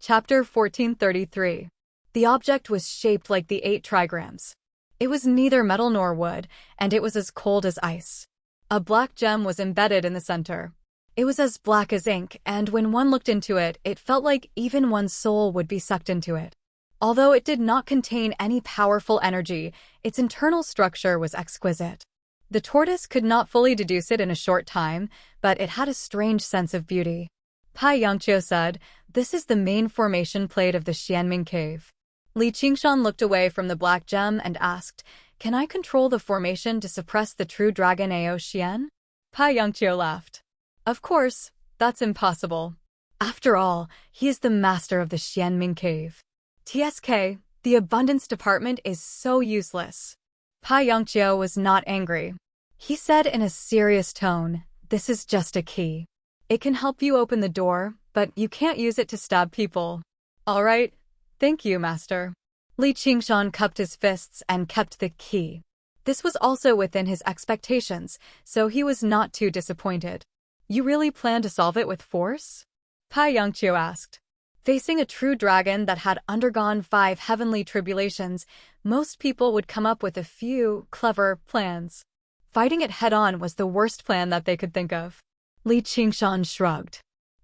Chapter 1433. The object was shaped like the 8 trigrams. It was neither metal nor wood, and it was as cold as ice. A black gem was embedded in the center. It was as black as ink, and when one looked into it, it felt like even one's soul would be sucked into it. Although it did not contain any powerful energy, its internal structure was exquisite. The tortoise could not fully deduce it in a short time, but it had a strange sense of beauty. Pai Yongqiu said, "This is the main formation plate of the Xianming cave." Li Qingshan looked away from the black gem and asked, "Can I control the formation to suppress the true dragon Ao Xian?" Pai Yongqiu laughed. "Of course, that's impossible. After all, he is the master of the Xianming cave. TSK, the abundance department is so useless." Pai Yongqiu was not angry. He said in a serious tone, "This is just a key. It can help you open the door, but you can't use it to stab people." "All right. Thank you, Master." Li Qingshan cupped his fists and kept the key. This was also within his expectations, so he was not too disappointed. "You really plan to solve it with force?" Pai Yongqiu asked. Facing a true dragon that had undergone 5 heavenly tribulations, most people would come up with a few clever plans. Fighting it head-on was the worst plan that they could think of. Li Qingshan shrugged.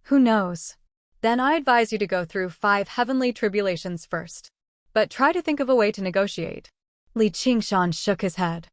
"Who knows? Then I advise you to go through 5 heavenly tribulations first. But try to think of a way to negotiate." Li Qingshan shook his head.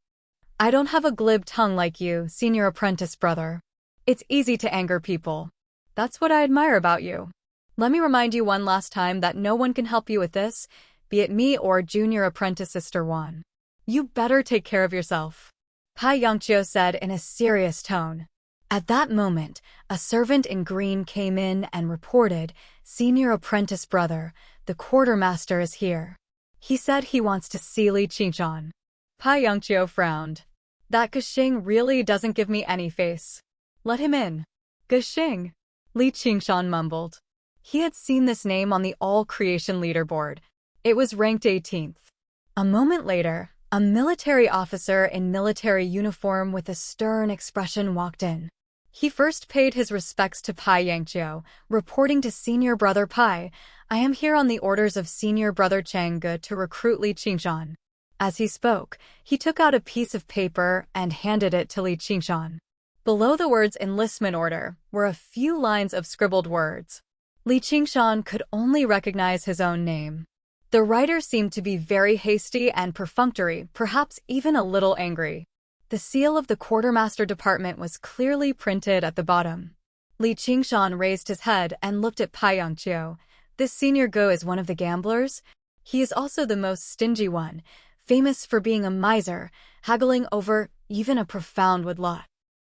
"I don't have a glib tongue like you, senior apprentice brother. It's easy to anger people. That's what I admire about you. Let me remind you one last time that no one can help you with this, be it me or junior apprentice Sister Wan. You better take care of yourself," Pai Yongqiu said in a serious tone. At that moment, a servant in green came in and reported, "Senior apprentice brother, the quartermaster is here. He said he wants to see Li Qingshan." Pai Yongqiu frowned. "That Guxing really doesn't give me any face. Let him in." "Guxing," Li Qingshan mumbled. He had seen this name on the all-creation leaderboard. It was ranked 18th. A moment later, a military officer in military uniform with a stern expression walked in. He first paid his respects to Pai Yongqiu, reporting to Senior Brother Pai, "I am here on the orders of Senior Brother Chang Ge to recruit Li Qingshan." As he spoke, he took out a piece of paper and handed it to Li Qingshan. Below the words enlistment order were a few lines of scribbled words. Li Qingshan could only recognize his own name. The writer seemed to be very hasty and perfunctory, perhaps even a little angry. The seal of the quartermaster department was clearly printed at the bottom. Li Qingshan raised his head and looked at Pai Yongqiu. "This Senior Ge is one of the gamblers. He is also the most stingy one, famous for being a miser, haggling over even a profound woodlot."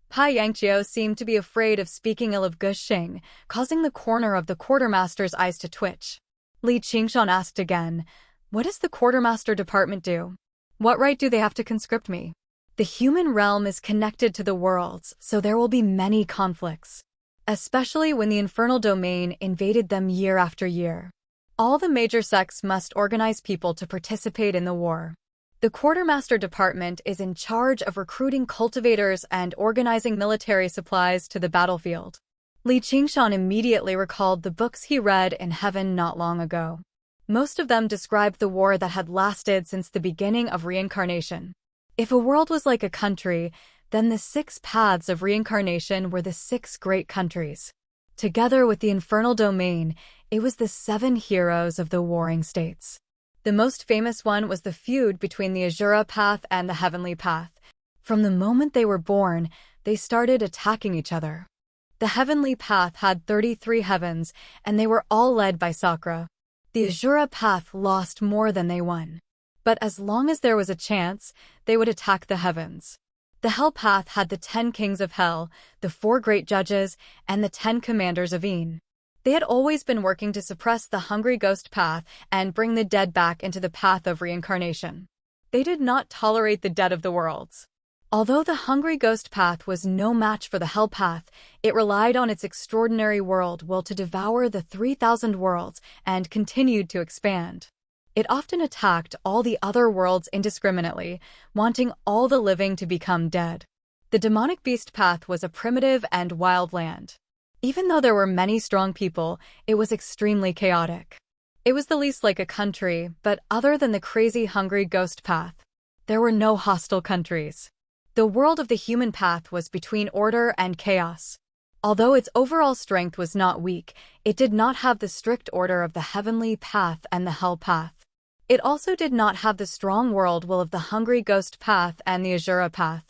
Pai Yongqiu seemed to be afraid of speaking ill of Guxing, causing the corner of the quartermaster's eyes to twitch. Li Qingshan asked again, "What does the quartermaster department do? What right do they have to conscript me?" "The human realm is connected to the worlds, so there will be many conflicts, especially when the infernal domain invaded them year after year. All the major sects must organize people to participate in the war. The quartermaster department is in charge of recruiting cultivators and organizing military supplies to the battlefield." Li Qingshan immediately recalled the books he read in heaven not long ago. Most of them described the war that had lasted since the beginning of reincarnation. If a world was like a country, then the 6 paths of reincarnation were the 6 great countries. Together with the infernal domain, it was the 7 heroes of the warring states. The most famous one was the feud between the Azura path and the heavenly path. From the moment they were born, they started attacking each other. The heavenly path had 33 heavens, and they were all led by Sakura. The Azura path lost more than they won. But as long as there was a chance, they would attack the heavens. The Hell path had the 10 kings of Hell, the 4 great judges, and the 10 commanders of Een. They had always been working to suppress the hungry ghost path and bring the dead back into the path of reincarnation. They did not tolerate the dead of the worlds. Although the hungry ghost path was no match for the Hell path, it relied on its extraordinary world will to devour the 3,000 worlds and continued to expand. It often attacked all the other worlds indiscriminately, wanting all the living to become dead. The demonic beast path was a primitive and wild land. Even though there were many strong people, it was extremely chaotic. It was the least like a country, but other than the crazy hungry ghost path, there were no hostile countries. The world of the human path was between order and chaos. Although its overall strength was not weak, it did not have the strict order of the heavenly path and the hell path. It also did not have the strong world will of the hungry ghost path and the Azura path.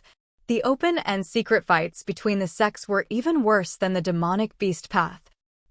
The open and secret fights between the sects were even worse than the demonic beast path.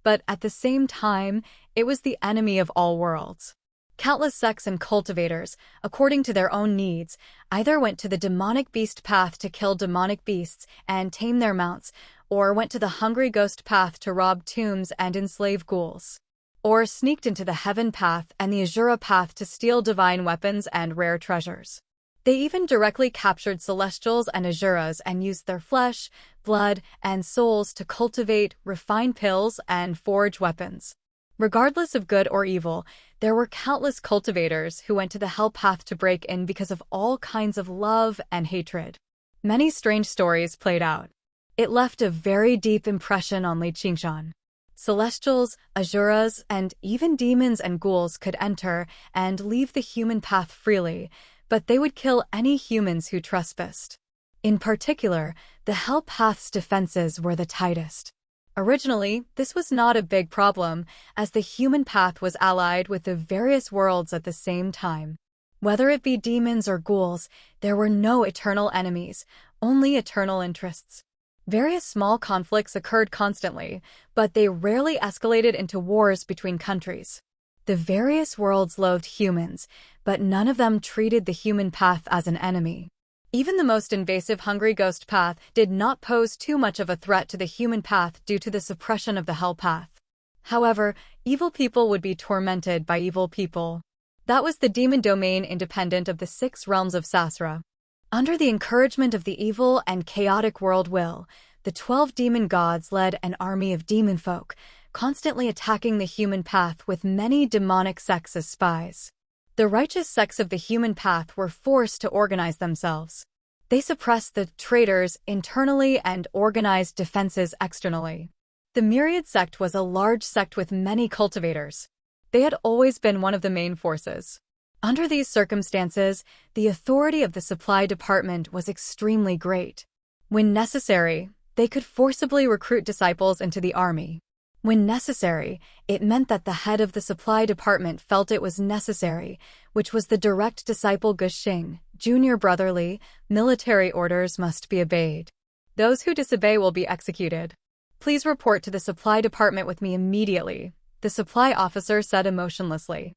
But at the same time, it was the enemy of all worlds. Countless sects and cultivators, according to their own needs, either went to the demonic beast path to kill demonic beasts and tame their mounts, or went to the hungry ghost path to rob tombs and enslave ghouls, or sneaked into the heaven path and the Azura path to steal divine weapons and rare treasures. They even directly captured celestials and Azuras and used their flesh, blood, and souls to cultivate, refine pills, and forge weapons. Regardless of good or evil, there were countless cultivators who went to the hell path to break in because of all kinds of love and hatred. Many strange stories played out. It left a very deep impression on Li Qingshan. Celestials, Azuras, and even demons and ghouls could enter and leave the human path freely, but they would kill any humans who trespassed. In particular, the hell path's defenses were the tightest. Originally, this was not a big problem, as the human path was allied with the various worlds at the same time. Whether it be demons or ghouls, there were no eternal enemies, only eternal interests. Various small conflicts occurred constantly, but they rarely escalated into wars between countries. The various worlds loathed humans, but none of them treated the human path as an enemy. Even the most invasive hungry ghost path did not pose too much of a threat to the human path due to the suppression of the hell path. However, evil people would be tormented by evil people. That was the demon domain independent of the 6 realms of Sasra. Under the encouragement of the evil and chaotic world will, the 12 demon gods led an army of demon folk, constantly attacking the human path with many demonic sects as spies. The righteous sects of the human path were forced to organize themselves. They suppressed the traitors internally and organized defenses externally. The Myriad sect was a large sect with many cultivators. They had always been one of the main forces. Under these circumstances, the authority of the supply department was extremely great. When necessary, they could forcibly recruit disciples into the army. When necessary, it meant that the head of the supply department felt it was necessary, which was the direct disciple Guxing, junior brotherly, military orders must be obeyed. Those who disobey will be executed. Please report to the supply department with me immediately, the supply officer said emotionlessly.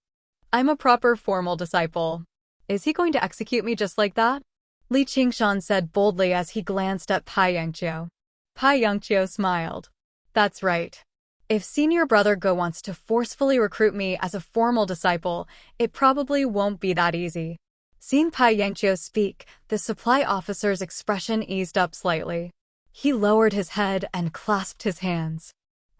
I'm a proper formal disciple. Is he going to execute me just like that? Li Qingshan said boldly as he glanced at Pai Yangqiu. Pai Yangqiu smiled. That's right. If senior brother Go wants to forcefully recruit me as a formal disciple, it probably won't be that easy. Seeing Pai Yangqiu speak, the supply officer's expression eased up slightly. He lowered his head and clasped his hands.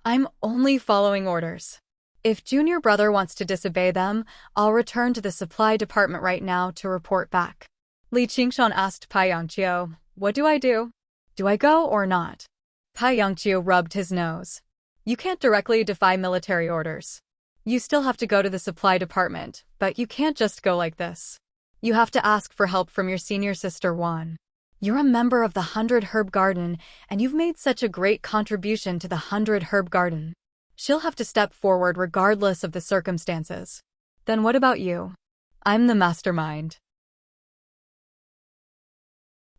I'm only following orders. If junior brother wants to disobey them, I'll return to the supply department right now to report back. Li Qingshan asked Pai Yangqiu, what do I do? Do I go or not? Pai Yangqiu rubbed his nose. You can't directly defy military orders. You still have to go to the supply department, but you can't just go like this. You have to ask for help from your senior sister Wan. You're a member of the 100 Herb Garden, and you've made such a great contribution to the 100 Herb Garden. She'll have to step forward regardless of the circumstances. Then what about you? I'm the mastermind.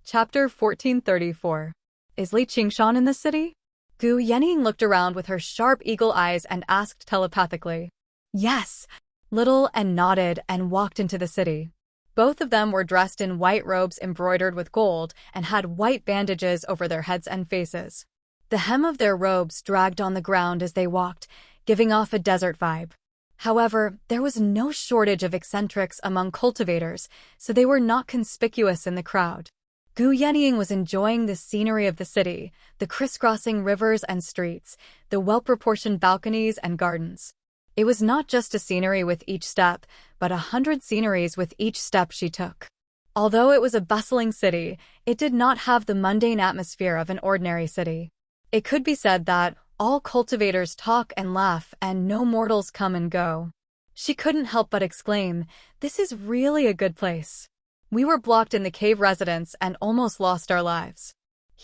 Chapter 1434. Is Li Qingshan in the city? Gu Yening looked around with her sharp eagle eyes and asked telepathically. Yes, Little and nodded and walked into the city. Both of them were dressed in white robes embroidered with gold and had white bandages over their heads and faces. The hem of their robes dragged on the ground as they walked, giving off a desert vibe. However, there was no shortage of eccentrics among cultivators, so they were not conspicuous in the crowd. Gu Yenying was enjoying the scenery of the city, the crisscrossing rivers and streets, the well-proportioned balconies and gardens. It was not just a scenery with each step, but 100 sceneries with each step she took. Although it was a bustling city, it did not have the mundane atmosphere of an ordinary city. It could be said that, all cultivators talk and laugh and no mortals come and go. She couldn't help but exclaim, "This is really a good place." We were blocked in the cave residence and almost lost our lives.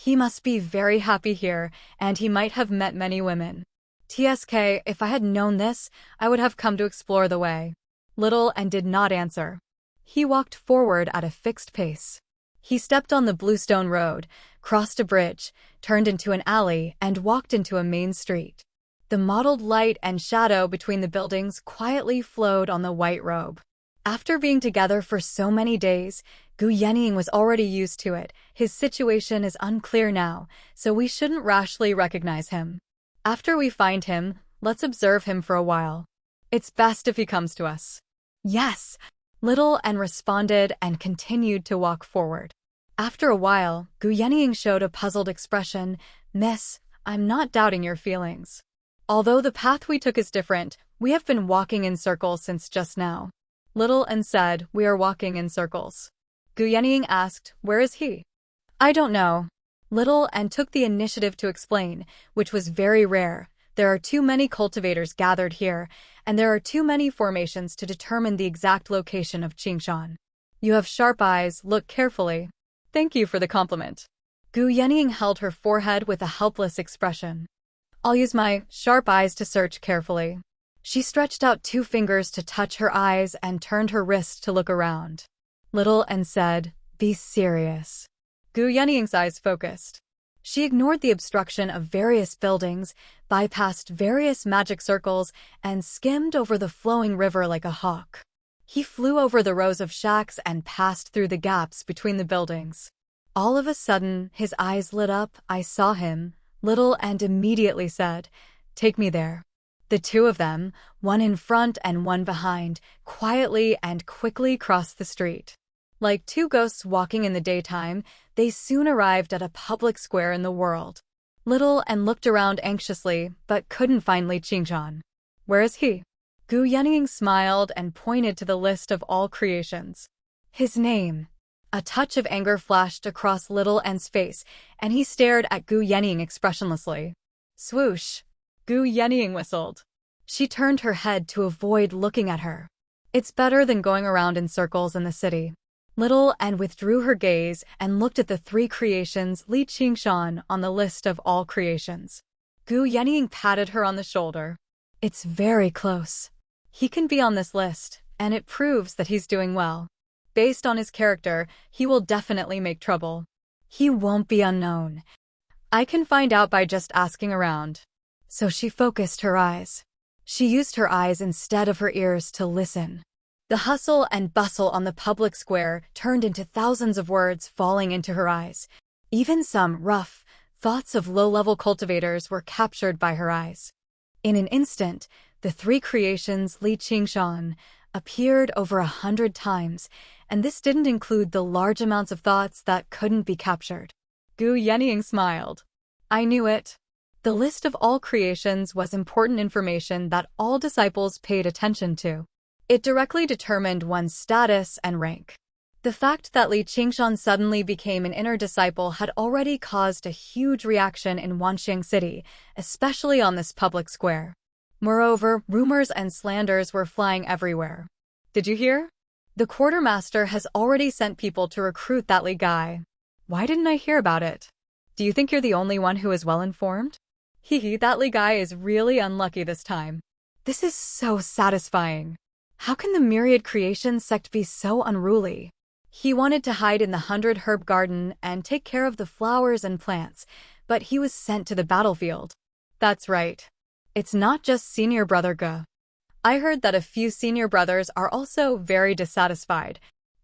He must be very happy here, and he might have met many women. TSK, if I had known this, I would have come to explore the way. Little and did not answer. He walked forward at a fixed pace. He stepped on the bluestone road, crossed a bridge, turned into an alley, and walked into a main street. The mottled light and shadow between the buildings quietly flowed on the white robe. After being together for so many days, Gu Yenying was already used to it. His situation is unclear now, so we shouldn't rashly recognize him. After we find him, let's observe him for a while. It's best if he comes to us. Yes, Little and responded and continued to walk forward. After a while, Gu Yenying showed a puzzled expression. "Miss, I'm not doubting your feelings. Although the path we took is different, we have been walking in circles since just now." Little and said, "We are walking in circles." Gu Yenying asked, "Where is he?" "I don't know." Little and took the initiative to explain, which was very rare. There are too many cultivators gathered here, and there are too many formations to determine the exact location of Qingshan. You have sharp eyes, look carefully. Thank you for the compliment. Gu Yenying held her forehead with a helpless expression. I'll use my sharp eyes to search carefully. She stretched out 2 fingers to touch her eyes and turned her wrist to look around. Little and said, "Be serious." Gu Yenying's eyes focused. She ignored the obstruction of various buildings, bypassed various magic circles, and skimmed over the flowing river like a hawk. He flew over the rows of shacks and passed through the gaps between the buildings. All of a sudden, his eyes lit up. I saw him, Little, and immediately said, "Take me there." The 2 of them, one in front and one behind, quietly and quickly crossed the street. Like 2 ghosts walking in the daytime, they soon arrived at a public square in the world. Little and looked around anxiously, but couldn't find Li Qingshan. "Where is he?" Gu Yenying smiled and pointed to the list of all creations. "His name." A touch of anger flashed across Little and's face, and he stared at Gu Yenying expressionlessly. Swoosh! Gu Yenying whistled. She turned her head to avoid looking at her. It's better than going around in circles in the city. Little and withdrew her gaze and looked at the 3 creations Li Qingshan on the list of all creations. Gu Yenying patted her on the shoulder. It's very close. He can be on this list, and it proves that he's doing well. Based on his character, he will definitely make trouble. He won't be unknown. I can find out by just asking around. So she focused her eyes. She used her eyes instead of her ears to listen. The hustle and bustle on the public square turned into thousands of words falling into her eyes. Even some rough thoughts of low-level cultivators were captured by her eyes. In an instant, the 3 creations Li Qingshan appeared over 100 times, and this didn't include the large amounts of thoughts that couldn't be captured. Gu Yenying smiled. I knew it. The list of all creations was important information that all disciples paid attention to. It directly determined one's status and rank. The fact that Li Qingshan suddenly became an inner disciple had already caused a huge reaction in Wanxiang City, especially on this public square. Moreover, rumors and slanders were flying everywhere. Did you hear? The quartermaster has already sent people to recruit that Li guy. Why didn't I hear about it? Do you think you're the only one who is well informed? Hee, that Li guy is really unlucky this time. This is so satisfying. How can the myriad creation sect be so unruly? He wanted to hide in the 100 herb garden and take care of the flowers and plants, but he was sent to the battlefield. That's right. It's not just senior brother Ge. I heard that a few senior brothers are also very dissatisfied.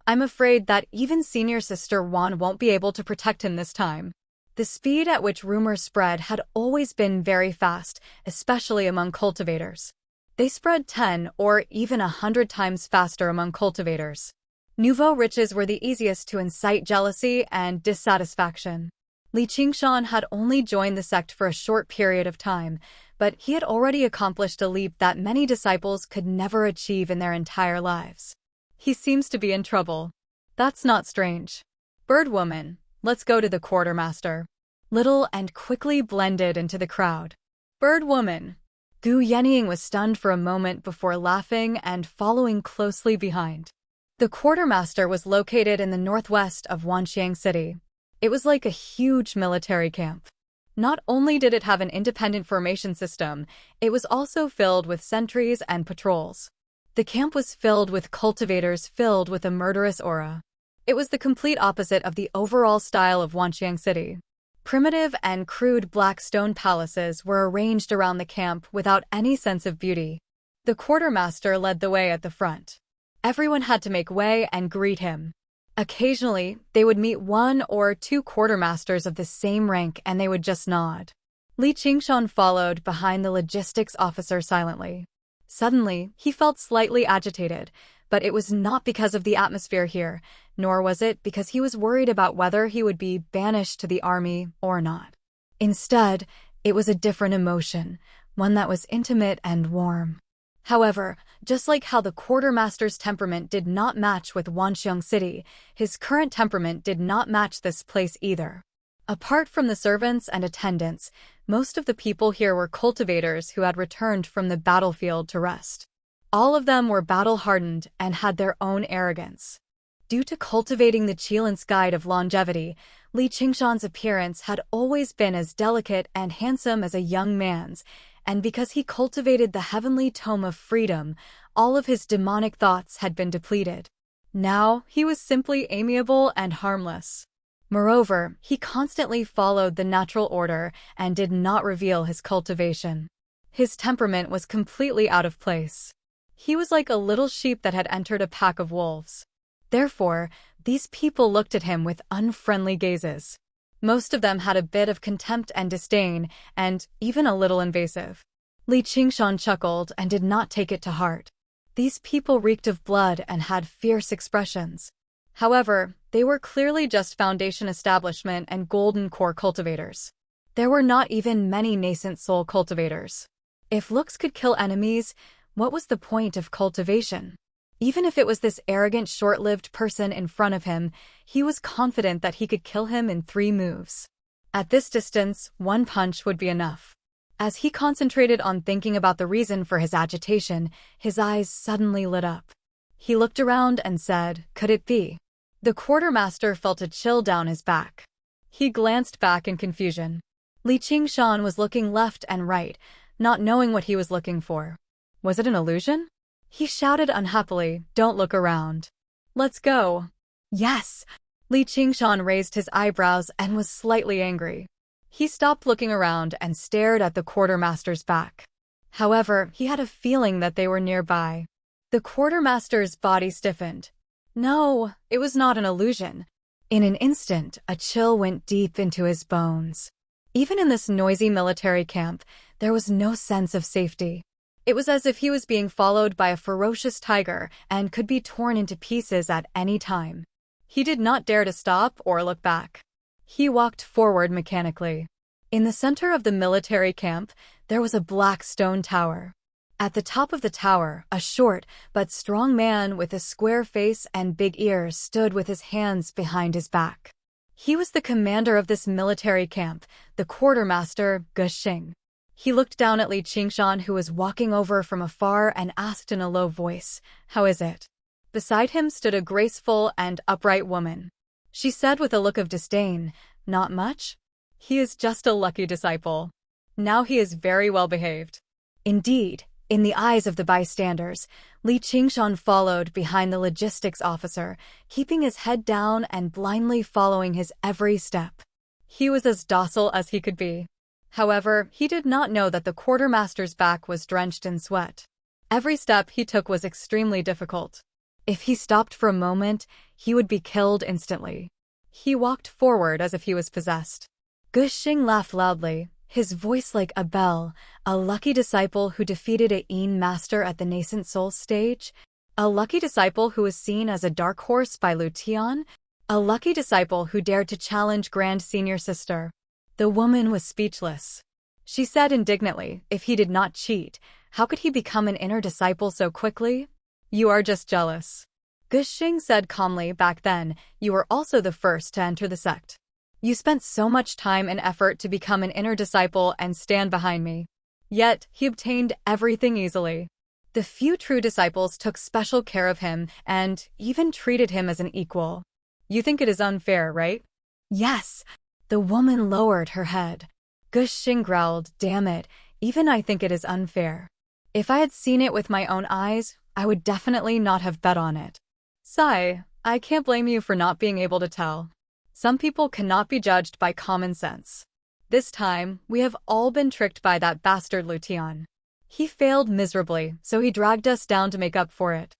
I'm afraid that even senior sister Wan won't be able to protect him this time. The speed at which rumors spread had always been very fast, especially among cultivators. They spread 10 or even 100 times faster among cultivators. Nouveau riches were the easiest to incite jealousy and dissatisfaction. Li Qingshan had only joined the sect for a short period of time, but he had already accomplished a leap that many disciples could never achieve in their entire lives. He seems to be in trouble. That's not strange. Bird woman, let's go to the quartermaster. Little and quickly blended into the crowd. Bird woman. Gu Yenying was stunned for a moment before laughing and following closely behind. The quartermaster was located in the northwest of Wanxiang City. It was like a huge military camp. Not only did it have an independent formation system, it was also filled with sentries and patrols. The camp was filled with cultivators filled with a murderous aura. It was the complete opposite of the overall style of Wanxiang City. Primitive and crude black stone palaces were arranged around the camp without any sense of beauty. The quartermaster led the way at the front. Everyone had to make way and greet him. Occasionally, they would meet one or two quartermasters of the same rank and they would just nod. Li Qingshan followed behind the logistics officer silently. Suddenly, he felt slightly agitated, but it was not because of the atmosphere here, nor was it because he was worried about whether he would be banished to the army or not. Instead, it was a different emotion, one that was intimate and warm. However, just like how the quartermaster's temperament did not match with Wanxiang City, his current temperament did not match this place either. Apart from the servants and attendants, most of the people here were cultivators who had returned from the battlefield to rest. All of them were battle-hardened and had their own arrogance. Due to cultivating the Qilin's guide of longevity, Li Qingshan's appearance had always been as delicate and handsome as a young man's, and because he cultivated the heavenly tome of freedom, all of his demonic thoughts had been depleted. Now, he was simply amiable and harmless. Moreover, he constantly followed the natural order and did not reveal his cultivation. His temperament was completely out of place. He was like a little sheep that had entered a pack of wolves. Therefore, these people looked at him with unfriendly gazes. Most of them had a bit of contempt and disdain, and even a little invasive. Li Qingshan chuckled and did not take it to heart. These people reeked of blood and had fierce expressions. However, they were clearly just foundation establishment and golden core cultivators. There were not even many nascent soul cultivators. If looks could kill enemies, what was the point of cultivation? Even if it was this arrogant, short-lived person in front of him, he was confident that he could kill him in 3 moves. At this distance, 1 punch would be enough. As he concentrated on thinking about the reason for his agitation, his eyes suddenly lit up. He looked around and said, "Could it be?" The quartermaster felt a chill down his back. He glanced back in confusion. Li Qingshan was looking left and right, not knowing what he was looking for. Was it an illusion? He shouted unhappily, "Don't look around. Let's go." "Yes." Li Qingshan raised his eyebrows and was slightly angry. He stopped looking around and stared at the quartermaster's back. However, he had a feeling that they were nearby. The quartermaster's body stiffened. No, it was not an illusion. In an instant, a chill went deep into his bones. Even in this noisy military camp, there was no sense of safety. It was as if he was being followed by a ferocious tiger and could be torn into pieces at any time. He did not dare to stop or look back. He walked forward mechanically. In the center of the military camp, there was a black stone tower. At the top of the tower, a short but strong man with a square face and big ears stood with his hands behind his back. He was the commander of this military camp, the quartermaster, Guxing. He looked down at Li Qingshan, who was walking over from afar, and asked in a low voice, "How is it?" Beside him stood a graceful and upright woman. She said with a look of disdain, "Not much? He is just a lucky disciple. Now he is very well behaved." Indeed, in the eyes of the bystanders, Li Qingshan followed behind the logistics officer, keeping his head down and blindly following his every step. He was as docile as he could be. However, he did not know that the quartermaster's back was drenched in sweat. Every step he took was extremely difficult. If he stopped for a moment, he would be killed instantly. He walked forward as if he was possessed. Guxing laughed loudly, his voice like a bell. "A lucky disciple who defeated a Yin master at the nascent soul stage? A lucky disciple who was seen as a dark horse by Lu Tian? A lucky disciple who dared to challenge Grand Senior Sister?" The woman was speechless. She said indignantly, if he did not cheat, how could he become an inner disciple so quickly? "You are just jealous." Guxing said calmly, "Back then, you were also the first to enter the sect. You spent so much time and effort to become an inner disciple and stand behind me. Yet, he obtained everything easily. The few true disciples took special care of him and even treated him as an equal. You think it is unfair, right? Yes. The woman lowered her head. Gushing growled, damn it, even I think it is unfair. If I had seen it with my own eyes, I would definitely not have bet on it. Sigh, I can't blame you for not being able to tell. Some people cannot be judged by common sense. This time, we have all been tricked by that bastard Lucian. He failed miserably, so he dragged us down to make up for it.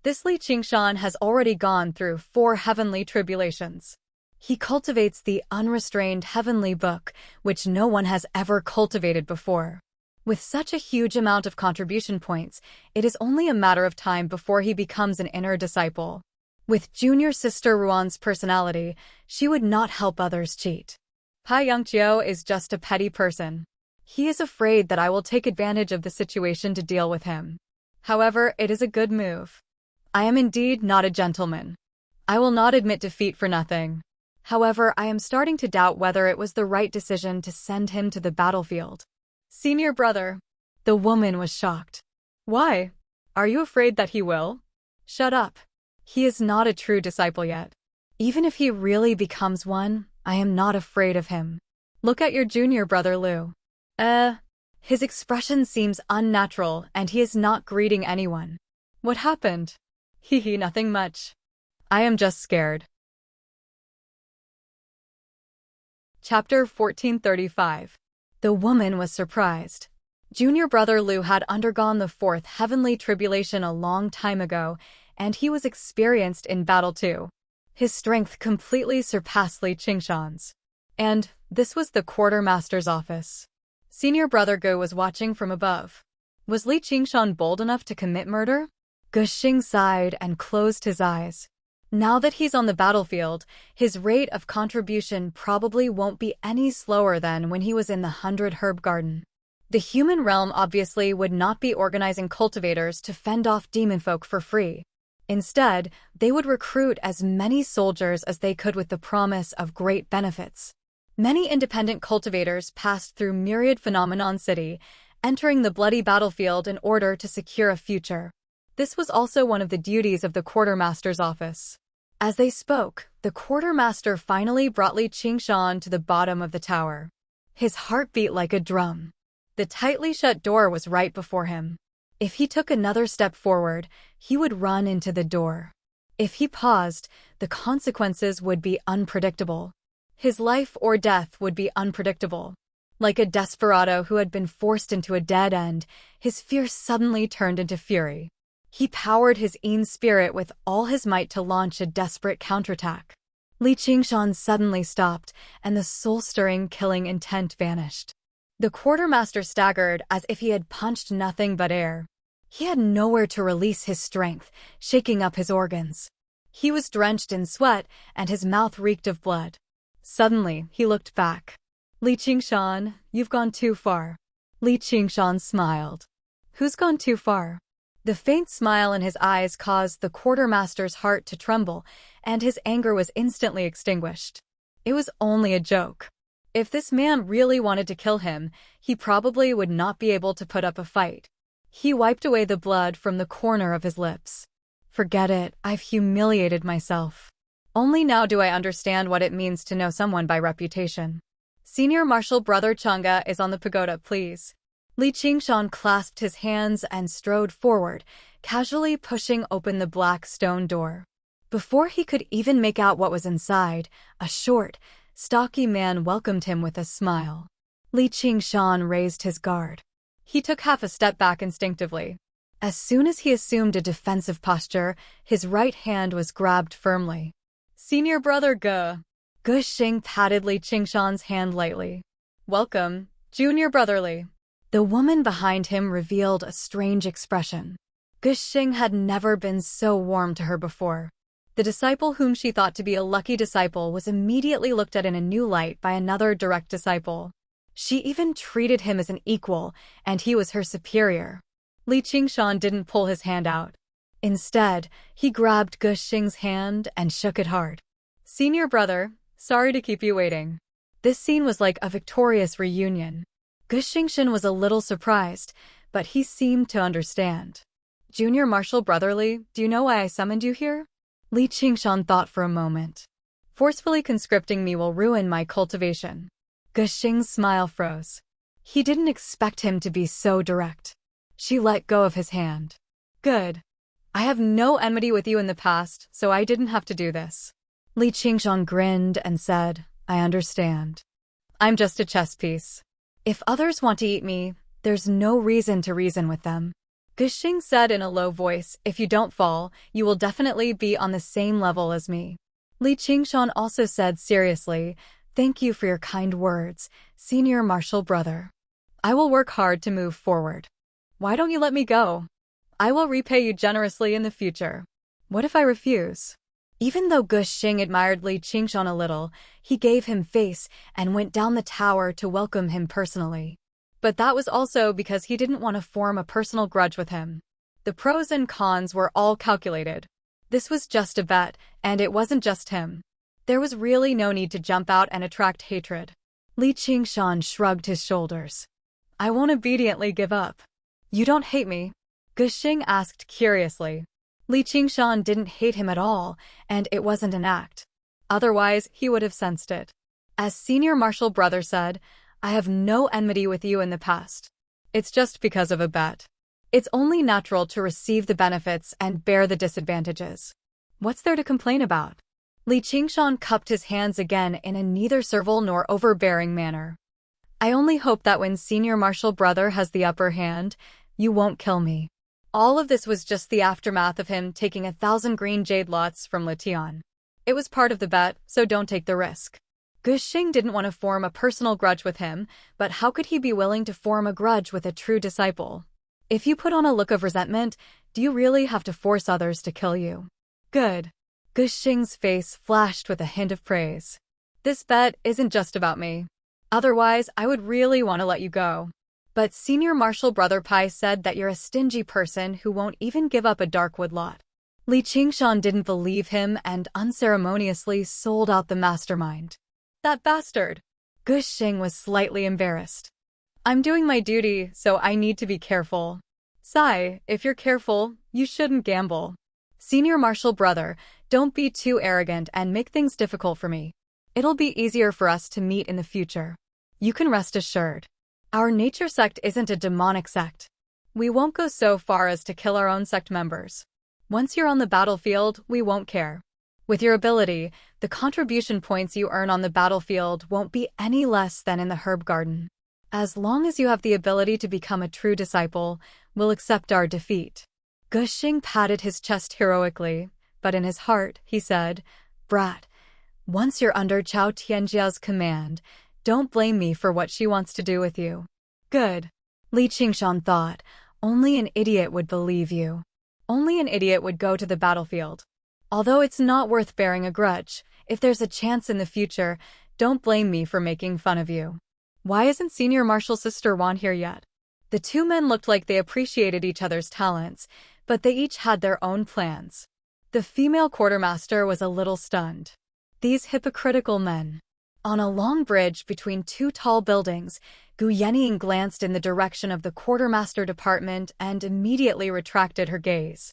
This Li Qingshan has already gone through 4 heavenly tribulations. He cultivates the unrestrained heavenly book, which no one has ever cultivated before. With such a huge amount of contribution points, it is only a matter of time before he becomes an inner disciple. With junior sister Ruan's personality, she would not help others cheat. Pai Yongqiu is just a petty person. He is afraid that I will take advantage of the situation to deal with him. However, it is a good move. I am indeed not a gentleman. I will not admit defeat for nothing. However, I am starting to doubt whether it was the right decision to send him to the battlefield. Senior brother. The woman was shocked. Why? Are you afraid that he will? Shut up. He is not a true disciple yet. Even if he really becomes one, I am not afraid of him. Look at your junior brother Lu. His expression seems unnatural and he is not greeting anyone. What happened? Hee, nothing much. I am just scared. Chapter 1435. The woman was surprised. Junior brother Lu had undergone the 4th heavenly tribulation a long time ago, and he was experienced in battle too. His strength completely surpassed Li Qingshan's. And this was the quartermaster's office. Senior brother Ge was watching from above. Was Li Qingshan bold enough to commit murder? Ge Xing sighed and closed his eyes. Now that he's on the battlefield, his rate of contribution probably won't be any slower than when he was in the 100 Herb Garden. The human realm obviously would not be organizing cultivators to fend off demonfolk for free. Instead, they would recruit as many soldiers as they could with the promise of great benefits. Many independent cultivators passed through myriad phenomenon city, entering the bloody battlefield in order to secure a future. This was also one of the duties of the quartermaster's office. As they spoke, the quartermaster finally brought Li Qingshan to the bottom of the tower. His heart beat like a drum. The tightly shut door was right before him. If he took another step forward, he would run into the door. If he paused, the consequences would be unpredictable. His life or death would be unpredictable. Like a desperado who had been forced into a dead end, his fear suddenly turned into fury. He powered his Yin spirit with all his might to launch a desperate counterattack. Li Qingshan suddenly stopped, and the soul-stirring killing intent vanished. The quartermaster staggered as if he had punched nothing but air. He had nowhere to release his strength, shaking up his organs. He was drenched in sweat, and his mouth reeked of blood. Suddenly, he looked back. Li Qingshan, you've gone too far. Li Qingshan smiled. Who's gone too far? The faint smile in his eyes caused the quartermaster's heart to tremble, and his anger was instantly extinguished. It was only a joke. If this man really wanted to kill him, he probably would not be able to put up a fight. He wiped away the blood from the corner of his lips. Forget it, I've humiliated myself. Only now do I understand what it means to know someone by reputation. Senior Marshal Brother Chang'e is on the pagoda, please. Li Qingshan clasped his hands and strode forward, casually pushing open the black stone door. Before he could even make out what was inside, a short, stocky man welcomed him with a smile. Li Qingshan raised his guard. He took half a step back instinctively. As soon as he assumed a defensive posture, his right hand was grabbed firmly. Senior brother Ge. Ge Xing patted Li Qingshan's hand lightly. Welcome, junior brotherly. The woman behind him revealed a strange expression. Ge Xing had never been so warm to her before. The disciple whom she thought to be a lucky disciple was immediately looked at in a new light by another direct disciple. She even treated him as an equal, and he was her superior. Li Qingshan didn't pull his hand out. Instead, he grabbed Ge Xing's hand and shook it hard. Senior brother, sorry to keep you waiting. This scene was like a victorious reunion. Gu Xingshan was a little surprised, but he seemed to understand. Junior Marshal Brotherly, do you know why I summoned you here? Li Qingshan thought for a moment. Forcefully conscripting me will ruin my cultivation. Gu Xing's smile froze. He didn't expect him to be so direct. She let go of his hand. Good. I have no enmity with you in the past, so I didn't have to do this. Li Qingshan grinned and said, I understand. I'm just a chess piece. If others want to eat me, there's no reason to reason with them. Gu Xing said in a low voice, if you don't fall, you will definitely be on the same level as me. Li Qingshan also said seriously, thank you for your kind words, Senior Marshal Brother. I will work hard to move forward. Why don't you let me go? I will repay you generously in the future. What if I refuse? Even though Gu Xing admired Li Qingshan a little, he gave him face and went down the tower to welcome him personally. But that was also because he didn't want to form a personal grudge with him. The pros and cons were all calculated. This was just a bet, and it wasn't just him. There was really no need to jump out and attract hatred. Li Qingshan shrugged his shoulders. I won't obediently give up. You don't hate me? Gu Xing asked curiously. Li Qingshan didn't hate him at all, and it wasn't an act. Otherwise, he would have sensed it. As Senior Marshal Brother said, I have no enmity with you in the past. It's just because of a bet. It's only natural to receive the benefits and bear the disadvantages. What's there to complain about? Li Qingshan cupped his hands again in a neither servile nor overbearing manner. I only hope that when Senior Marshal Brother has the upper hand, you won't kill me. All of this was just the aftermath of him taking 1,000 green jade lots from Letian. It was part of the bet, so don't take the risk. Gu Xing didn't want to form a personal grudge with him, but how could he be willing to form a grudge with a true disciple? If you put on a look of resentment, do you really have to force others to kill you? Good. Gu Xing's face flashed with a hint of praise. This bet isn't just about me. Otherwise, I would really want to let you go. But Senior Marshal Brother Pai said that you're a stingy person who won't even give up a Darkwood lot. Li Qingshan didn't believe him and unceremoniously sold out the mastermind. That bastard! Gu Xing was slightly embarrassed. I'm doing my duty, so I need to be careful. Sai, if you're careful, you shouldn't gamble. Senior Marshal Brother, don't be too arrogant and make things difficult for me. It'll be easier for us to meet in the future. You can rest assured. Our nature sect isn't a demonic sect. We won't go so far as to kill our own sect members. Once you're on the battlefield, we won't care. With your ability, the contribution points you earn on the battlefield won't be any less than in the herb garden. As long as you have the ability to become a true disciple, we'll accept our defeat. Gu Xing patted his chest heroically, but in his heart, he said, Brat, once you're under Chao Tianjia's command, don't blame me for what she wants to do with you. Good. Li Qingshan thought, only an idiot would believe you. Only an idiot would go to the battlefield. Although it's not worth bearing a grudge, if there's a chance in the future, don't blame me for making fun of you. Why isn't Senior Marshal Sister Wan here yet? The two men looked like they appreciated each other's talents, but they each had their own plans. The female quartermaster was a little stunned. These hypocritical men. On a long bridge between two tall buildings, Gu Yenying glanced in the direction of the quartermaster department and immediately retracted her gaze.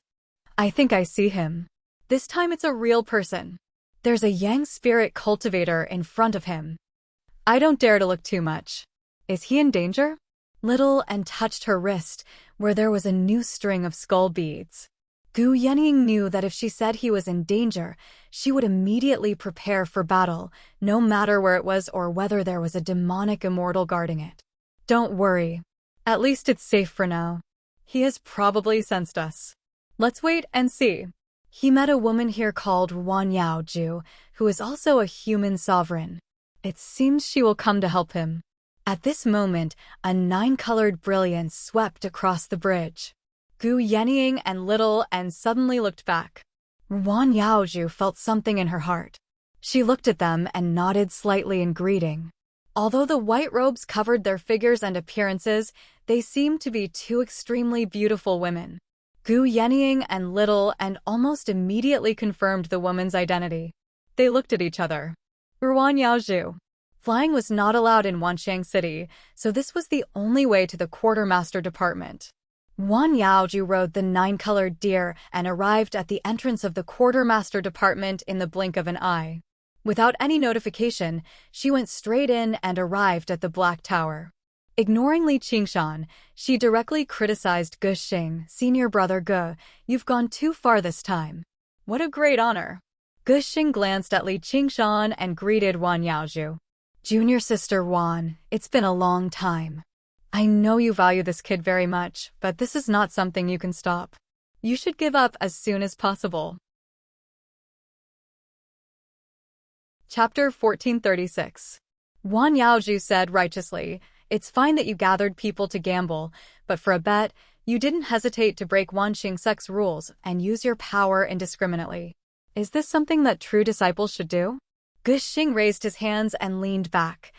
I think I see him. This time it's a real person. There's a yang spirit cultivator in front of him. I don't dare to look too much. Is he in danger? Little and touched her wrist, where there was a new string of skull beads. Gu Yenying knew that if she said he was in danger, she would immediately prepare for battle, no matter where it was or whether there was a demonic immortal guarding it. Don't worry. At least it's safe for now. He has probably sensed us. Let's wait and see. He met a woman here called Wan Yaoju, who is also a human sovereign. It seems she will come to help him. At this moment, a 9-colored brilliance swept across the bridge. Gu Yenying and Little and suddenly looked back. Wan Yaoju felt something in her heart. She looked at them and nodded slightly in greeting. Although the white robes covered their figures and appearances, they seemed to be two extremely beautiful women. Gu Yenying and Little and almost immediately confirmed the woman's identity. They looked at each other. Wan Yaoju. Flying was not allowed in Wanxiang City, so this was the only way to the quartermaster department. Wan Yaoju rode the 9-colored deer and arrived at the entrance of the quartermaster department in the blink of an eye. Without any notification, she went straight in and arrived at the Black Tower. Ignoring Li Qingshan, she directly criticized Ge Xing, senior brother Ge, "You've gone too far this time." "What a great honor." Ge Xing glanced at Li Qingshan and greeted Wan Yaoju. "Junior sister Wan, it's been a long time. I know you value this kid very much, but this is not something you can stop. You should give up as soon as possible." Chapter 1436. Wan Yaoju said righteously, "It's fine that you gathered people to gamble, but for a bet, you didn't hesitate to break Wanxing sect's rules and use your power indiscriminately. Is this something that true disciples should do?" Ge Xing raised his hands and leaned back.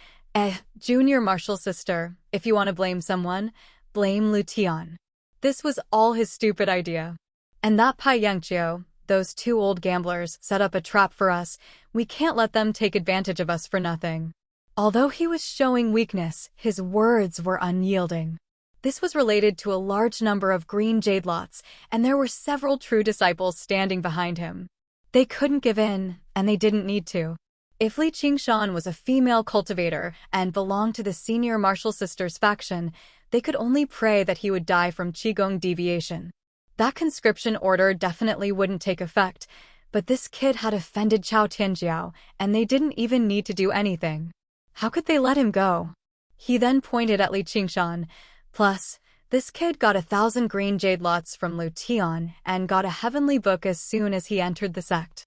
Junior martial sister, if you want to blame someone, blame Lu Tian. This was all his stupid idea. And that Pai Yangqiu, those two old gamblers, set up a trap for us. We can't let them take advantage of us for nothing. Although he was showing weakness, his words were unyielding. This was related to a large number of green jade lots, and there were several true disciples standing behind him. They couldn't give in, and they didn't need to. If Li Qingshan was a female cultivator and belonged to the senior martial sisters faction, they could only pray that he would die from Qigong deviation. That conscription order definitely wouldn't take effect, but this kid had offended Chao Tianjiao, and they didn't even need to do anything. How could they let him go? He then pointed at Li Qingshan. Plus, this kid got 1,000 green jade lots from Lu Tian and got a heavenly book as soon as he entered the sect.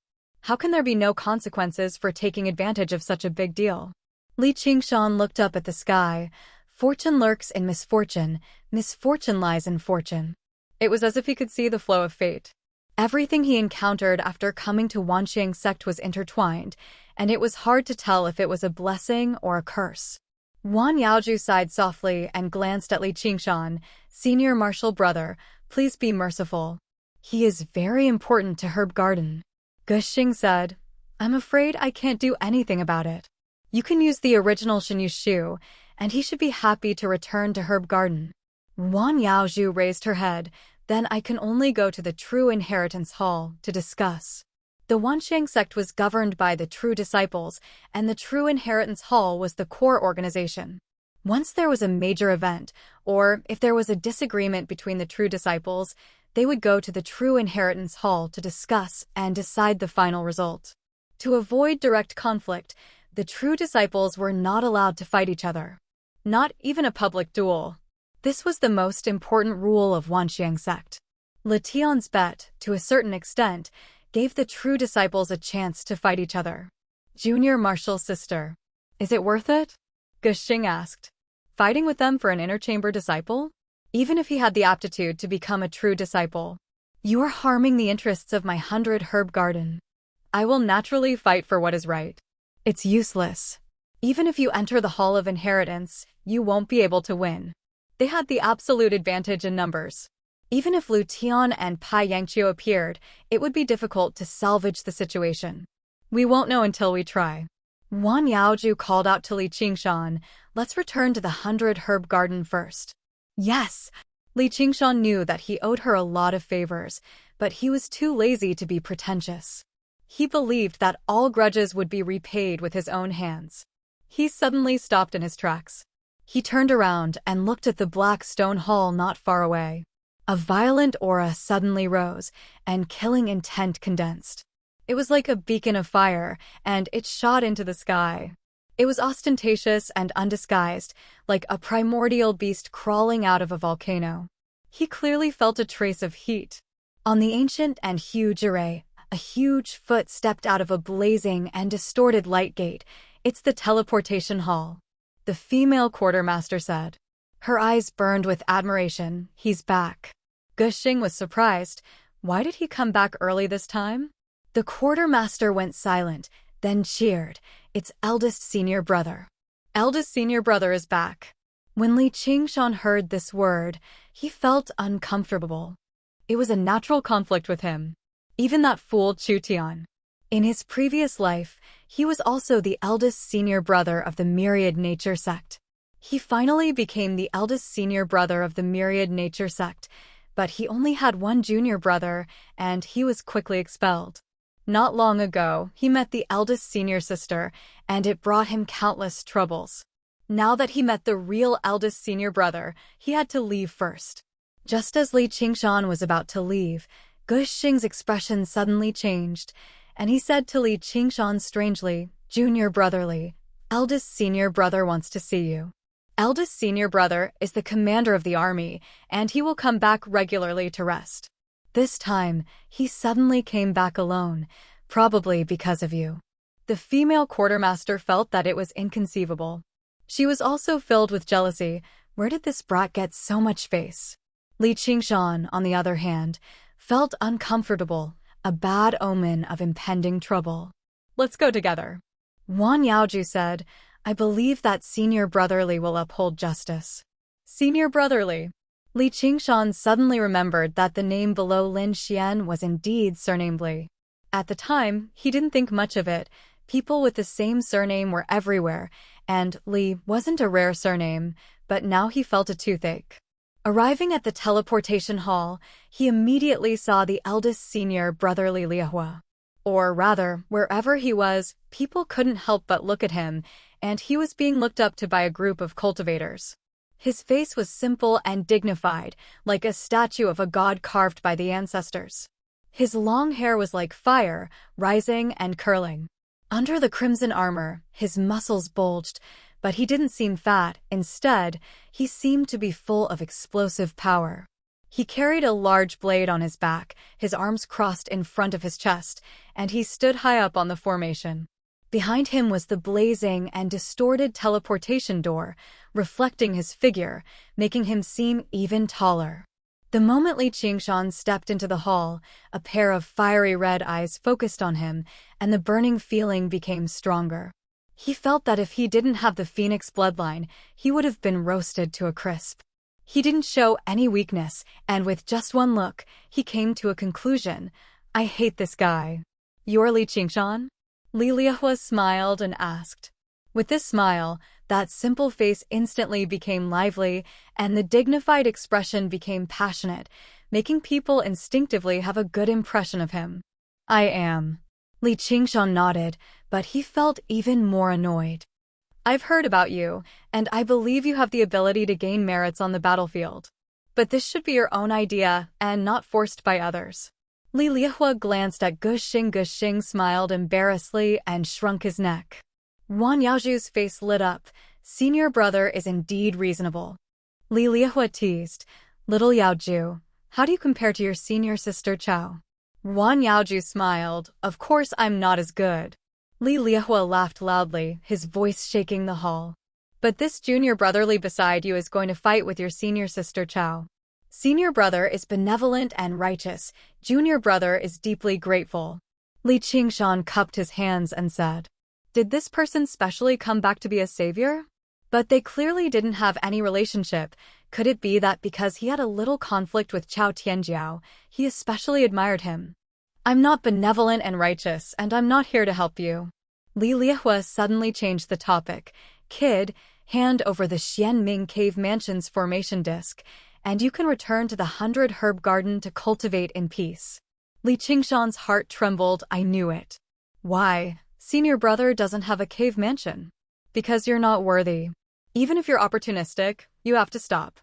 How can there be no consequences for taking advantage of such a big deal? Li Qingshan looked up at the sky. Fortune lurks in misfortune, misfortune lies in fortune. It was as if he could see the flow of fate. Everything he encountered after coming to Wanxiang sect was intertwined, and it was hard to tell if it was a blessing or a curse. Wan Yaoju sighed softly and glanced at Li Qingshan. "Senior martial brother, please be merciful. He is very important to Herb Garden." Ge Xing said, "I'm afraid I can't do anything about it. You can use the original Shinyu Shu, and he should be happy to return to Herb Garden." Wan Yaoju raised her head. "Then I can only go to the True Inheritance Hall to discuss." The Wanxiang sect was governed by the True Disciples, and the True Inheritance Hall was the core organization. Once there was a major event, or if there was a disagreement between the True Disciples, they would go to the True Inheritance Hall to discuss and decide the final result. To avoid direct conflict, the True Disciples were not allowed to fight each other. Not even a public duel. This was the most important rule of Wanxiang sect. Le Tian's bet, to a certain extent, gave the True Disciples a chance to fight each other. "Junior martial sister, is it worth it?" Ge Xing asked. "Fighting with them for an inner chamber disciple? Even if he had the aptitude to become a true disciple. You are harming the interests of my 100 herb garden. I will naturally fight for what is right. It's useless. Even if you enter the Hall of Inheritance, you won't be able to win." They had the absolute advantage in numbers. Even if Lu Tian and Pai Yangqiu appeared, it would be difficult to salvage the situation. "We won't know until we try." Wan Yaoju called out to Li Qingshan, "Let's return to the 100 herb garden first." Yes! Li Qingshan knew that he owed her a lot of favors, but he was too lazy to be pretentious. He believed that all grudges would be repaid with his own hands. He suddenly stopped in his tracks. He turned around and looked at the black stone hall not far away. A violent aura suddenly rose, and killing intent condensed. It was like a beacon of fire, and it shot into the sky. It was ostentatious and undisguised, like a primordial beast crawling out of a volcano. He clearly felt a trace of heat. On the ancient and huge array, a huge foot stepped out of a blazing and distorted light gate. "It's the teleportation hall," the female quartermaster said. Her eyes burned with admiration. "He's back." Ge Xing was surprised. Why did he come back early this time? The quartermaster went silent, then cheered. "It's eldest senior brother. Eldest senior brother is back." When Li Qingshan heard this word, he felt uncomfortable. It was a natural conflict with him. Even that fool Chu Tian. In his previous life, He was also the eldest senior brother of the Myriad Nature sect. He finally became the eldest senior brother of the Myriad Nature sect, but he only had one junior brother, and he was quickly expelled. Not long ago, he met the eldest senior sister, and it brought him countless troubles. Now that he met the real eldest senior brother, he had to leave first. Just as Li Qingshan was about to leave, Guxing's expression suddenly changed, and he said to Li Qingshan strangely, "Junior brother Li, eldest senior brother wants to see you." Eldest senior brother is the commander of the army, and he will come back regularly to rest. This time, he suddenly came back alone, probably because of you. The female quartermaster felt that it was inconceivable. She was also filled with jealousy. Where did this brat get so much face? Li Qingshan, on the other hand, felt uncomfortable, a bad omen of impending trouble. "Let's go together." Wan Yaoju said, "I believe that senior brotherly will uphold justice." Senior brotherly. Li Qingshan suddenly remembered that the name below Lin Xian was indeed surnamed Li. At the time, he didn't think much of it. People with the same surname were everywhere, and Li wasn't a rare surname, but now he felt a toothache. Arriving at the teleportation hall, he immediately saw the eldest senior brotherly Liahua. Or rather, wherever he was, people couldn't help but look at him, and he was being looked up to by a group of cultivators. His face was simple and dignified, like a statue of a god carved by the ancestors. His long hair was like fire, rising and curling. Under the crimson armor, his muscles bulged, but he didn't seem fat. Instead, he seemed to be full of explosive power. He carried a large blade on his back, his arms crossed in front of his chest, and he stood high up on the formation. Behind him was the blazing and distorted teleportation door, reflecting his figure, making him seem even taller. The moment Li Qingshan stepped into the hall, a pair of fiery red eyes focused on him, and the burning feeling became stronger. He felt that if he didn't have the Phoenix bloodline, he would have been roasted to a crisp. He didn't show any weakness, and with just one look, he came to a conclusion. "I hate this guy." "You're Li Qingshan?" Li Liahua smiled and asked. With this smile, that simple face instantly became lively, and the dignified expression became passionate, making people instinctively have a good impression of him. "I am." Li Qingshan nodded, but he felt even more annoyed. "I've heard about you, and I believe you have the ability to gain merits on the battlefield. But this should be your own idea, and not forced by others." Li Liahua glanced at Guxing. Guxing smiled embarrassedly and shrunk his neck. Wan Yaoju's face lit up. Senior brother is indeed reasonable. Li Liahua teased, "Little Yaoju, how do you compare to your senior sister Chao?" Wan Yaoju smiled, "Of course I'm not as good." Li Liahua laughed loudly, his voice shaking the hall. "But this junior brotherly beside you is going to fight with your senior sister Chao. Senior brother is benevolent and righteous. Junior brother is deeply grateful." Li Qingshan cupped his hands and said, "Did this person specially come back to be a savior?" But they clearly didn't have any relationship. Could it be that because he had a little conflict with Chao Tianjiao, he especially admired him? "I'm not benevolent and righteous, and I'm not here to help you." Li Liahua suddenly changed the topic. "Kid, hand over the Xianming Cave Mansion's formation disc, and you can return to the 100 Herb Garden to cultivate in peace." Li Qingshan's heart trembled. "I knew it." "Why? Senior brother doesn't have a cave mansion." "Because you're not worthy. Even if you're opportunistic, you have to stop."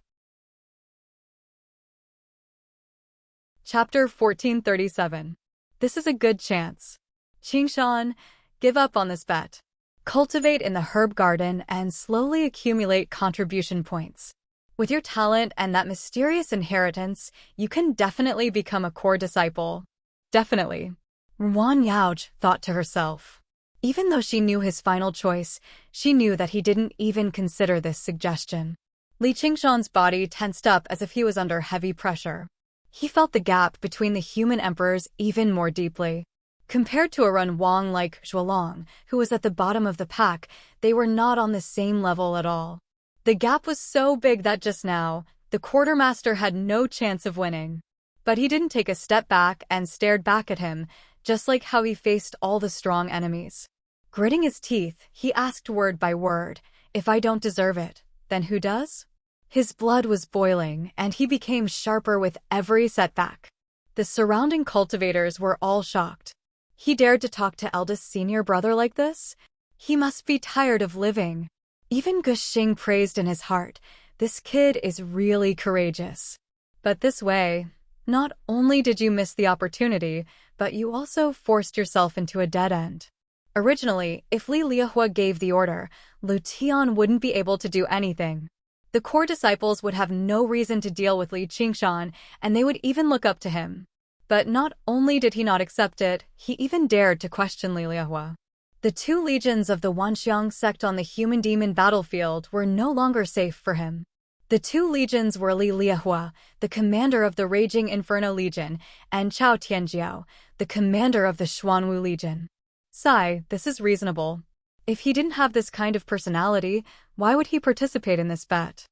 Chapter 1437. This is a good chance. Qingshan, give up on this bet. Cultivate in the herb garden and slowly accumulate contribution points. With your talent and that mysterious inheritance, you can definitely become a core disciple. Definitely. Wan Yaoju thought to herself. Even though she knew his final choice, she knew that he didn't even consider this suggestion. Li Qingshan's body tensed up as if he was under heavy pressure. He felt the gap between the human emperors even more deeply. Compared to a Run Wang like Zhuolong, who was at the bottom of the pack, they were not on the same level at all. The gap was so big that just now, the quartermaster had no chance of winning. But he didn't take a step back and stared back at him, just like how he faced all the strong enemies. Gritting his teeth, he asked word by word, "If I don't deserve it, then who does?" His blood was boiling, and he became sharper with every setback. The surrounding cultivators were all shocked. He dared to talk to eldest senior brother like this? He must be tired of living. Even Gushing praised in his heart, "This kid is really courageous." But this way, not only did you miss the opportunity, but you also forced yourself into a dead end. Originally, if Li Liahua gave the order, Lu Tian wouldn't be able to do anything. The core disciples would have no reason to deal with Li Qingshan, and they would even look up to him. But not only did he not accept it, he even dared to question Li Liahua. The two legions of the Wanxiang sect on the human-demon battlefield were no longer safe for him. The two legions were Li Liahua, the commander of the Raging Inferno Legion, and Chao Tianjiao, the commander of the Xuanwu Legion. Sigh, this is reasonable. If he didn't have this kind of personality, why would he participate in this bet?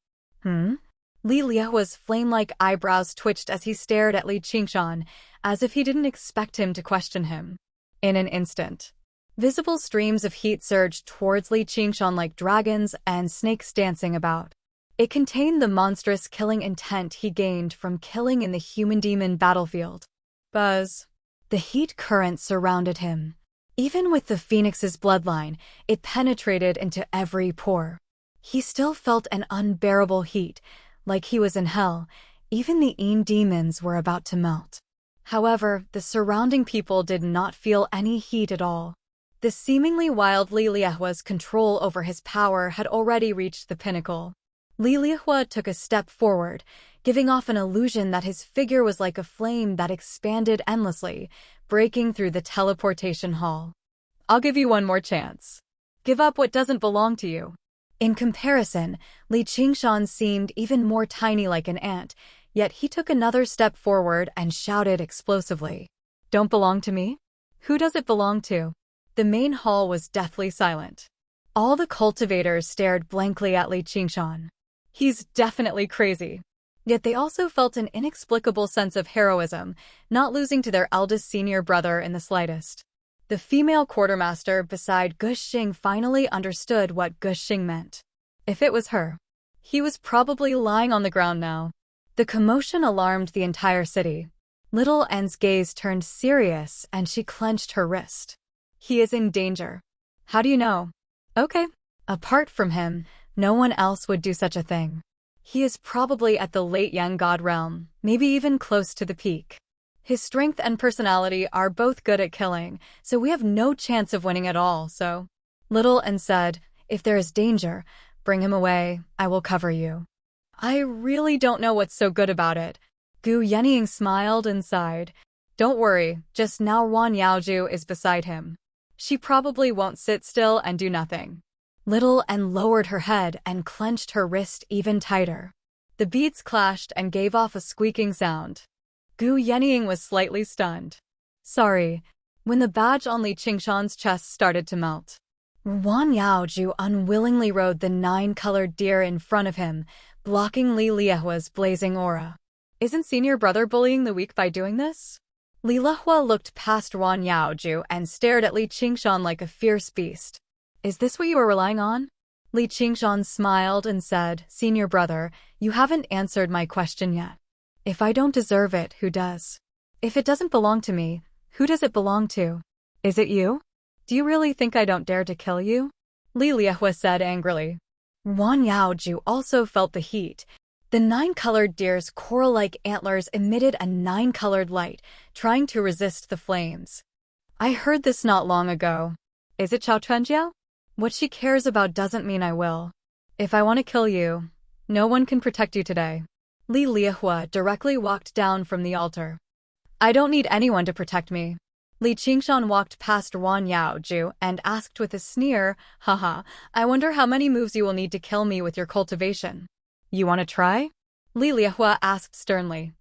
Li Liahua's flame-like eyebrows twitched as he stared at Li Qingshan, as if he didn't expect him to question him. In an instant, visible streams of heat surged towards Li Qingshan like dragons and snakes dancing about. It contained the monstrous killing intent he gained from killing in the human-demon battlefield. Buzz. The heat current surrounded him. Even with the Phoenix's bloodline, it penetrated into every pore. He still felt an unbearable heat, like he was in hell. Even the Yin demons were about to melt. However, the surrounding people did not feel any heat at all. The seemingly wild Li Liahua's control over his power had already reached the pinnacle. Li Liahua took a step forward, giving off an illusion that his figure was like a flame that expanded endlessly, breaking through the teleportation hall. "I'll give you one more chance. Give up what doesn't belong to you." In comparison, Li Qingshan seemed even more tiny like an ant, yet he took another step forward and shouted explosively, "Don't belong to me? Who does it belong to?" The main hall was deathly silent. All the cultivators stared blankly at Li Qingshan. He's definitely crazy. Yet they also felt an inexplicable sense of heroism, not losing to their eldest senior brother in the slightest. The female quartermaster beside Gushing finally understood what Gushing meant. If it was her, he was probably lying on the ground now. The commotion alarmed the entire city. Little En's gaze turned serious and she clenched her wrist. He is in danger. How do you know? Okay. Apart from him, no one else would do such a thing. He is probably at the late Yang God realm, maybe even close to the peak. His strength and personality are both good at killing, so we have no chance of winning at all, so. Little En said, "If there is danger, bring him away, I will cover you." I really don't know what's so good about it. Gu Yenying smiled and sighed. Don't worry, just now Wan Yaoju is beside him. She probably won't sit still and do nothing. Little En lowered her head and clenched her wrist even tighter. The beads clashed and gave off a squeaking sound. Gu Yenying was slightly stunned. Sorry. When the badge on Li Qingshan's chest started to melt, Wan Yaoju unwillingly rode the 9-colored deer in front of him, blocking Li Liahua's blazing aura. Isn't senior brother bullying the weak by doing this? Li Liahua looked past Wan Yaoju and stared at Li Qingshan like a fierce beast. Is this what you are relying on? Li Qingshan smiled and said, "Senior brother, you haven't answered my question yet. If I don't deserve it, who does? If it doesn't belong to me, who does it belong to? Is it you? Do you really think I don't dare to kill you?" Li Liahua said angrily. Wan Yaoju also felt the heat. The 9-colored deer's coral-like antlers emitted a 9-colored light, trying to resist the flames. I heard this not long ago. Is it Chao Tuanjiao? What she cares about doesn't mean I will. If I want to kill you, no one can protect you today. Li Liahua directly walked down from the altar. I don't need anyone to protect me. Li Qingshan walked past Wan Yaoju and asked with a sneer, "Haha, I wonder how many moves you will need to kill me with your cultivation. You want to try?" Li Liahua asked sternly.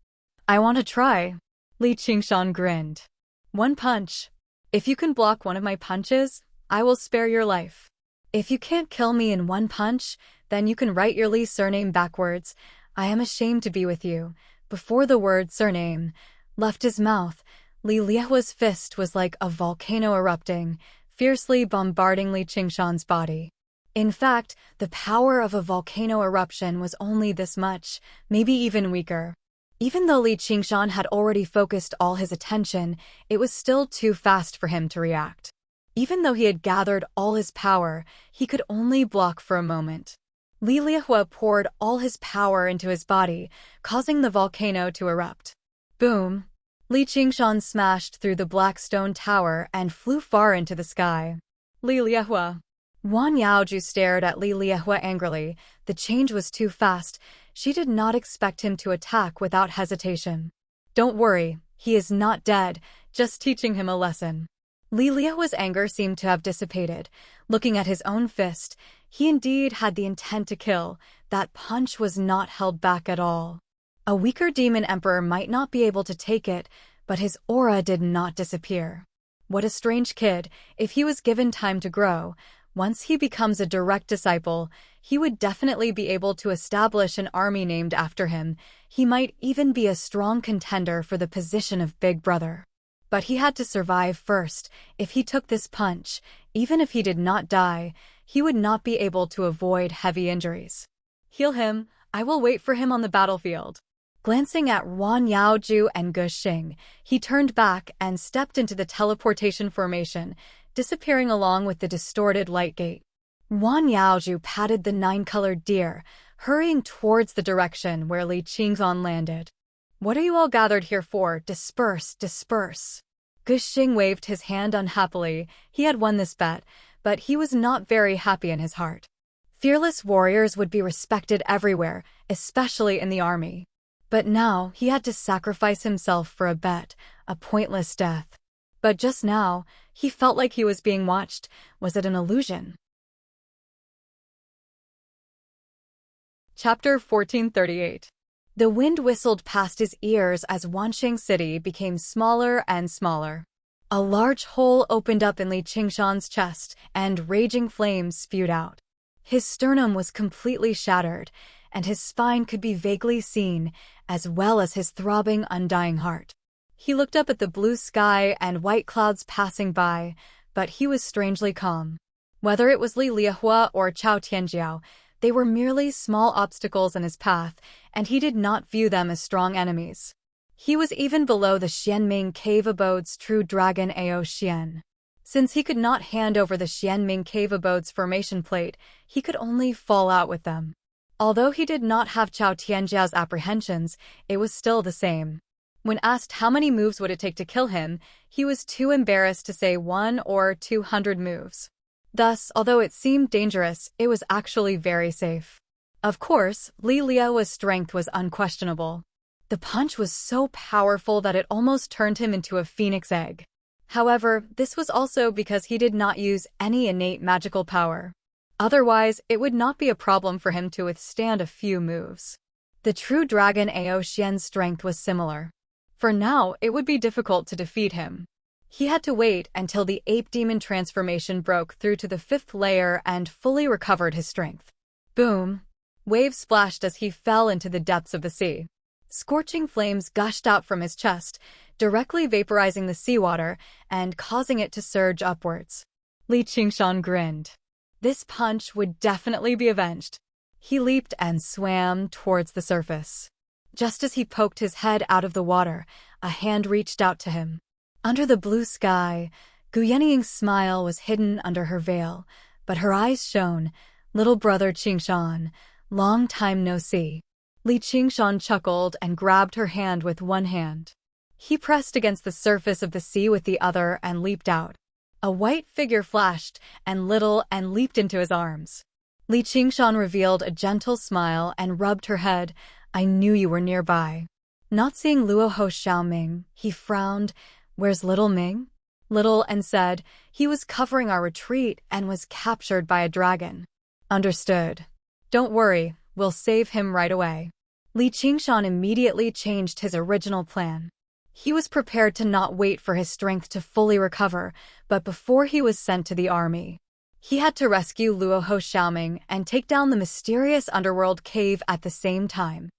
I want to try. Li Qingshan grinned. One punch. If you can block one of my punches, I will spare your life. If you can't kill me in one punch, then you can write your Li surname backwards. I am ashamed to be with you. Before the word surname left his mouth, Li Liahua's fist was like a volcano erupting, fiercely bombarding Li Qingshan's body. In fact, the power of a volcano eruption was only this much, maybe even weaker. Even though Li Qingshan had already focused all his attention, it was still too fast for him to react. Even though he had gathered all his power, he could only block for a moment. Li Liehua poured all his power into his body, causing the volcano to erupt. Boom! Li Qingshan smashed through the black stone tower and flew far into the sky. Li Liehua. Wan Yaoju stared at Li Liehua angrily. The change was too fast. She did not expect him to attack without hesitation. Don't worry, he is not dead, just teaching him a lesson. Li Liehua's anger seemed to have dissipated. Looking at his own fist, he indeed had the intent to kill. That punch was not held back at all. A weaker demon emperor might not be able to take it, but his aura did not disappear. What a strange kid. If he was given time to grow, once he becomes a direct disciple, he would definitely be able to establish an army named after him. He might even be a strong contender for the position of Big Brother. But he had to survive first. If he took this punch, even if he did not die, he would not be able to avoid heavy injuries. Heal him. I will wait for him on the battlefield. Glancing at Wan Yaoju and Gu Xing, he turned back and stepped into the teleportation formation, disappearing along with the distorted light gate. Wan Yaoju patted the nine-colored deer, hurrying towards the direction where Li Qingshan landed. What are you all gathered here for? Disperse, disperse. Gu Xing waved his hand unhappily. He had won this bet, but he was not very happy in his heart. Fearless warriors would be respected everywhere, especially in the army. But now he had to sacrifice himself for a bet, a pointless death. But just now, he felt like he was being watched. Was it an illusion? Chapter 1438. The wind whistled past his ears as Wansheng City became smaller and smaller. A large hole opened up in Li Qingshan's chest, and raging flames spewed out. His sternum was completely shattered, and his spine could be vaguely seen, as well as his throbbing, undying heart. He looked up at the blue sky and white clouds passing by, but he was strangely calm. Whether it was Li Liehua or Chao Tianjiao, they were merely small obstacles in his path, and he did not view them as strong enemies. He was even below the Xianming Cave Abode's true dragon Ao Xian. Since he could not hand over the Xianming Cave Abode's formation plate, he could only fall out with them. Although he did not have Chao Tianjiao's apprehensions, it was still the same. When asked how many moves would it take to kill him, he was too embarrassed to say 1 or 200 moves. Thus, although it seemed dangerous, it was actually very safe. Of course, Li Liehua's strength was unquestionable. The punch was so powerful that it almost turned him into a phoenix egg. However, this was also because he did not use any innate magical power. Otherwise, it would not be a problem for him to withstand a few moves. The true dragon Ao Xian's strength was similar. For now, it would be difficult to defeat him. He had to wait until the ape demon transformation broke through to the 5th layer and fully recovered his strength. Boom! Waves splashed as he fell into the depths of the sea. Scorching flames gushed out from his chest, directly vaporizing the seawater and causing it to surge upwards. Li Qingshan grinned. This punch would definitely be avenged. He leaped and swam towards the surface. Just as he poked his head out of the water, a hand reached out to him. Under the blue sky, Gu Yaniying's smile was hidden under her veil, but her eyes shone. Little brother Qingshan, long time no see. Li Qingshan chuckled and grabbed her hand with one hand. He pressed against the surface of the sea with the other and leaped out. A white figure flashed and leaped into his arms. Li Qingshan revealed a gentle smile and rubbed her head. I knew you were nearby. Not seeing Luo Ho Xiaoming, he frowned. Where's little Ming? Little and said, he was covering our retreat and was captured by a dragon. Understood. Don't worry, we'll save him right away. Li Qingshan immediately changed his original plan. He was prepared to not wait for his strength to fully recover, but before he was sent to the army, he had to rescue Luo Ho Xiaoming and take down the mysterious underworld cave at the same time.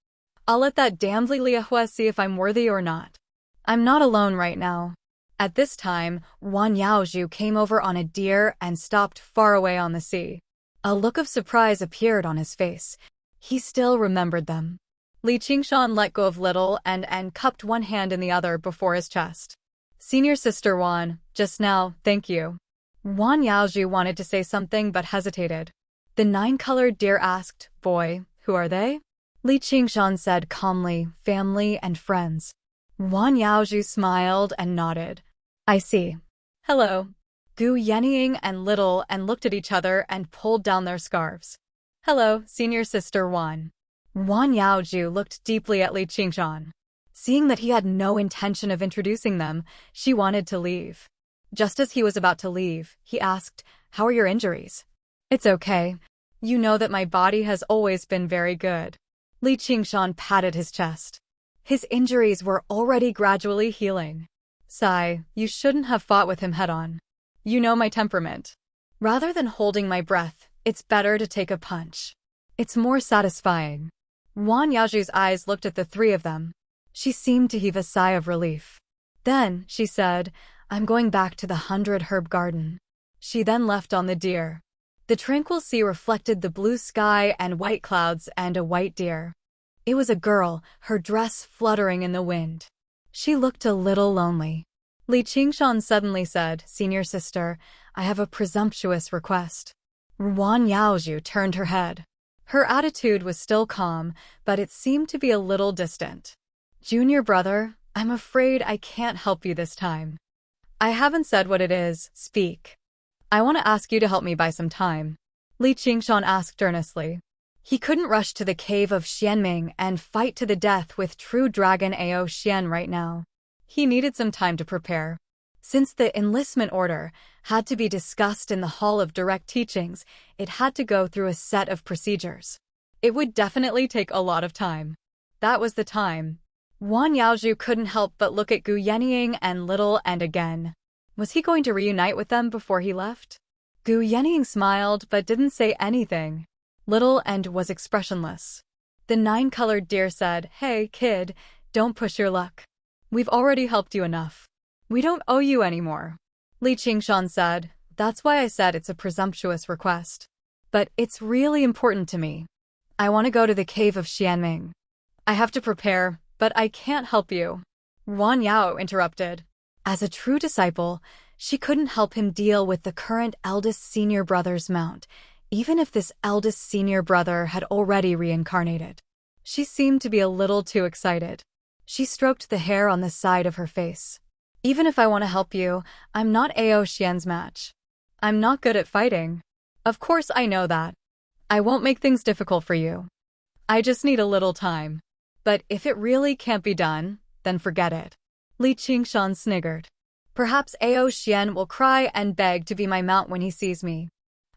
I'll let that damned Li Liehua see if I'm worthy or not. I'm not alone right now. At this time, Wan Yaozhu came over on a deer and stopped far away on the sea. A look of surprise appeared on his face. He still remembered them. Li Qingshan let go of Little and cupped one hand in the other before his chest. Senior Sister Wan, just now, thank you. Wan Yaozhu wanted to say something but hesitated. The nine-colored deer asked, Boy, who are they? Li Qingshan said calmly, family and friends. Wan Yaozhu smiled and nodded. I see. Hello. Gu Yenying and Little looked at each other and pulled down their scarves. Hello, Senior Sister Wan. Wan Yaozhu looked deeply at Li Qingshan. Seeing that he had no intention of introducing them, she wanted to leave. Just as he was about to leave, he asked, How are your injuries? It's okay. You know that my body has always been very good. Li Qingshan patted his chest. His injuries were already gradually healing. Sigh, you shouldn't have fought with him head-on. You know my temperament. Rather than holding my breath, it's better to take a punch. It's more satisfying. Wan Yaozhu's eyes looked at the three of them. She seemed to heave a sigh of relief. Then, she said, I'm going back to the 100-herb garden. She then left on the deer. The tranquil sea reflected the blue sky and white clouds and a white deer. It was a girl, her dress fluttering in the wind. She looked a little lonely. Li Qingshan suddenly said, Senior Sister, I have a presumptuous request. Wan Yaozhu turned her head. Her attitude was still calm, but it seemed to be a little distant. Junior brother, I'm afraid I can't help you this time. I haven't said what it is, speak. I want to ask you to help me buy some time. Li Qingshan asked earnestly. He couldn't rush to the cave of Xianming and fight to the death with true dragon Ao Xian right now. He needed some time to prepare. Since the enlistment order had to be discussed in the Hall of Direct Teachings, it had to go through a set of procedures. It would definitely take a lot of time. That was the time. Wan Yaozhu couldn't help but look at Gu Yenying and Little and again. Was he going to reunite with them before he left? Gu Yenying smiled but didn't say anything. Little and was expressionless. The nine-colored deer said, Hey, kid, don't push your luck. We've already helped you enough. We don't owe you anymore. Li Qingshan said, That's why I said it's a presumptuous request. But it's really important to me. I want to go to the cave of Xianming. I have to prepare, but I can't help you. Wan Yao interrupted. As a true disciple, she couldn't help him deal with the current eldest senior brother's mount, even if this eldest senior brother had already reincarnated. She seemed to be a little too excited. She stroked the hair on the side of her face. Even if I want to help you, I'm not Ao Xian's match. I'm not good at fighting. Of course I know that. I won't make things difficult for you. I just need a little time. But if it really can't be done, then forget it. Li Qingshan sniggered. Perhaps Ao Xian will cry and beg to be my mount when he sees me.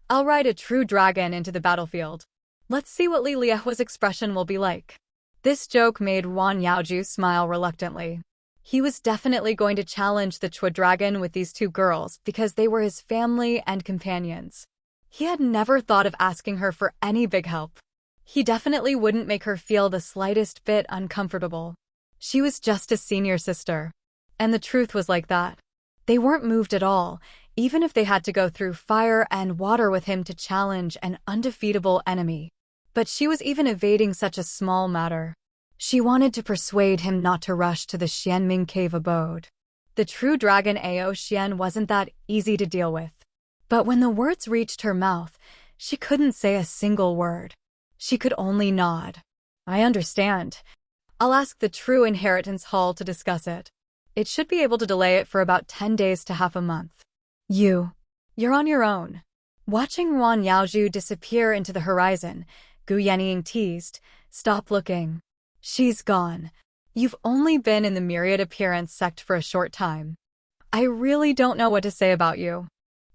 I'll ride a true dragon into the battlefield. Let's see what Li Liehua's expression will be like. This joke made Wan Yaozhu smile reluctantly. He was definitely going to challenge the Chua dragon with these two girls because they were his family and companions. He had never thought of asking her for any big help. He definitely wouldn't make her feel the slightest bit uncomfortable. She was just a senior sister. And the truth was like that. They weren't moved at all, even if they had to go through fire and water with him to challenge an undefeatable enemy. But she was even evading such a small matter. She wanted to persuade him not to rush to the Xianming cave abode. The true dragon Ao Xian wasn't that easy to deal with. But when the words reached her mouth, she couldn't say a single word. She could only nod. I understand. I'll ask the True Inheritance Hall to discuss it. It should be able to delay it for about 10 days to half a month. You're on your own. Watching Wan Yaozhu disappear into the horizon, Gu Yenying teased, Stop looking. She's gone. You've only been in the Myriad Appearance sect for a short time. I really don't know what to say about you.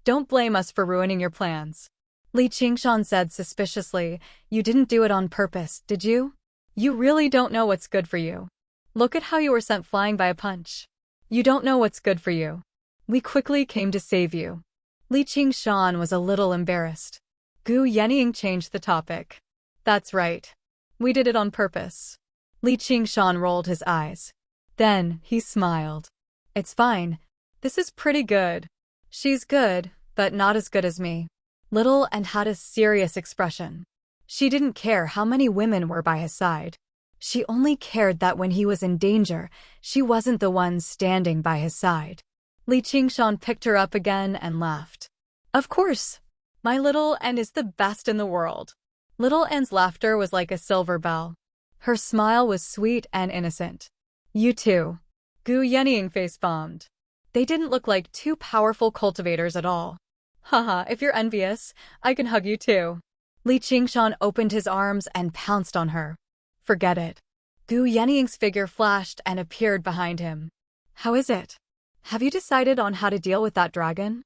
Don't blame us for ruining your plans. Li Qingshan said suspiciously, You didn't do it on purpose, did you? You really don't know what's good for you. Look at how you were sent flying by a punch. You don't know what's good for you. We quickly came to save you. Li Qingshan was a little embarrassed. Gu Yenying changed the topic. That's right. We did it on purpose. Li Qingshan rolled his eyes. Then, he smiled. It's fine. This is pretty good. She's good, but not as good as me. Little and had a serious expression. She didn't care how many women were by his side. She only cared that when he was in danger, she wasn't the one standing by his side. Li Qingshan picked her up again and laughed. Of course. My little N is the best in the world. Little N's laughter was like a silver bell. Her smile was sweet and innocent. You too. Gu Yenying face-bombed. They didn't look like two powerful cultivators at all. Haha, if you're envious, I can hug you too. Li Qingshan opened his arms and pounced on her. Forget it. Gu Yenying's figure flashed and appeared behind him. How is it? Have you decided on how to deal with that dragon?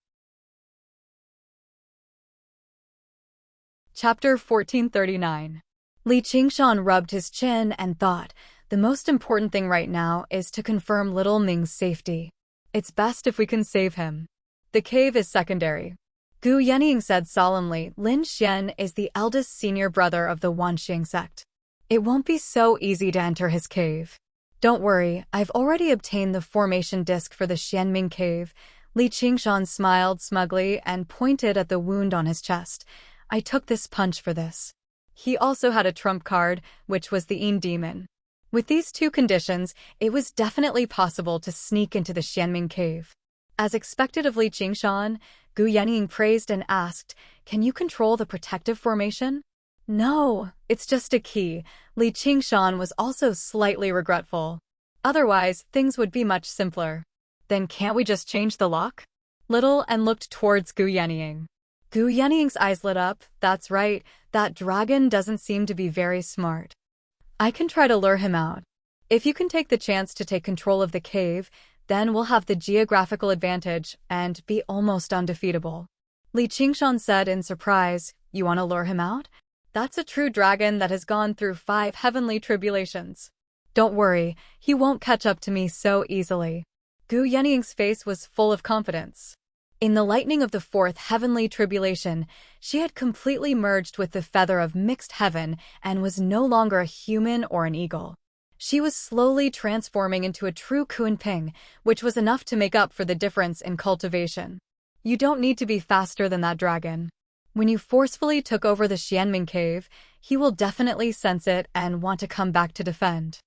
Chapter 1439. Li Qingshan rubbed his chin and thought, the most important thing right now is to confirm little Ming's safety. It's best if we can save him. The cave is secondary. Gu Yenying said solemnly, Lin Xian is the eldest senior brother of the Wanxiang sect. It won't be so easy to enter his cave. Don't worry, I've already obtained the formation disc for the Xianming cave. Li Qingshan smiled smugly and pointed at the wound on his chest. I took this punch for this. He also had a trump card, which was the Yin demon. With these two conditions, it was definitely possible to sneak into the Xianming cave. As expected of Li Qingshan, Gu Yenying praised and asked, Can you control the protective formation? No, it's just a key. Li Qingshan was also slightly regretful. Otherwise, things would be much simpler. Then can't we just change the lock? Little and looked towards Gu Yenying. Gu Yenying's eyes lit up. That's right, that dragon doesn't seem to be very smart. I can try to lure him out. If you can take the chance to take control of the cave, then we'll have the geographical advantage and be almost undefeatable. Li Qingshan said in surprise, You want to lure him out? That's a true dragon that has gone through 5 heavenly tribulations. Don't worry, he won't catch up to me so easily. Gu Yenying's face was full of confidence. In the lightning of the 4th heavenly tribulation, she had completely merged with the feather of mixed heaven and was no longer a human or an eagle. She was slowly transforming into a true Kunping, which was enough to make up for the difference in cultivation. You don't need to be faster than that dragon. When you forcefully took over the Xianming cave, he will definitely sense it and want to come back to defend.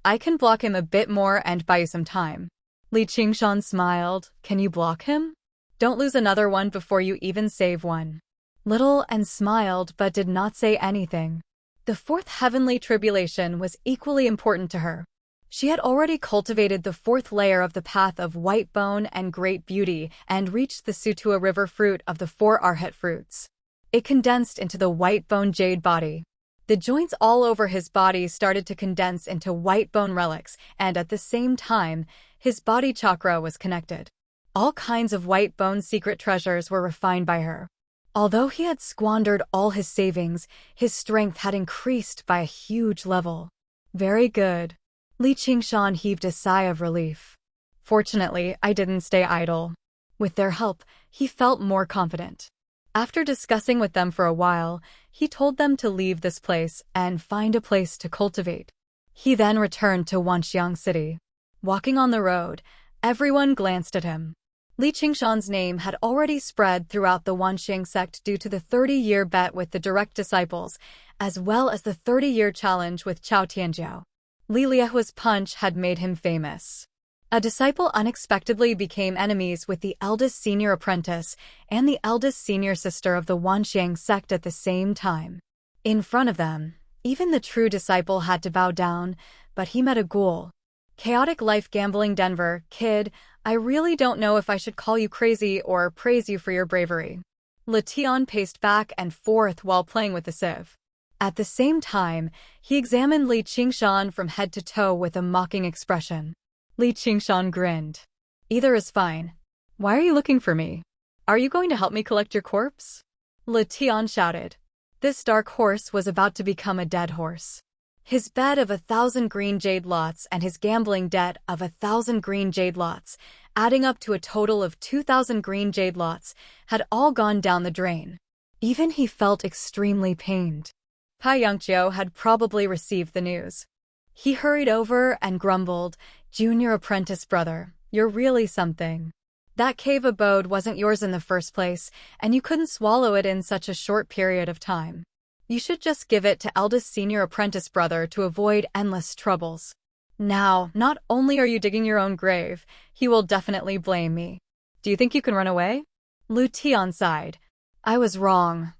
I can block him a bit more and buy you some time. Li Qingshan smiled. Can you block him? Don't lose another one before you even save one. Little and smiled but did not say anything. The 4th heavenly tribulation was equally important to her. She had already cultivated the 4th layer of the path of white bone and great beauty and reached the Sutua river fruit of the 4 arhat fruits. It condensed into the white bone jade body. The joints all over his body started to condense into white bone relics, and at the same time, his body chakra was connected. All kinds of white bone secret treasures were refined by her. Although he had squandered all his savings, his strength had increased by a huge level. Very good. Li Qingshan heaved a sigh of relief. Fortunately, I didn't stay idle. With their help, he felt more confident. After discussing with them for a while, he told them to leave this place and find a place to cultivate. He then returned to Wanxiang City. Walking on the road, everyone glanced at him. Li Qingshan's name had already spread throughout the Wanxiang sect due to the 30-year bet with the direct disciples, as well as the 30-year challenge with Chao Tianjiao. Li Liehua's punch had made him famous. A disciple unexpectedly became enemies with the eldest senior apprentice and the eldest senior sister of the Wanxiang sect at the same time. In front of them, even the true disciple had to bow down, but he met a ghoul. Chaotic life gambling Denver, kid, I really don't know if I should call you crazy or praise you for your bravery. Letian paced back and forth while playing with the sieve. At the same time, he examined Li Qingshan from head to toe with a mocking expression. Li Qingshan grinned. Either is fine. Why are you looking for me? Are you going to help me collect your corpse? Letian shouted. This dark horse was about to become a dead horse. His bet of 1,000 green jade lots and his gambling debt of 1,000 green jade lots, adding up to a total of 2,000 green jade lots, had all gone down the drain. Even he felt extremely pained. Pai Yongqiu had probably received the news. He hurried over and grumbled, Junior apprentice brother, you're really something. That cave abode wasn't yours in the first place, and you couldn't swallow it in such a short period of time. You should just give it to eldest senior apprentice brother to avoid endless troubles. Now, not only are you digging your own grave, he will definitely blame me. Do you think you can run away? Lu Tian sighed. I was wrong.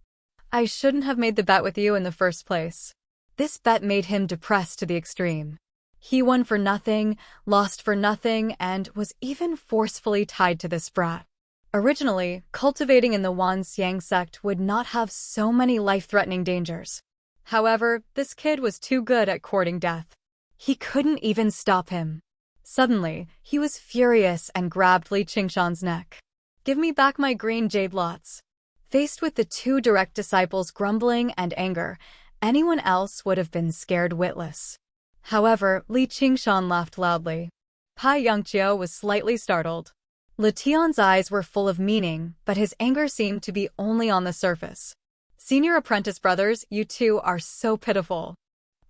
I shouldn't have made the bet with you in the first place. This bet made him depressed to the extreme. He won for nothing, lost for nothing, and was even forcefully tied to this brat. Originally, cultivating in the Wan Xiang sect would not have so many life-threatening dangers. However, this kid was too good at courting death. He couldn't even stop him. Suddenly, he was furious and grabbed Li Qingshan's neck. Give me back my green jade lots. Faced with the two direct disciples' grumbling and anger, anyone else would have been scared witless. However, Li Qingshan laughed loudly. Pai Yongqiu was slightly startled. Li Tian's eyes were full of meaning, but his anger seemed to be only on the surface. Senior apprentice brothers, you two are so pitiful.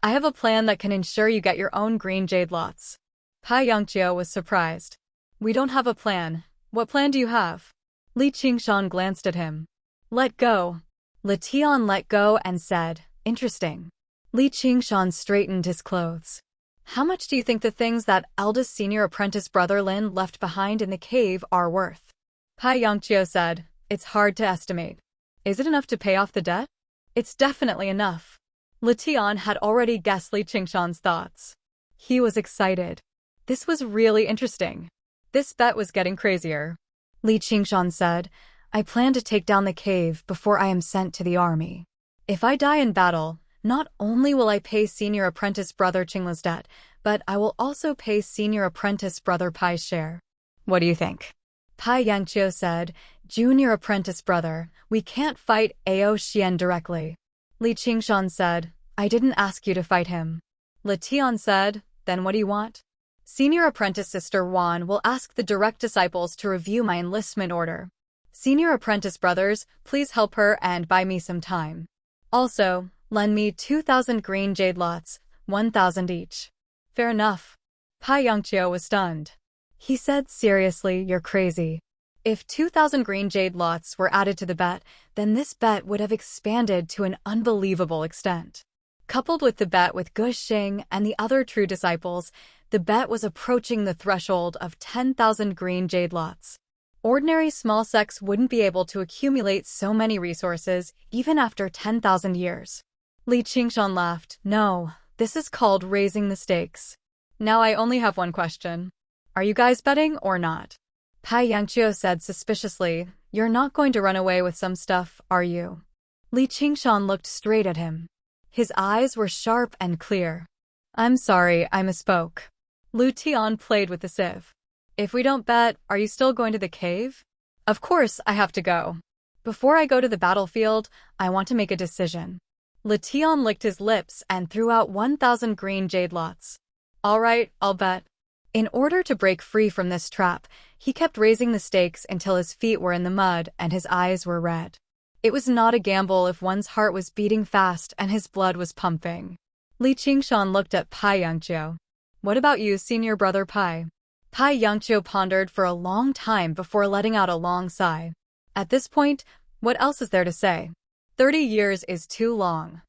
I have a plan that can ensure you get your own green jade lots. Pai Yongqiu was surprised. We don't have a plan. What plan do you have? Li Qingshan glanced at him. Let go. Li Tian let go and said, interesting. Li Qingshan straightened his clothes. How much do you think the things that eldest senior apprentice brother Lin left behind in the cave are worth? Pai Yongqiu said, it's hard to estimate. Is it enough to pay off the debt? It's definitely enough. Li Tian had already guessed Li Qingshan's thoughts. He was excited. This was really interesting. This bet was getting crazier. Li Qingshan said, I plan to take down the cave before I am sent to the army. If I die in battle, not only will I pay senior apprentice brother Qingla's debt, but I will also pay senior apprentice brother Pai's share. What do you think? Pai Yangqiu said, Junior apprentice brother, we can't fight Ao Xian directly. Li Qingshan said, I didn't ask you to fight him. Li Tian said, then what do you want? Senior apprentice sister Wan will ask the direct disciples to review my enlistment order. Senior apprentice brothers, please help her and buy me some time. Also, lend me 2,000 green jade lots, 1,000 each. Fair enough. Pai Yongqiu was stunned. He said seriously, you're crazy. If 2,000 green jade lots were added to the bet, then this bet would have expanded to an unbelievable extent. Coupled with the bet with Gu Xing and the other true disciples, the bet was approaching the threshold of 10,000 green jade lots. Ordinary small sects wouldn't be able to accumulate so many resources even after 10,000 years. Li Qingshan laughed. No, this is called raising the stakes. Now I only have one question. Are you guys betting or not? Pai Yangqiu said suspiciously, you're not going to run away with some stuff, are you? Li Qingshan looked straight at him. His eyes were sharp and clear. I'm sorry, I misspoke. Lu Tian played with the sieve. If we don't bet, are you still going to the cave? Of course, I have to go. Before I go to the battlefield, I want to make a decision. Li Tian licked his lips and threw out 1,000 green jade lots. All right, I'll bet. In order to break free from this trap, he kept raising the stakes until his feet were in the mud and his eyes were red. It was not a gamble if one's heart was beating fast and his blood was pumping. Li Qingshan looked at Pai Yongqiu. What about you, senior brother Pai? Pai Yongqiu pondered for a long time before letting out a long sigh. At this point, what else is there to say? 30 years is too long.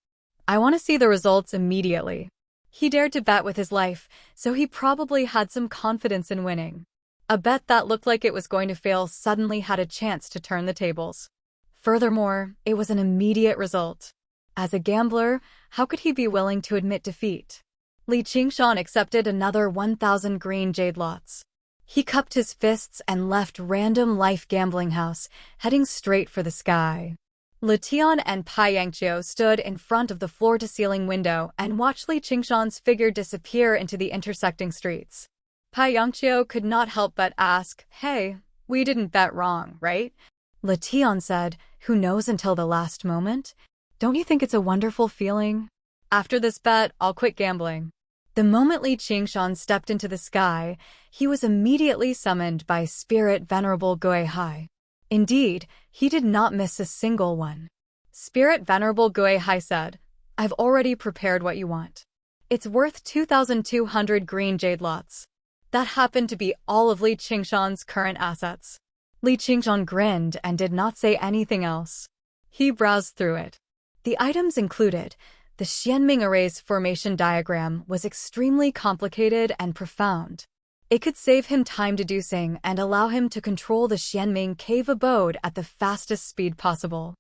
I want to see the results immediately. He dared to bet with his life, so he probably had some confidence in winning. A bet that looked like it was going to fail suddenly had a chance to turn the tables. Furthermore, it was an immediate result. As a gambler, how could he be willing to admit defeat? Li Qingshan accepted another 1,000 green jade lots. He cupped his fists and left Random Life Gambling House, heading straight for the sky. Li Tian and Pai Yangqiu stood in front of the floor-to-ceiling window and watched Li Qingshan's figure disappear into the intersecting streets. Pai Yangqiu could not help but ask, hey, we didn't bet wrong, right? Li Tian said, who knows until the last moment? Don't you think it's a wonderful feeling? After this bet, I'll quit gambling. The moment Li Qingshan stepped into the sky, he was immediately summoned by Spirit Venerable Guihai. Indeed, he did not miss a single one. Spirit Venerable Guihai said, I've already prepared what you want. It's worth 2,200 green jade lots. That happened to be all of Li Qingshan's current assets. Li Qingzhan grinned and did not say anything else. He browsed through it. The items included: the Xianming Array's formation diagram was extremely complicated and profound. It could save him time deducing and allow him to control the Xianming cave abode at the fastest speed possible.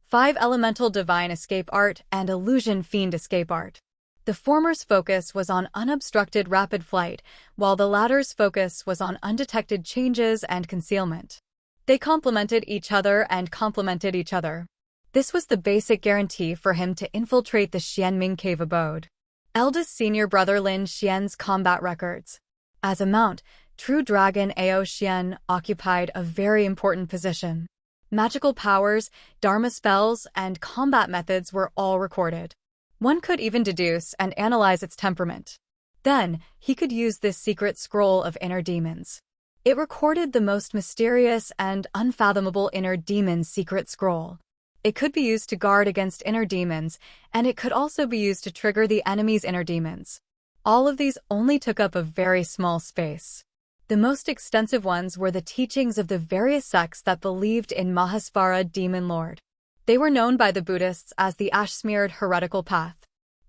5 Elemental Divine Escape Art and Illusion Fiend Escape Art. The former's focus was on unobstructed rapid flight, while the latter's focus was on undetected changes and concealment. They complemented each other and complemented each other. This was the basic guarantee for him to infiltrate the Xianming cave abode. Eldest senior brother Lin Xian's combat records. As a mount, True Dragon Ao Xian occupied a very important position. Magical powers, dharma spells, and combat methods were all recorded. One could even deduce and analyze its temperament. Then, he could use this secret scroll of inner demons. It recorded the most mysterious and unfathomable inner demon's secret scroll. It could be used to guard against inner demons, and it could also be used to trigger the enemy's inner demons. All of these only took up a very small space. The most extensive ones were the teachings of the various sects that believed in Mahasvara Demon Lord. They were known by the Buddhists as the ash-smeared heretical path.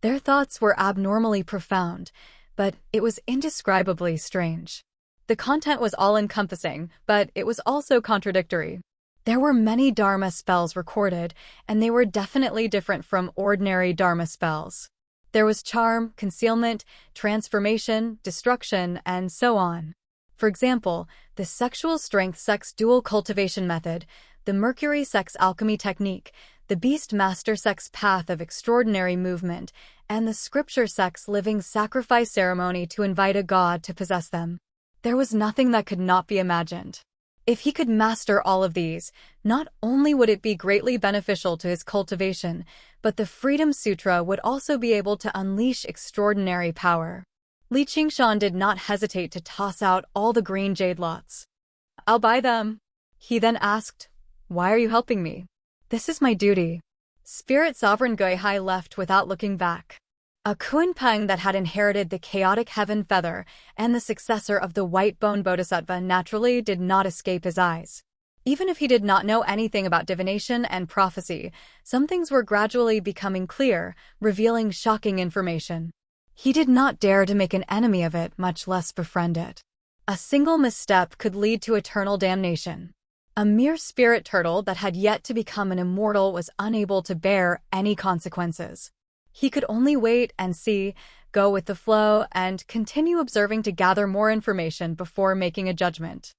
Their thoughts were abnormally profound, but it was indescribably strange. The content was all-encompassing, but it was also contradictory. There were many dharma spells recorded, and they were definitely different from ordinary dharma spells. There was charm, concealment, transformation, destruction, and so on. For example, the sexual strength sex dual cultivation method, the Mercury sex alchemy technique, the beast master sex path of extraordinary movement, and the scripture sex living sacrifice ceremony to invite a god to possess them. There was nothing that could not be imagined. If he could master all of these, not only would it be greatly beneficial to his cultivation, but the Freedom Sutra would also be able to unleash extraordinary power. Li Qingzhan did not hesitate to toss out all the green jade lots. "I'll buy them." He then asked, "Why are you helping me?" "This is my duty." Spirit Sovereign Guihai left without looking back. A Kunpeng that had inherited the chaotic heaven feather and the successor of the white bone bodhisattva naturally did not escape his eyes. Even if he did not know anything about divination and prophecy, some things were gradually becoming clear, revealing shocking information. He did not dare to make an enemy of it, much less befriend it. A single misstep could lead to eternal damnation. A mere spirit turtle that had yet to become an immortal was unable to bear any consequences. He could only wait and see, go with the flow, and continue observing to gather more information before making a judgment.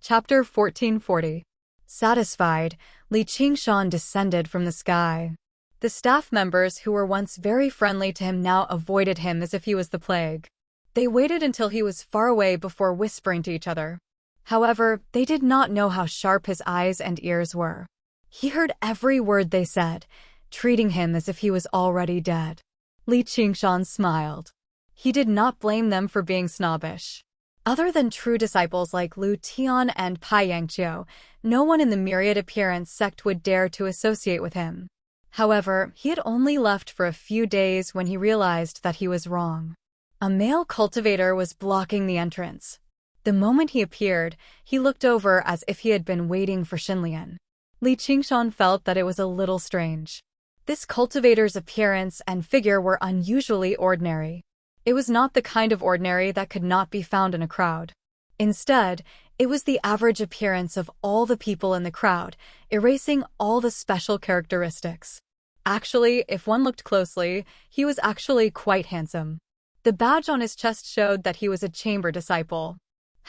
Chapter 1440. Satisfied, Li Qingzhan descended from the sky. The staff members who were once very friendly to him now avoided him as if he was the plague. They waited until he was far away before whispering to each other. However, they did not know how sharp his eyes and ears were. He heard every word they said, treating him as if he was already dead. Li Qingzhan smiled. He did not blame them for being snobbish. Other than true disciples like Lu Tian and Pai Yangqiu, no one in the myriad appearance sect would dare to associate with him. However, he had only left for a few days when he realized that he was wrong. A male cultivator was blocking the entrance. The moment he appeared, he looked over as if he had been waiting for Xinlian. Li Qingzhan felt that it was a little strange. This cultivator's appearance and figure were unusually ordinary. It was not the kind of ordinary that could not be found in a crowd. Instead, it was the average appearance of all the people in the crowd, erasing all the special characteristics. Actually, if one looked closely, he was actually quite handsome. The badge on his chest showed that he was a chamber disciple.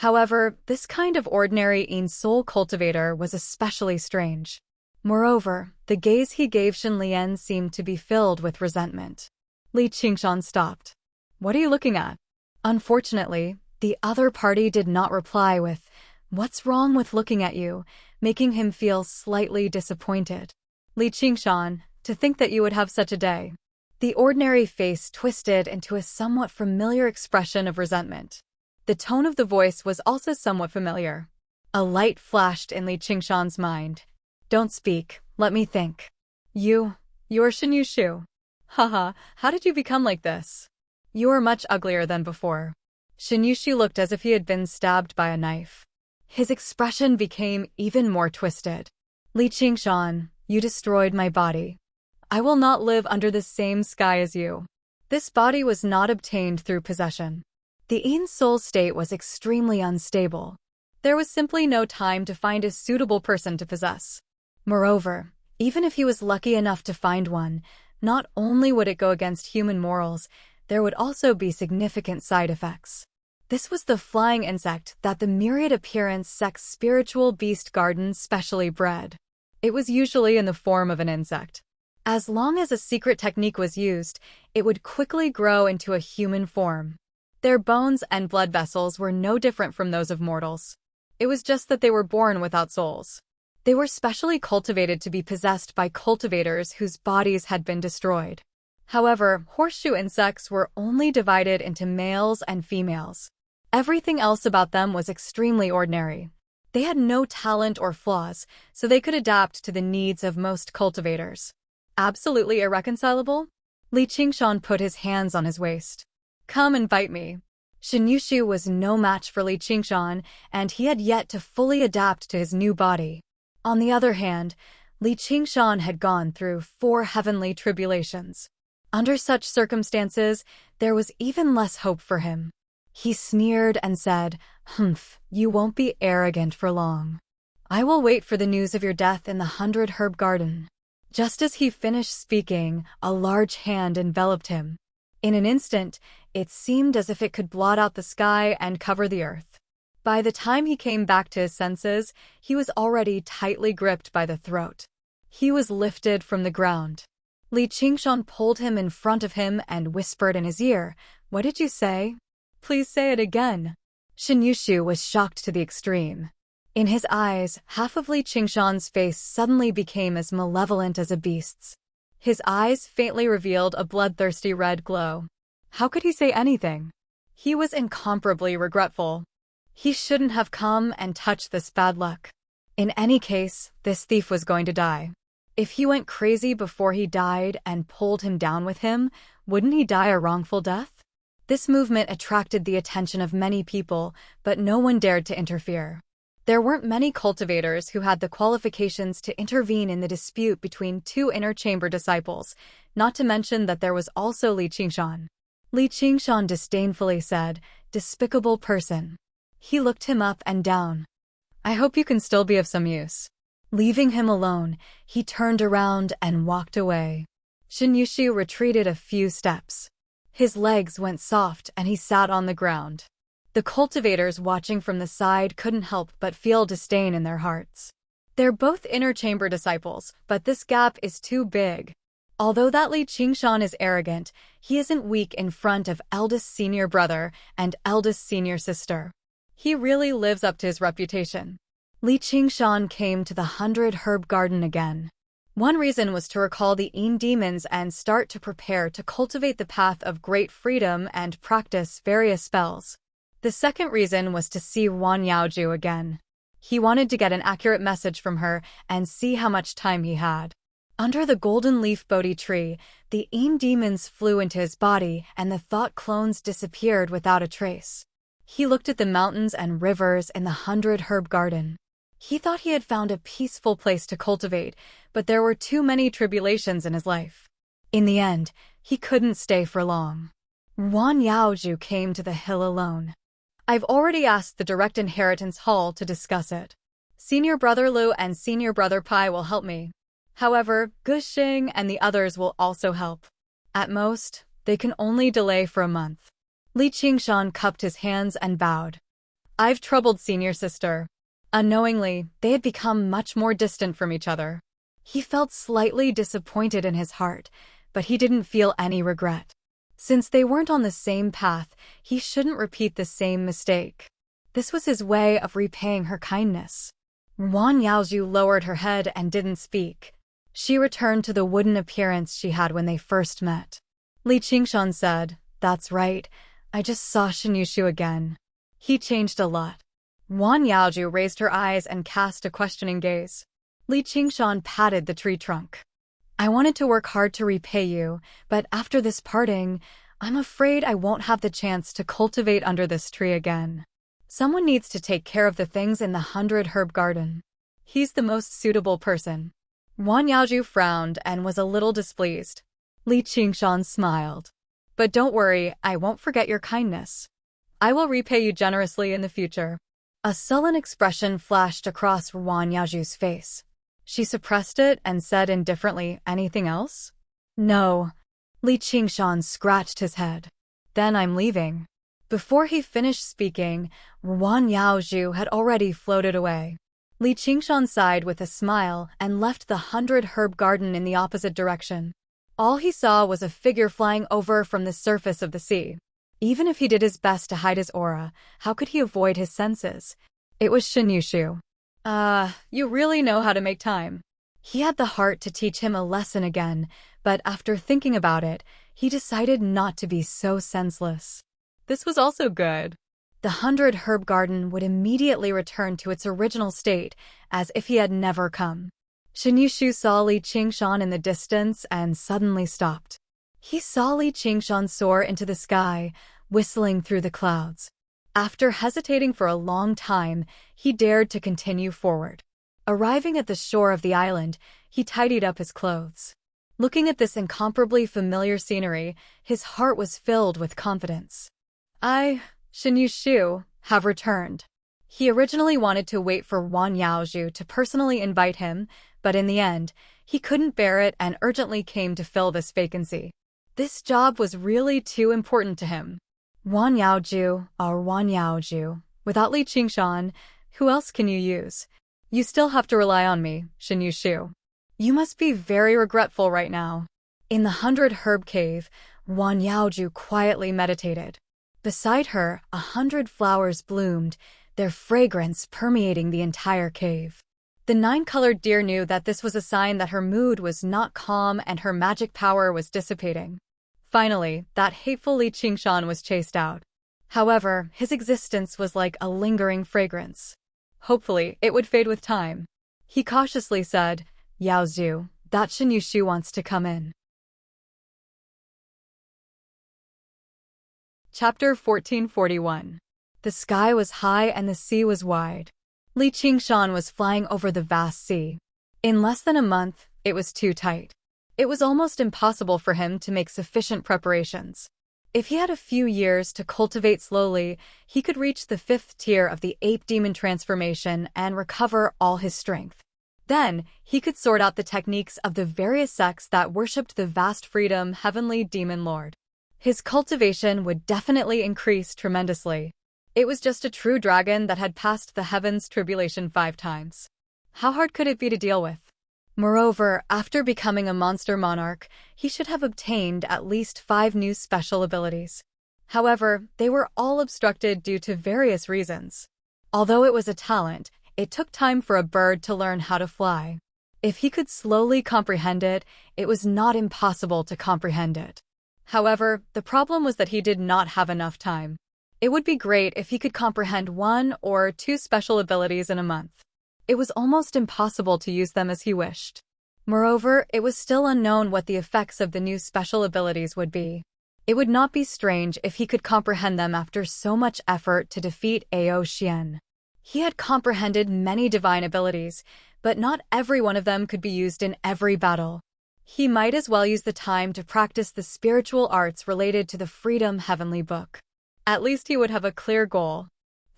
However, this kind of ordinary soul cultivator was especially strange. Moreover, the gaze he gave Xinlian seemed to be filled with resentment. Li Qingzhan stopped. "What are you looking at?" Unfortunately, the other party did not reply with, "What's wrong with looking at you?" making him feel slightly disappointed. "Li Qingzhan, to think that you would have such a day." The ordinary face twisted into a somewhat familiar expression of resentment. The tone of the voice was also somewhat familiar. A light flashed in Li Qingzhan's mind. "Don't speak, let me think. You're Shin Yushu. Haha, how did you become like this? You are much uglier than before." Shinyushi looked as if he had been stabbed by a knife. His expression became even more twisted. Li Qingshan, you destroyed my body. I will not live under the same sky as you. This body was not obtained through possession. The Ein's soul state was extremely unstable. There was simply no time to find a suitable person to possess. Moreover, even if he was lucky enough to find one, not only would it go against human morals, there would also be significant side effects. This was the flying insect that the myriad appearance sex spiritual beast garden specially bred. It was usually in the form of an insect. As long as a secret technique was used, it would quickly grow into a human form. Their bones and blood vessels were no different from those of mortals. It was just that they were born without souls. They were specially cultivated to be possessed by cultivators whose bodies had been destroyed. However, horseshoe insects were only divided into males and females. Everything else about them was extremely ordinary. They had no talent or flaws, so they could adapt to the needs of most cultivators. Absolutely irreconcilable? Li Qingshan put his hands on his waist. Come and bite me. Shinyushi was no match for Li Qingshan, and he had yet to fully adapt to his new body. On the other hand, Li Qingshan had gone through 4 heavenly tribulations. Under such circumstances, there was even less hope for him. He sneered and said, "Humph, you won't be arrogant for long. I will wait for the news of your death in the 100 Herb Garden." Just as he finished speaking, a large hand enveloped him. In an instant, it seemed as if it could blot out the sky and cover the earth. By the time he came back to his senses, he was already tightly gripped by the throat. He was lifted from the ground. Li Qingshan pulled him in front of him and whispered in his ear, "What did you say? Please say it again." Shinyushi was shocked to the extreme. In his eyes, half of Li Qingshan's face suddenly became as malevolent as a beast's. His eyes faintly revealed a bloodthirsty red glow. How could he say anything? He was incomparably regretful. He shouldn't have come and touched this bad luck. In any case, this thief was going to die. If he went crazy before he died and pulled him down with him, wouldn't he die a wrongful death? This movement attracted the attention of many people, but no one dared to interfere. There weren't many cultivators who had the qualifications to intervene in the dispute between 2 inner chamber disciples, not to mention that there was also Li Qingshan. Li Qingshan disdainfully said, "Despicable person." He looked him up and down. "I hope you can still be of some use." Leaving him alone, he turned around and walked away. Shinyushi retreated a few steps. His legs went soft and he sat on the ground. The cultivators watching from the side couldn't help but feel disdain in their hearts. They're both inner chamber disciples, but this gap is too big. Although that Li Qingshan is arrogant, he isn't weak in front of eldest senior brother and eldest senior sister. He really lives up to his reputation. Li Qingshan came to the 100 Herb Garden again. One reason was to recall the Ein demons and start to prepare to cultivate the path of great freedom and practice various spells. The second reason was to see Wan Yaoju again. He wanted to get an accurate message from her and see how much time he had. Under the golden leaf Bodhi tree, the Ein demons flew into his body and the thought clones disappeared without a trace. He looked at the mountains and rivers in the 100 Herb Garden. He thought he had found a peaceful place to cultivate, but there were too many tribulations in his life. In the end, he couldn't stay for long. Wan Yaoju came to the hill alone. I've already asked the Direct Inheritance Hall to discuss it. Senior Brother Lu and Senior Brother Pai will help me. However, Guxing and the others will also help. At most, they can only delay for a month. Li Qingshan cupped his hands and bowed. I've troubled Senior Sister. Unknowingly, they had become much more distant from each other. He felt slightly disappointed in his heart, but he didn't feel any regret. Since they weren't on the same path, he shouldn't repeat the same mistake. This was his way of repaying her kindness. Wan Yaoju lowered her head and didn't speak. She returned to the wooden appearance she had when they first met. Li Qingshan said, "That's right, I just saw Shinyushu again. He changed a lot." Wan Yaoju raised her eyes and cast a questioning gaze. Li Qingshan patted the tree trunk. "I wanted to work hard to repay you, but after this parting, I'm afraid I won't have the chance to cultivate under this tree again. Someone needs to take care of the things in the 100-herb garden. He's the most suitable person." Wan Yaozhu frowned and was a little displeased. Li Qingshan smiled. "But don't worry, I won't forget your kindness. I will repay you generously in the future." A sullen expression flashed across Wan Yaozhu's face. She suppressed it and said indifferently, "Anything else?" "No." Li Qingshan scratched his head. "Then I'm leaving." Before he finished speaking, Wan Yaozhu had already floated away. Li Qingshan sighed with a smile and left the 100-herb garden in the opposite direction. All he saw was a figure flying over from the surface of the sea. Even if he did his best to hide his aura, how could he avoid his senses? It was Shen Yushu. You really know how to make time." He had the heart to teach him a lesson again, but after thinking about it, he decided not to be so senseless. This was also good. The 100-herb garden would immediately return to its original state, as if he had never come. Shen Yushu saw Li Qingshan in the distance and suddenly stopped. He saw Li Qingshan soar into the sky, whistling through the clouds. After hesitating for a long time, he dared to continue forward. Arriving at the shore of the island, he tidied up his clothes. Looking at this incomparably familiar scenery, his heart was filled with confidence. Shen Yushu, have returned." He originally wanted to wait for Wan Yaozhu to personally invite him, but in the end, he couldn't bear it and urgently came to fill this vacancy. This job was really too important to him. Wan Yaozhu, without Li Qingshan, who else can you use? You still have to rely on me, Shen Yushu. You must be very regretful right now. In the 100-herb cave, Wan Yaozhu quietly meditated. Beside her, 100 flowers bloomed, their fragrance permeating the entire cave. The 9-colored deer knew that this was a sign that her mood was not calm and her magic power was dissipating. Finally, that hateful Li Qingshan was chased out. However, his existence was like a lingering fragrance. Hopefully, it would fade with time. He cautiously said, "Yaozhu, that Shen Yushu wants to come in." Chapter 1441. The sky was high and the sea was wide. Li Qingshan was flying over the vast sea. In less than a month, it was too tight. It was almost impossible for him to make sufficient preparations. If he had a few years to cultivate slowly, he could reach the 5th tier of the ape demon transformation and recover all his strength. Then, he could sort out the techniques of the various sects that worshipped the vast freedom heavenly demon lord. His cultivation would definitely increase tremendously. It was just a true dragon that had passed the heavens tribulation 5 times. How hard could it be to deal with? Moreover, after becoming a monster monarch, he should have obtained at least 5 new special abilities. However, they were all obstructed due to various reasons. Although it was a talent, it took time for a bird to learn how to fly. If he could slowly comprehend it, it was not impossible to comprehend it. However, the problem was that he did not have enough time. It would be great if he could comprehend 1 or 2 special abilities in a month. It was almost impossible to use them as he wished. Moreover, it was still unknown what the effects of the new special abilities would be. It would not be strange if he could comprehend them after so much effort to defeat Ao Xian. He had comprehended many divine abilities, but not every one of them could be used in every battle. He might as well use the time to practice the spiritual arts related to the Freedom Heavenly Book. At least he would have a clear goal.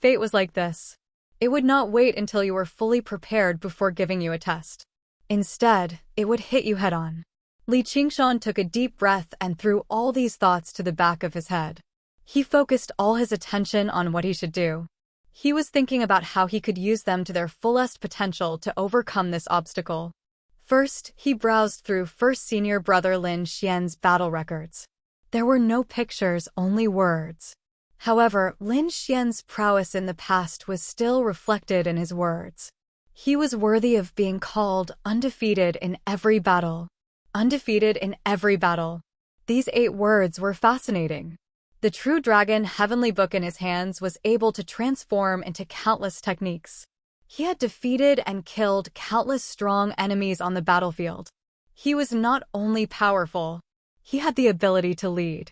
Fate was like this. It would not wait until you were fully prepared before giving you a test. Instead, it would hit you head-on. Li Qingshan took a deep breath and threw all these thoughts to the back of his head. He focused all his attention on what he should do. He was thinking about how he could use them to their fullest potential to overcome this obstacle. First, he browsed through First Senior Brother Lin Xian's battle records. There were no pictures, only words. However, Lin Xian's prowess in the past was still reflected in his words. He was worthy of being called undefeated in every battle. Undefeated in every battle. These 8 words were fascinating. The true dragon heavenly book in his hands was able to transform into countless techniques. He had defeated and killed countless strong enemies on the battlefield. He was not only powerful, he had the ability to lead.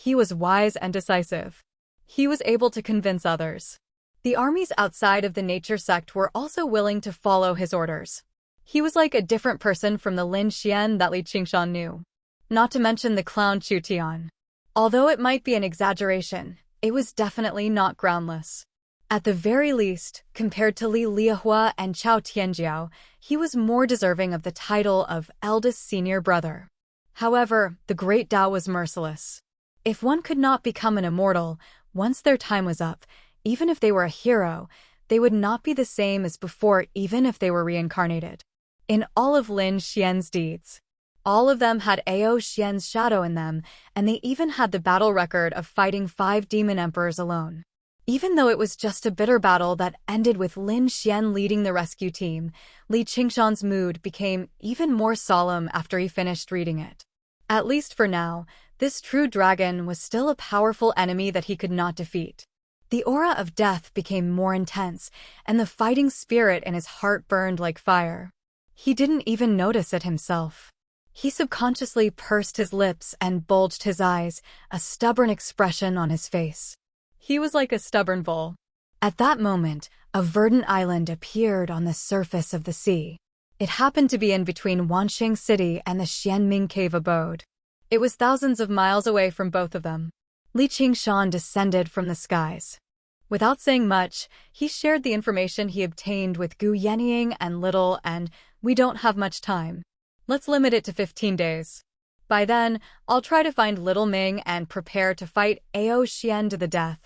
He was wise and decisive. He was able to convince others. The armies outside of the nature sect were also willing to follow his orders. He was like a different person from the Lin Xian that Li Qingshan knew. Not to mention the clown Chu Tian. Although it might be an exaggeration, it was definitely not groundless. At the very least, compared to Li Liahua and Chao Tianjiao, he was more deserving of the title of eldest senior brother. However, the great Tao was merciless. If one could not become an immortal, once their time was up, even if they were a hero, they would not be the same as before even if they were reincarnated. In all of Lin Xian's deeds, all of them had Ao Xian's shadow in them, and they even had the battle record of fighting 5 demon emperors alone. Even though it was just a bitter battle that ended with Lin Xian leading the rescue team, Li Qingshan's mood became even more solemn after he finished reading it. At least for now, this true dragon was still a powerful enemy that he could not defeat. The aura of death became more intense, and the fighting spirit in his heart burned like fire. He didn't even notice it himself. He subconsciously pursed his lips and bulged his eyes, a stubborn expression on his face. He was like a stubborn bull. At that moment, a verdant island appeared on the surface of the sea. It happened to be in between Wanxing City and the Xianming Cave abode. It was thousands of miles away from both of them. Li Qingshan descended from the skies. Without saying much, he shared the information he obtained with Gu Yenying and Little, and we don't have much time. Let's limit it to 15 days. By then, I'll try to find Little Ming and prepare to fight Ao Xian to the death.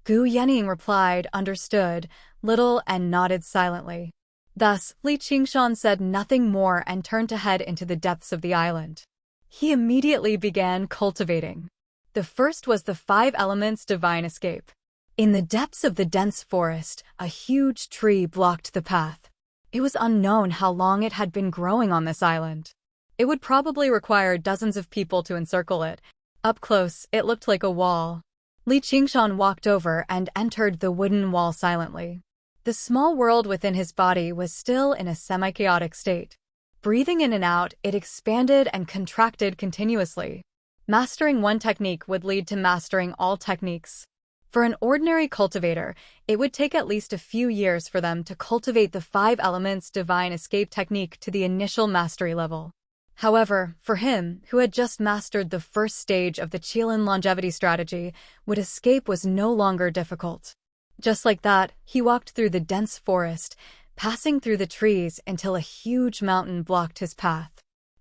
Gu Yenying replied, understood, Little, and nodded silently. Thus, Li Qingshan said nothing more and turned to head into the depths of the island. He immediately began cultivating. The first was the 5 elements divine escape. In the depths of the dense forest, a huge tree blocked the path. It was unknown how long it had been growing on this island. It would probably require dozens of people to encircle it. Up close, it looked like a wall. Li Qingshan walked over and entered the wooden wall silently. The small world within his body was still in a semi-chaotic state. Breathing in and out, it expanded and contracted continuously. Mastering one technique would lead to mastering all techniques. For an ordinary cultivator, it would take at least a few years for them to cultivate the 5 elements divine escape technique to the initial mastery level. However, for him, who had just mastered the first stage of the Qilin longevity strategy, would escape was no longer difficult. Just like that, he walked through the dense forest, passing through the trees until a huge mountain blocked his path.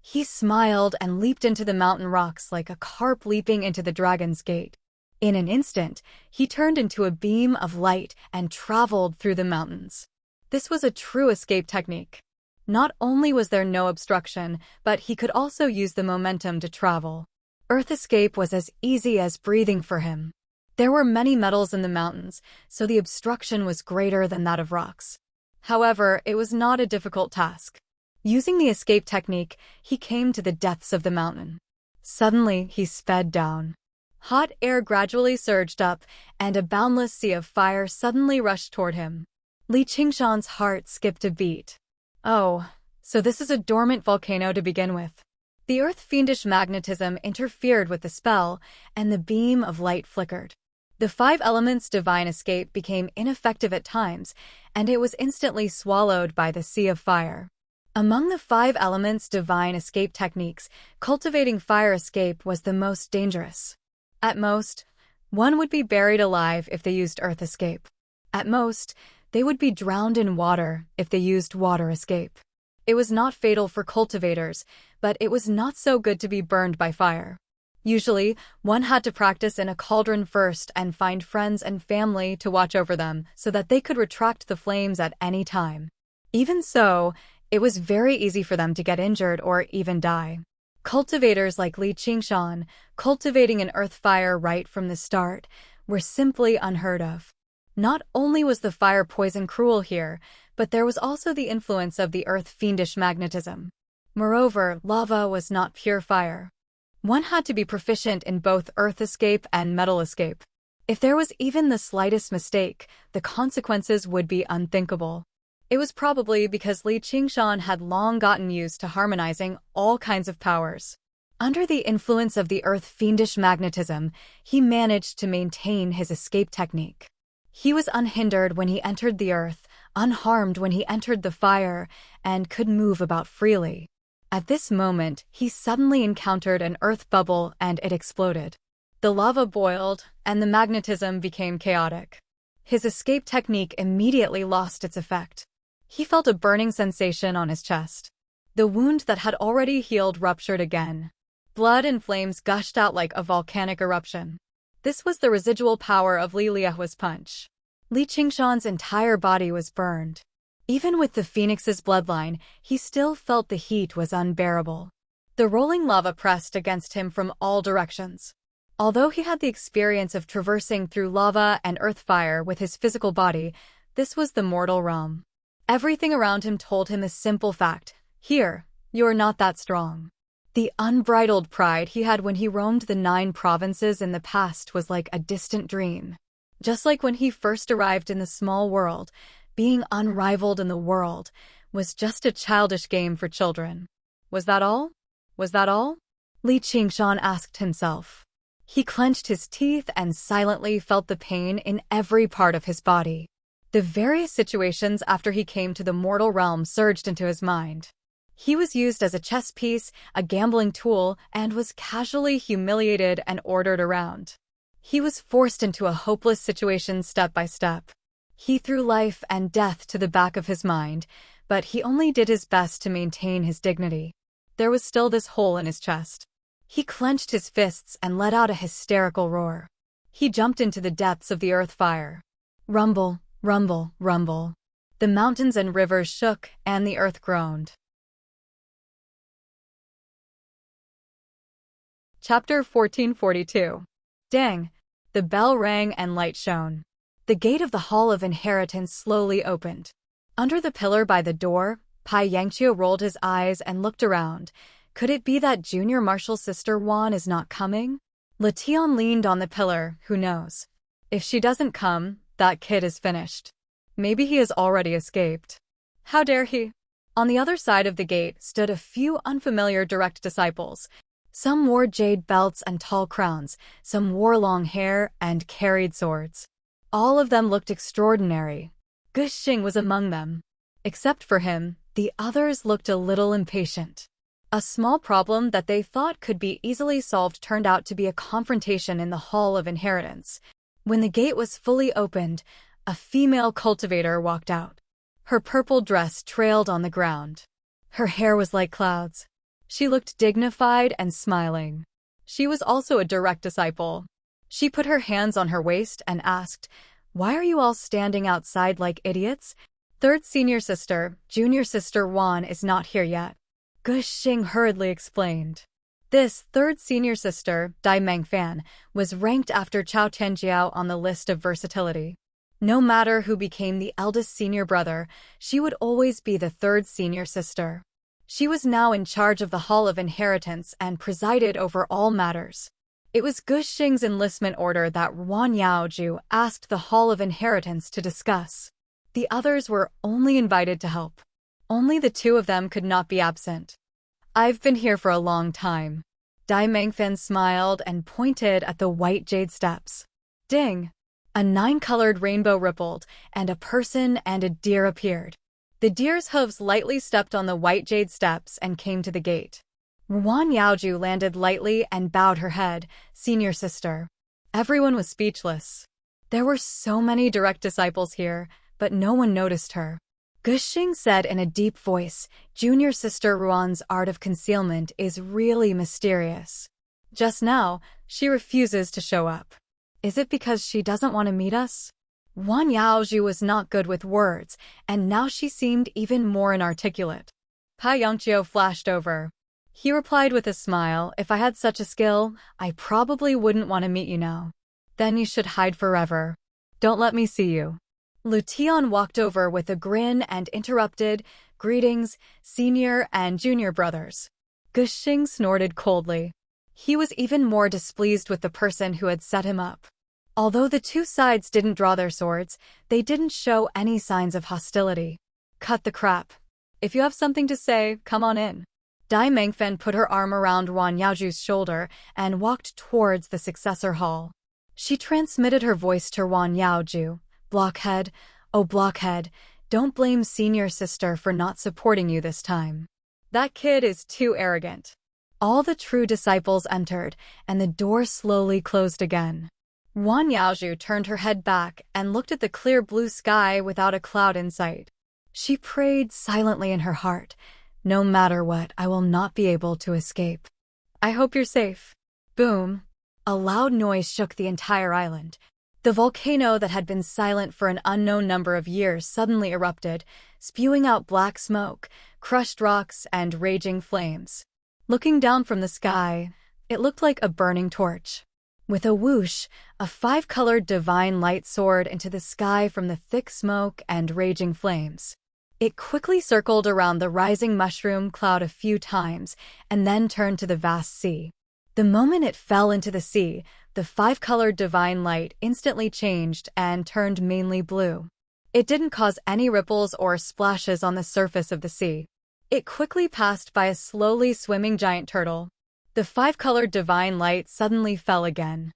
He smiled and leaped into the mountain rocks like a carp leaping into the dragon's gate. In an instant, he turned into a beam of light and traveled through the mountains. This was a true escape technique. Not only was there no obstruction, but he could also use the momentum to travel. Earth escape was as easy as breathing for him. There were many metals in the mountains, so the obstruction was greater than that of rocks. However, it was not a difficult task. Using the escape technique, he came to the depths of the mountain. Suddenly, he sped down. Hot air gradually surged up, and a boundless sea of fire suddenly rushed toward him. Li Qingshan's heart skipped a beat. Oh, so this is a dormant volcano to begin with. The earth-fiendish magnetism interfered with the spell, and the beam of light flickered. The 5 elements divine escape became ineffective at times, and it was instantly swallowed by the sea of fire. Among the 5 elements divine escape techniques, cultivating fire escape was the most dangerous. At most, one would be buried alive if they used earth escape. At most, they would be drowned in water if they used water escape. It was not fatal for cultivators, but it was not so good to be burned by fire. Usually, one had to practice in a cauldron first and find friends and family to watch over them so that they could retract the flames at any time. Even so, it was very easy for them to get injured or even die. Cultivators like Li Qingshan, cultivating an earth fire right from the start, were simply unheard of. Not only was the fire poison cruel here, but there was also the influence of the earth-fiendish magnetism. Moreover, lava was not pure fire. One had to be proficient in both earth escape and metal escape. If there was even the slightest mistake, the consequences would be unthinkable. It was probably because Li Qingshan had long gotten used to harmonizing all kinds of powers. Under the influence of the Earth's fiendish magnetism, he managed to maintain his escape technique. He was unhindered when he entered the Earth, unharmed when he entered the fire, and could move about freely. At this moment, he suddenly encountered an earth bubble and it exploded. The lava boiled, and the magnetism became chaotic. His escape technique immediately lost its effect. He felt a burning sensation on his chest. The wound that had already healed ruptured again. Blood and flames gushed out like a volcanic eruption. This was the residual power of Li Liahua's punch. Li Qingshan's entire body was burned. Even with the phoenix's bloodline, he still felt the heat was unbearable. The rolling lava pressed against him from all directions. Although he had the experience of traversing through lava and earth fire with his physical body, this was the mortal realm. Everything around him told him a simple fact: here, you're not that strong. The unbridled pride he had when he roamed the 9 provinces in the past was like a distant dream. Just like when he first arrived in the small world, being unrivaled in the world was just a childish game for children. Was that all? Was that all? Li Qingshan asked himself. He clenched his teeth and silently felt the pain in every part of his body. The various situations after he came to the mortal realm surged into his mind. He was used as a chess piece, a gambling tool, and was casually humiliated and ordered around. He was forced into a hopeless situation step by step. He threw life and death to the back of his mind, but he only did his best to maintain his dignity. There was still this hole in his chest. He clenched his fists and let out a hysterical roar. He jumped into the depths of the earth fire. Rumble, rumble, rumble. The mountains and rivers shook, and the earth groaned. Chapter 1442. Dang! The bell rang and light shone. The gate of the Hall of Inheritance slowly opened. Under the pillar by the door, Pai Yangqiu rolled his eyes and looked around. Could it be that junior marshal sister Wan is not coming? Letian leaned on the pillar, who knows? If she doesn't come, that kid is finished. Maybe he has already escaped. How dare he? On the other side of the gate stood a few unfamiliar direct disciples. Some wore jade belts and tall crowns, some wore long hair and carried swords. All of them looked extraordinary. Guxing was among them. Except for him, the others looked a little impatient. A small problem that they thought could be easily solved turned out to be a confrontation in the Hall of Inheritance. When the gate was fully opened, a female cultivator walked out. Her purple dress trailed on the ground. Her hair was like clouds. She looked dignified and smiling. She was also a direct disciple. She put her hands on her waist and asked, "Why are you all standing outside like idiots? Third senior sister, junior sister Wan is not here yet." Guxing hurriedly explained. This third senior sister, Dai Mengfan, was ranked after Chao Tianjiao on the list of versatility. No matter who became the eldest senior brother, she would always be the third senior sister. She was now in charge of the Hall of Inheritance and presided over all matters. It was Guxing's enlistment order that Wan Yaoju asked the Hall of Inheritance to discuss. The others were only invited to help. Only the 2 of them could not be absent. "I've been here for a long time." Dai Mengfen smiled and pointed at the white jade steps. Ding! A 9-colored rainbow rippled, and a person and a deer appeared. The deer's hooves lightly stepped on the white jade steps and came to the gate. Wan Yaoju landed lightly and bowed her head, "Senior sister." Everyone was speechless. There were so many direct disciples here, but no one noticed her. Guxing said in a deep voice, "Junior sister Ruan's art of concealment is really mysterious. Just now, she refuses to show up. Is it because she doesn't want to meet us?" Wan Yaoju was not good with words, and now she seemed even more inarticulate. Pai Yongqiu flashed over. He replied with a smile, "If I had such a skill, I probably wouldn't want to meet you now. Then you should hide forever. Don't let me see you." Lutian walked over with a grin and interrupted, "Greetings, senior and junior brothers." Guxing snorted coldly. He was even more displeased with the person who had set him up. Although the 2 sides didn't draw their swords, they didn't show any signs of hostility. "Cut the crap. If you have something to say, come on in." Dai Mengfen put her arm around Wan Yaoju's shoulder and walked towards the successor hall. She transmitted her voice to Wan Yaoju. Blockhead, oh blockhead, don't blame senior sister for not supporting you this time. That kid is too arrogant. All the true disciples entered, and the door slowly closed again. Wan Yaoju turned her head back and looked at the clear blue sky without a cloud in sight. She prayed silently in her heart, no matter what, I will not be able to escape. I hope you're safe. Boom. A loud noise shook the entire island. The volcano that had been silent for an unknown number of years suddenly erupted, spewing out black smoke, crushed rocks, and raging flames. Looking down from the sky, it looked like a burning torch. With a whoosh, a 5-colored divine light soared into the sky from the thick smoke and raging flames. It quickly circled around the rising mushroom cloud a few times and then turned to the vast sea. The moment it fell into the sea, the 5-colored divine light instantly changed and turned mainly blue. It didn't cause any ripples or splashes on the surface of the sea. It quickly passed by a slowly swimming giant turtle. The 5-colored divine light suddenly fell again.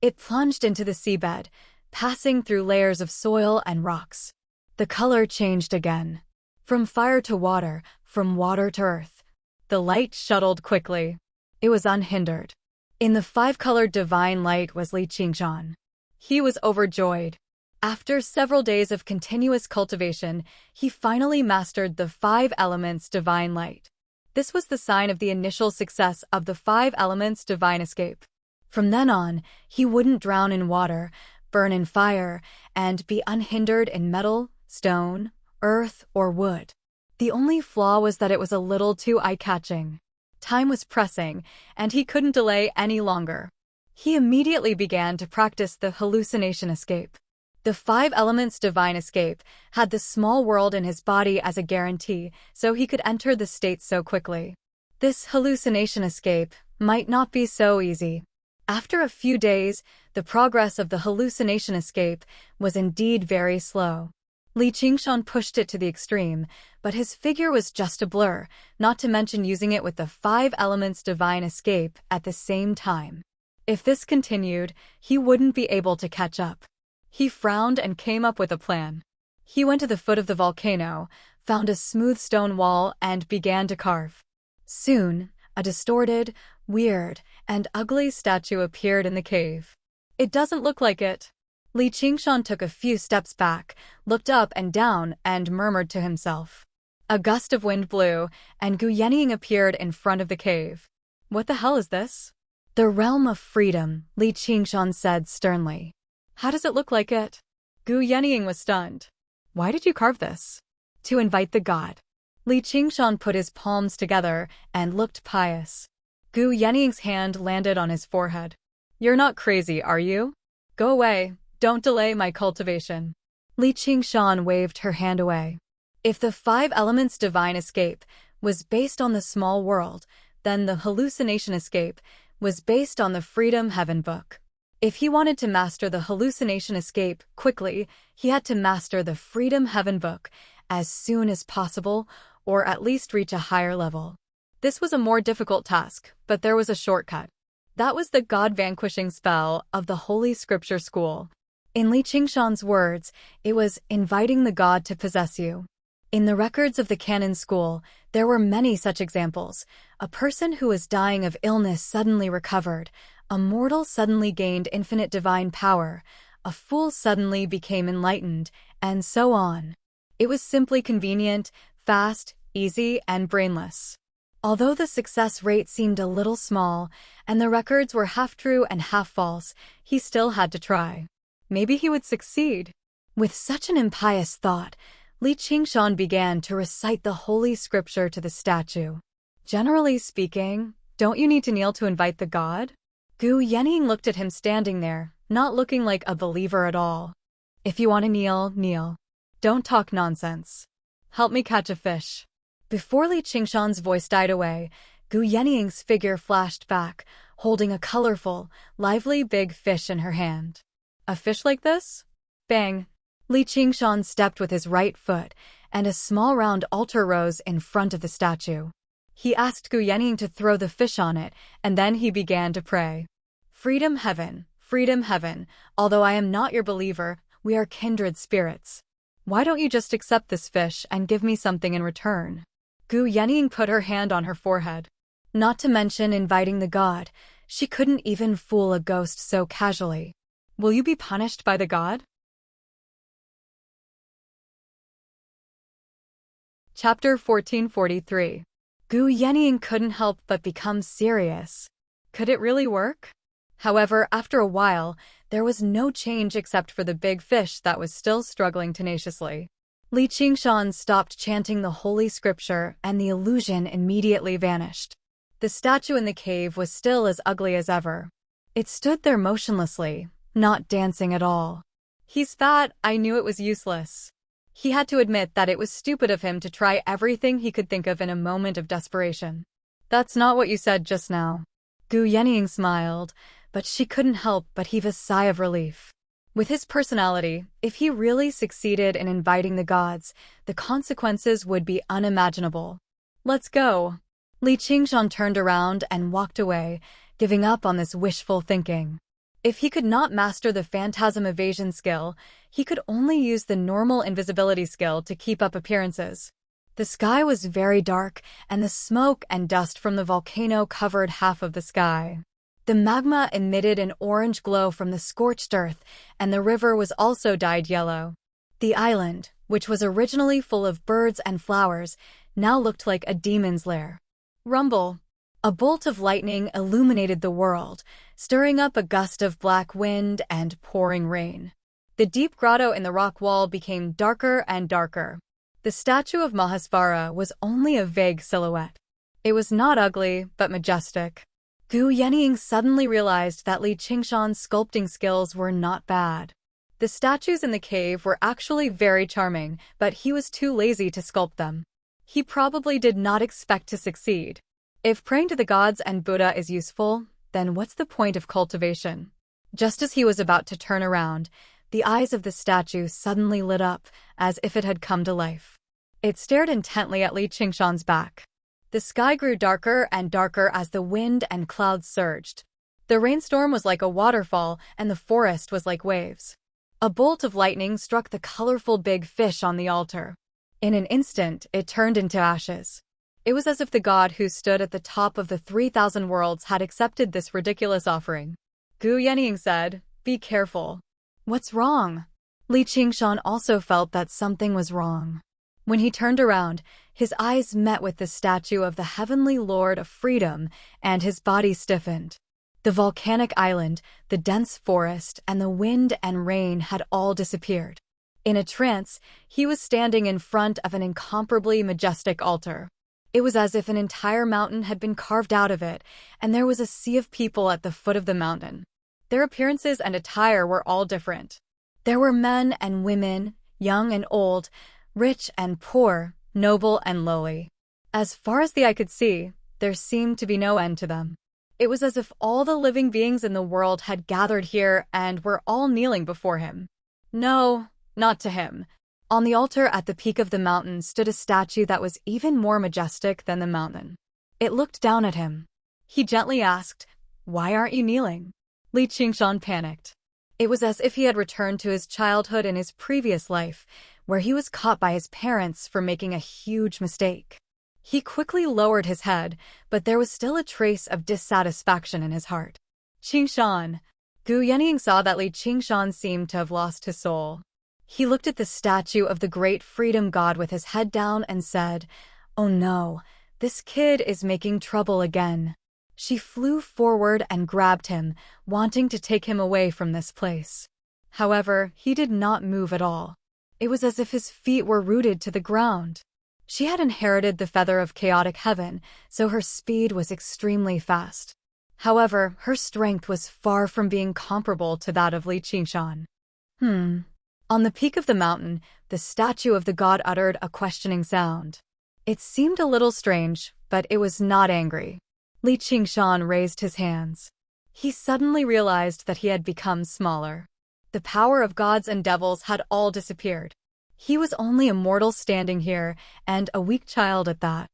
It plunged into the seabed, passing through layers of soil and rocks. The color changed again. From fire to water, from water to earth. The light shuttled quickly. It was unhindered. In the 5-colored divine light was Li Qingshan. He was overjoyed. After several days of continuous cultivation, he finally mastered the 5 elements divine light. This was the sign of the initial success of the 5 elements divine escape. From then on, he wouldn't drown in water, burn in fire, and be unhindered in metal, stone, earth, or wood. The only flaw was that it was a little too eye-catching. Time was pressing, and he couldn't delay any longer. He immediately began to practice the hallucination escape. The 5 elements divine escape had the small world in his body as a guarantee, so he could enter the state so quickly. This hallucination escape might not be so easy. After a few days, the progress of the hallucination escape was indeed very slow. Li Qingshan pushed it to the extreme, but his figure was just a blur, not to mention using it with the 5 elements divine escape at the same time. If this continued, he wouldn't be able to catch up. He frowned and came up with a plan. He went to the foot of the volcano, found a smooth stone wall, and began to carve. Soon, a distorted, weird, and ugly statue appeared in the cave. It doesn't look like it. Li Qingshan took a few steps back, looked up and down, and murmured to himself. A gust of wind blew, and Gu Yenying appeared in front of the cave. What the hell is this? The realm of freedom, Li Qingshan said sternly. How does it look like it? Gu Yenying was stunned. Why did you carve this? To invite the god. Li Qingshan put his palms together and looked pious. Gu Yenying's hand landed on his forehead. You're not crazy, are you? Go away. Don't delay my cultivation. Li Qingshan waved her hand away. If the 5 elements divine escape was based on the small world, then the hallucination escape was based on the Freedom Heaven book. If he wanted to master the hallucination escape quickly, he had to master the Freedom Heaven book as soon as possible, or at least reach a higher level. This was a more difficult task, but there was a shortcut. That was the God-vanquishing spell of the Holy Scripture School. In Li Qingshan's words, it was inviting the god to possess you. In the records of the canon school, there were many such examples. A person who was dying of illness suddenly recovered, a mortal suddenly gained infinite divine power, a fool suddenly became enlightened, and so on. It was simply convenient, fast, easy, and brainless. Although the success rate seemed a little small, and the records were half true and half false, he still had to try. Maybe he would succeed. With such an impious thought, Li Qingshan began to recite the Holy Scripture to the statue. Generally speaking, don't you need to kneel to invite the god? Gu Yenying looked at him standing there, not looking like a believer at all. If you want to kneel, kneel. Don't talk nonsense. Help me catch a fish. Before Li Qingshan's voice died away, Gu Yenying's figure flashed back, holding a colorful, lively big fish in her hand. A fish like this? Bang! Li Qingshan stepped with his right foot, and a small round altar rose in front of the statue. He asked Gu Yening to throw the fish on it, and then he began to pray. Freedom heaven, although I am not your believer, we are kindred spirits. Why don't you just accept this fish and give me something in return? Gu Yening put her hand on her forehead. Not to mention inviting the god, she couldn't even fool a ghost so casually. Will you be punished by the god? Chapter 1443. Gu Yening couldn't help but become serious. Could it really work? However, after a while, there was no change except for the big fish that was still struggling tenaciously. Li Qingshan stopped chanting the holy scripture and the illusion immediately vanished. The statue in the cave was still as ugly as ever. It stood there motionlessly, not dancing at all. He spat. I knew it was useless. He had to admit that it was stupid of him to try everything he could think of in a moment of desperation. That's not what you said just now. Gu Yening smiled, but she couldn't help but heave a sigh of relief. With his personality, if he really succeeded in inviting the gods, the consequences would be unimaginable. Let's go. Li Qingshan turned around and walked away, giving up on this wishful thinking. If he could not master the phantasm evasion skill, he could only use the normal invisibility skill to keep up appearances. The sky was very dark, and the smoke and dust from the volcano covered half of the sky. The magma emitted an orange glow from the scorched earth, and the river was also dyed yellow. The island, which was originally full of birds and flowers, now looked like a demon's lair. Rumble. A bolt of lightning illuminated the world, stirring up a gust of black wind and pouring rain. The deep grotto in the rock wall became darker and darker. The statue of Mahasvara was only a vague silhouette. It was not ugly, but majestic. Gu Yening suddenly realized that Li Qingshan's sculpting skills were not bad. The statues in the cave were actually very charming, but he was too lazy to sculpt them. He probably did not expect to succeed. If praying to the gods and Buddha is useful, then what's the point of cultivation? Just as he was about to turn around, the eyes of the statue suddenly lit up, as if it had come to life. It stared intently at Li Qingshan's back. The sky grew darker and darker as the wind and clouds surged. The rainstorm was like a waterfall, and the forest was like waves. A bolt of lightning struck the colorful big fish on the altar. In an instant, it turned into ashes. It was as if the god who stood at the top of the 3,000 worlds had accepted this ridiculous offering. Gu Yening said, "Be careful." What's wrong? Li Qingshan also felt that something was wrong. When he turned around, his eyes met with the statue of the heavenly Lord of Freedom, and his body stiffened. The volcanic island, the dense forest, and the wind and rain had all disappeared. In a trance, he was standing in front of an incomparably majestic altar. It was as if an entire mountain had been carved out of it, and there was a sea of people at the foot of the mountain. Their appearances and attire were all different. There were men and women, young and old, rich and poor, noble and lowly. As far as the eye could see, there seemed to be no end to them. It was as if all the living beings in the world had gathered here and were all kneeling before him. No, not to him. On the altar at the peak of the mountain stood a statue that was even more majestic than the mountain. It looked down at him. He gently asked, "Why aren't you kneeling?" Li Qingshan panicked. It was as if he had returned to his childhood in his previous life, where he was caught by his parents for making a huge mistake. He quickly lowered his head, but there was still a trace of dissatisfaction in his heart. Qingshan. Gu Yening saw that Li Qingshan seemed to have lost his soul. He looked at the statue of the great freedom god with his head down and said, "Oh no, this kid is making trouble again." She flew forward and grabbed him, wanting to take him away from this place. However, he did not move at all. It was as if his feet were rooted to the ground. She had inherited the feather of chaotic heaven, so her speed was extremely fast. However, her strength was far from being comparable to that of Li Qingshan. On the peak of the mountain, the statue of the god uttered a questioning sound. It seemed a little strange, but it was not angry. Li Qingshan raised his hands. He suddenly realized that he had become smaller. The power of gods and devils had all disappeared. He was only a mortal standing here, and a weak child at that.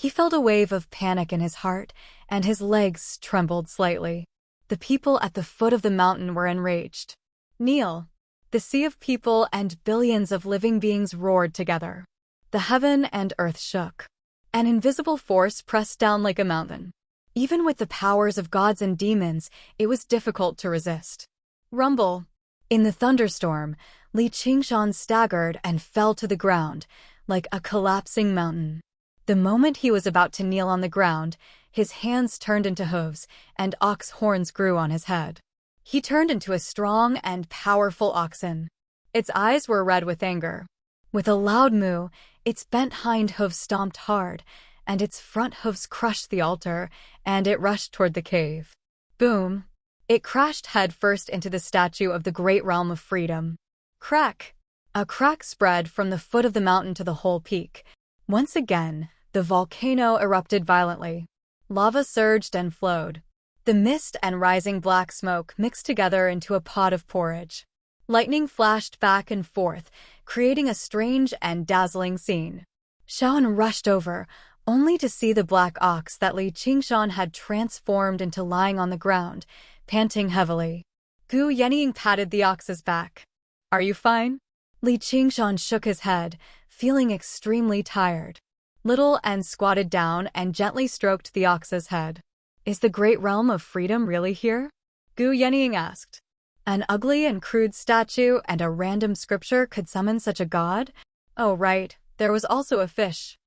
He felt a wave of panic in his heart, and his legs trembled slightly. The people at the foot of the mountain were enraged. Kneel! The sea of people and billions of living beings roared together. The heaven and earth shook. An invisible force pressed down like a mountain. Even with the powers of gods and demons, it was difficult to resist. Rumble! In the thunderstorm, Li Qingshan staggered and fell to the ground, like a collapsing mountain. The moment he was about to kneel on the ground, his hands turned into hooves, and ox horns grew on his head. He turned into a strong and powerful oxen. Its eyes were red with anger. With a loud moo, its bent hind hooves stomped hard, and its front hooves crushed the altar, and it rushed toward the cave. Boom! It crashed headfirst into the statue of the great realm of freedom. Crack! A crack spread from the foot of the mountain to the whole peak. Once again, the volcano erupted violently. Lava surged and flowed. The mist and rising black smoke mixed together into a pot of porridge. Lightning flashed back and forth, creating a strange and dazzling scene. Shaoan rushed over, only to see the black ox that Li Qingshan had transformed into lying on the ground, panting heavily. Gu Yenying patted the ox's back. "Are you fine?" Li Qingshan shook his head, feeling extremely tired. Little and squatted down and gently stroked the ox's head. "Is the great realm of freedom really here?" Gu Yenying asked. An ugly and crude statue and a random scripture could summon such a god? Oh right, there was also a fish.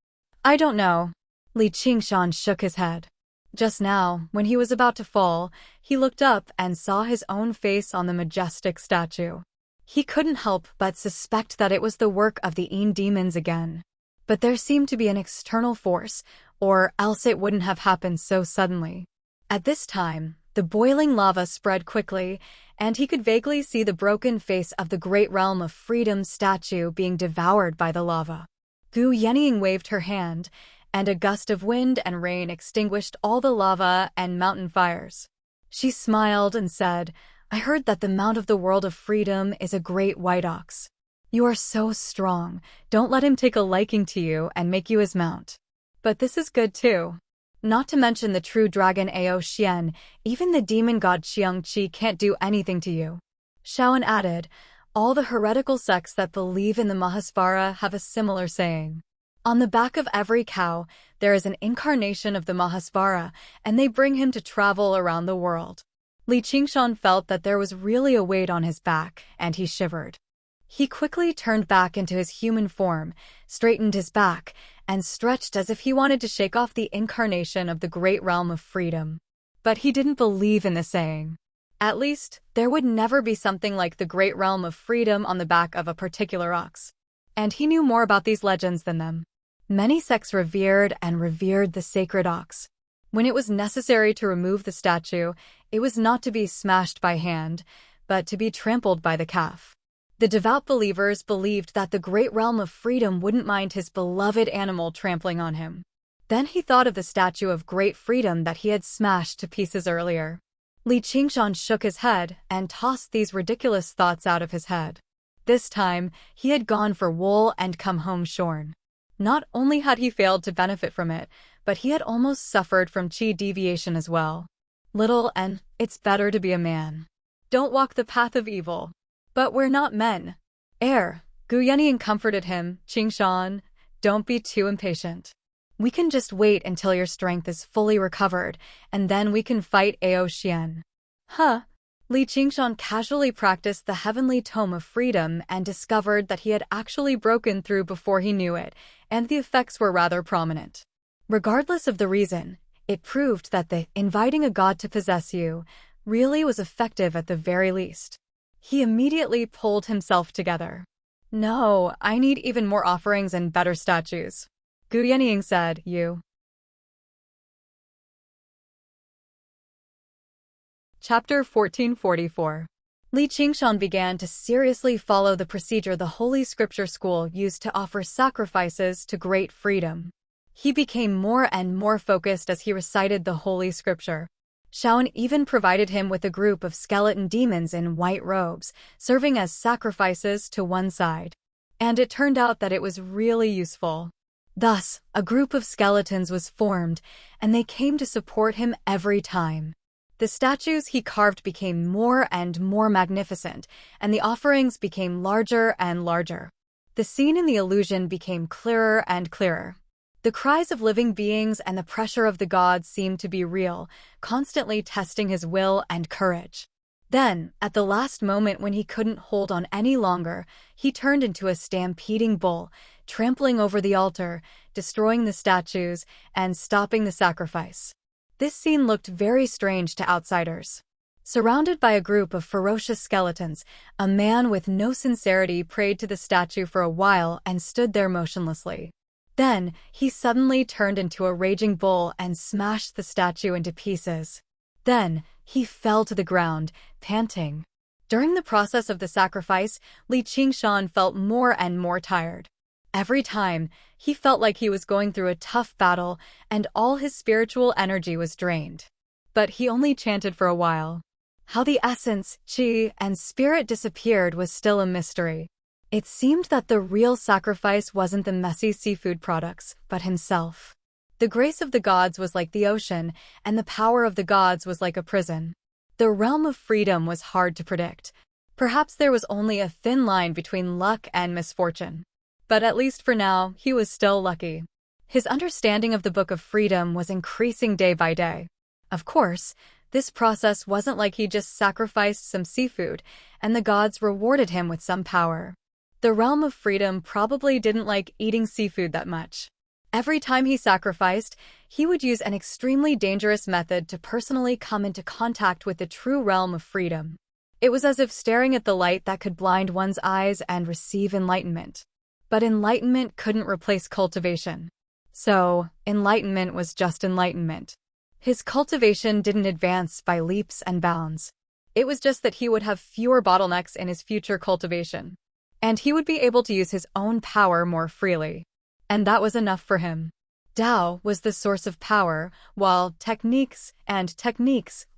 "I don't know." Li Qingshan shook his head. Just now, when he was about to fall, he looked up and saw his own face on the majestic statue. He couldn't help but suspect that it was the work of the Een demons again. But there seemed to be an external force, or else it wouldn't have happened so suddenly. At this time, the boiling lava spread quickly, and he could vaguely see the broken face of the great realm of freedom statue being devoured by the lava. Gu Yenying waved her hand, and a gust of wind and rain extinguished all the lava and mountain fires. She smiled and said, "I heard that the mount of the world of freedom is a great white ox. You are so strong, don't let him take a liking to you and make you his mount. But this is good too. Not to mention the true dragon Ao Xian, even the demon god Xiang Qi can't do anything to you." Shaoan added, "All the heretical sects that believe in the Mahasvara have a similar saying. On the back of every cow, there is an incarnation of the Mahasvara, and they bring him to travel around the world." Li Qingshan felt that there was really a weight on his back, and he shivered. He quickly turned back into his human form, straightened his back, and stretched as if he wanted to shake off the incarnation of the great realm of freedom. But he didn't believe in the saying. At least, there would never be something like the great realm of freedom on the back of a particular ox. And he knew more about these legends than them. Many sects revered the sacred ox. When it was necessary to remove the statue, it was not to be smashed by hand, but to be trampled by the calf. The devout believers believed that the great realm of freedom wouldn't mind his beloved animal trampling on him. Then he thought of the statue of great freedom that he had smashed to pieces earlier. Li Qingshan shook his head and tossed these ridiculous thoughts out of his head. This time, he had gone for wool and come home shorn. Not only had he failed to benefit from it, but he had almost suffered from qi deviation as well. Little and it's better to be a man. Don't walk the path of evil. But we're not men. Gu Yenying comforted him. "Qingshan, don't be too impatient. We can just wait until your strength is fully recovered, and then we can fight Ao Xian." Huh? Li Qingshan casually practiced the heavenly tome of freedom and discovered that he had actually broken through before he knew it, and the effects were rather prominent. Regardless of the reason, it proved that the inviting a god to possess you really was effective at the very least. He immediately pulled himself together. "No, I need even more offerings and better statues." Gu Yenying said, "You." Chapter 1444. Li Qingshan began to seriously follow the procedure the Holy Scripture School used to offer sacrifices to great freedom. He became more and more focused as he recited the Holy Scripture. Shaoan even provided him with a group of skeleton demons in white robes, serving as sacrifices to one side. And it turned out that it was really useful. Thus, a group of skeletons was formed, and they came to support him every time. The statues he carved became more and more magnificent, and the offerings became larger and larger. The scene in the illusion became clearer and clearer. The cries of living beings and the pressure of the gods seemed to be real, constantly testing his will and courage. Then, at the last moment when he couldn't hold on any longer, he turned into a stampeding bull, trampling over the altar, destroying the statues, and stopping the sacrifice. This scene looked very strange to outsiders. Surrounded by a group of ferocious skeletons, a man with no sincerity prayed to the statue for a while and stood there motionlessly. Then, he suddenly turned into a raging bull and smashed the statue into pieces. Then, he fell to the ground, panting. During the process of the sacrifice, Li Qingshan felt more and more tired. Every time, he felt like he was going through a tough battle and all his spiritual energy was drained. But he only chanted for a while. How the essence, qi, and spirit disappeared was still a mystery. It seemed that the real sacrifice wasn't the messy seafood products, but himself. The grace of the gods was like the ocean, and the power of the gods was like a prison. The realm of freedom was hard to predict. Perhaps there was only a thin line between luck and misfortune. But at least for now, he was still lucky. His understanding of the Book of Freedom was increasing day by day. Of course, this process wasn't like he just sacrificed some seafood, and the gods rewarded him with some power. The realm of freedom probably didn't like eating seafood that much. Every time he sacrificed, he would use an extremely dangerous method to personally come into contact with the true realm of freedom. It was as if staring at the light that could blind one's eyes and receive enlightenment. But enlightenment couldn't replace cultivation. So, enlightenment was just enlightenment. His cultivation didn't advance by leaps and bounds. It was just that he would have fewer bottlenecks in his future cultivation. And he would be able to use his own power more freely. And that was enough for him. Tao was the source of power, while techniques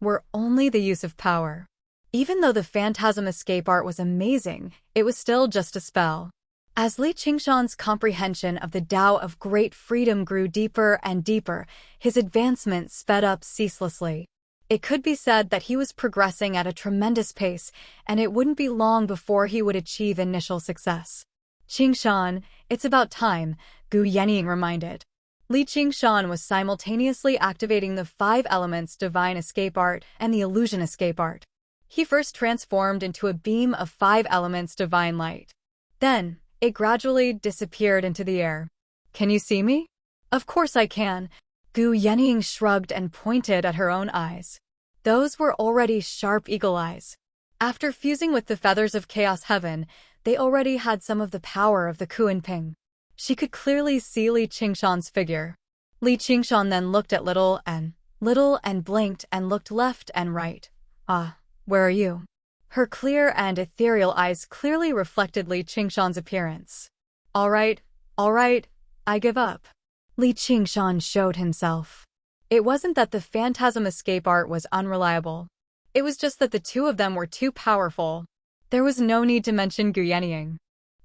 were only the use of power. Even though the phantasm escape art was amazing, it was still just a spell. As Li Qingshan's comprehension of the Tao of great freedom grew deeper and deeper, his advancement sped up ceaselessly. It could be said that he was progressing at a tremendous pace, and it wouldn't be long before he would achieve initial success. Qingshan, it's about time, Gu Yanning reminded. Li Qingshan was simultaneously activating the 5 elements divine escape art and the illusion escape art. He first transformed into a beam of 5 elements divine light. Then, it gradually disappeared into the air. Can you see me? Of course I can. Gu Yanning shrugged and pointed at her own eyes. Those were already sharp eagle eyes. After fusing with the feathers of Chaos Heaven, they already had some of the power of the Kuan-Ping. She could clearly see Li Qingshan's figure. Li Qingshan then looked at Little and blinked and looked left and right. Ah, where are you? Her clear and ethereal eyes clearly reflected Li Qingshan's appearance. All right, I give up. Li Qingshan showed himself. It wasn't that the phantasm escape art was unreliable. It was just that the two of them were too powerful. There was no need to mention Gu Yanning.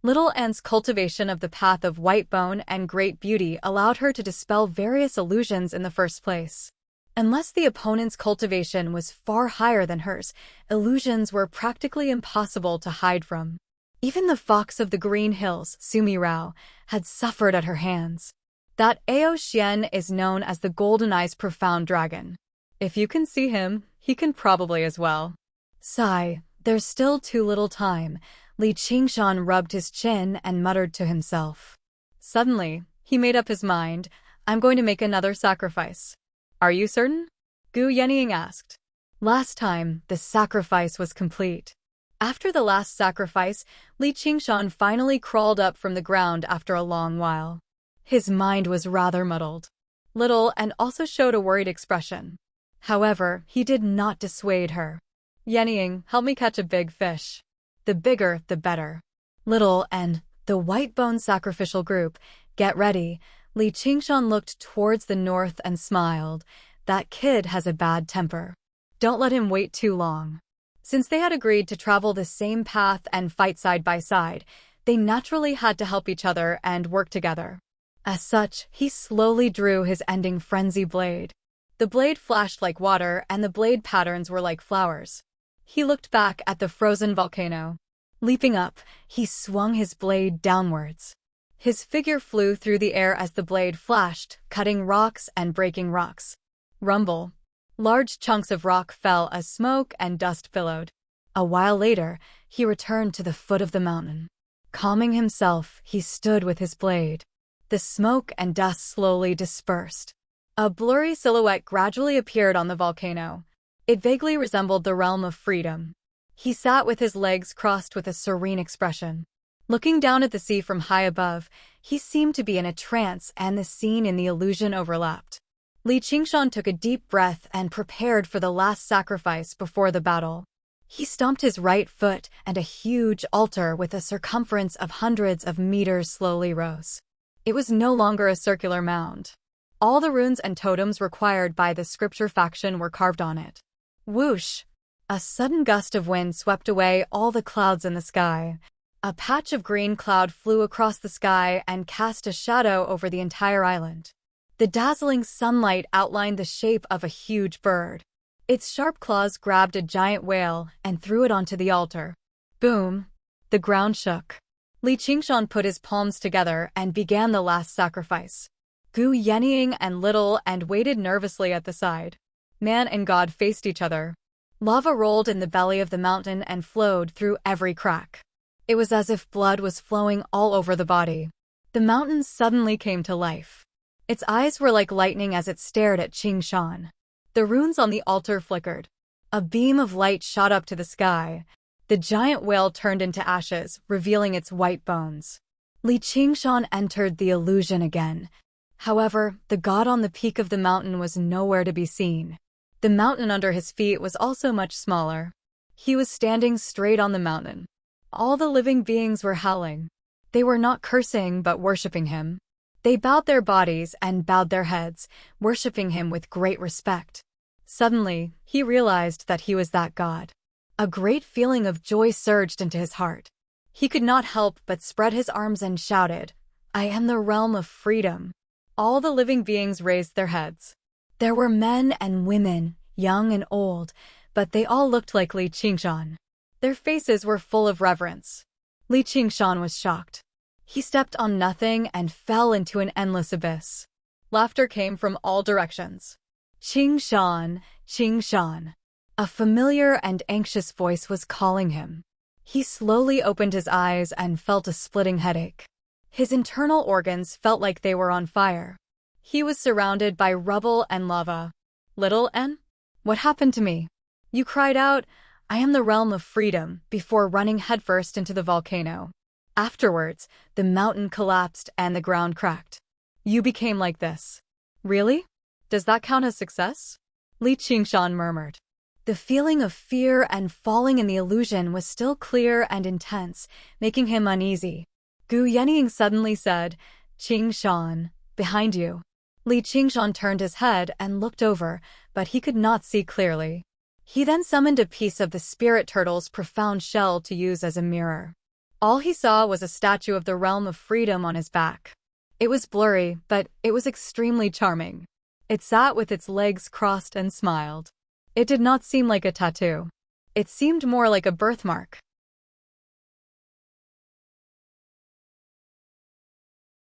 Little Anne's cultivation of the path of white bone and great beauty allowed her to dispel various illusions in the first place. Unless the opponent's cultivation was far higher than hers, illusions were practically impossible to hide from. Even the fox of the Green Hills, Sumi Rao, had suffered at her hands. That Ao Xian is known as the Golden Eye's profound dragon. If you can see him, he can probably as well. Sigh, there's still too little time. Li Qingshan rubbed his chin and muttered to himself. Suddenly, he made up his mind. I'm going to make another sacrifice. Are you certain? Gu Yanning asked. Last time, the sacrifice was complete. After the last sacrifice, Li Qingshan finally crawled up from the ground after a long while. His mind was rather muddled. Little and also showed a worried expression. However, he did not dissuade her. Yanning, help me catch a big fish. The bigger, the better. Little and the white bone sacrificial group, get ready. Li Qingshan looked towards the north and smiled. That kid has a bad temper. Don't let him wait too long. Since they had agreed to travel the same path and fight side by side, they naturally had to help each other and work together. As such, he slowly drew his ending frenzy blade. The blade flashed like water, and the blade patterns were like flowers. He looked back at the frozen volcano. Leaping up, he swung his blade downwards. His figure flew through the air as the blade flashed, cutting rocks and breaking rocks. Rumble. Large chunks of rock fell as smoke and dust billowed. A while later, he returned to the foot of the mountain. Calming himself, he stood with his blade. The smoke and dust slowly dispersed. A blurry silhouette gradually appeared on the volcano. It vaguely resembled the realm of freedom. He sat with his legs crossed with a serene expression. Looking down at the sea from high above, he seemed to be in a trance, and the scene in the illusion overlapped. Li Qingshan took a deep breath and prepared for the last sacrifice before the battle. He stomped his right foot, and a huge altar with a circumference of hundreds of meters slowly rose. It was no longer a circular mound. All the runes and totems required by the scripture faction were carved on it. Whoosh! A sudden gust of wind swept away all the clouds in the sky. A patch of green cloud flew across the sky and cast a shadow over the entire island. The dazzling sunlight outlined the shape of a huge bird. Its sharp claws grabbed a giant whale and threw it onto the altar. Boom! The ground shook. Li Qingshan put his palms together and began the last sacrifice. Gu Yenying and Little and waited nervously at the side. Man and God faced each other. Lava rolled in the belly of the mountain and flowed through every crack. It was as if blood was flowing all over the body. The mountain suddenly came to life. Its eyes were like lightning as it stared at Qingshan. The runes on the altar flickered. A beam of light shot up to the sky. The giant whale turned into ashes, revealing its white bones. Li Qingshan entered the illusion again. However, the god on the peak of the mountain was nowhere to be seen. The mountain under his feet was also much smaller. He was standing straight on the mountain. All the living beings were howling. They were not cursing but worshipping him. They bowed their bodies and bowed their heads, worshipping him with great respect. Suddenly, he realized that he was that god. A great feeling of joy surged into his heart. He could not help but spread his arms and shouted, "I am the realm of freedom." All the living beings raised their heads. There were men and women, young and old, but they all looked like Li Qingshan. Their faces were full of reverence. Li Qingshan was shocked. He stepped on nothing and fell into an endless abyss. Laughter came from all directions. Qingshan, Qingshan. A familiar and anxious voice was calling him. He slowly opened his eyes and felt a splitting headache. His internal organs felt like they were on fire. He was surrounded by rubble and lava. "Little N? What happened to me?" You cried out, "I am the realm of freedom," before running headfirst into the volcano. Afterwards, the mountain collapsed and the ground cracked. You became like this. Really? Does that count as success? Li Qingshan murmured. The feeling of fear and falling in the illusion was still clear and intense, making him uneasy. Gu Yenying suddenly said, "Qingshan, behind you." Li Qingshan turned his head and looked over, but he could not see clearly. He then summoned a piece of the spirit turtle's profound shell to use as a mirror. All he saw was a statue of the realm of freedom on his back. It was blurry, but it was extremely charming. It sat with its legs crossed and smiled. It did not seem like a tattoo. It seemed more like a birthmark.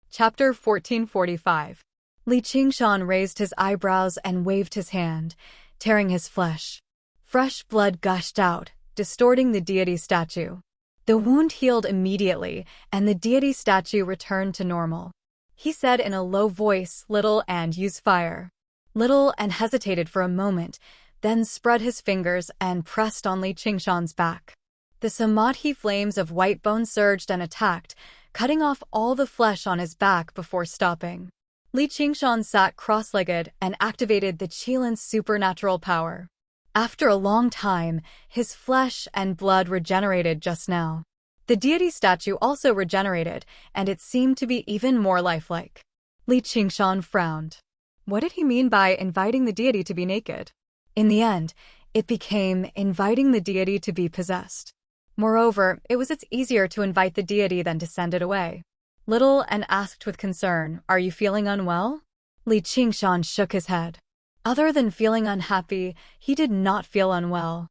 Chapter 1445. Li Qingshan raised his eyebrows and waved his hand, tearing his flesh. Fresh blood gushed out, distorting the deity statue. The wound healed immediately, and the deity statue returned to normal. He said in a low voice, "Little and use fire." Little and hesitated for a moment, then spread his fingers and pressed on Li Qingshan's back. The samadhi flames of white bone surged and attacked, cutting off all the flesh on his back before stopping. Li Qingshan sat cross-legged and activated the Qilin's supernatural power. After a long time, his flesh and blood regenerated just now. The deity statue also regenerated, and it seemed to be even more lifelike. Li Qingshan frowned. What did he mean by inviting the deity to be naked? In the end, it became inviting the deity to be possessed. Moreover, it was easier to invite the deity than to send it away. Little and asked with concern, "Are you feeling unwell?" Li Qingshan shook his head. Other than feeling unhappy, he did not feel unwell.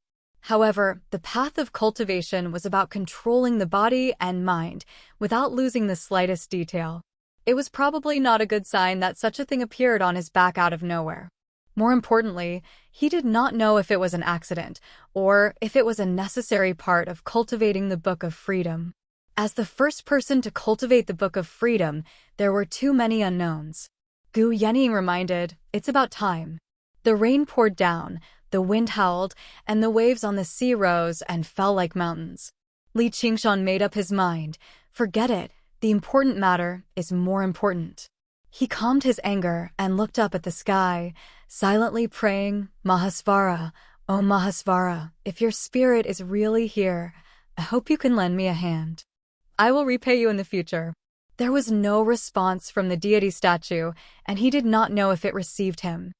However, the path of cultivation was about controlling the body and mind without losing the slightest detail. It was probably not a good sign that such a thing appeared on his back out of nowhere. More importantly, he did not know if it was an accident or if it was a necessary part of cultivating the Book of Freedom. As the first person to cultivate the Book of Freedom, there were too many unknowns. Gu Yenying reminded, "It's about time." The rain poured down, the wind howled, and the waves on the sea rose and fell like mountains. Li Qingshan made up his mind. Forget it, the important matter is more important. He calmed his anger and looked up at the sky, silently praying, "Mahasvara, oh Mahasvara, if your spirit is really here, I hope you can lend me a hand. I will repay you in the future." There was no response from the deity statue, and he did not know if it received him.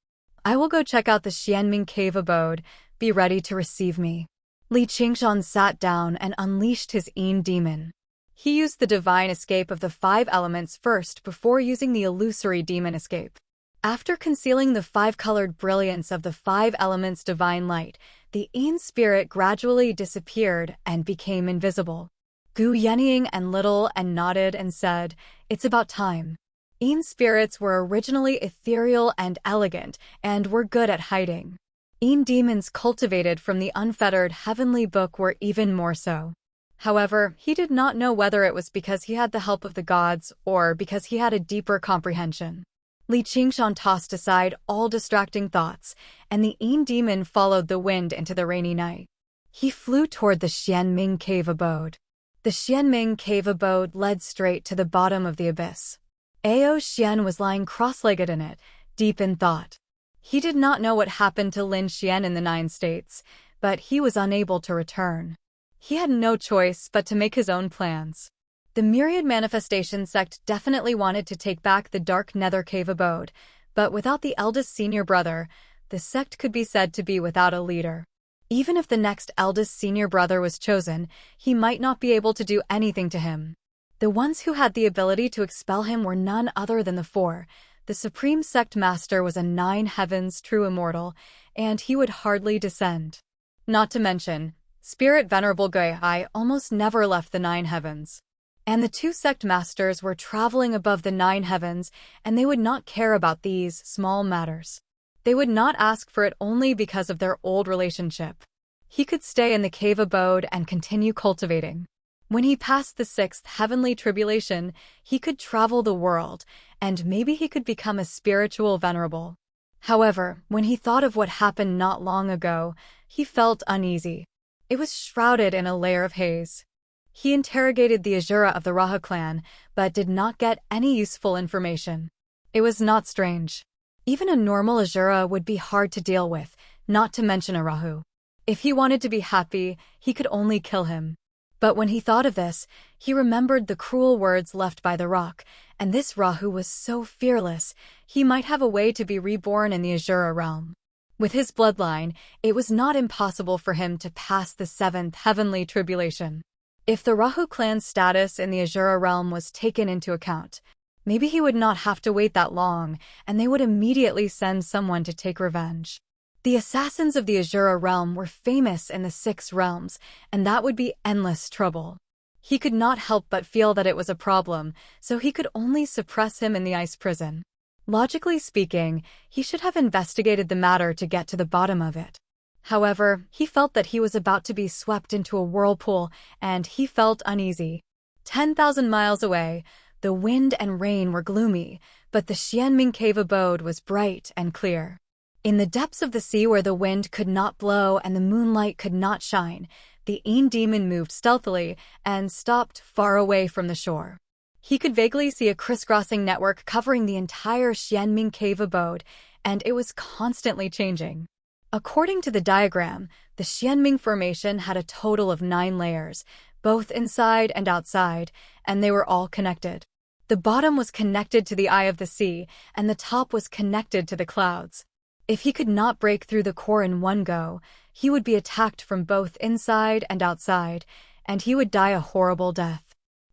"I will go check out the Xianming cave abode. Be ready to receive me." Li Qingshan sat down and unleashed his Yin demon. He used the divine escape of the 5 elements first before using the illusory demon escape. After concealing the 5-colored brilliance of the 5 elements' divine light, the Yin spirit gradually disappeared and became invisible. Gu Yenying and Little and nodded and said, "It's about time." Yin spirits were originally ethereal and elegant and were good at hiding. Yin demons cultivated from the unfettered heavenly book were even more so. However, he did not know whether it was because he had the help of the gods or because he had a deeper comprehension. Li Qingshan tossed aside all distracting thoughts, and the Yin demon followed the wind into the rainy night. He flew toward the Xianming cave abode. The Xianming cave abode led straight to the bottom of the abyss. Ao Xian was lying cross-legged in it, deep in thought. He did not know what happened to Lin Xian in the 9 states, but he was unable to return. He had no choice but to make his own plans. The Myriad Manifestation sect definitely wanted to take back the Dark Nether Cave abode, but without the eldest senior brother, the sect could be said to be without a leader. Even if the next eldest senior brother was chosen, he might not be able to do anything to him. The ones who had the ability to expel him were none other than the 4. The Supreme Sect Master was a 9 heavens true immortal, and he would hardly descend. Not to mention, Spirit Venerable Guihai almost never left the 9 heavens. And the 2 Sect Masters were traveling above the 9 heavens, and they would not care about these small matters. They would not ask for it only because of their old relationship. He could stay in the cave abode and continue cultivating. When he passed the 6th heavenly tribulation, he could travel the world, and maybe he could become a spiritual venerable. However, when he thought of what happened not long ago, he felt uneasy. It was shrouded in a layer of haze. He interrogated the Azura of the Raha clan, but did not get any useful information. It was not strange. Even a normal Azura would be hard to deal with, not to mention a Rahu. If he wanted to be happy, he could only kill him. But when he thought of this, he remembered the cruel words left by the rock, and this Rahu was so fearless, he might have a way to be reborn in the Azura realm. With his bloodline, it was not impossible for him to pass the 7th heavenly tribulation. If the Rahu clan's status in the Azura realm was taken into account, maybe he would not have to wait that long, and they would immediately send someone to take revenge. The assassins of the Azura realm were famous in the 6 realms, and that would be endless trouble. He could not help but feel that it was a problem, so he could only suppress him in the ice prison. Logically speaking, he should have investigated the matter to get to the bottom of it. However, he felt that he was about to be swept into a whirlpool, and he felt uneasy. 10,000 miles away, the wind and rain were gloomy, but the Xianming cave abode was bright and clear. In the depths of the sea where the wind could not blow and the moonlight could not shine, the Yin demon moved stealthily and stopped far away from the shore. He could vaguely see a crisscrossing network covering the entire Xianming cave abode, and it was constantly changing. According to the diagram, the Xianming formation had a total of 9 layers, both inside and outside, and they were all connected. The bottom was connected to the eye of the sea, and the top was connected to the clouds. If he could not break through the core in one go, he would be attacked from both inside and outside, and he would die a horrible death.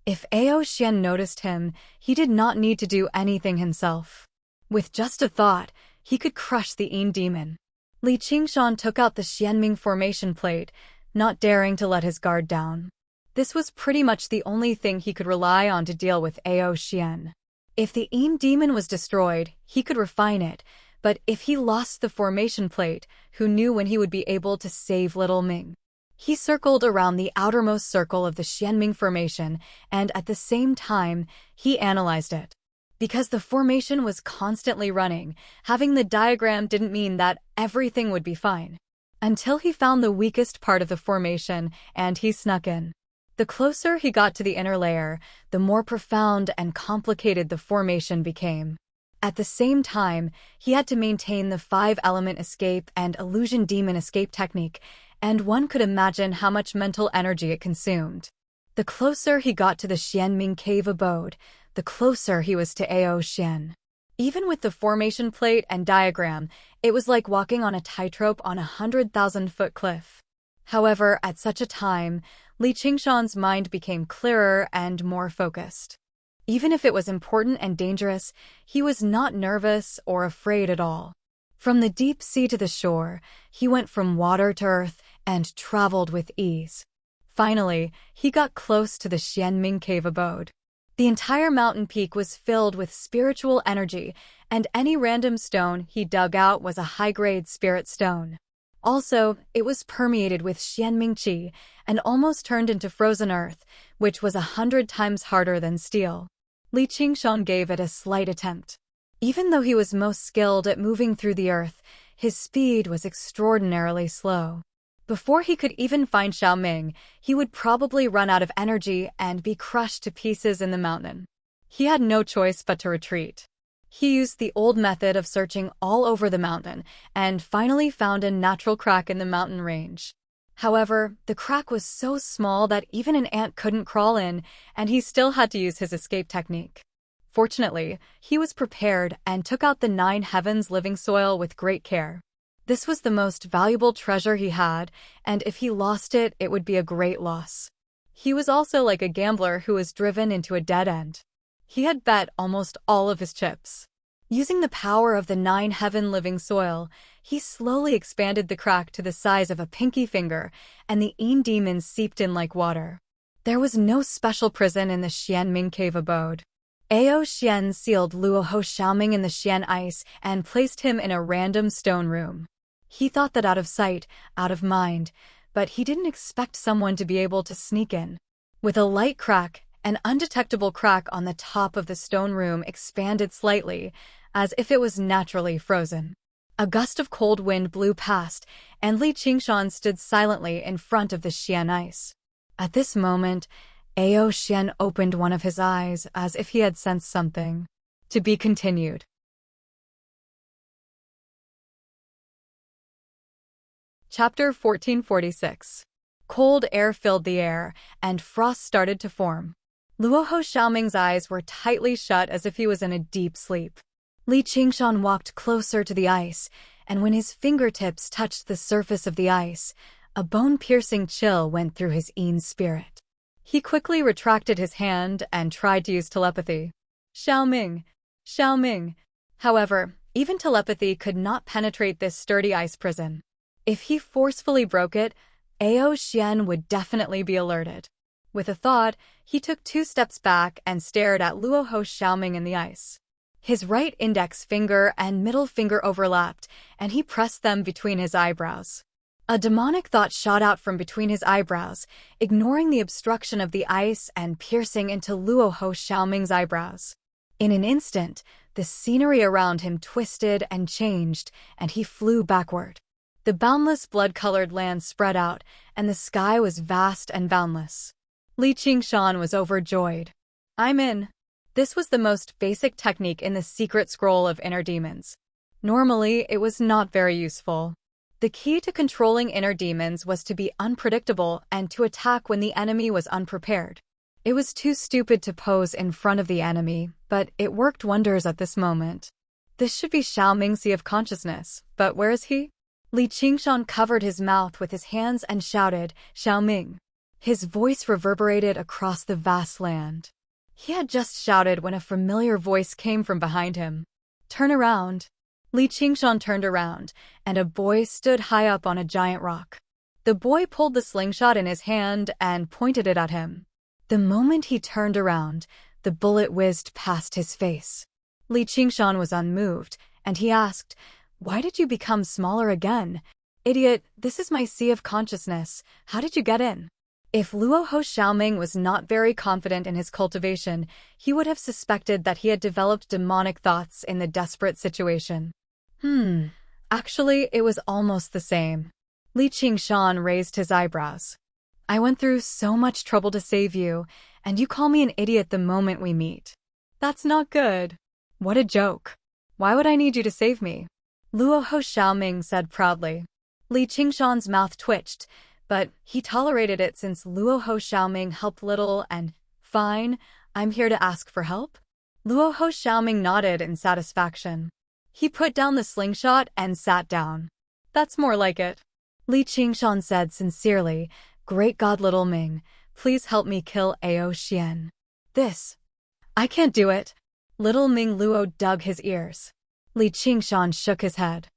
If Ao Xian noticed him, he did not need to do anything himself. With just a thought, he could crush the Yin demon. Li Qingshan took out the Xianming formation plate, not daring to let his guard down. This was pretty much the only thing he could rely on to deal with Ao Xian. If the Yin demon was destroyed, he could refine it, but if he lost the formation plate, who knew when he would be able to save little Ming? He circled around the outermost circle of the Xianming formation, and at the same time, he analyzed it. Because the formation was constantly running, having the diagram didn't mean that everything would be fine. Until he found the weakest part of the formation, and he snuck in. The closer he got to the inner layer, the more profound and complicated the formation became. At the same time, he had to maintain the 5-element escape and illusion demon escape technique, and one could imagine how much mental energy it consumed. The closer he got to the Xianming cave abode, the closer he was to Ao Xian. Even with the formation plate and diagram, it was like walking on a tightrope on a 100,000-foot cliff. However, at such a time, Li Qingshan's mind became clearer and more focused. Even if it was important and dangerous, he was not nervous or afraid at all. From the deep sea to the shore, he went from water to earth and traveled with ease. Finally, he got close to the Xianming cave abode. The entire mountain peak was filled with spiritual energy, and any random stone he dug out was a high-grade spirit stone. Also, it was permeated with Xianming qi and almost turned into frozen earth, which was 100 times harder than steel. Li Qingshan gave it a slight attempt. Even though he was most skilled at moving through the earth, his speed was extraordinarily slow. Before he could even find Xiaoming, he would probably run out of energy and be crushed to pieces in the mountain. He had no choice but to retreat. He used the old method of searching all over the mountain and finally found a natural crack in the mountain range. However, the crack was so small that even an ant couldn't crawl in, and he still had to use his escape technique. Fortunately, he was prepared and took out the 9 heavens living soil with great care. This was the most valuable treasure he had, and if he lost it, it would be a great loss. He was also like a gambler who was driven into a dead end. He had bet almost all of his chips. Using the power of the 9 heaven living soil, he slowly expanded the crack to the size of a pinky finger, and the Yin demons seeped in like water. There was no special prison in the Xianming cave abode. Ao Xian sealed Luoho Xiaoming in the Xian ice and placed him in a random stone room. He thought that out of sight, out of mind, but he didn't expect someone to be able to sneak in. With a light crack, an undetectable crack on the top of the stone room expanded slightly, as if it was naturally frozen. A gust of cold wind blew past, and Li Qingshan stood silently in front of the Xian ice. At this moment, Ao Xian opened one of his eyes as if he had sensed something. To be continued. Chapter 1446. Cold air filled the air, and frost started to form. Luoho Xiaoming's eyes were tightly shut as if he was in a deep sleep. Li Qingshan walked closer to the ice, and when his fingertips touched the surface of the ice, a bone-piercing chill went through his Yin spirit. He quickly retracted his hand and tried to use telepathy. Xiaoming! Xiaoming! However, even telepathy could not penetrate this sturdy ice prison. If he forcefully broke it, Ao Xian would definitely be alerted. With a thought, he took 2 steps back and stared at Luoho Xiaoming in the ice. His right index finger and middle finger overlapped, and he pressed them between his eyebrows. A demonic thought shot out from between his eyebrows, ignoring the obstruction of the ice and piercing into Luoho Xiaoming's eyebrows. In an instant, the scenery around him twisted and changed, and he flew backward. The boundless blood-colored land spread out, and the sky was vast and boundless. Li Qingshan was overjoyed. I'm in. This was the most basic technique in the secret scroll of inner demons. Normally, it was not very useful. The key to controlling inner demons was to be unpredictable and to attack when the enemy was unprepared. It was too stupid to pose in front of the enemy, but it worked wonders at this moment. This should be Xiaoming's Sea of Consciousness, but where is he? Li Qingshan covered his mouth with his hands and shouted, Xiaoming. His voice reverberated across the vast land. He had just shouted when a familiar voice came from behind him. "Turn around." Li Qingshan turned around, and a boy stood high up on a giant rock. The boy pulled the slingshot in his hand and pointed it at him. The moment he turned around, the bullet whizzed past his face. Li Qingshan was unmoved, and he asked, "Why did you become smaller again? Idiot, this is my sea of consciousness. How did you get in?" If Luo Ho Xiaoming was not very confident in his cultivation, he would have suspected that he had developed demonic thoughts in the desperate situation. Actually, it was almost the same. Li Qingshan raised his eyebrows. "I went through so much trouble to save you, and you call me an idiot the moment we meet. That's not good." "What a joke. Why would I need you to save me?" Luo Ho Xiaoming said proudly. Li Qingshan's mouth twitched, but he tolerated it since Luo Ho Xiaoming helped little and, "Fine, I'm here to ask for help." Luo Ho Xiaoming nodded in satisfaction. He put down the slingshot and sat down. "That's more like it." Li Qingshan said sincerely, "Great God, little Ming, please help me kill Ao Xian." I can't do it." Little Ming Luo dug his ears. Li Qingshan shook his head.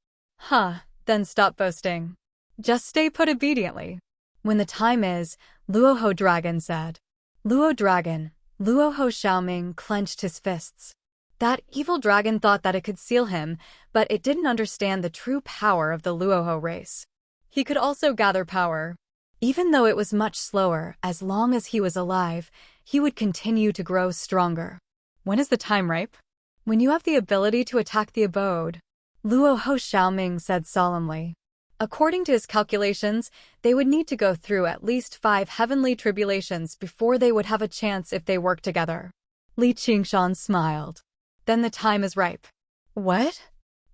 Then stop boasting. Just stay put obediently. When the time is, Luo Ho Dragon said. Luo Dragon, Luo Ho Xiaoming clenched his fists. That evil dragon thought that it could seal him, but it didn't understand the true power of the Luo Ho race. He could also gather power. Even though it was much slower, as long as he was alive, he would continue to grow stronger. When is the time ripe? When you have the ability to attack the abode, Luo Ho Xiaoming said solemnly. According to his calculations, they would need to go through at least 5 heavenly tribulations before they would have a chance if they worked together. Li Qingshan smiled. Then the time is ripe. What?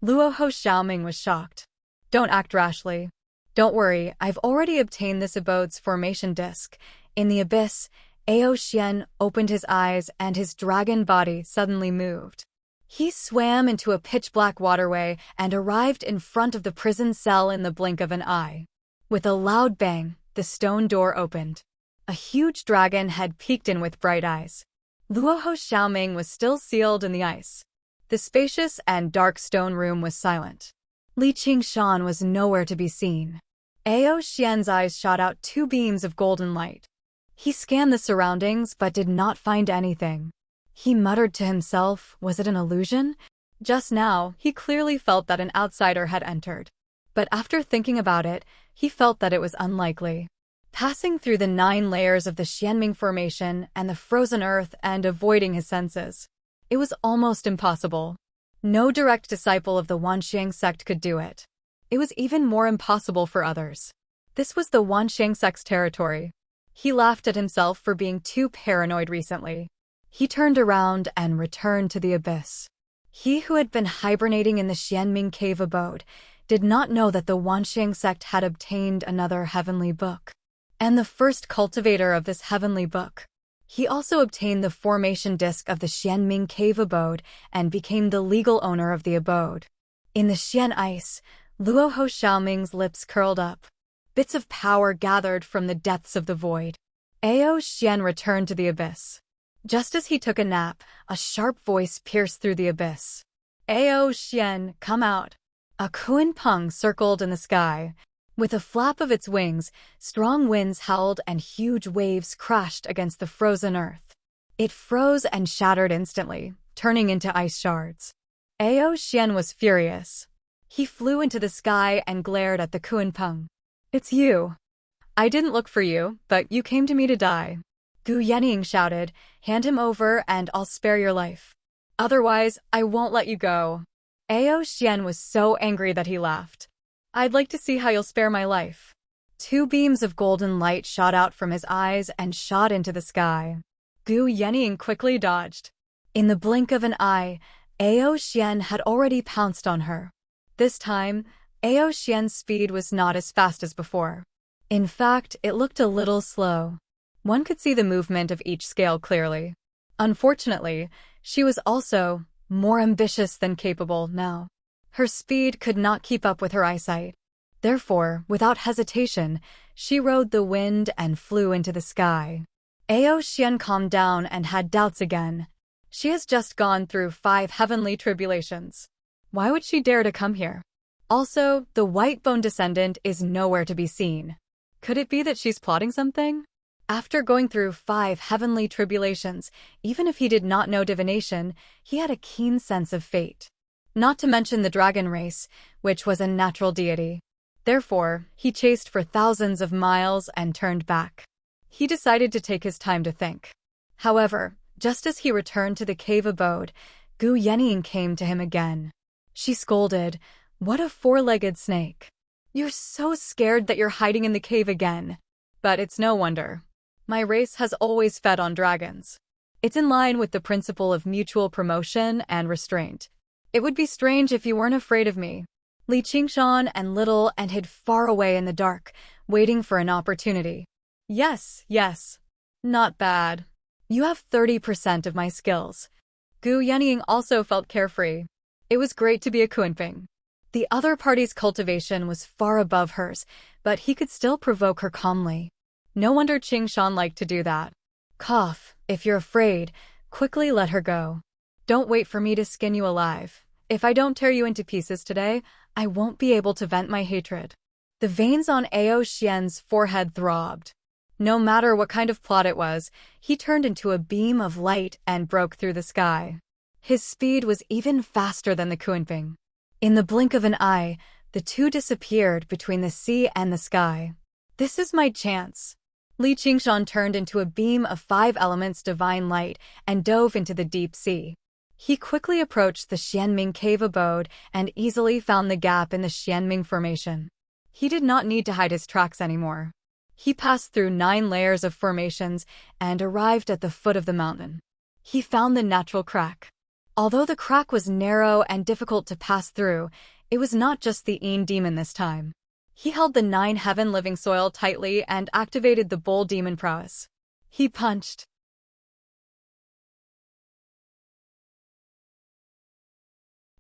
Luo Ho Xiaoming was shocked. Don't act rashly. Don't worry, I've already obtained this abode's formation disk. In the abyss, Ao Xian opened his eyes and his dragon body suddenly moved. He swam into a pitch-black waterway and arrived in front of the prison cell in the blink of an eye. With a loud bang, the stone door opened. A huge dragon had peeked in with bright eyes. Luo Ho Xiaoming was still sealed in the ice. The spacious and dark stone room was silent. Li Qingshan was nowhere to be seen. Ao Xian's eyes shot out 2 beams of golden light. He scanned the surroundings but did not find anything. He muttered to himself, was it an illusion? Just now, he clearly felt that an outsider had entered. But after thinking about it, he felt that it was unlikely. Passing through the 9 layers of the Xianming formation and the frozen earth and avoiding his senses. It was almost impossible. No direct disciple of the Wanxiang sect could do it. It was even more impossible for others. This was the Wanxiang sect's territory. He laughed at himself for being too paranoid recently. He turned around and returned to the abyss. He who had been hibernating in the Xianming cave abode did not know that the Wanxiang sect had obtained another heavenly book. And the first cultivator of this heavenly book. He also obtained the formation disk of the Xianming cave abode and became the legal owner of the abode. In the Xian ice, Luo Ho Xiaoming's lips curled up. Bits of power gathered from the depths of the void. Ao Xian returned to the abyss. Just as he took a nap, a sharp voice pierced through the abyss. Ao Xian, come out. A Kuan Peng circled in the sky. With a flap of its wings, strong winds howled and huge waves crashed against the frozen earth. It froze and shattered instantly, turning into ice shards. Ao Xian was furious. He flew into the sky and glared at the Kuan Peng. It's you. I didn't look for you, but you came to me to die. Gu Yening shouted, hand him over and I'll spare your life. Otherwise, I won't let you go. Ao Xian was so angry that he laughed. I'd like to see how you'll spare my life. 2 beams of golden light shot out from his eyes and shot into the sky. Gu Yening quickly dodged. In the blink of an eye, Ao Xian had already pounced on her. This time, Ao Xian's speed was not as fast as before. In fact, it looked a little slow. One could see the movement of each scale clearly. Unfortunately, she was also more ambitious than capable now. Her speed could not keep up with her eyesight. Therefore, without hesitation, She rode the wind and flew into the sky. Ao Xian calmed down and had doubts again. She has just gone through 5 heavenly tribulations. Why would she dare to come here? Also, the white bone descendant is nowhere to be seen. Could it be that she's plotting something? After going through 5 heavenly tribulations, even if he did not know divination, he had a keen sense of fate. Not to mention the dragon race, which was a natural deity. Therefore, he chased for thousands of miles and turned back. He decided to take his time to think. However, just as he returned to the cave abode, Gu Yanning came to him again. She scolded, "What a four-legged snake. You're so scared that you're hiding in the cave again." But it's no wonder. My race has always fed on dragons. It's in line with the principle of mutual promotion and restraint. It would be strange if you weren't afraid of me. Li Qingshan and little and hid far away in the dark, waiting for an opportunity. Yes. Not bad. You have 30% of my skills. Gu Yanning also felt carefree. It was great to be a Kunping. The other party's cultivation was far above hers, but he could still provoke her calmly. No wonder Qingshan liked to do that. Cough, if you're afraid, quickly let her go. Don't wait for me to skin you alive. If I don't tear you into pieces today, I won't be able to vent my hatred. The veins on Ao Xian's forehead throbbed. No matter what kind of plot it was, he turned into a beam of light and broke through the sky. His speed was even faster than the Kunping. In the blink of an eye, the two disappeared between the sea and the sky. This is my chance. Li Qingshan turned into a beam of 5 elements divine light and dove into the deep sea. He quickly approached the Xianming cave abode and easily found the gap in the Xianming formation. He did not need to hide his tracks anymore. He passed through 9 layers of formations and arrived at the foot of the mountain. He found the natural crack. Although the crack was narrow and difficult to pass through, it was not just the Een demon this time. He held the 9 heaven living soil tightly and activated the bull demon prowess. He punched.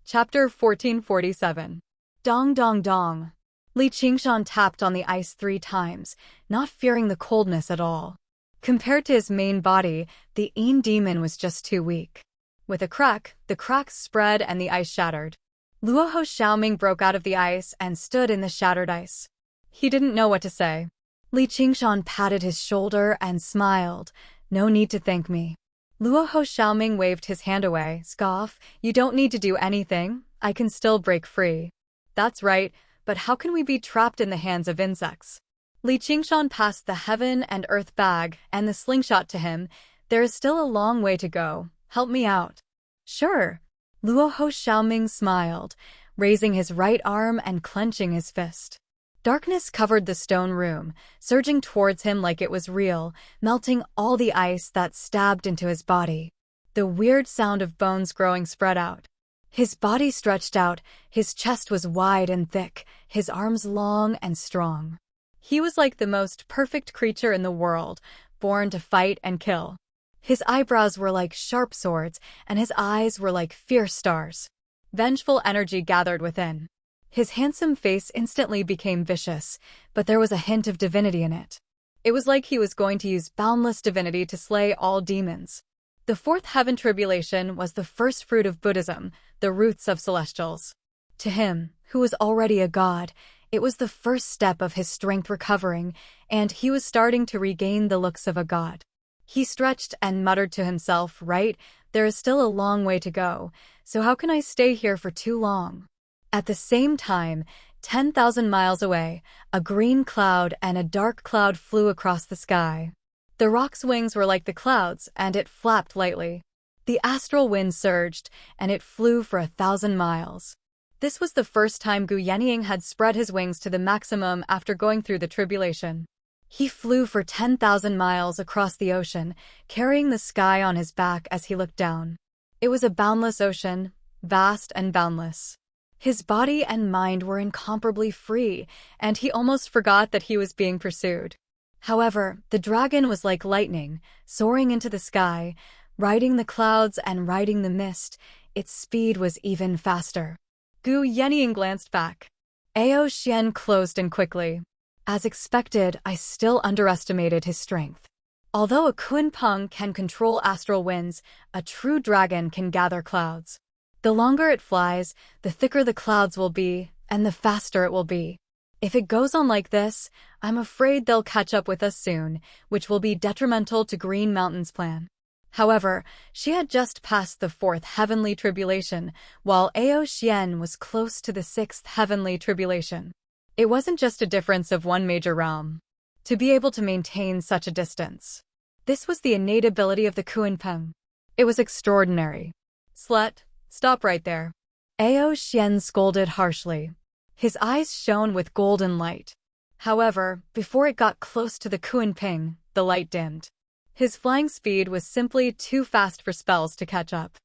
Chapter 1447. Dong dong dong. Li Qingshan tapped on the ice 3 times, not fearing the coldness at all. Compared to his main body, the Een demon was just too weak. With a crack, the cracks spread and the ice shattered. Luoho Xiaoming broke out of the ice and stood in the shattered ice. He didn't know what to say. Li Qingshan patted his shoulder and smiled. "No need to thank me." Luoho Xiaoming waved his hand away. "Scoff, you don't need to do anything. I can still break free." "That's right, but how can we be trapped in the hands of insects?" Li Qingshan passed the heaven and earth bag and the slingshot to him. "There is still a long way to go. Help me out." "Sure." Luoho Xiaoming smiled, raising his right arm and clenching his fist. Darkness covered the stone room, surging towards him like it was real, melting all the ice that stabbed into his body. The weird sound of bones growing spread out. His body stretched out, his chest was wide and thick, his arms long and strong. He was like the most perfect creature in the world, born to fight and kill. His eyebrows were like sharp swords, and his eyes were like fierce stars. Vengeful energy gathered within. His handsome face instantly became vicious, but there was a hint of divinity in it. It was like he was going to use boundless divinity to slay all demons. The 4th heaven tribulation was the first fruit of Buddhism, the roots of celestials. To him, who was already a god, it was the first step of his strength recovering, and he was starting to regain the looks of a god. He stretched and muttered to himself, "Right, there is still a long way to go, so how can I stay here for too long?" At the same time, 10,000 miles away, a green cloud and a dark cloud flew across the sky. The rock's wings were like the clouds, and it flapped lightly. The astral wind surged, and it flew for 1,000 miles. This was the first time Gu Yanning had spread his wings to the maximum after going through the tribulation. He flew for 10,000 miles across the ocean, carrying the sky on his back as he looked down. It was a boundless ocean, vast and boundless. His body and mind were incomparably free, and he almost forgot that he was being pursued. However, the dragon was like lightning, soaring into the sky, riding the clouds and riding the mist. Its speed was even faster. Gu Yanning glanced back. Ao Xian closed in quickly. As expected, I still underestimated his strength. Although a Kunpeng can control astral winds, a true dragon can gather clouds. The longer it flies, the thicker the clouds will be, and the faster it will be. If it goes on like this, I'm afraid they'll catch up with us soon, which will be detrimental to Green Mountain's plan. However, she had just passed the 4th heavenly tribulation, while Ao Xian was close to the 6th heavenly tribulation. It wasn't just a difference of one major realm. To be able to maintain such a distance. This was the innate ability of the Kunpeng. It was extraordinary. Slut, stop right there. Ao Xian scolded harshly. His eyes shone with golden light. However, before it got close to the Kunpeng, the light dimmed. His flying speed was simply too fast for spells to catch up.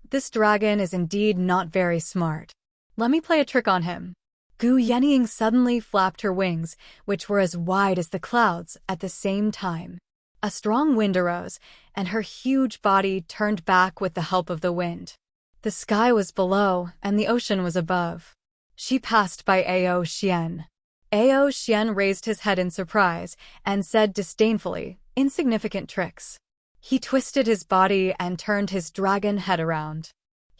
This dragon is indeed not very smart. Let me play a trick on him. Gu Yenying suddenly flapped her wings, which were as wide as the clouds, at the same time. A strong wind arose, and her huge body turned back with the help of the wind. The sky was below, and the ocean was above. She passed by Ao Xian. Ao Xian raised his head in surprise, and said disdainfully, "Insignificant tricks." He twisted his body and turned his dragon head around.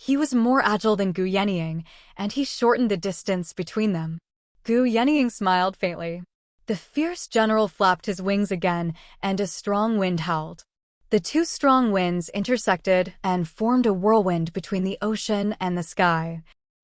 He was more agile than Gu Yenying, and he shortened the distance between them. Gu Yenying smiled faintly. The fierce general flapped his wings again, and a strong wind howled. The two strong winds intersected and formed a whirlwind between the ocean and the sky.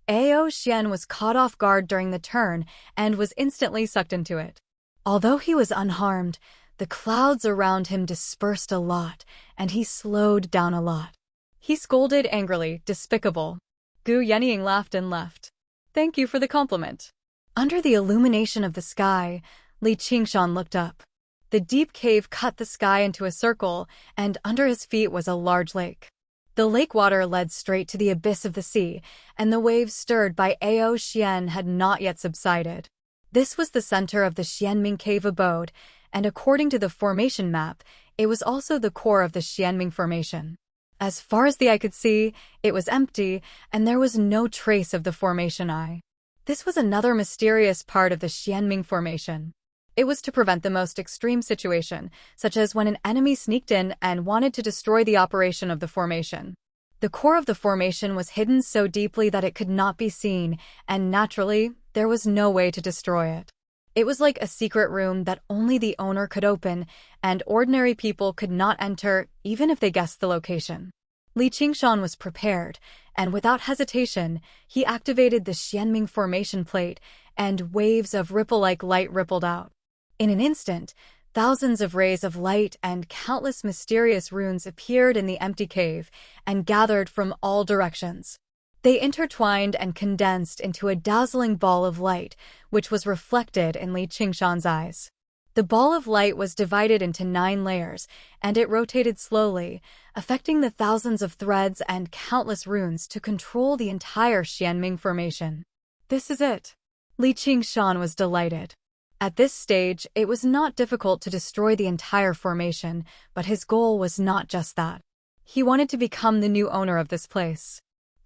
Ao Xian was caught off guard during the turn and was instantly sucked into it. Although he was unharmed, the clouds around him dispersed a lot, and he slowed down a lot. He scolded angrily, "Despicable." Gu Yenying laughed and left. "Thank you for the compliment." Under the illumination of the sky, Li Qingshan looked up. The deep cave cut the sky into a circle, and under his feet was a large lake. The lake water led straight to the abyss of the sea, and the waves stirred by Ao Xian had not yet subsided. This was the center of the Xianming cave abode, and according to the formation map, it was also the core of the Xianming formation. As far as the eye could see, it was empty, and there was no trace of the formation eye. This was another mysterious part of the Xianming formation. It was to prevent the most extreme situation, such as when an enemy sneaked in and wanted to destroy the operation of the formation. The core of the formation was hidden so deeply that it could not be seen, and naturally, there was no way to destroy it. It was like a secret room that only the owner could open, and ordinary people could not enter even if they guessed the location. Li Qingshan was prepared, and without hesitation, he activated the Xianming formation plate, and waves of ripple-like light rippled out. In an instant, thousands of rays of light and countless mysterious runes appeared in the empty cave and gathered from all directions. They intertwined and condensed into a dazzling ball of light, which was reflected in Li Qingshan's eyes. The ball of light was divided into 9 layers, and it rotated slowly, affecting the thousands of threads and countless runes to control the entire Xianming formation. This is it. Li Qingshan was delighted. At this stage, it was not difficult to destroy the entire formation, but his goal was not just that. He wanted to become the new owner of this place.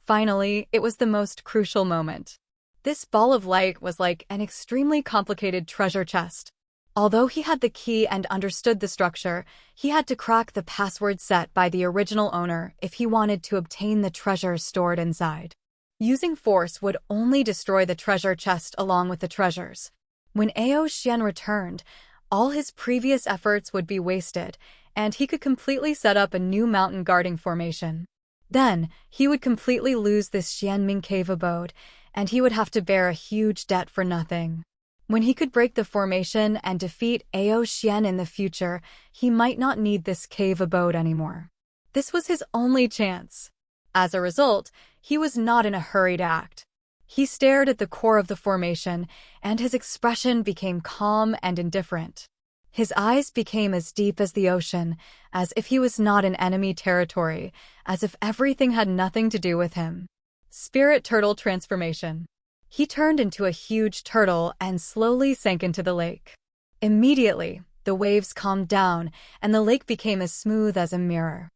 Finally, it was the most crucial moment. This ball of light was like an extremely complicated treasure chest. Although he had the key and understood the structure, he had to crack the password set by the original owner if he wanted to obtain the treasure stored inside. Using force would only destroy the treasure chest along with the treasures. When Ao Xian returned, all his previous efforts would be wasted, and he could completely set up a new mountain guarding formation. Then, he would completely lose this Xianming cave abode, and he would have to bear a huge debt for nothing. When he could break the formation and defeat Ao Xian in the future, he might not need this cave abode anymore. This was his only chance. As a result, he was not in a hurry to act. He stared at the core of the formation, and his expression became calm and indifferent. His eyes became as deep as the ocean, as if he was not in enemy territory, as if everything had nothing to do with him. Spirit turtle transformation. He turned into a huge turtle and slowly sank into the lake. Immediately, the waves calmed down, and the lake became as smooth as a mirror.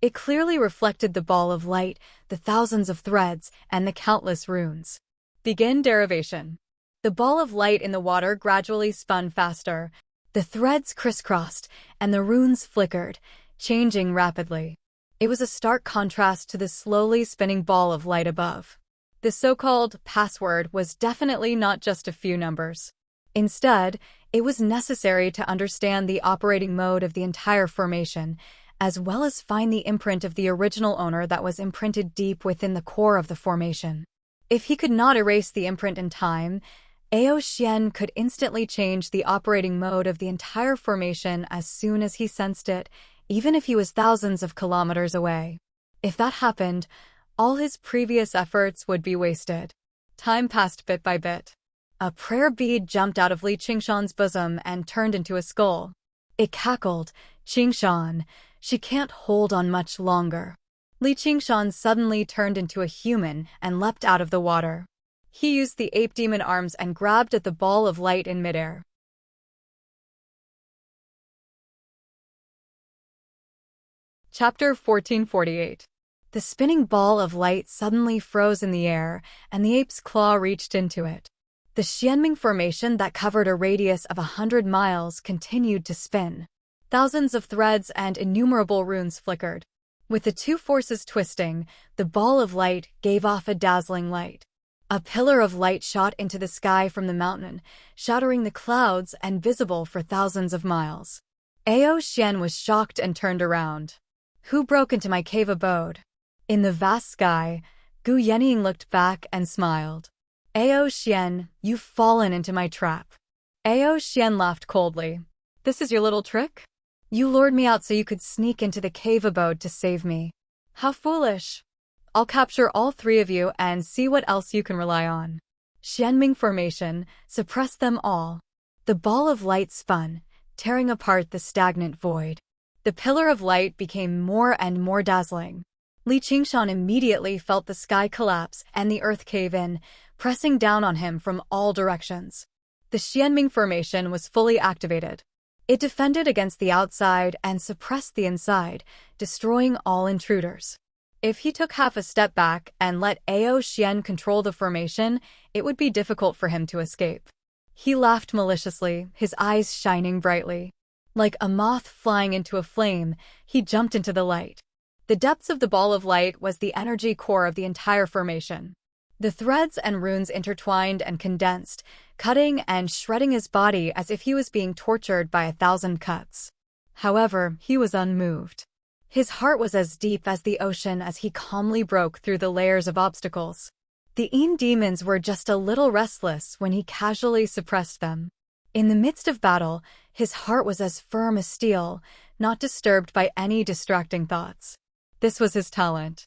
It clearly reflected the ball of light, the thousands of threads, and the countless runes. Begin derivation. The ball of light in the water gradually spun faster. The threads crisscrossed, and the runes flickered, changing rapidly. It was a stark contrast to the slowly spinning ball of light above. The so-called password was definitely not just a few numbers. Instead, it was necessary to understand the operating mode of the entire formation, as well as find the imprint of the original owner that was imprinted deep within the core of the formation. If he could not erase the imprint in time, Ao Xian could instantly change the operating mode of the entire formation as soon as he sensed it, even if he was thousands of kilometers away. If that happened, all his previous efforts would be wasted. Time passed bit by bit. A prayer bead jumped out of Li Qingshan's bosom and turned into a skull. It cackled, "Qingshan, she can't hold on much longer." Li Qingshan suddenly turned into a human and leapt out of the water. He used the ape demon arms and grabbed at the ball of light in midair. Chapter 1448. The spinning ball of light suddenly froze in the air, and the ape's claw reached into it. The Xianming formation that covered a radius of 100 miles continued to spin. Thousands of threads and innumerable runes flickered. With the two forces twisting, the ball of light gave off a dazzling light. A pillar of light shot into the sky from the mountain, shattering the clouds and visible for thousands of miles. Ao Xian was shocked and turned around. "Who broke into my cave abode?" In the vast sky, Gu Yenying looked back and smiled. "Ao Xian, you've fallen into my trap." Ao Xian laughed coldly. "This is your little trick? You lured me out so you could sneak into the cave abode to save me. How foolish. I'll capture all three of you and see what else you can rely on." Xianming formation suppressed them all. The ball of light spun, tearing apart the stagnant void. The pillar of light became more and more dazzling. Li Qingshan immediately felt the sky collapse and the earth cave in, pressing down on him from all directions. The Xianming formation was fully activated. It defended against the outside and suppressed the inside, destroying all intruders. If he took half a step back and let Ao Xian control the formation, it would be difficult for him to escape. He laughed maliciously, his eyes shining brightly. Like a moth flying into a flame, he jumped into the light. The depths of the ball of light was the energy core of the entire formation. The threads and runes intertwined and condensed, cutting and shredding his body as if he was being tortured by 1,000 cuts. However, he was unmoved. His heart was as deep as the ocean as he calmly broke through the layers of obstacles. The Yin demons were just a little restless when he casually suppressed them. In the midst of battle, his heart was as firm as steel, not disturbed by any distracting thoughts. This was his talent.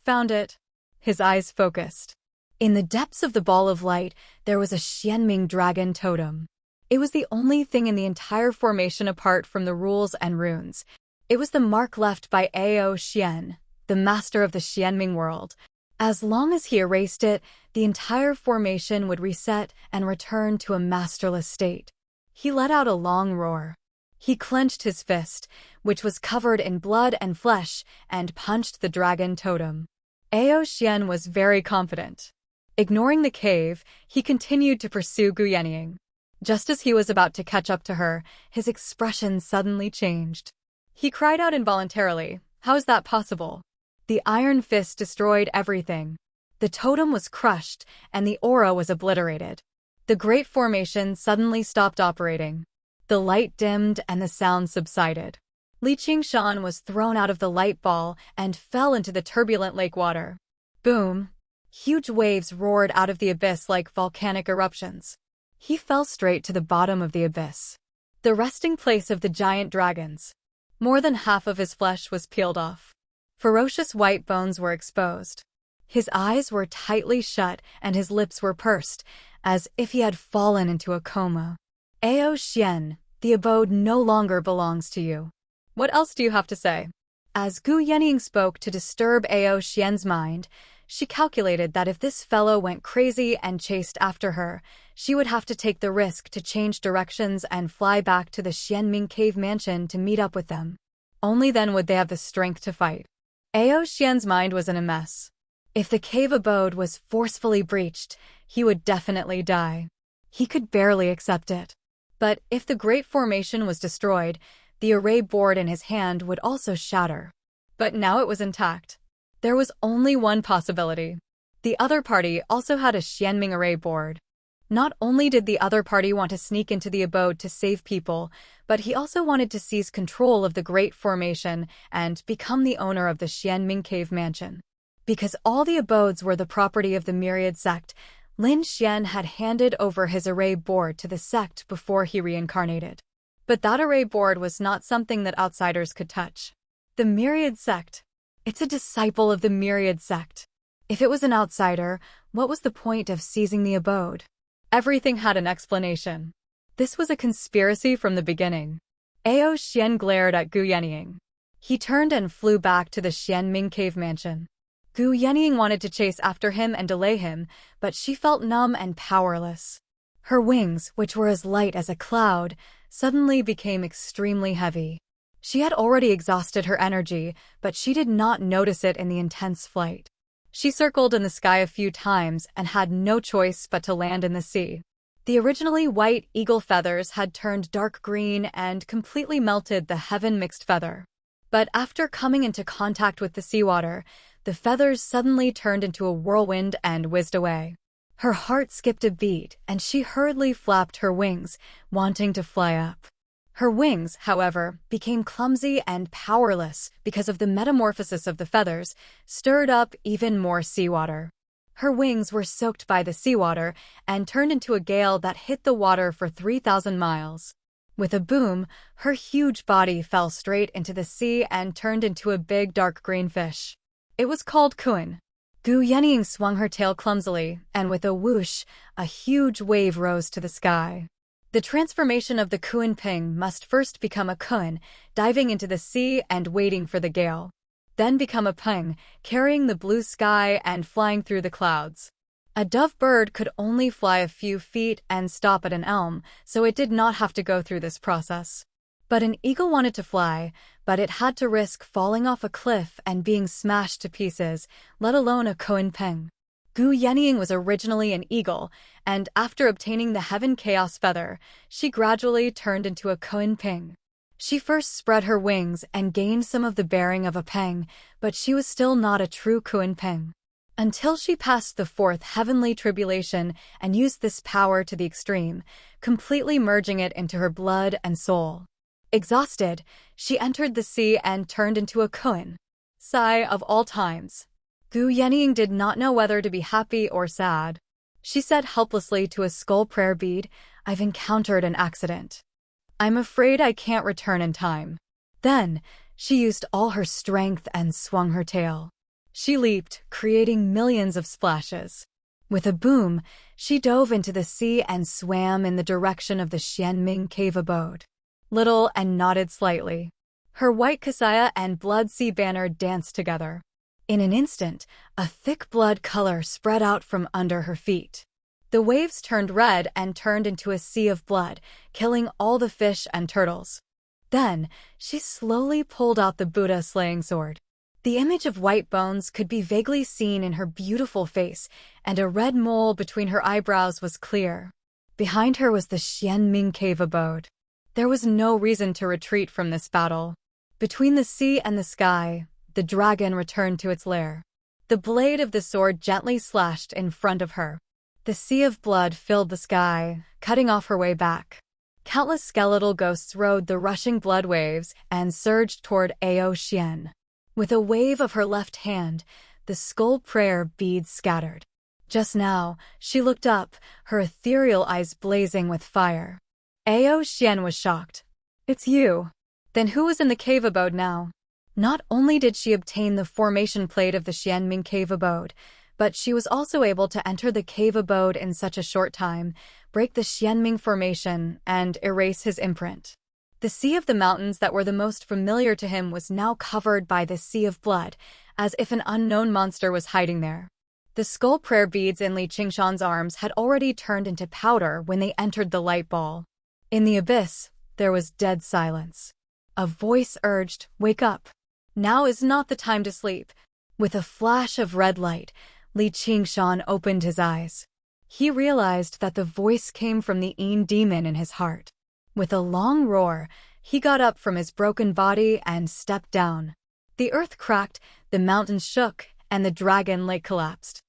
Found it. His eyes focused. In the depths of the ball of light, there was a Xianming dragon totem. It was the only thing in the entire formation apart from the rules and runes. It was the mark left by Ao Xian, the master of the Xianming world. As long as he erased it, the entire formation would reset and return to a masterless state. He let out a long roar. He clenched his fist, which was covered in blood and flesh, and punched the dragon totem. Ao Xian was very confident. Ignoring the cave, he continued to pursue Gu Yenying. Just as he was about to catch up to her, his expression suddenly changed. He cried out involuntarily, "How is that possible?" The iron fist destroyed everything. The totem was crushed, and the aura was obliterated. The great formation suddenly stopped operating. The light dimmed and the sound subsided. Li Qingshan was thrown out of the light ball and fell into the turbulent lake water. Boom! Huge waves roared out of the abyss like volcanic eruptions. He fell straight to the bottom of the abyss, the resting place of the giant dragons. More than half of his flesh was peeled off. Ferocious white bones were exposed. His eyes were tightly shut and his lips were pursed, as if he had fallen into a coma. Ao Xian, the abode no longer belongs to you. What else do you have to say? As Gu Yenying spoke to disturb Ao Xian's mind, she calculated that if this fellow went crazy and chased after her, she would have to take the risk to change directions and fly back to the Xianming cave mansion to meet up with them. Only then would they have the strength to fight. Ao Xian's mind was in a mess. If the cave abode was forcefully breached, he would definitely die. He could barely accept it. But if the Great Formation was destroyed, the array board in his hand would also shatter. But now it was intact. There was only one possibility. The other party also had a Xianming array board. Not only did the other party want to sneak into the abode to save people, but he also wanted to seize control of the Great Formation and become the owner of the Xianming Cave Mansion. Because all the abodes were the property of the Myriad Sect, Lin Xian had handed over his array board to the sect before he reincarnated. But that array board was not something that outsiders could touch. The Myriad Sect. It's a disciple of the Myriad Sect. If it was an outsider, what was the point of seizing the abode? Everything had an explanation. This was a conspiracy from the beginning. Ao Xian glared at Gu Yenying. He turned and flew back to the Xianming Cave Mansion. Gu Yenying wanted to chase after him and delay him, but she felt numb and powerless. Her wings, which were as light as a cloud, suddenly became extremely heavy. She had already exhausted her energy, but she did not notice it in the intense flight. She circled in the sky a few times and had no choice but to land in the sea. The originally white eagle feathers had turned dark green and completely melted the heaven-mixed feather. But after coming into contact with the seawater, the feathers suddenly turned into a whirlwind and whizzed away. Her heart skipped a beat, and she hurriedly flapped her wings, wanting to fly up. Her wings, however, became clumsy and powerless because of the metamorphosis of the feathers, stirred up even more seawater. Her wings were soaked by the seawater and turned into a gale that hit the water for 3,000 miles. With a boom, her huge body fell straight into the sea and turned into a big dark green fish. It was called Kuan. Gu Yenying swung her tail clumsily, and with a whoosh, a huge wave rose to the sky. The transformation of the Kuan Ping must first become a Kuan, diving into the sea and waiting for the gale. Then become a Ping, carrying the blue sky and flying through the clouds. A dove bird could only fly a few feet and stop at an elm, so it did not have to go through this process. But an eagle wanted to fly, but it had to risk falling off a cliff and being smashed to pieces, let alone a Kuan Ping. Gu Yenying was originally an eagle, and after obtaining the Heaven Chaos Feather, she gradually turned into a Kuan Ping. She first spread her wings and gained some of the bearing of a Ping, but she was still not a true Kuan Ping. Until she passed the fourth heavenly tribulation and used this power to the extreme, completely merging it into her blood and soul. Exhausted, she entered the sea and turned into a Kuan. Sigh of all times. Gu Yenying did not know whether to be happy or sad. She said helplessly to a skull prayer bead, "I've encountered an accident. I'm afraid I can't return in time." Then, she used all her strength and swung her tail. She leaped, creating millions of splashes. With a boom, she dove into the sea and swam in the direction of the Xianming cave abode. Little and nodded slightly. Her white kasaya and blood sea banner danced together. In an instant, a thick blood color spread out from under her feet. The waves turned red and turned into a sea of blood, killing all the fish and turtles. Then, she slowly pulled out the Buddha slaying sword. The image of white bones could be vaguely seen in her beautiful face, and a red mole between her eyebrows was clear. Behind her was the Xianming cave abode. There was no reason to retreat from this battle. Between the sea and the sky, the dragon returned to its lair. The blade of the sword gently slashed in front of her. The sea of blood filled the sky, cutting off her way back. Countless skeletal ghosts rode the rushing blood waves and surged toward Ao Xian. With a wave of her left hand, the skull prayer beads scattered. Just now, she looked up, her ethereal eyes blazing with fire. Ao Xian was shocked. "It's you. Then who was in the cave abode now?" Not only did she obtain the formation plate of the Xianming cave abode, but she was also able to enter the cave abode in such a short time, break the Xianming formation, and erase his imprint. The sea of the mountains that were the most familiar to him was now covered by the sea of blood, as if an unknown monster was hiding there. The skull prayer beads in Li Qingshan's arms had already turned into powder when they entered the light ball. In the abyss, there was dead silence. A voice urged, "Wake up. Now is not the time to sleep." With a flash of red light, Li Qingshan opened his eyes. He realized that the voice came from the demon in his heart. With a long roar, he got up from his broken body and stepped down. The earth cracked, the mountains shook, and the dragon lake collapsed.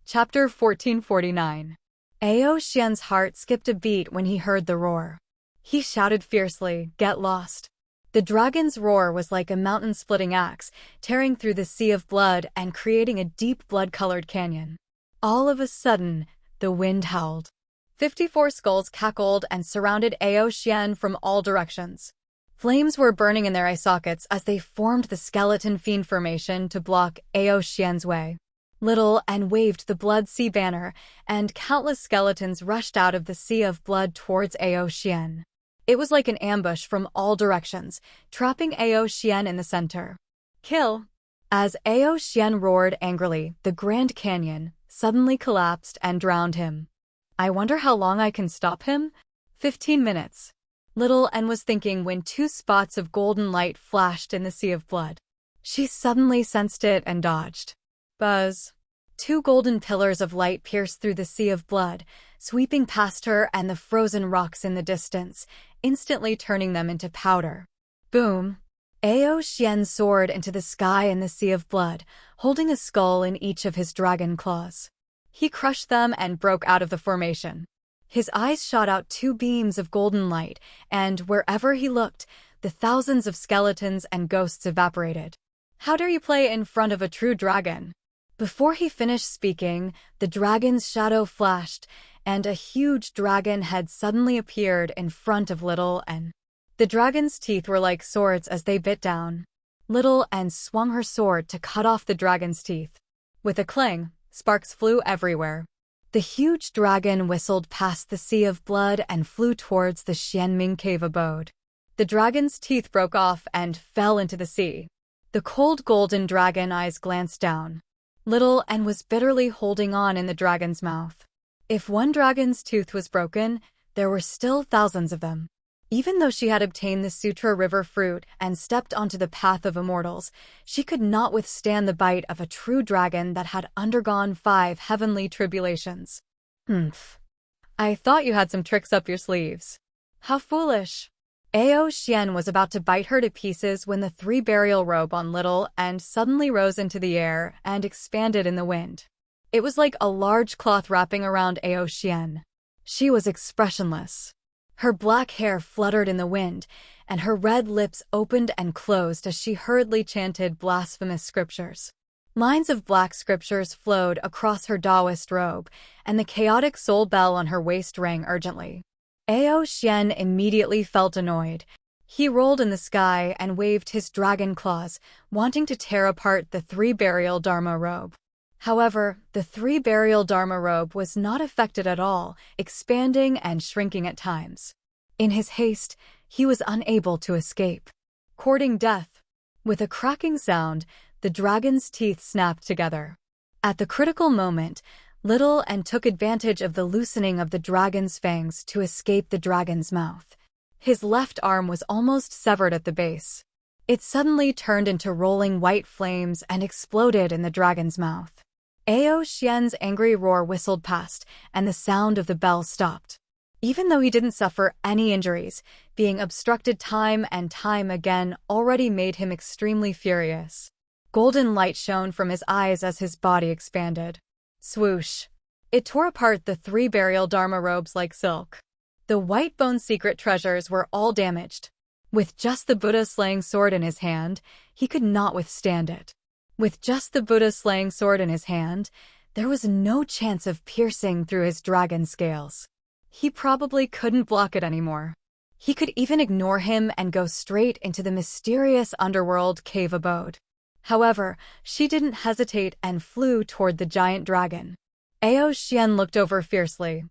Chapter 1449. Ao Xian's heart skipped a beat when he heard the roar. He shouted fiercely, "Get lost!" The dragon's roar was like a mountain-splitting axe, tearing through the sea of blood and creating a deep blood-colored canyon. All of a sudden, the wind howled. 54 skulls cackled and surrounded Ao Xian from all directions. Flames were burning in their eye sockets as they formed the skeleton fiend formation to block Ao Xian's way. Little and waved the blood sea banner, and countless skeletons rushed out of the sea of blood towards Ao Xian. It was like an ambush from all directions, trapping Ao Xian in the center. Kill! As Ao Xian roared angrily, the Grand Canyon suddenly collapsed and drowned him. I wonder how long I can stop him? 15 minutes. Little N was thinking when 2 spots of golden light flashed in the sea of blood. She suddenly sensed it and dodged. Buzz. 2 golden pillars of light pierced through the sea of blood, sweeping past her and the frozen rocks in the distance, instantly turning them into powder. Boom! Ao Xian soared into the sky in the sea of blood, holding a skull in each of his dragon claws. He crushed them and broke out of the formation. His eyes shot out 2 beams of golden light, and wherever he looked, the thousands of skeletons and ghosts evaporated. How dare you play in front of a true dragon? Before he finished speaking, the dragon's shadow flashed, and a huge dragon head suddenly appeared in front of Little N. The dragon's teeth were like swords as they bit down. Little N swung her sword to cut off the dragon's teeth. With a clang, sparks flew everywhere. The huge dragon whistled past the sea of blood and flew towards the Xianming cave abode. The dragon's teeth broke off and fell into the sea. The cold golden dragon eyes glanced down. Little N was bitterly holding on in the dragon's mouth. If one dragon's tooth was broken, there were still thousands of them. Even though she had obtained the Sutra River fruit and stepped onto the path of immortals, she could not withstand the bite of a true dragon that had undergone 5 heavenly tribulations. I thought you had some tricks up your sleeves. How foolish. Ao Xian was about to bite her to pieces when the 3 burial robe on Little and suddenly rose into the air and expanded in the wind. It was like a large cloth wrapping around Ao Xian. She was expressionless. Her black hair fluttered in the wind, and her red lips opened and closed as she hurriedly chanted blasphemous scriptures. Lines of black scriptures flowed across her Taoist robe, and the chaotic soul bell on her waist rang urgently. Ao Xian immediately felt annoyed. He rolled in the sky and waved his dragon claws, wanting to tear apart the 3 burial Dharma robe. However, the 3 burial Dharma robe was not affected at all, expanding and shrinking at times. In his haste, he was unable to escape. Courting death. With a cracking sound, the dragon's teeth snapped together. At the critical moment, Little N took advantage of the loosening of the dragon's fangs to escape the dragon's mouth. His left arm was almost severed at the base. It suddenly turned into rolling white flames and exploded in the dragon's mouth. Ao Xian's angry roar whistled past, and the sound of the bell stopped. Even though he didn't suffer any injuries, being obstructed time and time again already made him extremely furious. Golden light shone from his eyes as his body expanded. Swoosh! It tore apart the 3 burial Dharma robes like silk. The white bone secret treasures were all damaged. With just the Buddha slaying sword in his hand, he could not withstand it. With just the Buddha slaying sword in his hand, there was no chance of piercing through his dragon scales. He probably couldn't block it anymore. He could even ignore him and go straight into the mysterious underworld cave abode. However, she didn't hesitate and flew toward the giant dragon. Ao Xian looked over fiercely.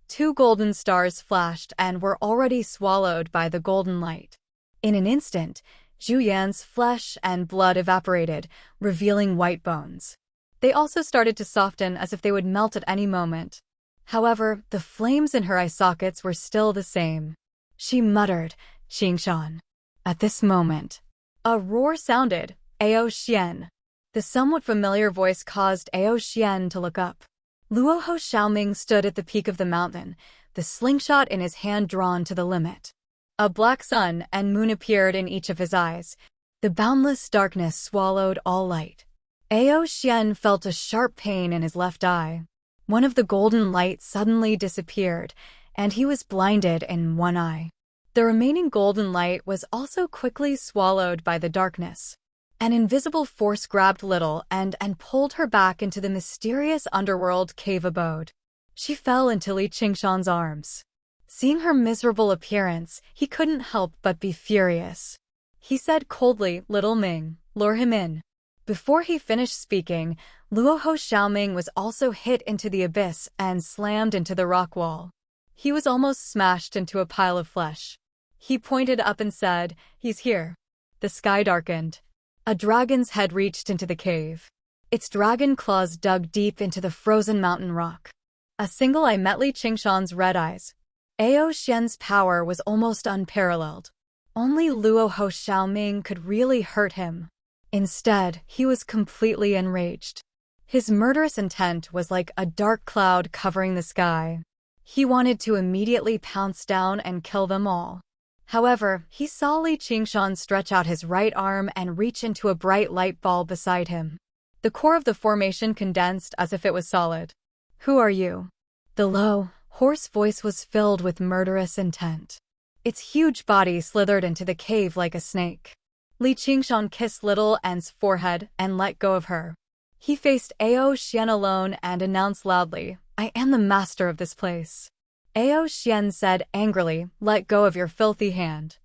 2 golden stars flashed and were already swallowed by the golden light. In an instant, Zhu Yan's flesh and blood evaporated, revealing white bones. They also started to soften as if they would melt at any moment. However, the flames in her eye sockets were still the same. She muttered, "Qingshan." At this moment, a roar sounded. Ao Xian. The somewhat familiar voice caused Ao Xian to look up. Luoho Xiaoming stood at the peak of the mountain, the slingshot in his hand drawn to the limit. A black sun and moon appeared in each of his eyes. The boundless darkness swallowed all light. Ao Xian felt a sharp pain in his left eye. One of the golden lights suddenly disappeared, and he was blinded in one eye. The remaining golden light was also quickly swallowed by the darkness. An invisible force grabbed Little and pulled her back into the mysterious underworld cave abode. She fell into Li Qingshan's arms. Seeing her miserable appearance, he couldn't help but be furious. He said coldly, "Little Ming, lure him in." Before he finished speaking, Luoho Xiaoming was also hit into the abyss and slammed into the rock wall. He was almost smashed into a pile of flesh. He pointed up and said, "He's here." The sky darkened. A dragon's head reached into the cave. Its dragon claws dug deep into the frozen mountain rock. A single eye met Li Qingshan's red eyes. Ao Xian's power was almost unparalleled. Only Luoho Xiaoming could really hurt him. Instead, he was completely enraged. His murderous intent was like a dark cloud covering the sky. He wanted to immediately pounce down and kill them all. However, he saw Li Qingshan stretch out his right arm and reach into a bright light ball beside him. The core of the formation condensed as if it was solid. "Who are you?" The low, hoarse voice was filled with murderous intent. Its huge body slithered into the cave like a snake. Li Qingshan kissed Little N's forehead and let go of her. He faced Ao Xian alone and announced loudly, "I am the master of this place." Ao Xian said angrily, "Let go of your filthy hand."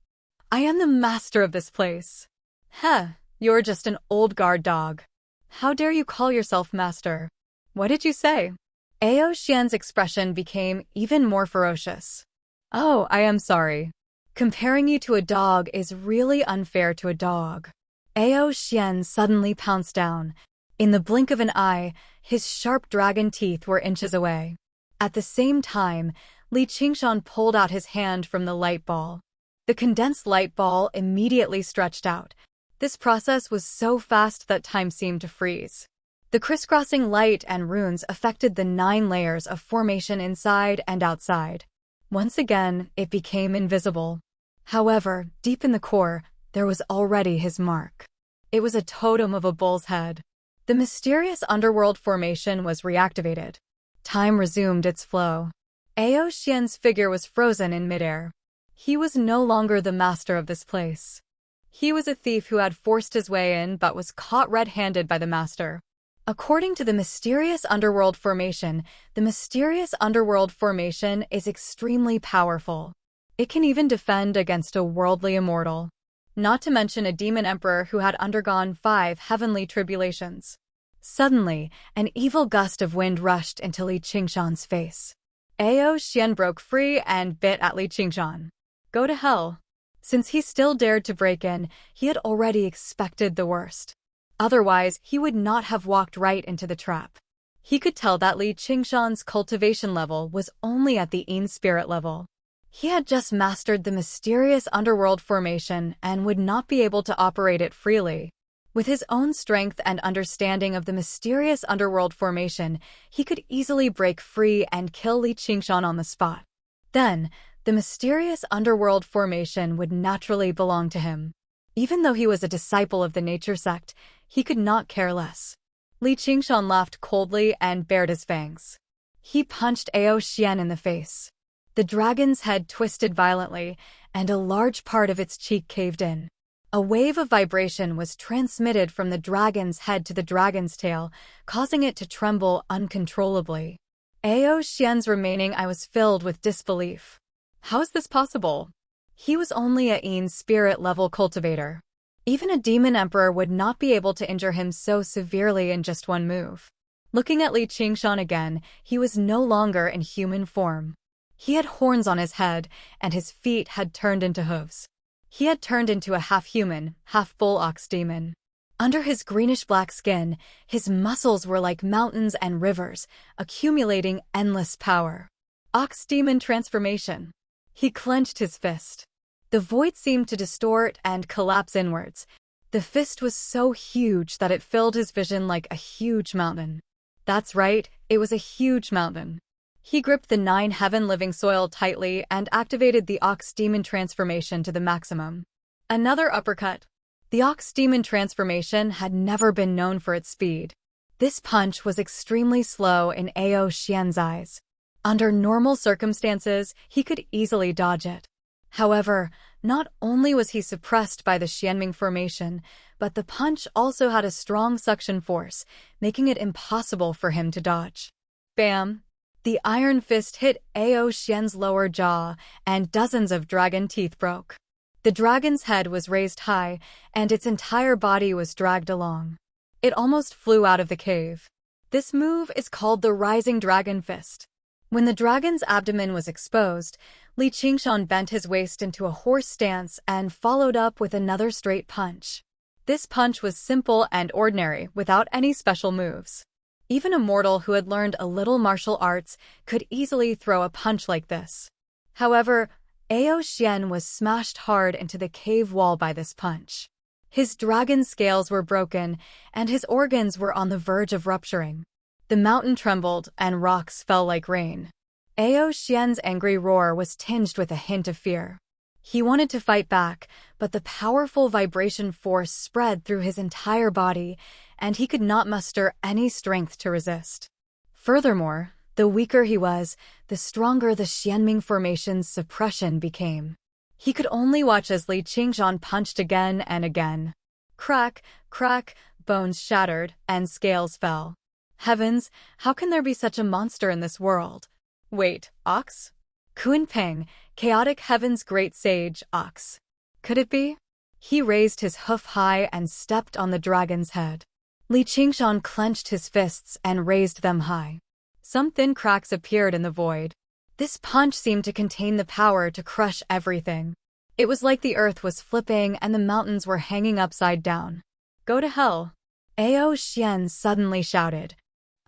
"I am the master of this place." "Heh, you're just an old guard dog. How dare you call yourself master?" "What did you say?" Ao Xian's expression became even more ferocious. "Oh, I am sorry. Comparing you to a dog is really unfair to a dog." Ao Xian suddenly pounced down. In the blink of an eye, his sharp dragon teeth were inches away. At the same time, Li Qingshan pulled out his hand from the light ball. The condensed light ball immediately stretched out. This process was so fast that time seemed to freeze. The crisscrossing light and runes affected the 9 layers of formation inside and outside. Once again, it became invisible. However, deep in the core, there was already his mark. It was a totem of a bull's head. The mysterious underworld formation was reactivated. Time resumed its flow. Ao Xian's figure was frozen in midair. He was no longer the master of this place. He was a thief who had forced his way in but was caught red-handed by the master. According to the mysterious underworld formation, the mysterious underworld formation is extremely powerful. It can even defend against a worldly immortal. Not to mention a demon emperor who had undergone 5 heavenly tribulations. Suddenly, an evil gust of wind rushed into Li Qingshan's face. Ao Xian broke free and bit at Li Qingshan. Go to hell. Since he still dared to break in, he had already expected the worst. Otherwise, he would not have walked right into the trap. He could tell that Li Qingshan's cultivation level was only at the Yin spirit level. He had just mastered the mysterious underworld formation and would not be able to operate it freely. With his own strength and understanding of the mysterious underworld formation, he could easily break free and kill Li Qingshan on the spot. Then, the mysterious underworld formation would naturally belong to him. Even though he was a disciple of the nature sect, he could not care less. Li Qingshan laughed coldly and bared his fangs. He punched Ao Xian in the face. The dragon's head twisted violently, and a large part of its cheek caved in. A wave of vibration was transmitted from the dragon's head to the dragon's tail, causing it to tremble uncontrollably. Ao Xian's remaining eye was filled with disbelief. How is this possible? He was only a Yin spirit-level cultivator. Even a demon emperor would not be able to injure him so severely in just one move. Looking at Li Qingshan again, he was no longer in human form. He had horns on his head, and his feet had turned into hooves. He had turned into a half-human, half-bull ox demon. Under his greenish-black skin, his muscles were like mountains and rivers, accumulating endless power. Ox demon transformation. He clenched his fist. The void seemed to distort and collapse inwards. The fist was so huge that it filled his vision like a huge mountain. That's right, it was a huge mountain. He gripped the 9 heaven-living soil tightly and activated the Ox Demon transformation to the maximum. Another uppercut. The Ox Demon transformation had never been known for its speed. This punch was extremely slow in Ao Xian's eyes. Under normal circumstances, he could easily dodge it. However, not only was he suppressed by the Xianming formation, but the punch also had a strong suction force, making it impossible for him to dodge. Bam! The iron fist hit Ao Xian's lower jaw, and dozens of dragon teeth broke. The dragon's head was raised high, and its entire body was dragged along. It almost flew out of the cave. This move is called the Rising Dragon Fist. When the dragon's abdomen was exposed, Li Qingshan bent his waist into a horse stance and followed up with another straight punch. This punch was simple and ordinary, without any special moves. Even a mortal who had learned a little martial arts could easily throw a punch like this. However, Ao Xian was smashed hard into the cave wall by this punch. His dragon scales were broken, and his organs were on the verge of rupturing. The mountain trembled, and rocks fell like rain. Ao Xian's angry roar was tinged with a hint of fear. He wanted to fight back, but the powerful vibration force spread through his entire body, and he could not muster any strength to resist. Furthermore, the weaker he was, the stronger the Xianming formation's suppression became. He could only watch as Li Qingshan punched again and again. Crack, crack, bones shattered, and scales fell. Heavens, how can there be such a monster in this world? Wait, Ox? Kunpeng, chaotic heaven's great sage, Ox. Could it be? He raised his hoof high and stepped on the dragon's head. Li Qingshan clenched his fists and raised them high. Some thin cracks appeared in the void. This punch seemed to contain the power to crush everything. It was like the earth was flipping and the mountains were hanging upside down. Go to hell. Ao Xian suddenly shouted.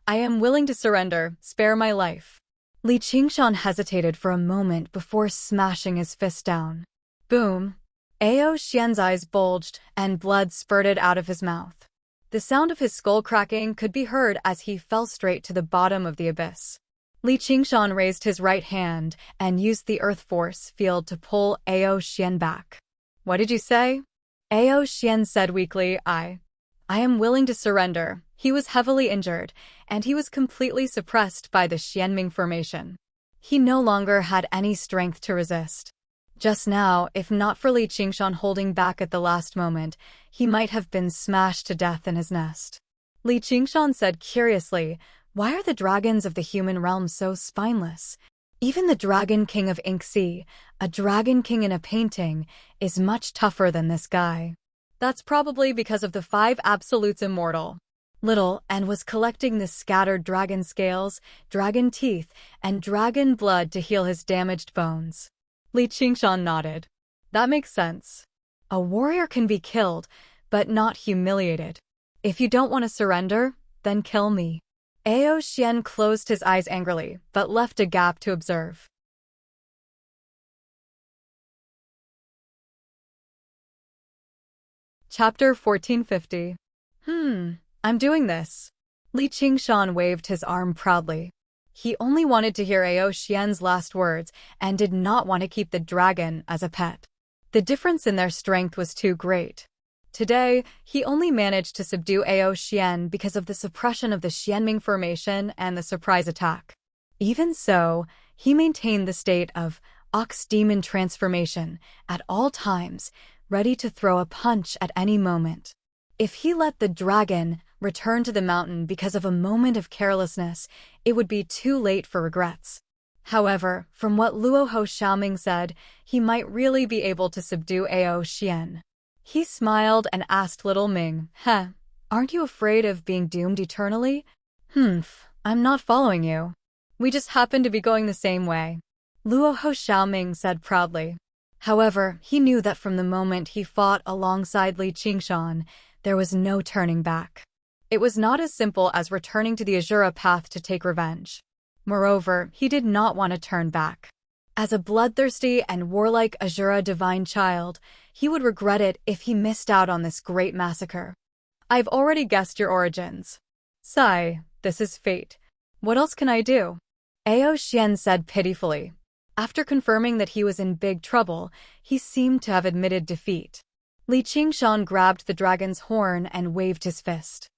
I am willing to surrender, spare my life. Li Qingshan hesitated for a moment before smashing his fist down. Boom! Ao Xian's eyes bulged and blood spurted out of his mouth. The sound of his skull cracking could be heard as he fell straight to the bottom of the abyss. Li Qingshan raised his right hand and used the earth force field to pull Ao Xian back. What did you say? Ao Xian said weakly, I am willing to surrender. He was heavily injured, and he was completely suppressed by the Xianming formation. He no longer had any strength to resist. Just now, if not for Li Qingshan holding back at the last moment, he might have been smashed to death in his nest. Li Qingshan said curiously, why are the dragons of the human realm so spineless? Even the Dragon King of Inksea, a dragon king in a painting, is much tougher than this guy. That's probably because of the 5 absolutes immortal. Little and was collecting the scattered dragon scales, dragon teeth, and dragon blood to heal his damaged bones. Li Qingshan nodded. That makes sense. A warrior can be killed, but not humiliated. If you don't want to surrender, then kill me. Ao Xian closed his eyes angrily, but left a gap to observe. Chapter 1450. I'm doing this. Li Qingshan waved his arm proudly. He only wanted to hear Ao Xian's last words and did not want to keep the dragon as a pet. The difference in their strength was too great. Today, he only managed to subdue Ao Xian because of the suppression of the Xianming formation and the surprise attack. Even so, he maintained the state of Ox Demon transformation at all times, ready to throw a punch at any moment. If he let the dragon return to the mountain because of a moment of carelessness, it would be too late for regrets. However, from what Luo Ho Xiaoming said, he might really be able to subdue Ao Xian. He smiled and asked little Ming, aren't you afraid of being doomed eternally? I'm not following you. We just happen to be going the same way. Luo Ho Xiaoming said proudly. However, he knew that from the moment he fought alongside Li Qingshan, there was no turning back. It was not as simple as returning to the Azura path to take revenge. Moreover, he did not want to turn back. As a bloodthirsty and warlike Azura divine child, he would regret it if he missed out on this great massacre. I've already guessed your origins. Sigh, this is fate. What else can I do? Ao Xian said pitifully. After confirming that he was in big trouble, he seemed to have admitted defeat. Li Qingshan grabbed the dragon's horn and waved his fist.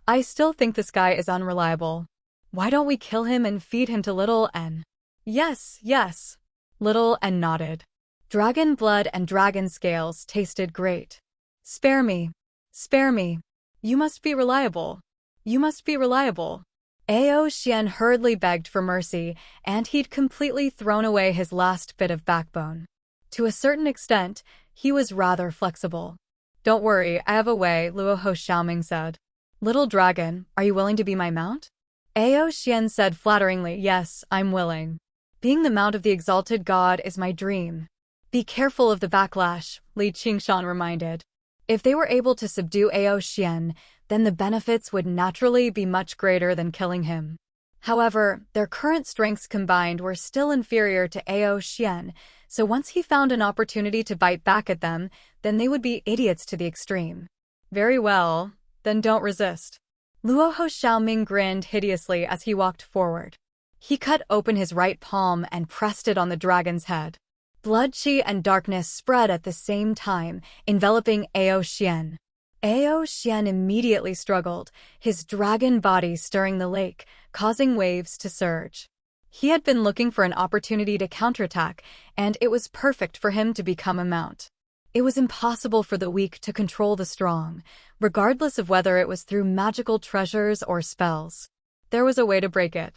I still think this guy is unreliable. Why don't we kill him and feed him to Little N? Yes, yes. Little N nodded. Dragon blood and dragon scales tasted great. Spare me. Spare me. You must be reliable. You must be reliable. Ao Xian hurriedly begged for mercy, and he'd completely thrown away his last bit of backbone. To a certain extent, he was rather flexible. Don't worry, I have a way, Luo Ho Xiaoming said. Little dragon, are you willing to be my mount? Ao Xian said flatteringly, yes, I'm willing. Being the mount of the exalted god is my dream. Be careful of the backlash, Li Qingshan reminded. If they were able to subdue Ao Xian, then the benefits would naturally be much greater than killing him. However, their current strengths combined were still inferior to Ao Xian, so once he found an opportunity to bite back at them, then they would be idiots to the extreme. Very well, then don't resist. Luo Ho Xiaoming grinned hideously as he walked forward. He cut open his right palm and pressed it on the dragon's head. Blood, qi, and darkness spread at the same time, enveloping Ao Xian. Ao Xian immediately struggled, his dragon body stirring the lake, causing waves to surge. He had been looking for an opportunity to counterattack, and it was perfect for him to become a mount. It was impossible for the weak to control the strong, regardless of whether it was through magical treasures or spells. There was a way to break it.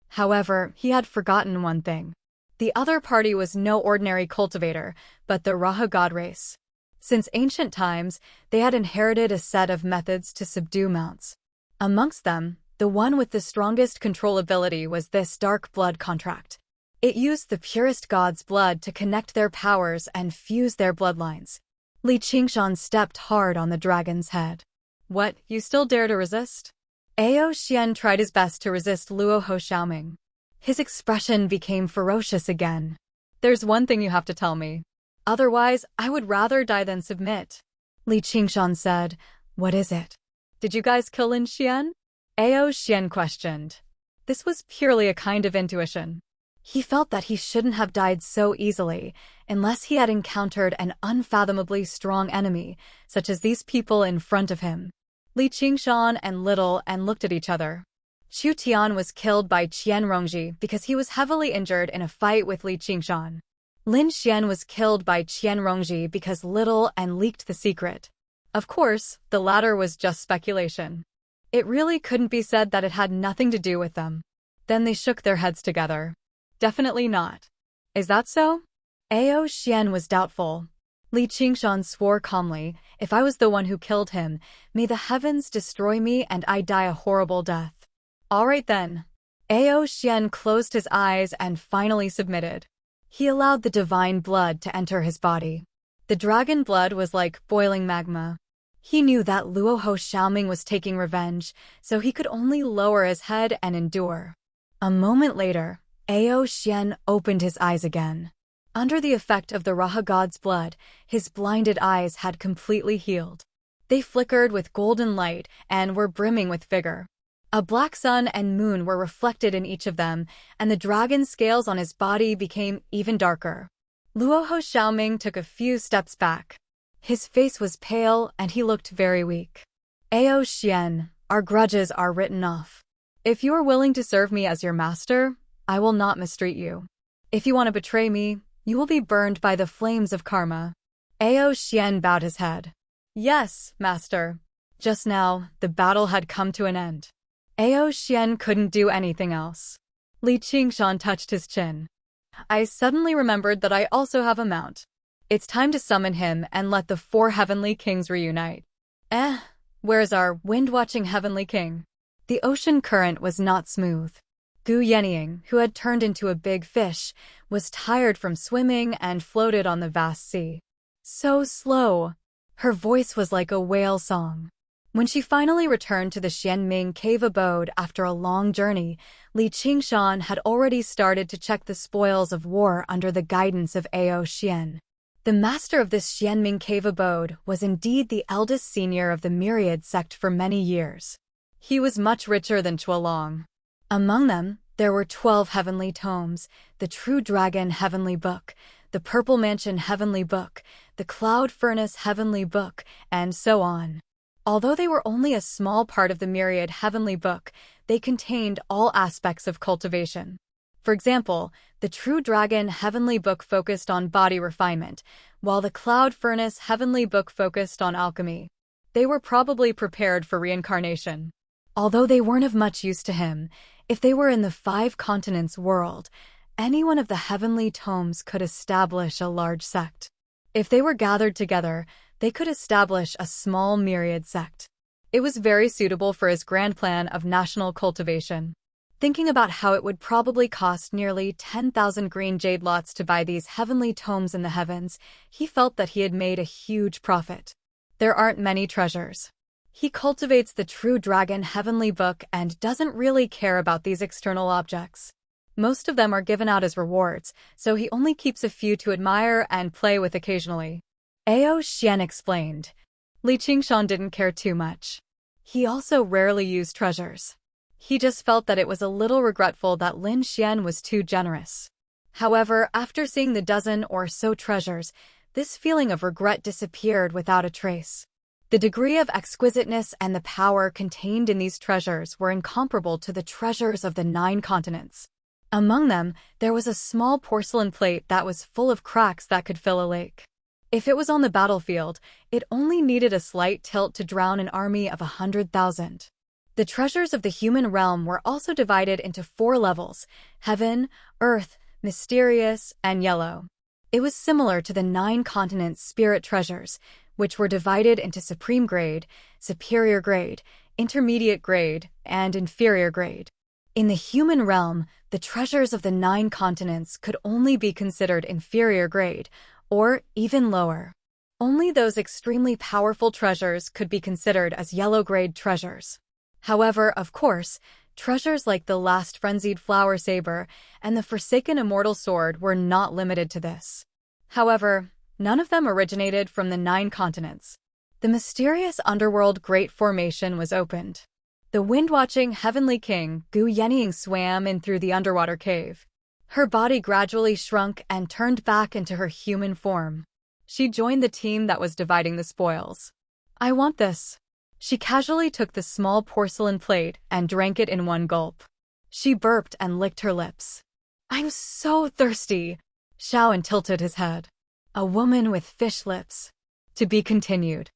However, he had forgotten one thing. The other party was no ordinary cultivator, but the Raha god race. Since ancient times, they had inherited a set of methods to subdue mounts. Amongst them, the one with the strongest control ability was this dark blood contract. It used the purest god's blood to connect their powers and fuse their bloodlines. Li Qingshan stepped hard on the dragon's head. What, you still dare to resist? Ao Xian tried his best to resist Luo Ho Xiaoming. His expression became ferocious again. There's one thing you have to tell me. Otherwise, I would rather die than submit. Li Qingshan said, what is it? Did you guys kill Lin Xian? Ao Xian questioned. This was purely a kind of intuition. He felt that he shouldn't have died so easily, unless he had encountered an unfathomably strong enemy, such as these people in front of him. Li Qingshan and Little N looked at each other. Chu Tian was killed by Qian Rongji because he was heavily injured in a fight with Li Qingshan. Lin Xian was killed by Qian Rongji because Little N leaked the secret. Of course, the latter was just speculation. It really couldn't be said that it had nothing to do with them. Then they shook their heads together. Definitely not. Is that so? Ao Xian was doubtful. Li Qingshan swore calmly, if I was the one who killed him, may the heavens destroy me and I die a horrible death. All right then. Ao Xian closed his eyes and finally submitted. He allowed the divine blood to enter his body. The dragon blood was like boiling magma. He knew that Luo Ho Xiaoming was taking revenge, so he could only lower his head and endure. A moment later, Ao Xian opened his eyes again. Under the effect of the Raha god's blood, his blinded eyes had completely healed. They flickered with golden light and were brimming with vigor. A black sun and moon were reflected in each of them, and the dragon scales on his body became even darker. Luo Ho Xiaoming took a few steps back. His face was pale and he looked very weak. Ao Xian, our grudges are written off. If you are willing to serve me as your master, I will not mistreat you. If you want to betray me, you will be burned by the flames of karma. Ao Xian bowed his head. Yes, master. Just now, the battle had come to an end. Ao Xian couldn't do anything else. Li Qingshan touched his chin. I suddenly remembered that I also have a mount. It's time to summon him and let the 4 heavenly kings reunite. Where's our wind-watching heavenly king? The ocean current was not smooth. Gu Yenying, who had turned into a big fish, was tired from swimming and floated on the vast sea. So slow. Her voice was like a whale song. When she finally returned to the Xianming cave abode after a long journey, Li Qingshan had already started to check the spoils of war under the guidance of Ao Xian. The master of this Xianming cave abode was indeed the eldest senior of the Myriad sect for many years. He was much richer than Chualong. Among them, there were 12 heavenly tomes, the True Dragon Heavenly Book, the Purple Mansion Heavenly Book, the Cloud Furnace Heavenly Book, and so on. Although they were only a small part of the Myriad Heavenly Book, they contained all aspects of cultivation. For example, the True Dragon Heavenly Book focused on body refinement, while the Cloud Furnace Heavenly Book focused on alchemy. They were probably prepared for reincarnation. Although they weren't of much use to him, if they were in the 5 continents world, any one of the heavenly tomes could establish a large sect. If they were gathered together, they could establish a small myriad sect. It was very suitable for his grand plan of national cultivation. Thinking about how it would probably cost nearly 10,000 green jade lots to buy these heavenly tomes in the heavens, he felt that he had made a huge profit. There aren't many treasures. He cultivates the True Dragon Heavenly Book and doesn't really care about these external objects. Most of them are given out as rewards, so he only keeps a few to admire and play with occasionally. Ao Xian explained. Li Qingshan didn't care too much. He also rarely used treasures. He just felt that it was a little regretful that Lin Xian was too generous. However, after seeing the dozen or so treasures, this feeling of regret disappeared without a trace. The degree of exquisiteness and the power contained in these treasures were incomparable to the treasures of the 9 continents. Among them, there was a small porcelain plate that was full of cracks that could fill a lake. If it was on the battlefield, it only needed a slight tilt to drown an army of 100,000. The treasures of the human realm were also divided into 4 levels: heaven, earth, mysterious, and yellow. It was similar to the 9 continents spirit treasures, which were divided into supreme grade, superior grade, intermediate grade, and inferior grade. In the human realm, the treasures of the 9 continents could only be considered inferior grade, or even lower. Only those extremely powerful treasures could be considered as yellow-grade treasures. However, of course, treasures like the last frenzied flower saber and the forsaken immortal sword were not limited to this. However, none of them originated from the 9 continents. The mysterious underworld Great Formation was opened. The wind-watching Heavenly King, Gu Yenying, swam in through the underwater cave. Her body gradually shrunk and turned back into her human form. She joined the team that was dividing the spoils. I want this. She casually took the small porcelain plate and drank it in one gulp. She burped and licked her lips. I'm so thirsty. Xiaoan tilted his head. A woman with fish lips. To be continued.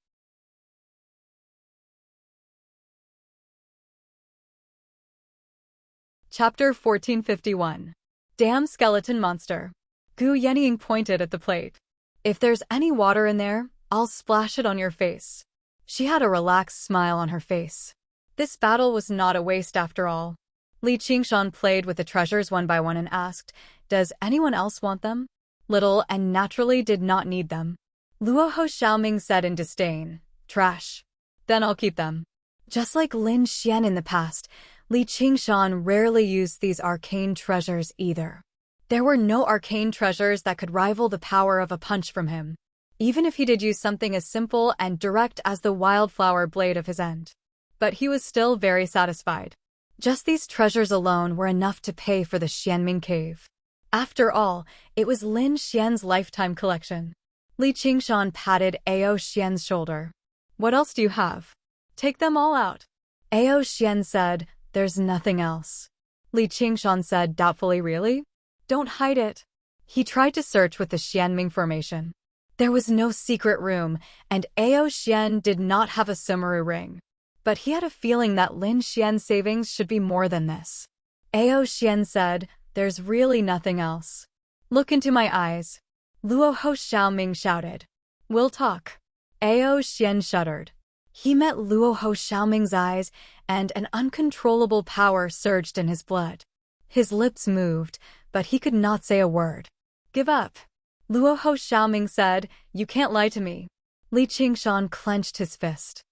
Chapter 1451. Damn skeleton monster. Gu Yenying pointed at the plate. If there's any water in there, I'll splash it on your face. She had a relaxed smile on her face. This battle was not a waste after all. Li Qingshan played with the treasures one by one and asked, does anyone else want them? Little and naturally did not need them. Luoho Xiaoming said in disdain, trash. Then I'll keep them. Just like Lin Xian in the past, Li Qingshan rarely used these arcane treasures either. There were no arcane treasures that could rival the power of a punch from him, even if he did use something as simple and direct as the wildflower blade of his end. But he was still very satisfied. Just these treasures alone were enough to pay for the Xianming cave. After all, it was Lin Xian's lifetime collection. Li Qingshan patted Ao Xian's shoulder. What else do you have? Take them all out. Ao Xian said, there's nothing else. Li Qingshan said doubtfully, really? Don't hide it. He tried to search with the Xianming formation. There was no secret room, and Ao Xian did not have a sumaru ring. But he had a feeling that Lin Xian's savings should be more than this. Ao Xian said, there's really nothing else. Look into my eyes. Luoho Xiaoming shouted. We'll talk. Ao Xian shuddered. He met Luoho Xiaoming's eyes, and an uncontrollable power surged in his blood. His lips moved, but he could not say a word. Give up. Luoho Xiaoming said, you can't lie to me. Li Qingshan clenched his fist.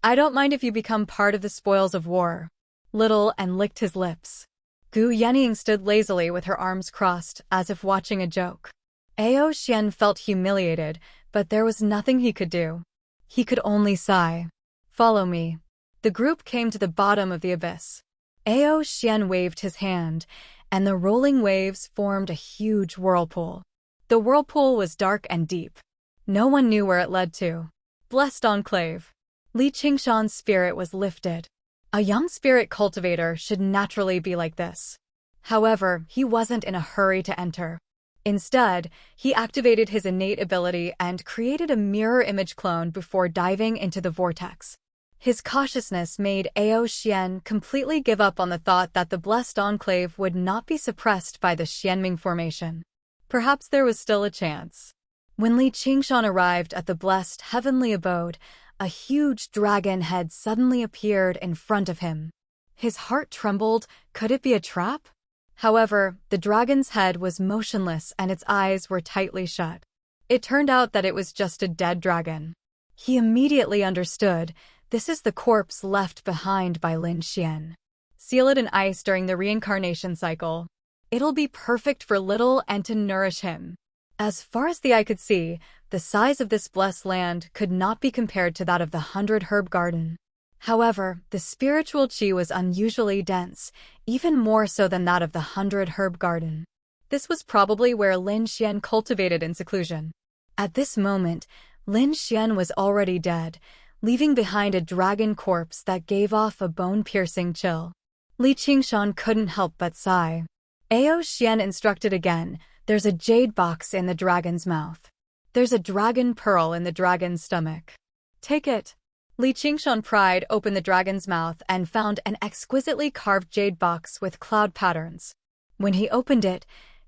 I don't mind if you become part of the spoils of war. Little and licked his lips. Gu Yenying stood lazily with her arms crossed, as if watching a joke. Ao Xian felt humiliated, but there was nothing he could do. He could only sigh. Follow me. The group came to the bottom of the abyss. Ao Xian waved his hand, and the rolling waves formed a huge whirlpool. The whirlpool was dark and deep. No one knew where it led to. Blessed enclave. Li Qingshan's spirit was lifted. A young spirit cultivator should naturally be like this. However, he wasn't in a hurry to enter. Instead, he activated his innate ability and created a mirror image clone before diving into the vortex. His cautiousness made Ao Xian completely give up on the thought that the Blessed Enclave would not be suppressed by the Xianming formation. Perhaps there was still a chance. When Li Qingshan arrived at the blessed heavenly abode, a huge dragon head suddenly appeared in front of him. His heart trembled. Could it be a trap? However, the dragon's head was motionless and its eyes were tightly shut. It turned out that it was just a dead dragon. He immediately understood. This is the corpse left behind by Lin Xian. Seal it in ice during the reincarnation cycle. It'll be perfect for little and to nourish him. As far as the eye could see, the size of this blessed land could not be compared to that of the 100-herb garden. However, the spiritual qi was unusually dense, even more so than that of the 100-herb garden. This was probably where Lin Xian cultivated in seclusion. At this moment, Lin Xian was already dead, leaving behind a dragon corpse that gave off a bone-piercing chill. Li Qingshan couldn't help but sigh. Ao Xian instructed again, there's a jade box in the dragon's mouth. There's a dragon pearl in the dragon's stomach. Take it. Li Qingshan pried open the dragon's mouth and found an exquisitely carved jade box with cloud patterns. When he opened it,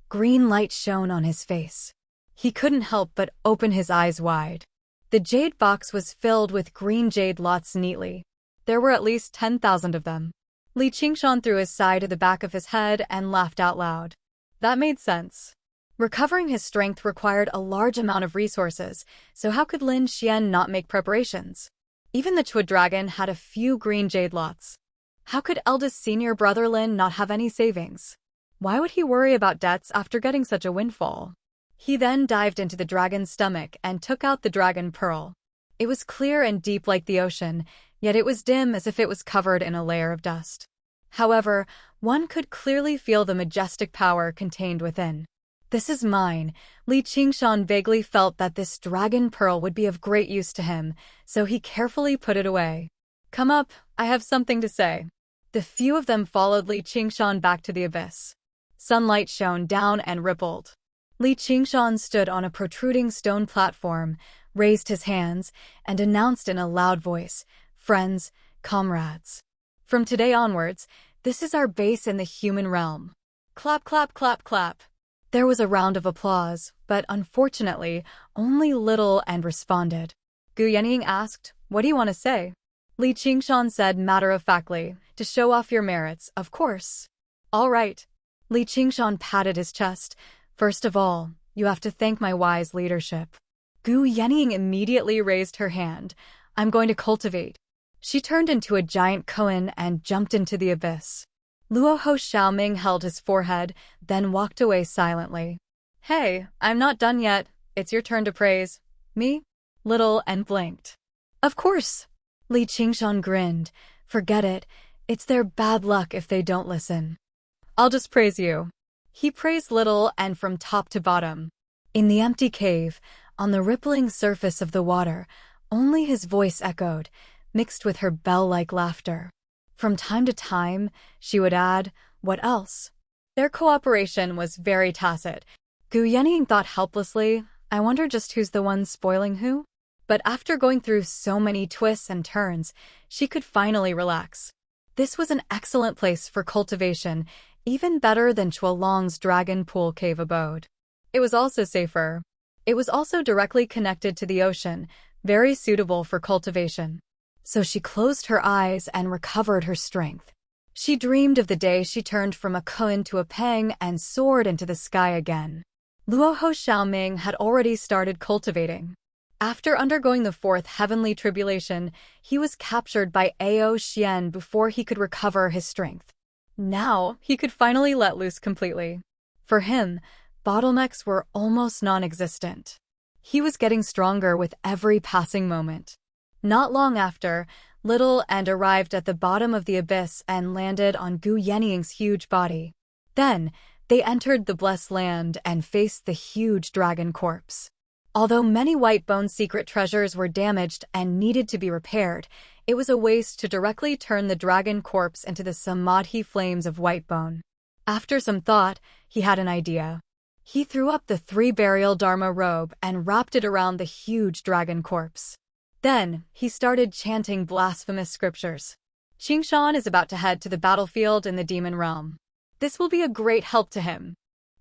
green light shone on his face. He couldn't help but open his eyes wide. The jade box was filled with green jade lots neatly. There were at least 10,000 of them. Li Qingshan threw his sigh to the back of his head and laughed out loud. That made sense. Recovering his strength required a large amount of resources, so how could Lin Xian not make preparations? Even the Chua dragon had a few green jade lots. How could eldest senior brother Lin not have any savings? Why would he worry about debts after getting such a windfall? He then dived into the dragon's stomach and took out the dragon pearl. It was clear and deep like the ocean, yet it was dim as if it was covered in a layer of dust. However, one could clearly feel the majestic power contained within. This is mine. Li Qingshan vaguely felt that this dragon pearl would be of great use to him, so he carefully put it away. Come up, I have something to say. The few of them followed Li Qingshan back to the abyss. Sunlight shone down and rippled. Li Qingshan stood on a protruding stone platform, raised his hands, and announced in a loud voice, "Friends, comrades. From today onwards, this is our base in the human realm." Clap, clap, clap, clap. There was a round of applause, but unfortunately, only little and responded. Gu Yenying asked, "What do you want to say?" Li Qingshan said matter-of-factly, "To show off your merits, of course." "All right." Li Qingshan patted his chest. "First of all, you have to thank my wise leadership." Gu Yenying immediately raised her hand. "I'm going to cultivate." She turned into a giant koan and jumped into the abyss. Luoho Xiaoming held his forehead, then walked away silently. "Hey, I'm not done yet. It's your turn to praise. Me?" Little and blinked. "Of course." Li Qingshan grinned. "Forget it. It's their bad luck if they don't listen. I'll just praise you." He praised Little and from top to bottom. In the empty cave, on the rippling surface of the water, only his voice echoed, mixed with her bell-like laughter. From time to time, she would add, "What else?" Their cooperation was very tacit. Gu Yenying thought helplessly, I wonder just who's the one spoiling who? But after going through so many twists and turns, she could finally relax. This was an excellent place for cultivation, even better than Chualong's dragon pool cave abode. It was also safer. It was also directly connected to the ocean, very suitable for cultivation. So she closed her eyes and recovered her strength. She dreamed of the day she turned from a koan to a peng and soared into the sky again. Luoho Xiaoming had already started cultivating. After undergoing the fourth heavenly tribulation, he was captured by Ao Xian before he could recover his strength. Now, he could finally let loose completely. For him, bottlenecks were almost non-existent. He was getting stronger with every passing moment. Not long after, Little and arrived at the bottom of the abyss and landed on Gu Yanying's huge body. Then, they entered the blessed land and faced the huge dragon corpse. Although many white bone secret treasures were damaged and needed to be repaired, it was a waste to directly turn the dragon corpse into the samadhi flames of white bone. After some thought, he had an idea. He threw up the 3 burial dharma robe and wrapped it around the huge dragon corpse. Then, he started chanting blasphemous scriptures. Qingshan is about to head to the battlefield in the demon realm. This will be a great help to him.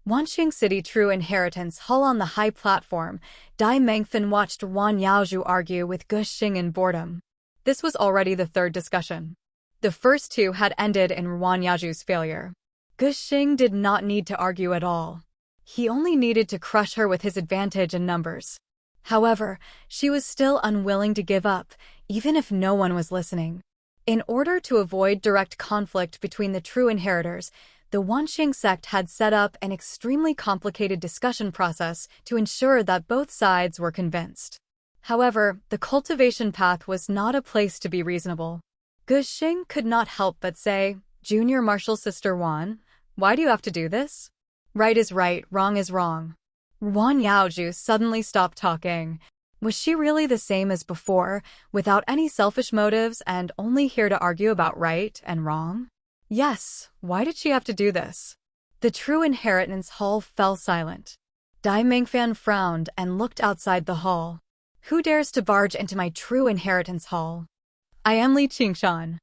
Wanqing City True Inheritance Hall on the high platform, Dai Mengfen watched Wan Yaozhu argue with Gu Xing in boredom. This was already the third discussion. The first 2 had ended in Wan Yaozhu's failure. Gu Xing did not need to argue at all. He only needed to crush her with his advantage in numbers. However, she was still unwilling to give up, even if no one was listening. In order to avoid direct conflict between the true inheritors, the Wanqing sect had set up an extremely complicated discussion process to ensure that both sides were convinced. However, the cultivation path was not a place to be reasonable. Gu Xing could not help but say, "Junior Martial Sister Wan, why do you have to do this? Right is right, wrong is wrong." Wan Yaozhu suddenly stopped talking. Was she really the same as before, without any selfish motives and only here to argue about right and wrong? Yes, why did she have to do this? The True Inheritance Hall fell silent. Dai Mengfan frowned and looked outside the hall. Who dares to barge into my True Inheritance Hall? I am Li Qingshan.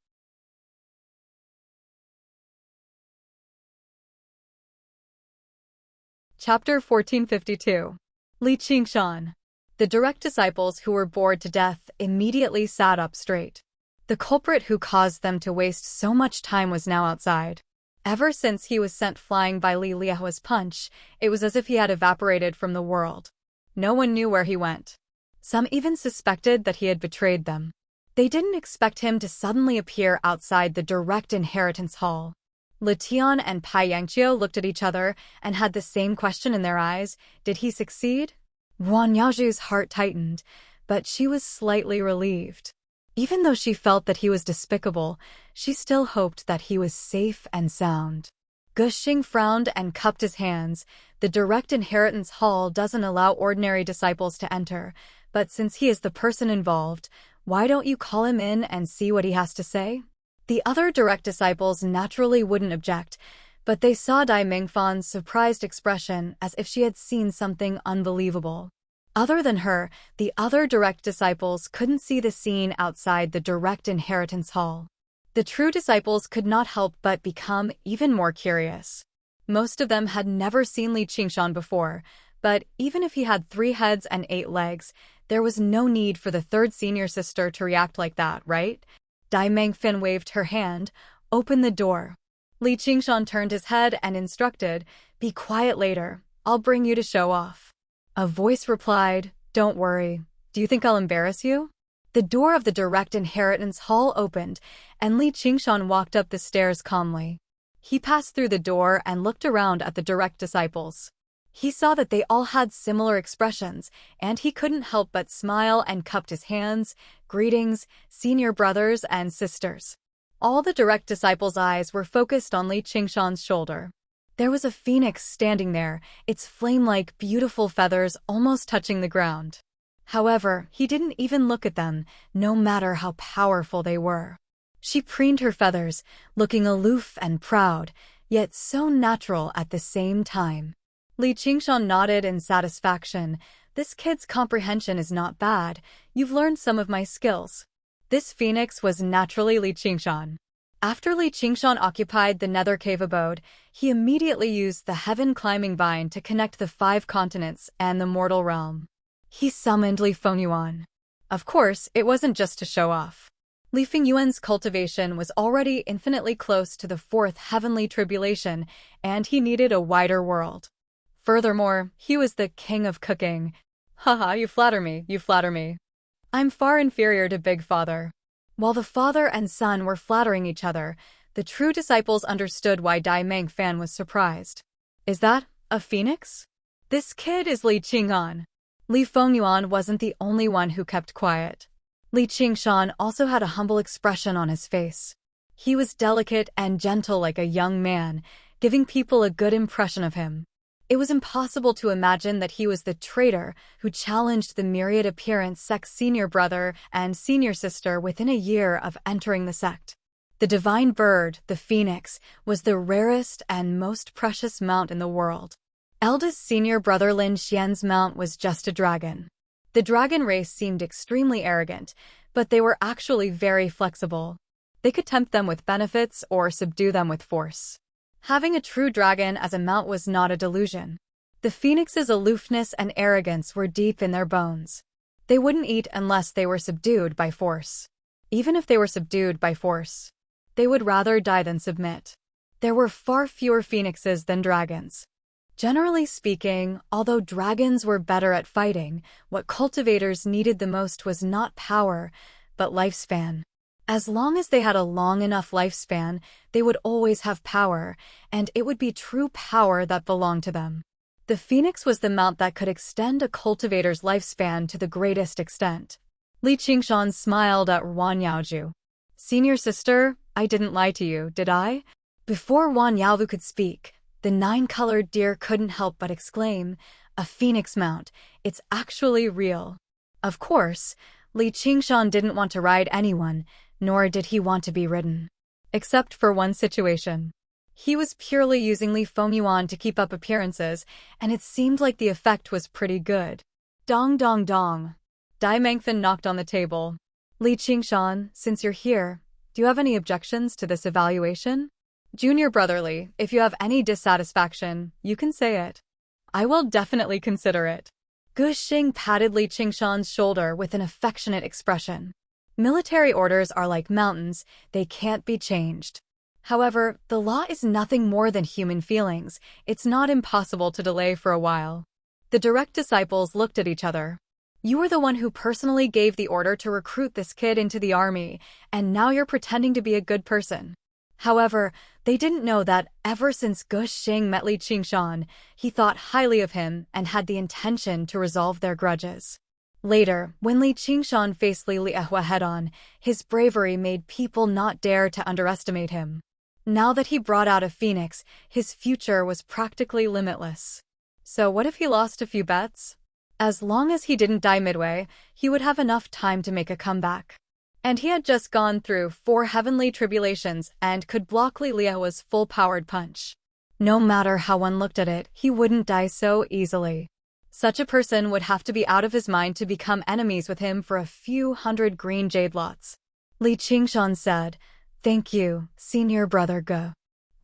Chapter 1452. Li Qingshan. The direct disciples who were bored to death immediately sat up straight. The culprit who caused them to waste so much time was now outside. Ever since he was sent flying by Li Liahua's punch, it was as if he had evaporated from the world. No one knew where he went. Some even suspected that he had betrayed them. They didn't expect him to suddenly appear outside the direct inheritance hall. Letian and Pai Yangqiu looked at each other and had the same question in their eyes. Did he succeed? Wan Yaozhu's heart tightened, but she was slightly relieved. Even though she felt that he was despicable, she still hoped that he was safe and sound. Gu Xing frowned and cupped his hands. The direct inheritance hall doesn't allow ordinary disciples to enter, but since he is the person involved, why don't you call him in and see what he has to say? The other direct disciples naturally wouldn't object, but they saw Dai Mingfan's surprised expression as if she had seen something unbelievable. Other than her, the other direct disciples couldn't see the scene outside the direct inheritance hall. The true disciples could not help but become even more curious. Most of them had never seen Li Qingshan before, but even if he had 3 heads and 8 legs, there was no need for the third senior sister to react like that, right? Dai Mengfen waved her hand. Open the door. Li Qingshan turned his head and instructed, be quiet later, I'll bring you to show off. A voice replied, don't worry, do you think I'll embarrass you? The door of the direct inheritance hall opened, and Li Qingshan walked up the stairs calmly. He passed through the door and looked around at the direct disciples. He saw that they all had similar expressions, and he couldn't help but smile and cupped his hands. Greetings, senior brothers and sisters. All the direct disciples' eyes were focused on Li Qingshan's shoulder. There was a phoenix standing there, its flame-like beautiful feathers almost touching the ground. However, he didn't even look at them, no matter how powerful they were. She preened her feathers, looking aloof and proud, yet so natural at the same time. Li Qingshan nodded in satisfaction. This kid's comprehension is not bad. You've learned some of my skills. This phoenix was naturally Li Qingshan. After Li Qingshan occupied the nether cave abode, he immediately used the heaven-climbing vine to connect the 5 continents and the mortal realm. He summoned Li Fengyuan. Of course, it wasn't just to show off. Li Fengyuan's cultivation was already infinitely close to the 4th heavenly tribulation, and he needed a wider world. Furthermore, he was the king of cooking. Haha, you flatter me, you flatter me. I'm far inferior to Big Father. While the father and son were flattering each other, the true disciples understood why Dai Mengfan was surprised. Is that a phoenix? This kid is Li Qing'an. Li Fengyuan wasn't the only one who kept quiet. Li Qingshan also had a humble expression on his face. He was delicate and gentle like a young man, giving people a good impression of him. It was impossible to imagine that he was the traitor who challenged the myriad appearance sect's senior brother and senior sister within a year of entering the sect. The divine bird, the phoenix, was the rarest and most precious mount in the world. Eldest senior brother Lin Xian's mount was just a dragon. The dragon race seemed extremely arrogant, but they were actually very flexible. They could tempt them with benefits or subdue them with force. Having a true dragon as a mount was not a delusion. The phoenix's aloofness and arrogance were deep in their bones. They wouldn't eat unless they were subdued by force. Even if they were subdued by force, they would rather die than submit. There were far fewer phoenixes than dragons. Generally speaking, although dragons were better at fighting, what cultivators needed the most was not power, but lifespan. As long as they had a long enough lifespan, they would always have power, and it would be true power that belonged to them. The phoenix was the mount that could extend a cultivator's lifespan to the greatest extent. Li Qingshan smiled at Wan Yaoju. Senior sister, I didn't lie to you, did I? Before Wan Yaoju could speak, the nine-colored deer couldn't help but exclaim, a phoenix mount, it's actually real. Of course, Li Qingshan didn't want to ride anyone, nor did he want to be ridden. Except for one situation. He was purely using Li Fengyuan to keep up appearances, and it seemed like the effect was pretty good. Dong dong dong. Dai Mengfan knocked on the table. Li Qingshan, since you're here, do you have any objections to this evaluation? Junior brotherly, if you have any dissatisfaction, you can say it. I will definitely consider it. Gu Xing patted Li Qingshan's shoulder with an affectionate expression. Military orders are like mountains, they can't be changed. However, the law is nothing more than human feelings. It's not impossible to delay for a while. The direct disciples looked at each other. You were the one who personally gave the order to recruit this kid into the army, and now you're pretending to be a good person. However, they didn't know that ever since Gu Xing met Li Qingshan, he thought highly of him and had the intention to resolve their grudges. Later, when Li Qingshan faced Li Liehua head-on, his bravery made people not dare to underestimate him. Now that he brought out a phoenix, his future was practically limitless. So what if he lost a few bets? As long as he didn't die midway, he would have enough time to make a comeback. And he had just gone through 4 heavenly tribulations and could block Li Liehua's full-powered punch. No matter how one looked at it, he wouldn't die so easily. Such a person would have to be out of his mind to become enemies with him for a few hundred green jade lots. Li Qingshan said, Thank you, senior brother Gu.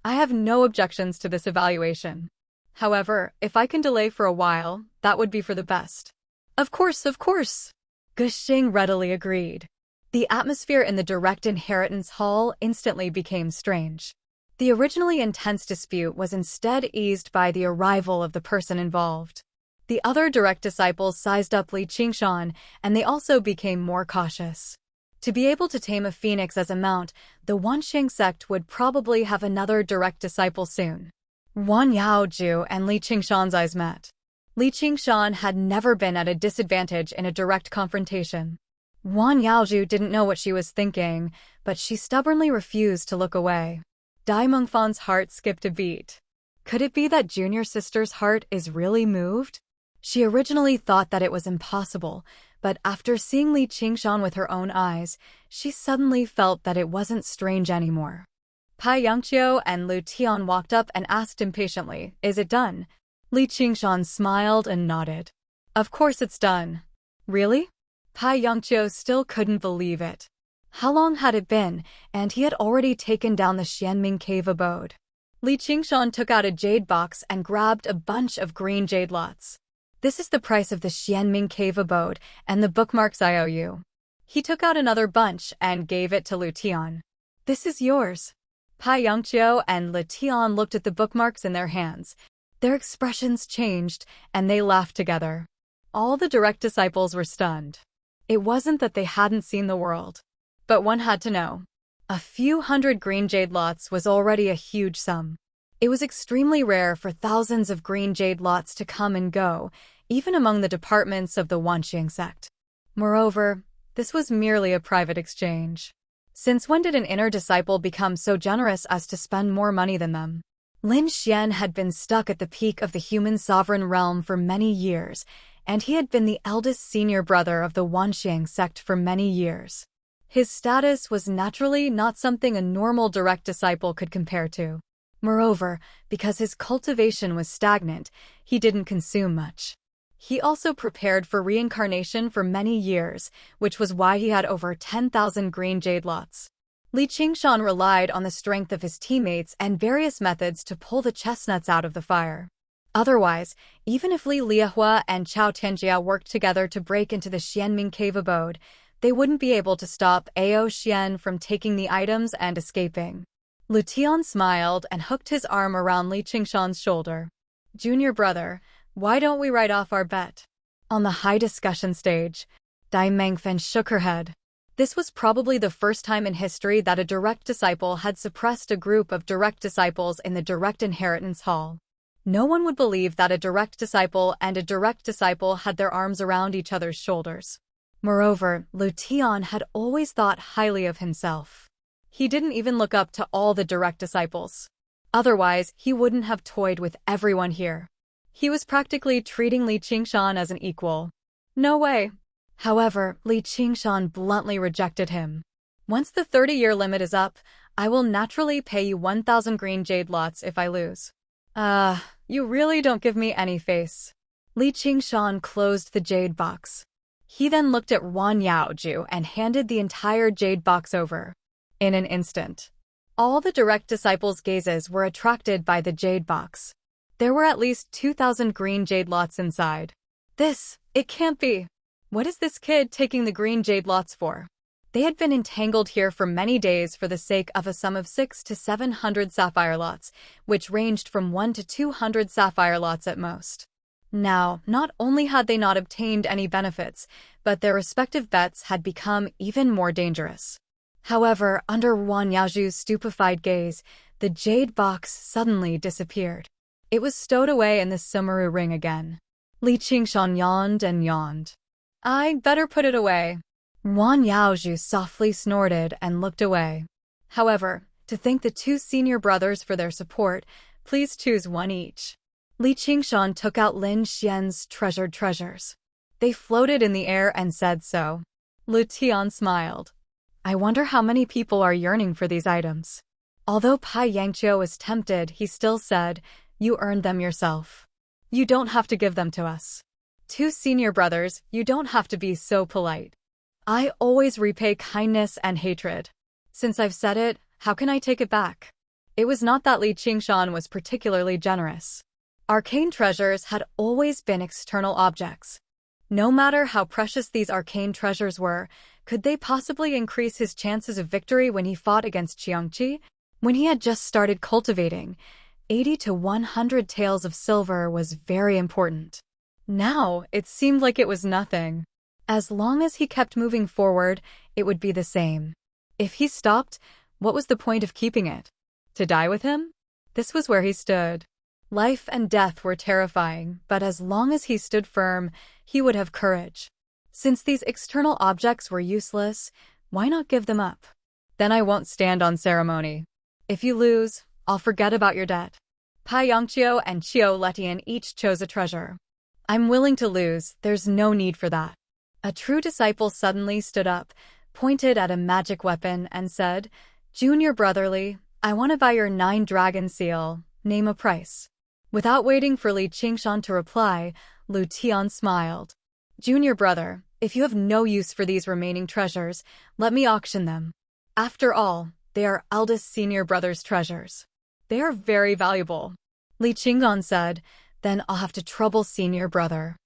I have no objections to this evaluation. However, if I can delay for a while, that would be for the best. Of course, of course. Gu Xing readily agreed. The atmosphere in the direct inheritance hall instantly became strange. The originally intense dispute was instead eased by the arrival of the person involved. The other direct disciples sized up Li Qingshan, and they also became more cautious. To be able to tame a phoenix as a mount, the Wansheng sect would probably have another direct disciple soon. Wan Yaoju and Li Qingshan's eyes met. Li Qingshan had never been at a disadvantage in a direct confrontation. Wan Yaoju didn't know what she was thinking, but she stubbornly refused to look away. Dai Mengfan's heart skipped a beat. Could it be that junior sister's heart is really moved? She originally thought that it was impossible, but after seeing Li Qingshan with her own eyes, she suddenly felt that it wasn't strange anymore. Pai Yangqiu and Lu Tian walked up and asked impatiently, Is it done? Li Qingshan smiled and nodded. Of course it's done. Really? Pai Yangqiu still couldn't believe it. How long had it been, and he had already taken down the Xianming cave abode. Li Qingshan took out a jade box and grabbed a bunch of green jade lots. This is the price of the Xianming cave abode and the bookmarks I owe you. He took out another bunch and gave it to Lu Tian. This is yours. Pai Yangqiu and Lu Tian looked at the bookmarks in their hands. Their expressions changed, and they laughed together. All the direct disciples were stunned. It wasn't that they hadn't seen the world, but one had to know. A few hundred green jade lots was already a huge sum. It was extremely rare for thousands of green jade lots to come and go, even among the departments of the Wanxiang sect. Moreover, this was merely a private exchange. Since when did an inner disciple become so generous as to spend more money than them? Lin Xian had been stuck at the peak of the human sovereign realm for many years, and he had been the eldest senior brother of the Wanxiang sect for many years. His status was naturally not something a normal direct disciple could compare to. Moreover, because his cultivation was stagnant, he didn't consume much. He also prepared for reincarnation for many years, which was why he had over 10,000 green jade lots. Li Qingshan relied on the strength of his teammates and various methods to pull the chestnuts out of the fire. Otherwise, even if Li Liehua and Chao Tianjia worked together to break into the Xianming cave abode, they wouldn't be able to stop Ao Xian from taking the items and escaping. Lu Tian smiled and hooked his arm around Li Qingshan's shoulder. "Junior brother, why don't we write off our bet?" On the high discussion stage, Dai Mengfen shook her head. This was probably the first time in history that a direct disciple had suppressed a group of direct disciples in the direct inheritance hall. No one would believe that a direct disciple and a direct disciple had their arms around each other's shoulders. Moreover, Lu Tian had always thought highly of himself. He didn't even look up to all the direct disciples. Otherwise, he wouldn't have toyed with everyone here. He was practically treating Li Qingshan as an equal. No way. However, Li Qingshan bluntly rejected him. "Once the 30-year limit is up, I will naturally pay you 1,000 green jade lots if I lose." You really don't give me any face." Li Qingshan closed the jade box. He then looked at Wan Yaoju and handed the entire jade box over. In an instant, all the direct disciples' gazes were attracted by the jade box. There were at least 2,000 green jade lots inside. It can't be. What is this kid taking the green jade lots for? They had been entangled here for many days for the sake of a sum of 600 to 700 sapphire lots, which ranged from 1 to 200 sapphire lots at most. Now, not only had they not obtained any benefits, but their respective bets had become even more dangerous. However, under Wan Yaoju's stupefied gaze, the jade box suddenly disappeared. It was stowed away in the Sumeru ring again. Li Qingshan yawned and yawned. "I better put it away." Wan Yaoju softly snorted and looked away. "However, to thank the two senior brothers for their support, please choose one each." Li Qingshan took out Lin Xian's treasured treasures. They floated in the air and said so. Lu Tian smiled. "I wonder how many people are yearning for these items." Although Pai Yangqiu was tempted, he still said, "You earned them yourself. You don't have to give them to us. Two senior brothers, you don't have to be so polite. I always repay kindness and hatred. Since I've said it, how can I take it back?" It was not that Li Qingshan was particularly generous. Arcane treasures had always been external objects. No matter how precious these arcane treasures were, could they possibly increase his chances of victory when he fought against Qiangqi? When he had just started cultivating, 80 to 100 taels of silver was very important. Now, it seemed like it was nothing. As long as he kept moving forward, it would be the same. If he stopped, what was the point of keeping it? To die with him? This was where he stood. Life and death were terrifying, but as long as he stood firm, he would have courage. Since these external objects were useless, why not give them up? Then I won't stand on ceremony. If you lose, I'll forget about your debt. Pai Yangqiu and Qiu Letian each chose a treasure. I'm willing to lose, there's no need for that. A true disciple suddenly stood up, pointed at a magic weapon, and said, "Junior brotherly, I want to buy your 9-dragon seal, name a price." Without waiting for Li Qingshan to reply, Lu Tian smiled. "Junior brother, if you have no use for these remaining treasures, let me auction them. After all, they are eldest senior brother's treasures. They are very valuable." Li Qingshan said, "Then I'll have to trouble senior brother."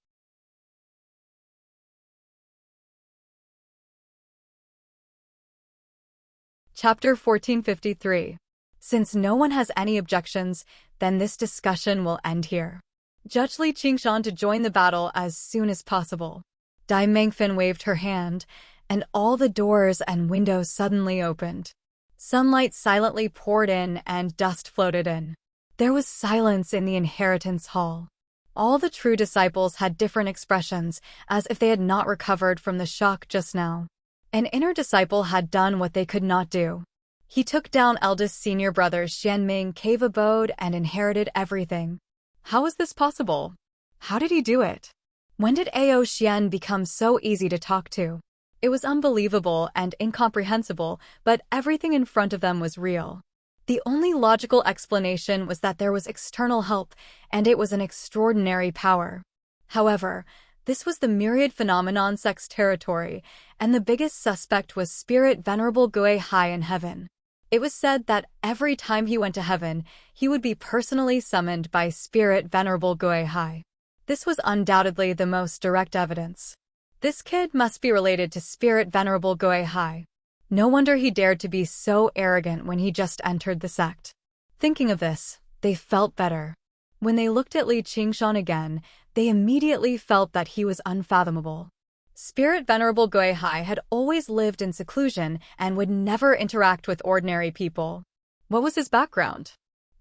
Chapter 1453. Since no one has any objections, then this discussion will end here. Judge Li Qingshan to join the battle as soon as possible. Dai Mengfen waved her hand, and all the doors and windows suddenly opened. Sunlight silently poured in and dust floated in. There was silence in the inheritance hall. All the true disciples had different expressions, as if they had not recovered from the shock just now. An inner disciple had done what they could not do. He took down eldest senior brother's Xianming cave abode and inherited everything. How was this possible? How did he do it? When did Ao Xian become so easy to talk to? It was unbelievable and incomprehensible, but everything in front of them was real. The only logical explanation was that there was external help, and it was an extraordinary power. However, this was the myriad phenomenon sect's territory, and the biggest suspect was Spirit Venerable Gui Hai in heaven. It was said that every time he went to heaven, he would be personally summoned by Spirit Venerable Gui Hai. This was undoubtedly the most direct evidence. This kid must be related to Spirit Venerable Gui Hai. No wonder he dared to be so arrogant when he just entered the sect. Thinking of this, they felt better. When they looked at Li Qingshan again, they immediately felt that he was unfathomable. Spirit Venerable Gui Hai had always lived in seclusion and would never interact with ordinary people. What was his background?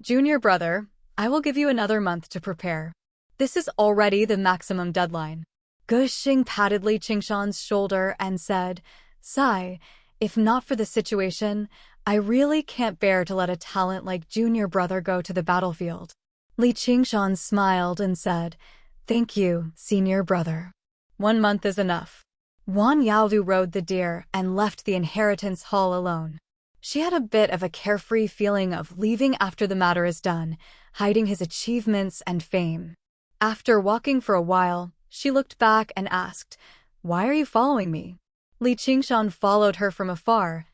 Junior brother, I will give you another month to prepare. This is already the maximum deadline. Gu Xing patted Li Qingshan's shoulder and said, Sigh, if not for the situation, I really can't bear to let a talent like junior brother go to the battlefield. Li Qingshan smiled and said, Thank you, senior brother. 1 month is enough. Wan Yaodu rode the deer and left the inheritance hall alone. She had a bit of a carefree feeling of leaving after the matter is done, hiding his achievements and fame. After walking for a while, she looked back and asked, Why are you following me? Li Qingshan followed her from afar.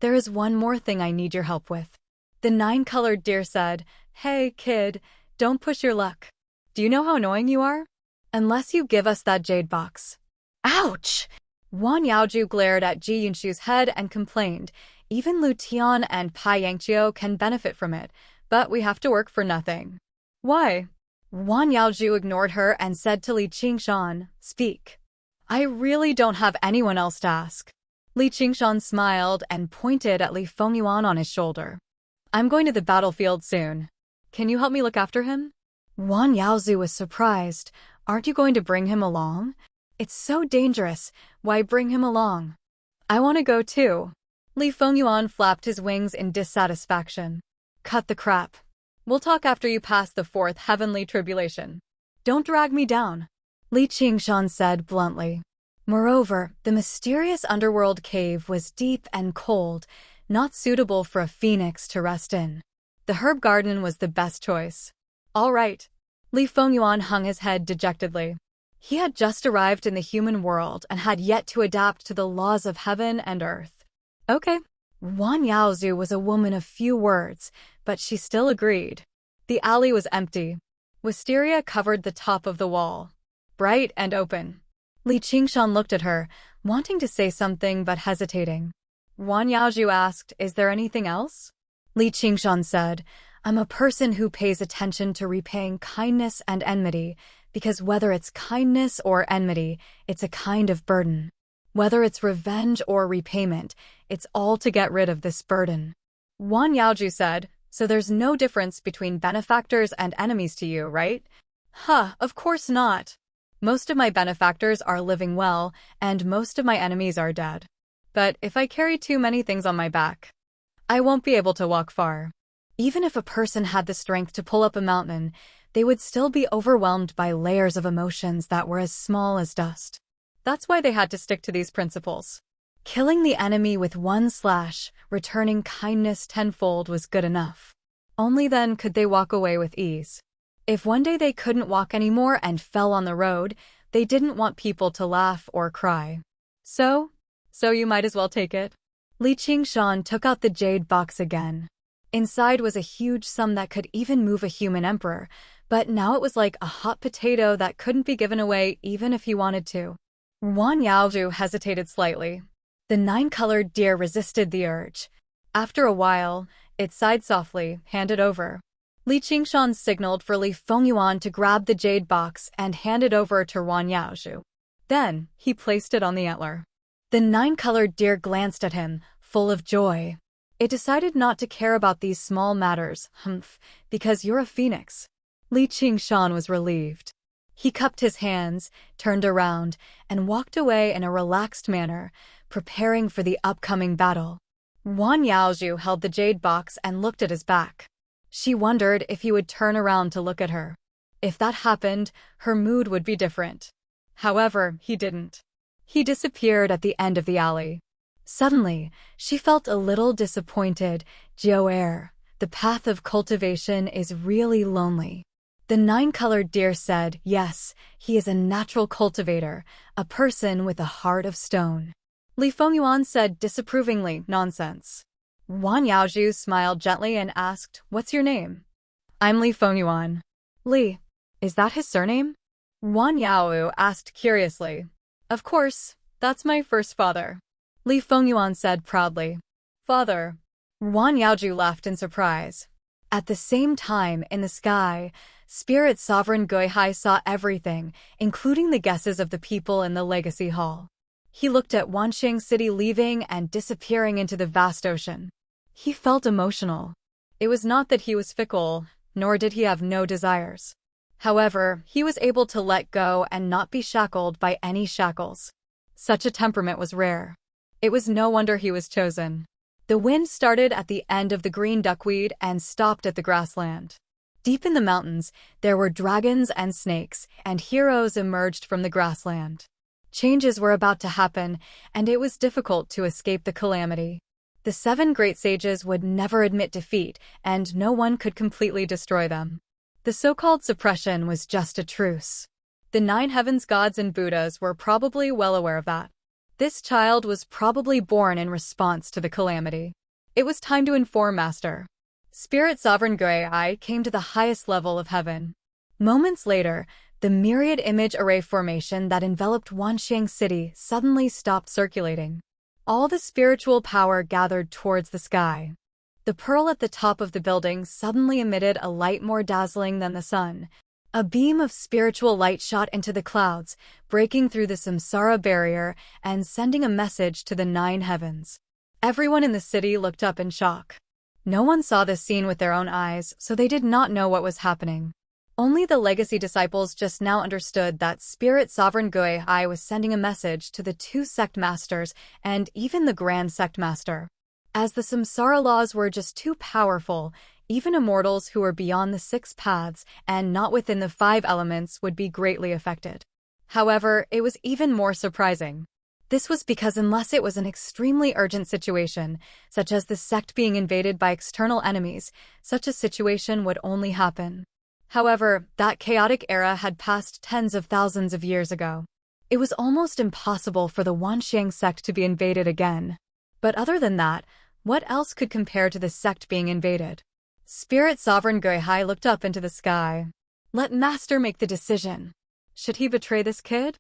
There is one more thing I need your help with. The 9-colored deer said, Hey, kid, don't push your luck. Do you know how annoying you are? Unless you give us that jade box. Ouch! Wan Yaoju glared at Ji Yunshu's head and complained, Even Lu Tian and Pai Yangqiu can benefit from it, but we have to work for nothing. Why? Wan Yaoju ignored her and said to Li Qingshan, Speak. I really don't have anyone else to ask. Li Qingshan smiled and pointed at Li Fengyuan on his shoulder. I'm going to the battlefield soon. Can you help me look after him? Wan Yaozu was surprised. Aren't you going to bring him along? It's so dangerous. Why bring him along? I want to go too. Li Fengyuan flapped his wings in dissatisfaction. Cut the crap. We'll talk after you pass the 4th heavenly tribulation. Don't drag me down. Li Qingshan said bluntly. Moreover, the mysterious underworld cave was deep and cold, not suitable for a phoenix to rest in. The herb garden was the best choice. All right. Li Fengyuan hung his head dejectedly. He had just arrived in the human world and had yet to adapt to the laws of heaven and earth. Okay. Wan Yaozu was a woman of few words, but she still agreed. The alley was empty. Wisteria covered the top of the wall. Bright and open. Li Qingshan looked at her, wanting to say something but hesitating. Wan Yaoju asked, Is there anything else? Li Qingshan said, I'm a person who pays attention to repaying kindness and enmity, because whether it's kindness or enmity, it's a kind of burden. Whether it's revenge or repayment, it's all to get rid of this burden. Wan Yaoju said, So there's no difference between benefactors and enemies to you, right? Of course not. Most of my benefactors are living well, and most of my enemies are dead. But if I carry too many things on my back, I won't be able to walk far. Even if a person had the strength to pull up a mountain, they would still be overwhelmed by layers of emotions that were as small as dust. That's why they had to stick to these principles. Killing the enemy with 1 slash, returning kindness tenfold was good enough. Only then could they walk away with ease. If one day they couldn't walk anymore and fell on the road, they didn't want people to laugh or cry. So you might as well take it. Li Qingshan took out the jade box again. Inside was a huge sum that could even move a human emperor, but now it was like a hot potato that couldn't be given away even if he wanted to. Wan Yaoju hesitated slightly. The 9-colored deer resisted the urge. After a while, it sighed softly, handed over. Li Qingshan signaled for Li Fengyuan to grab the jade box and hand it over to Wan Yaozhu. Then, he placed it on the antler. The 9-colored deer glanced at him, full of joy. It decided not to care about these small matters, because you're a phoenix. Li Qingshan was relieved. He cupped his hands, turned around, and walked away in a relaxed manner, preparing for the upcoming battle. Wan Yaozhu held the jade box and looked at his back. She wondered if he would turn around to look at her. If that happened, her mood would be different. However, he didn't. He disappeared at the end of the alley. Suddenly, she felt a little disappointed. Joer, the path of cultivation is really lonely. The 9-colored deer said, yes, he is a natural cultivator, a person with a heart of stone. Li Fengyuan said disapprovingly, nonsense. Wan Yaozhu smiled gently and asked, what's your name? I'm Li Fengyuan. Li, is that his surname? Wan Yaozhu asked curiously. Of course, that's my first father. Li Fengyuan said proudly. Father. Wan Yaozhu laughed in surprise. At the same time, in the sky, Spirit Sovereign Guihai saw everything, including the guesses of the people in the Legacy Hall. He looked at Wansheng City leaving and disappearing into the vast ocean. He felt emotional. It was not that he was fickle, nor did he have no desires. However, he was able to let go and not be shackled by any shackles. Such a temperament was rare. It was no wonder he was chosen. The wind started at the end of the green duckweed and stopped at the grassland. Deep in the mountains, there were dragons and snakes, and heroes emerged from the grassland. Changes were about to happen, and it was difficult to escape the calamity. The 7 great sages would never admit defeat, and no one could completely destroy them. The so-called suppression was just a truce. The 9 heavens gods and Buddhas were probably well aware of that. This child was probably born in response to the calamity. It was time to inform Master. Spirit Sovereign Guihai came to the highest level of heaven. Moments later, the myriad image array formation that enveloped Wansheng City suddenly stopped circulating. All the spiritual power gathered towards the sky. The pearl at the top of the building suddenly emitted a light more dazzling than the sun. A beam of spiritual light shot into the clouds, breaking through the samsara barrier and sending a message to the 9 heavens. Everyone in the city looked up in shock. No one saw this scene with their own eyes, so they did not know what was happening. Only the legacy disciples just now understood that Spirit Sovereign Guihai was sending a message to the 2 sect masters and even the Grand Sect Master. As the samsara laws were just too powerful, even immortals who were beyond the 6 paths and not within the 5 elements would be greatly affected. However, it was even more surprising. This was because unless it was an extremely urgent situation, such as the sect being invaded by external enemies, such a situation would only happen. However, that chaotic era had passed tens of thousands of years ago. It was almost impossible for the Wansheng sect to be invaded again. But other than that, what else could compare to the sect being invaded? Spirit Sovereign Guihai looked up into the sky. Let Master make the decision. Should he betray this kid?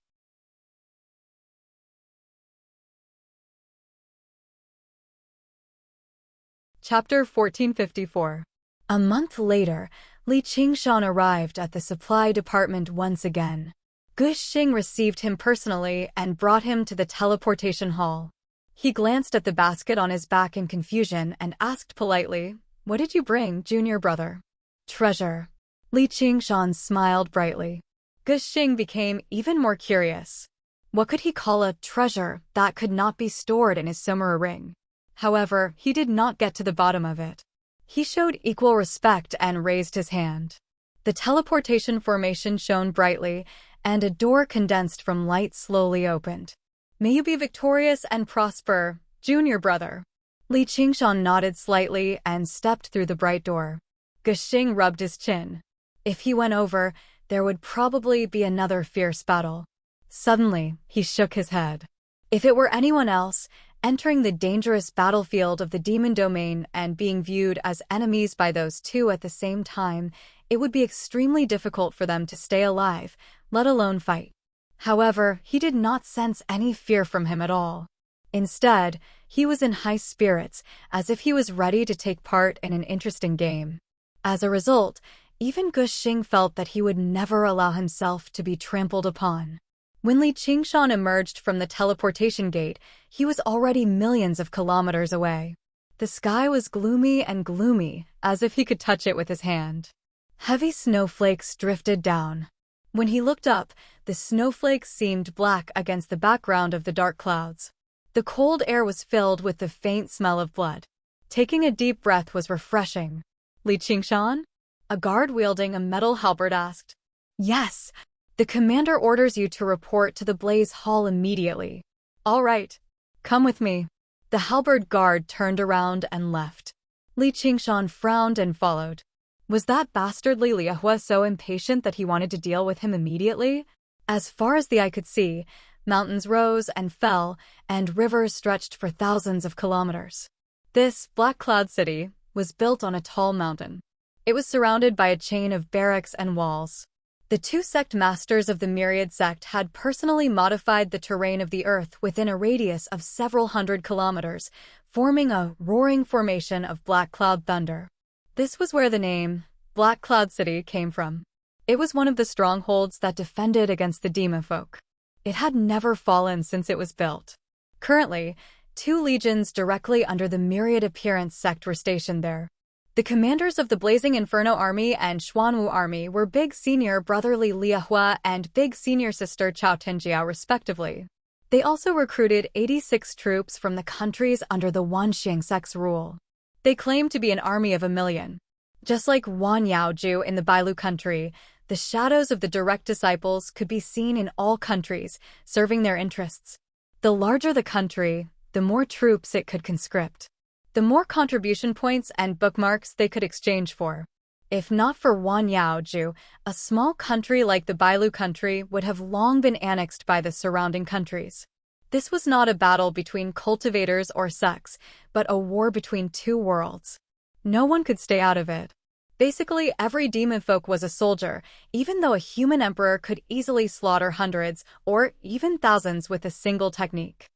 Chapter 1454. A month later, Li Qingshan arrived at the supply department once again. Guixing received him personally and brought him to the teleportation hall. He glanced at the basket on his back in confusion and asked politely, "What did you bring, junior brother?" "Treasure." Li Qingshan smiled brightly. Guixing became even more curious. What could he call a treasure that could not be stored in his Somera ring? However, he did not get to the bottom of it. He showed equal respect and raised his hand. The teleportation formation shone brightly, and a door condensed from light slowly opened. "May you be victorious and prosper, junior brother." Li Qingshan nodded slightly and stepped through the bright door. Guixing rubbed his chin. If he went over, there would probably be another fierce battle. Suddenly, he shook his head. If it were anyone else, entering the dangerous battlefield of the demon domain and being viewed as enemies by those 2 at the same time, it would be extremely difficult for them to stay alive, let alone fight. However, he did not sense any fear from him at all. Instead, he was in high spirits, as if he was ready to take part in an interesting game. As a result, even Gushing felt that he would never allow himself to be trampled upon. When Li Qingshan emerged from the teleportation gate, he was already millions of kilometers away. The sky was gloomy and gloomy, as if he could touch it with his hand. Heavy snowflakes drifted down. When he looked up, the snowflakes seemed black against the background of the dark clouds. The cold air was filled with the faint smell of blood. Taking a deep breath was refreshing. Li Qingshan? A guard wielding a metal halberd asked. Yes. The commander orders you to report to the Blaze Hall immediately. All right. Come with me. The halberd guard turned around and left. Li Qingshan frowned and followed. Was that bastardly Liahua so impatient that he wanted to deal with him immediately? As far as the eye could see, mountains rose and fell, and rivers stretched for thousands of kilometers. This Black Cloud City was built on a tall mountain. It was surrounded by a chain of barracks and walls. The two sect masters of the Myriad sect had personally modified the terrain of the earth within a radius of several hundred kilometers, forming a roaring formation of black cloud thunder. This was where the name Black Cloud City came from. It was one of the strongholds that defended against the demon folk. It had never fallen since it was built. Currently, 2 legions directly under the Myriad Appearance sect were stationed there. The commanders of the Blazing Inferno Army and Xuanwu Army were Big Senior Brotherly Liahua and Big Senior Sister Chao Tenjiao respectively. They also recruited 86 troops from the countries under the Wanxiang sect's rule. They claimed to be an army of 1,000,000. Just like Wan Yaoju in the Bailu country, the shadows of the direct disciples could be seen in all countries, serving their interests. The larger the country, the more troops it could conscript. The more contribution points and bookmarks they could exchange for. If not for Wan Yaoju, a small country like the Bailu country would have long been annexed by the surrounding countries. This was not a battle between cultivators or sects, but a war between 2 worlds. No one could stay out of it. Basically, every demon folk was a soldier, even though a human emperor could easily slaughter hundreds or even thousands with a single technique.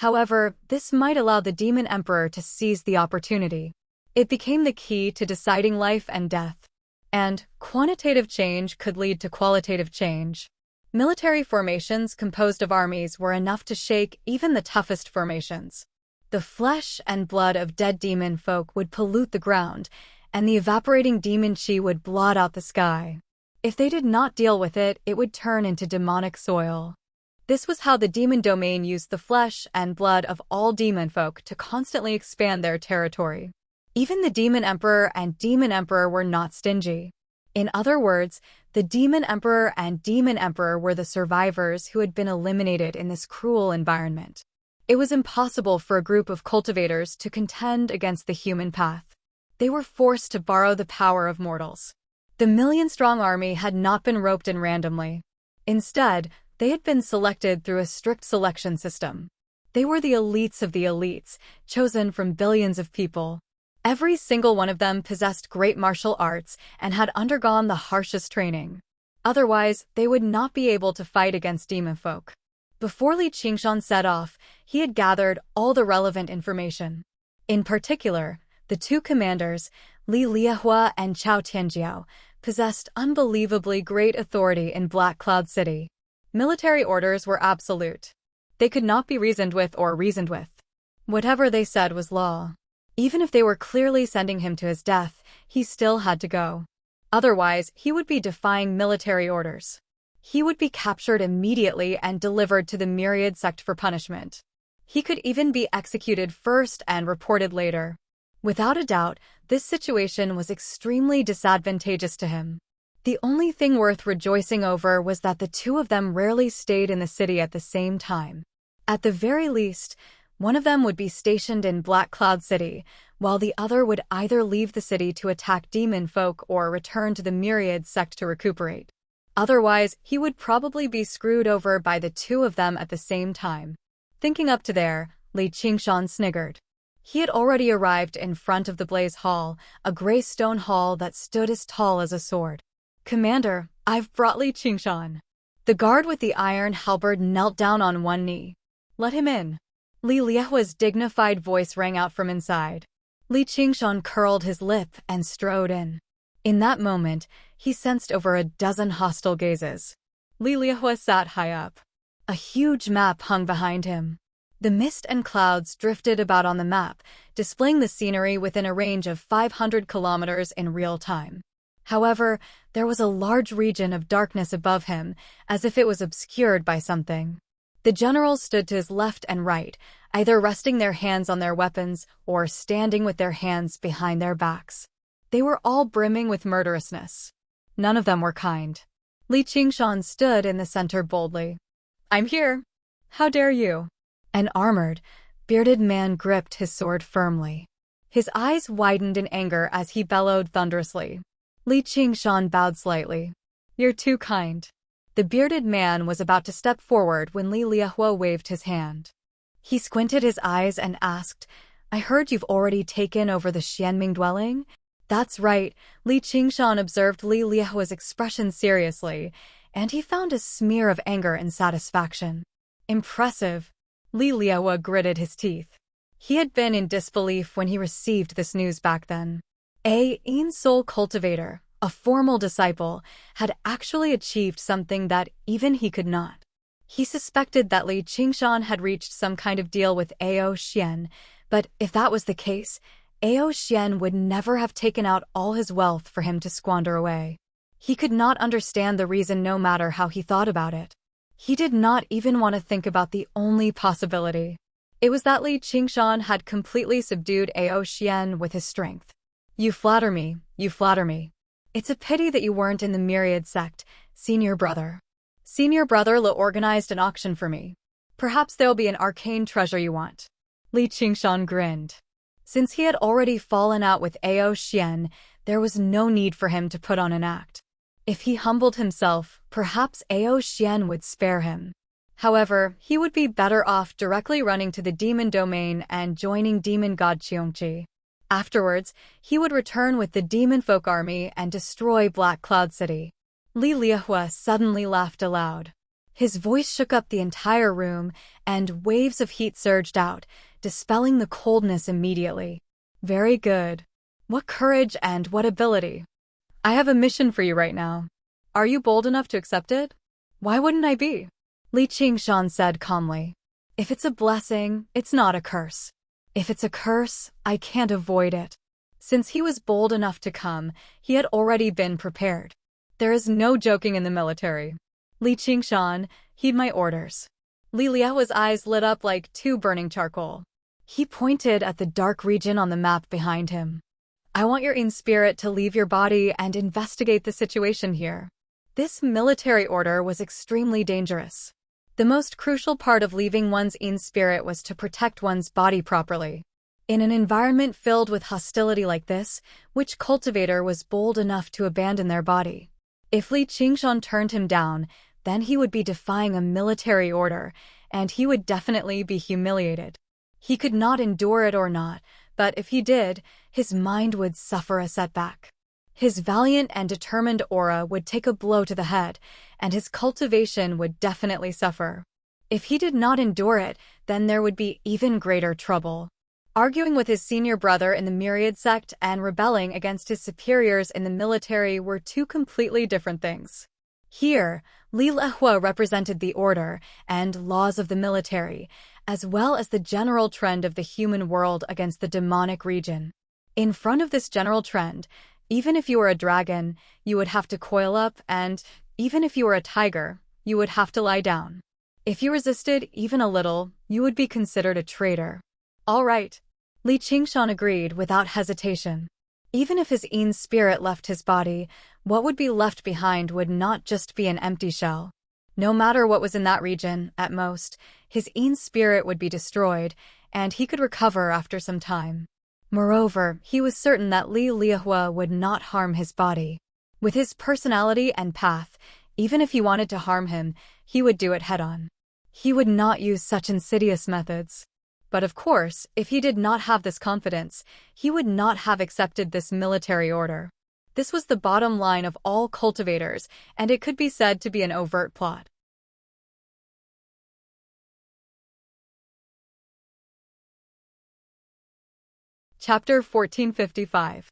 However, this might allow the demon emperor to seize the opportunity. It became the key to deciding life and death. And quantitative change could lead to qualitative change. Military formations composed of armies were enough to shake even the toughest formations. The flesh and blood of dead demon folk would pollute the ground, and the evaporating demon chi would blot out the sky. If they did not deal with it, it would turn into demonic soil. This was how the demon domain used the flesh and blood of all demon folk to constantly expand their territory. Even the demon emperor and demon emperor were not stingy. In other words, the demon emperor and demon emperor were the survivors who had been eliminated in this cruel environment. It was impossible for a group of cultivators to contend against the human path. They were forced to borrow the power of mortals. The 1,000,000-strong army had not been roped in randomly. Instead, they had been selected through a strict selection system. They were the elites of the elites, chosen from billions of people. Every single one of them possessed great martial arts and had undergone the harshest training. Otherwise, they would not be able to fight against demon folk. Before Li Qingshan set off, he had gathered all the relevant information. In particular, the 2 commanders, Li Liahua and Chao Tianjiao, possessed unbelievably great authority in Black Cloud City. Military orders were absolute. They could not be reasoned with or reasoned with. Whatever they said was law. Even if they were clearly sending him to his death, he still had to go. Otherwise, he would be defying military orders. He would be captured immediately and delivered to the Myriad sect for punishment. He could even be executed first and reported later. Without a doubt, this situation was extremely disadvantageous to him. The only thing worth rejoicing over was that the 2 of them rarely stayed in the city at the same time. At the very least, one of them would be stationed in Black Cloud City, while the other would either leave the city to attack demon folk or return to the Myriad sect to recuperate. Otherwise, he would probably be screwed over by the 2 of them at the same time. Thinking up to there, Li Qingshan sniggered. He had already arrived in front of the Blaze Hall, a gray stone hall that stood as tall as a sword. Commander, I've brought Li Qingshan. The guard with the iron halberd knelt down on one knee. Let him in. Li Liahua's dignified voice rang out from inside. Li Qingshan curled his lip and strode in. In that moment, he sensed over a dozen hostile gazes. Li Liahua sat high up. A huge map hung behind him. The mist and clouds drifted about on the map, displaying the scenery within a range of 500 kilometers in real time. However, there was a large region of darkness above him, as if it was obscured by something. The generals stood to his left and right, either resting their hands on their weapons or standing with their hands behind their backs. They were all brimming with murderousness. None of them were kind. Li Qingshan stood in the center boldly. "I'm here. How dare you?" An armored, bearded man gripped his sword firmly. His eyes widened in anger as he bellowed thunderously. Li Qingshan bowed slightly. "You're too kind." The bearded man was about to step forward when Li Liahua waved his hand. He squinted his eyes and asked, "I heard you've already taken over the Xianming dwelling?" "That's right." Li Qingshan observed Li Liahua's expression seriously, and he found a smear of anger and satisfaction. "Impressive." Li Liahua gritted his teeth. He had been in disbelief when he received this news back then. Ein soul cultivator, a formal disciple, had actually achieved something that even he could not. He suspected that Li Qingshan had reached some kind of deal with Ao Xian, but if that was the case, Ao Xian would never have taken out all his wealth for him to squander away. He could not understand the reason no matter how he thought about it. He did not even want to think about the only possibility. It was that Li Qingshan had completely subdued Ao Xian with his strength. "You flatter me, you flatter me. It's a pity that you weren't in the Myriad sect, senior brother. Senior brother Li organized an auction for me. Perhaps there'll be an arcane treasure you want." Li Qingshan grinned. Since he had already fallen out with Ao Xian, there was no need for him to put on an act. If he humbled himself, perhaps Ao Xian would spare him. However, he would be better off directly running to the demon domain and joining demon god Qiongqi. Afterwards, he would return with the demon folk army and destroy Black Cloud City. Li Liahua suddenly laughed aloud. His voice shook up the entire room, and waves of heat surged out, dispelling the coldness immediately. "Very good. What courage and what ability. I have a mission for you right now. Are you bold enough to accept it?" "Why wouldn't I be?" Li Qingshan said calmly. "If it's a blessing, it's not a curse. If it's a curse, I can't avoid it." Since he was bold enough to come, he had already been prepared. There is no joking in the military. "Li Qingshan, heed my orders." Li Liahua's eyes lit up like two burning charcoal. He pointed at the dark region on the map behind him. "I want your in-spirit to leave your body and investigate the situation here." This military order was extremely dangerous. The most crucial part of leaving one's in-spirit was to protect one's body properly. In an environment filled with hostility like this, which cultivator was bold enough to abandon their body? If Li Qingshan turned him down, then he would be defying a military order, and he would definitely be humiliated. He could not endure it or not, but if he did, his mind would suffer a setback. His valiant and determined aura would take a blow to the head, and his cultivation would definitely suffer. If he did not endure it, then there would be even greater trouble. Arguing with his senior brother in the Myriad sect and rebelling against his superiors in the military were two completely different things. Here, Li Liahua represented the order and laws of the military, as well as the general trend of the human world against the demonic region. In front of this general trend, even if you were a dragon, you would have to coil up, and even if you were a tiger, you would have to lie down. If you resisted even a little, you would be considered a traitor. "All right." Li Qingshan agreed without hesitation. Even if his Ein spirit left his body, what would be left behind would not just be an empty shell. No matter what was in that region, at most, his Ein spirit would be destroyed, and he could recover after some time. Moreover, he was certain that Li Liahua would not harm his body. With his personality and path, even if he wanted to harm him, he would do it head-on. He would not use such insidious methods. But of course, if he did not have this confidence, he would not have accepted this military order. This was the bottom line of all cultivators, and it could be said to be an overt plot. Chapter 1455.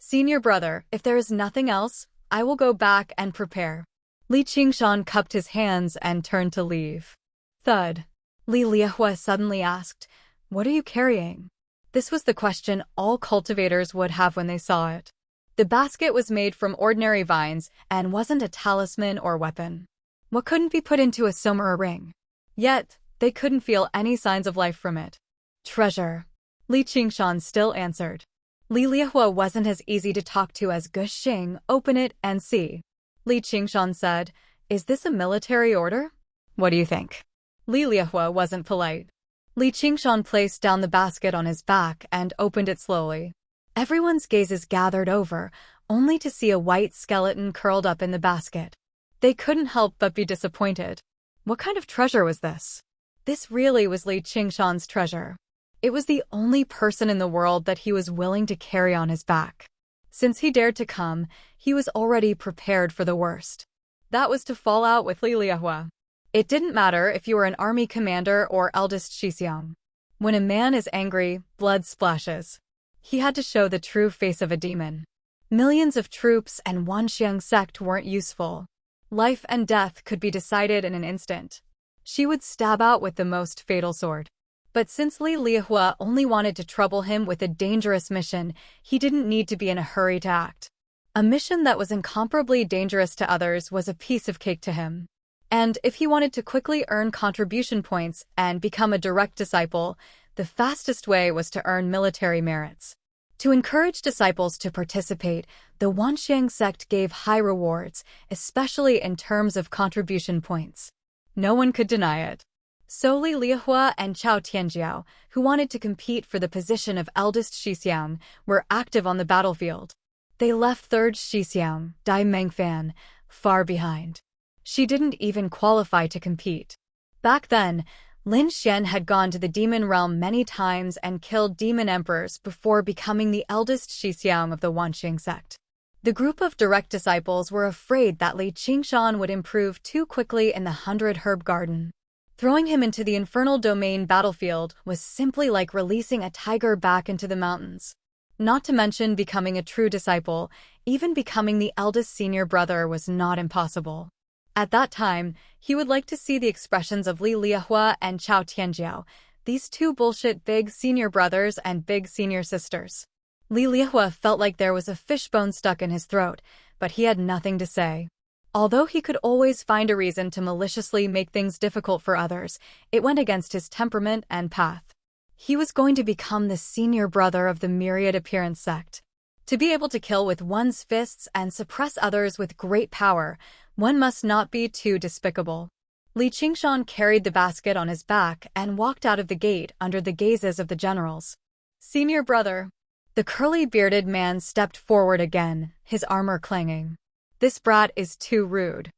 Senior brother, if there is nothing else, I will go back and prepare. Li Qingshan cupped his hands and turned to leave. Thud. Li Liehua suddenly asked, "What are you carrying?" This was the question all cultivators would have when they saw it. The basket was made from ordinary vines and wasn't a talisman or weapon. What couldn't be put into a somera ring? Yet, they couldn't feel any signs of life from it. Treasure. Li Qingshan still answered. Li Liehua wasn't as easy to talk to as Gushing. Open it and see. Li Qingshan said, "Is this a military order?" "What do you think?" Li Liehua wasn't polite. Li Qingshan placed down the basket on his back and opened it slowly. Everyone's gazes gathered over, only to see a white skeleton curled up in the basket. They couldn't help but be disappointed. What kind of treasure was this? This really was Li Qingshan's treasure. It was the only person in the world that he was willing to carry on his back. Since he dared to come, he was already prepared for the worst. That was to fall out with Li Liehua. It didn't matter if you were an army commander or eldest Shixiang. When a man is angry, blood splashes. He had to show the true face of a demon. Millions of troops and Wanxiang sect weren't useful. Life and death could be decided in an instant. She would stab out with the most fatal sword. But since Li Liehua only wanted to trouble him with a dangerous mission, he didn't need to be in a hurry to act. A mission that was incomparably dangerous to others was a piece of cake to him. And if he wanted to quickly earn contribution points and become a direct disciple, the fastest way was to earn military merits. To encourage disciples to participate, the Wanxiang sect gave high rewards, especially in terms of contribution points. No one could deny it. So Li Liehua and Chao Tianjiao, who wanted to compete for the position of eldest Shixiang, were active on the battlefield. They left third Shixiang, Dai Mengfan, far behind. She didn't even qualify to compete. Back then, Lin Xian had gone to the demon realm many times and killed demon emperors before becoming the eldest Shixiang of the Wanxiang sect. The group of direct disciples were afraid that Li Qingshan would improve too quickly in the 100-herb garden. Throwing him into the infernal domain battlefield was simply like releasing a tiger back into the mountains. Not to mention becoming a true disciple, even becoming the eldest senior brother was not impossible. At that time, he would like to see the expressions of Li Liehua and Chao Tianjiao, these two bullshit big senior brothers and big senior sisters. Li Liehua felt like there was a fishbone stuck in his throat, but he had nothing to say. Although he could always find a reason to maliciously make things difficult for others, it went against his temperament and path. He was going to become the senior brother of the myriad appearance sect. To be able to kill with one's fists and suppress others with great power, one must not be too despicable. Li Qingshan carried the basket on his back and walked out of the gate under the gazes of the generals. "Senior brother." The curly-bearded man stepped forward again, his armor clanging. "This brat is too rude.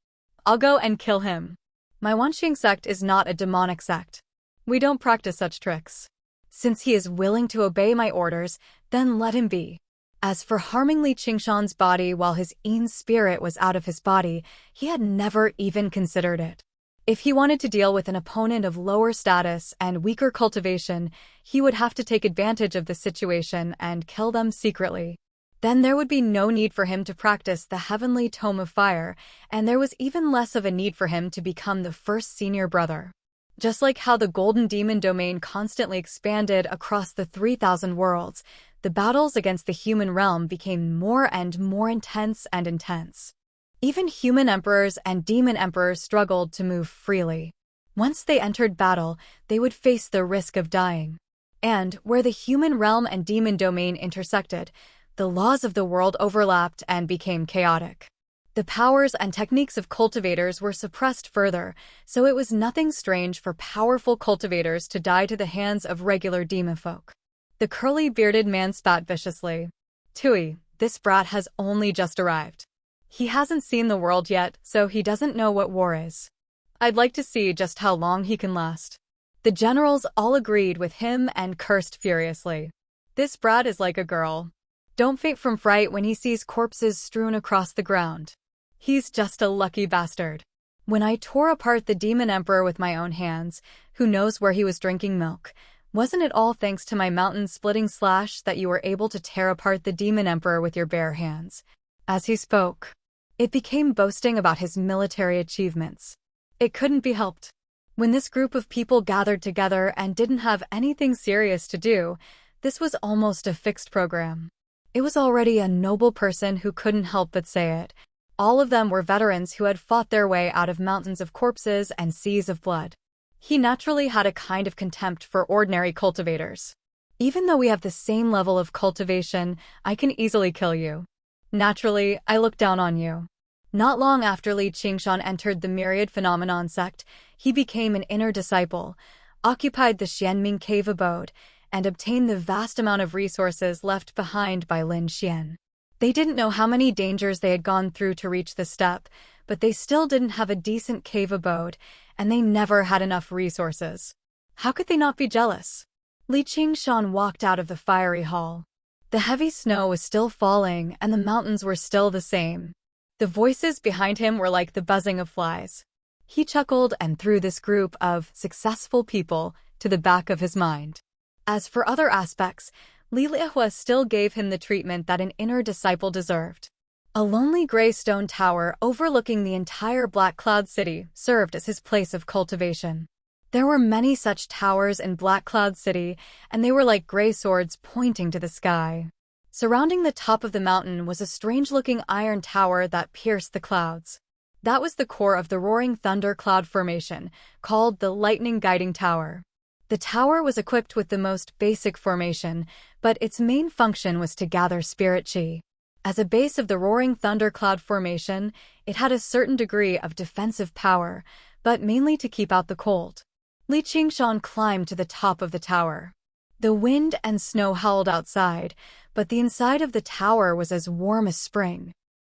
I'll go and kill him. My Wanxiang sect is not a demonic sect. We don't practice such tricks. Since he is willing to obey my orders, then let him be." As for harming Li Qingshan's body while his Yin spirit was out of his body, he had never even considered it. If he wanted to deal with an opponent of lower status and weaker cultivation, he would have to take advantage of the situation and kill them secretly. Then there would be no need for him to practice the heavenly tome of fire, and there was even less of a need for him to become the first senior brother. Just like how the golden demon domain constantly expanded across the 3,000 worlds, the battles against the human realm became more and more intense and intense. Even human emperors and demon emperors struggled to move freely. Once they entered battle, they would face the risk of dying. And where the human realm and demon domain intersected, the laws of the world overlapped and became chaotic. The powers and techniques of cultivators were suppressed further, so it was nothing strange for powerful cultivators to die to the hands of regular demon folk. The curly-bearded man spat viciously. "Tui, this brat has only just arrived. He hasn't seen the world yet, so he doesn't know what war is. I'd like to see just how long he can last." The generals all agreed with him and cursed furiously. "This brat is like a girl. Don't faint from fright when he sees corpses strewn across the ground. He's just a lucky bastard. When I tore apart the demon emperor with my own hands, who knows where he was drinking milk? Wasn't it all thanks to my mountain-splitting slash that you were able to tear apart the Demon Emperor with your bare hands? As he spoke, it became boasting about his military achievements. It couldn't be helped. When this group of people gathered together and didn't have anything serious to do, this was almost a fixed program. It was already a noble person who couldn't help but say it. All of them were veterans who had fought their way out of mountains of corpses and seas of blood. He naturally had a kind of contempt for ordinary cultivators. Even though we have the same level of cultivation, I can easily kill you. Naturally, I look down on you. Not long after Li Qingshan entered the Myriad Phenomenon sect, he became an inner disciple, occupied the Xianming cave abode, and obtained the vast amount of resources left behind by Lin Xian. They didn't know how many dangers they had gone through to reach this step, but they still didn't have a decent cave abode, and they never had enough resources. How could they not be jealous? Li Qingshan walked out of the fiery hall. The heavy snow was still falling, and the mountains were still the same. The voices behind him were like the buzzing of flies. He chuckled and threw this group of successful people to the back of his mind. As for other aspects, Li Lihua still gave him the treatment that an inner disciple deserved. A lonely gray stone tower overlooking the entire Black Cloud City served as his place of cultivation. There were many such towers in Black Cloud City, and they were like gray swords pointing to the sky. Surrounding the top of the mountain was a strange-looking iron tower that pierced the clouds. That was the core of the roaring thunder cloud formation, called the Lightning Guiding Tower. The tower was equipped with the most basic formation, but its main function was to gather spirit chi. As a base of the roaring thunder cloud formation, it had a certain degree of defensive power, but mainly to keep out the cold. Li Qingshan climbed to the top of the tower. The wind and snow howled outside, but the inside of the tower was as warm as spring.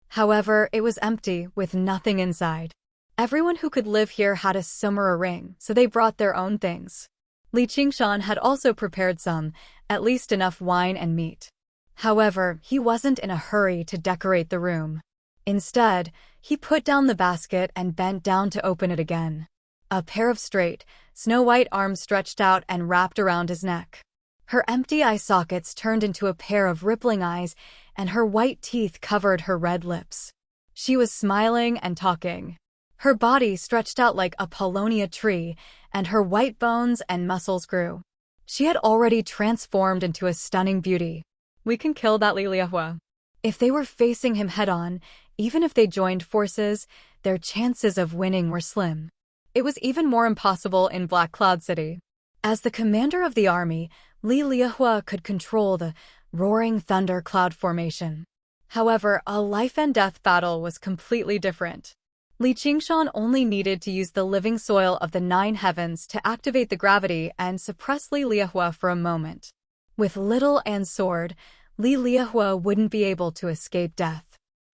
However, it was empty, with nothing inside. Everyone who could live here had a summer ring, so they brought their own things. Li Qingshan had also prepared some, at least enough wine and meat. However, he wasn't in a hurry to decorate the room. Instead, he put down the basket and bent down to open it again. A pair of straight, snow-white arms stretched out and wrapped around his neck. Her empty eye sockets turned into a pair of rippling eyes, and her white teeth covered her red lips. She was smiling and talking. Her body stretched out like a paulownia tree, and her white bones and muscles grew. She had already transformed into a stunning beauty. We can kill that Li Lihua. If they were facing him head-on, even if they joined forces, their chances of winning were slim. It was even more impossible in Black Cloud City. As the commander of the army, Li Lihua could control the roaring thunder cloud formation. However, a life-and-death battle was completely different. Li Qingshan only needed to use the living soil of the 9 heavens to activate the gravity and suppress Li Lihua for a moment. With little and sword, Li Lihua wouldn't be able to escape death.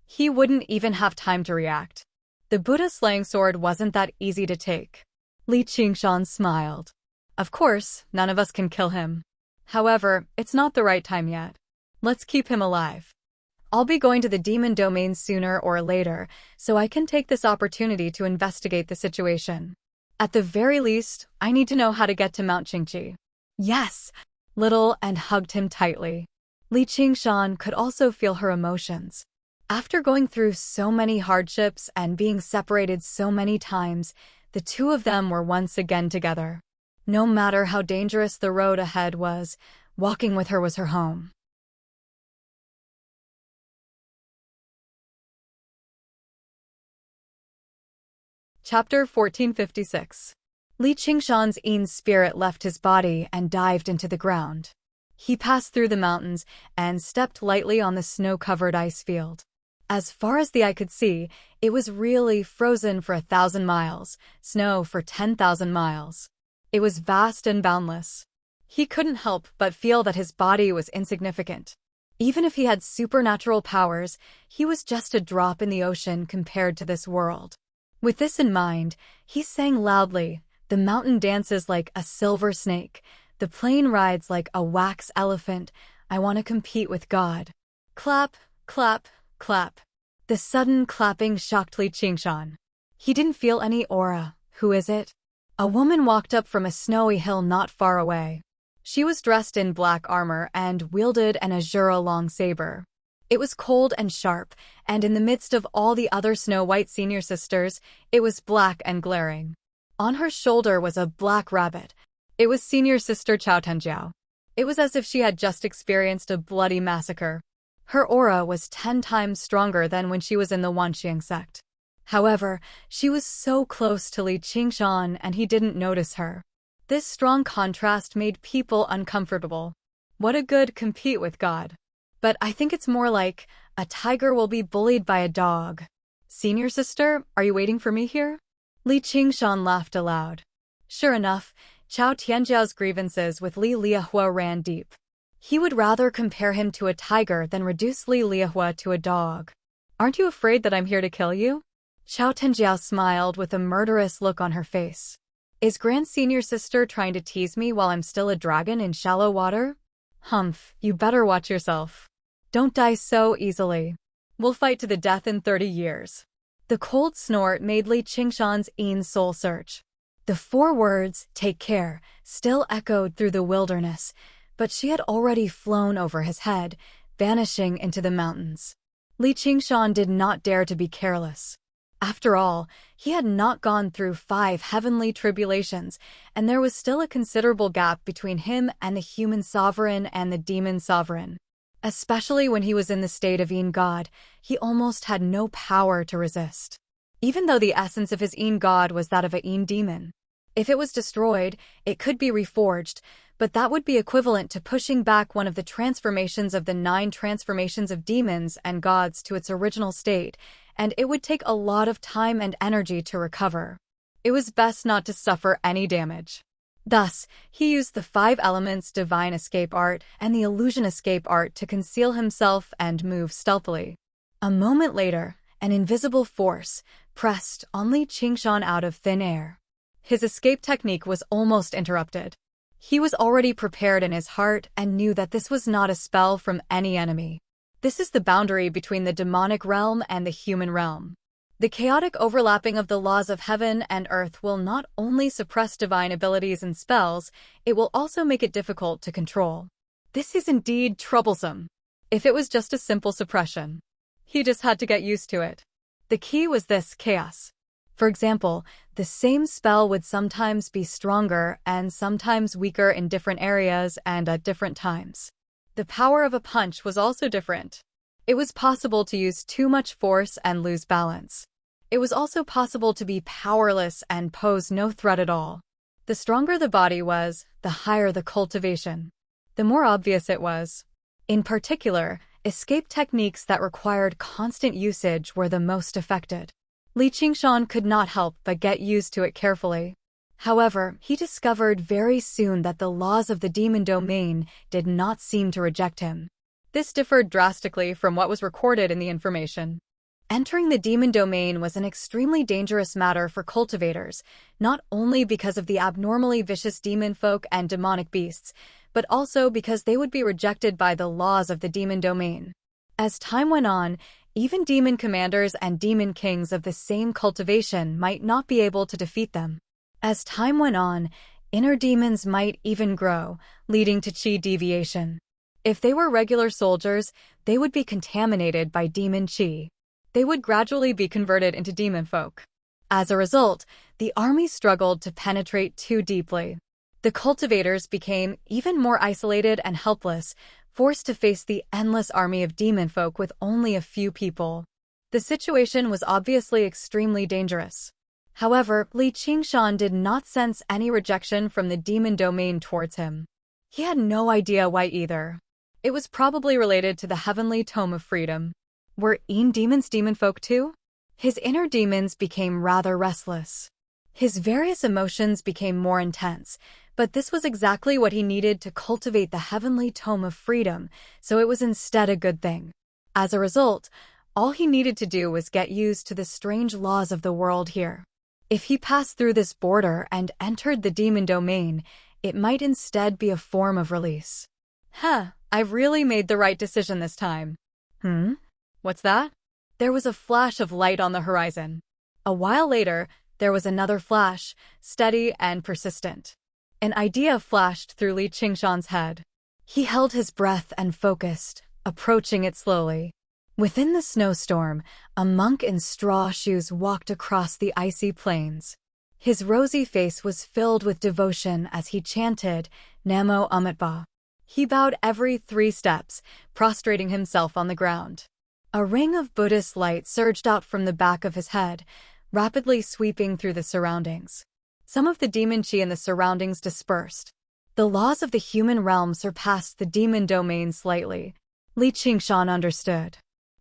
He wouldn't even have time to react. The Buddha slaying sword wasn't that easy to take. Li Qingshan smiled. Of course, none of us can kill him. However, it's not the right time yet. Let's keep him alive. I'll be going to the demon domain sooner or later, so I can take this opportunity to investigate the situation. At the very least, I need to know how to get to Mount Qingqi. Yes! Little and hugged him tightly. Li Qingshan could also feel her emotions. After going through so many hardships and being separated so many times, the two of them were once again together. No matter how dangerous the road ahead was, walking with her was her home. Chapter 1456. Li Qingshan's Yin spirit left his body and dived into the ground. He passed through the mountains and stepped lightly on the snow-covered ice field. As far as the eye could see, it was really frozen for 1,000 miles, snow for 10,000 miles. It was vast and boundless. He couldn't help but feel that his body was insignificant. Even if he had supernatural powers, he was just a drop in the ocean compared to this world. With this in mind, he sang loudly, "The mountain dances like a silver snake. The plain rides like a wax elephant. I want to compete with God." Clap, clap, clap. The sudden clapping shocked Li Qingshan. He didn't feel any aura. Who is it? A woman walked up from a snowy hill not far away. She was dressed in black armor and wielded an azure long saber. It was cold and sharp, and in the midst of all the other snow-white senior sisters, it was black and glaring. On her shoulder was a black rabbit. It was senior sister Chao Tenjiao. It was as if she had just experienced a bloody massacre. Her aura was 10 times stronger than when she was in the Wanxiang sect. However, she was so close to Li Qingshan and he didn't notice her. This strong contrast made people uncomfortable. What a good compete with God. But I think it's more like, a tiger will be bullied by a dog. Senior sister, are you waiting for me here? Li Qingshan laughed aloud. Sure enough, Chao Tianjiao's grievances with Li Liahua ran deep. He would rather compare him to a tiger than reduce Li Liahua to a dog. Aren't you afraid that I'm here to kill you? Chao Tianjiao smiled with a murderous look on her face. Is Grand Senior Sister trying to tease me while I'm still a dragon in shallow water? Humph, you better watch yourself. Don't die so easily. We'll fight to the death in 30 years. The cold snort made Li Qingshan's soul search. The 4 words, take care, still echoed through the wilderness, but she had already flown over his head, vanishing into the mountains. Li Qingshan did not dare to be careless. After all, he had not gone through 5 heavenly tribulations, and there was still a considerable gap between him and the human sovereign and the demon sovereign. Especially when he was in the state of Yin God, he almost had no power to resist. Even though the essence of his Yin God was that of a Yin demon. If it was destroyed, it could be reforged, but that would be equivalent to pushing back one of the transformations of the 9 transformations of demons and gods to its original state, and it would take a lot of time and energy to recover. It was best not to suffer any damage. Thus, he used the 5 elements divine escape art and the illusion escape art to conceal himself and move stealthily. A moment later, an invisible force pressed on Li Qingshan out of thin air. His escape technique was almost interrupted. He was already prepared in his heart and knew that this was not a spell from any enemy. This is the boundary between the demonic realm and the human realm. The chaotic overlapping of the laws of heaven and earth will not only suppress divine abilities and spells, it will also make it difficult to control. This is indeed troublesome. If it was just a simple suppression, he just had to get used to it. The key was this chaos. For example, the same spell would sometimes be stronger and sometimes weaker in different areas and at different times. The power of a punch was also different. It was possible to use too much force and lose balance. It was also possible to be powerless and pose no threat at all. The stronger the body was, the higher the cultivation. The more obvious it was. In particular, escape techniques that required constant usage were the most affected. Li Qingshan could not help but get used to it carefully. However, he discovered very soon that the laws of the demon domain did not seem to reject him. This differed drastically from what was recorded in the information. Entering the demon domain was an extremely dangerous matter for cultivators, not only because of the abnormally vicious demon folk and demonic beasts, but also because they would be rejected by the laws of the demon domain. As time went on, even demon commanders and demon kings of the same cultivation might not be able to defeat them. As time went on, inner demons might even grow, leading to chi deviation. If they were regular soldiers, they would be contaminated by demon chi. They would gradually be converted into demon folk. As a result, the army struggled to penetrate too deeply. The cultivators became even more isolated and helpless, forced to face the endless army of demon folk with only a few people. The situation was obviously extremely dangerous. However, Li Qingshan did not sense any rejection from the demon domain towards him. He had no idea why either. It was probably related to the heavenly tome of freedom. Were demons demon folk too? His inner demons became rather restless. His various emotions became more intense, but this was exactly what he needed to cultivate the heavenly tome of freedom, so it was instead a good thing. As a result, all he needed to do was get used to the strange laws of the world here. If he passed through this border and entered the demon domain, it might instead be a form of release. I've really made the right decision this time. What's that? There was a flash of light on the horizon. A while later, there was another flash, steady and persistent. An idea flashed through Li Qingshan's head. He held his breath and focused, approaching it slowly. Within the snowstorm, a monk in straw shoes walked across the icy plains. His rosy face was filled with devotion as he chanted, Namo Amitba. He bowed every 3 steps, prostrating himself on the ground. A ring of Buddhist light surged out from the back of his head, rapidly sweeping through the surroundings. Some of the demon chi in the surroundings dispersed. The laws of the human realm surpassed the demon domain slightly. Li Qingshan understood.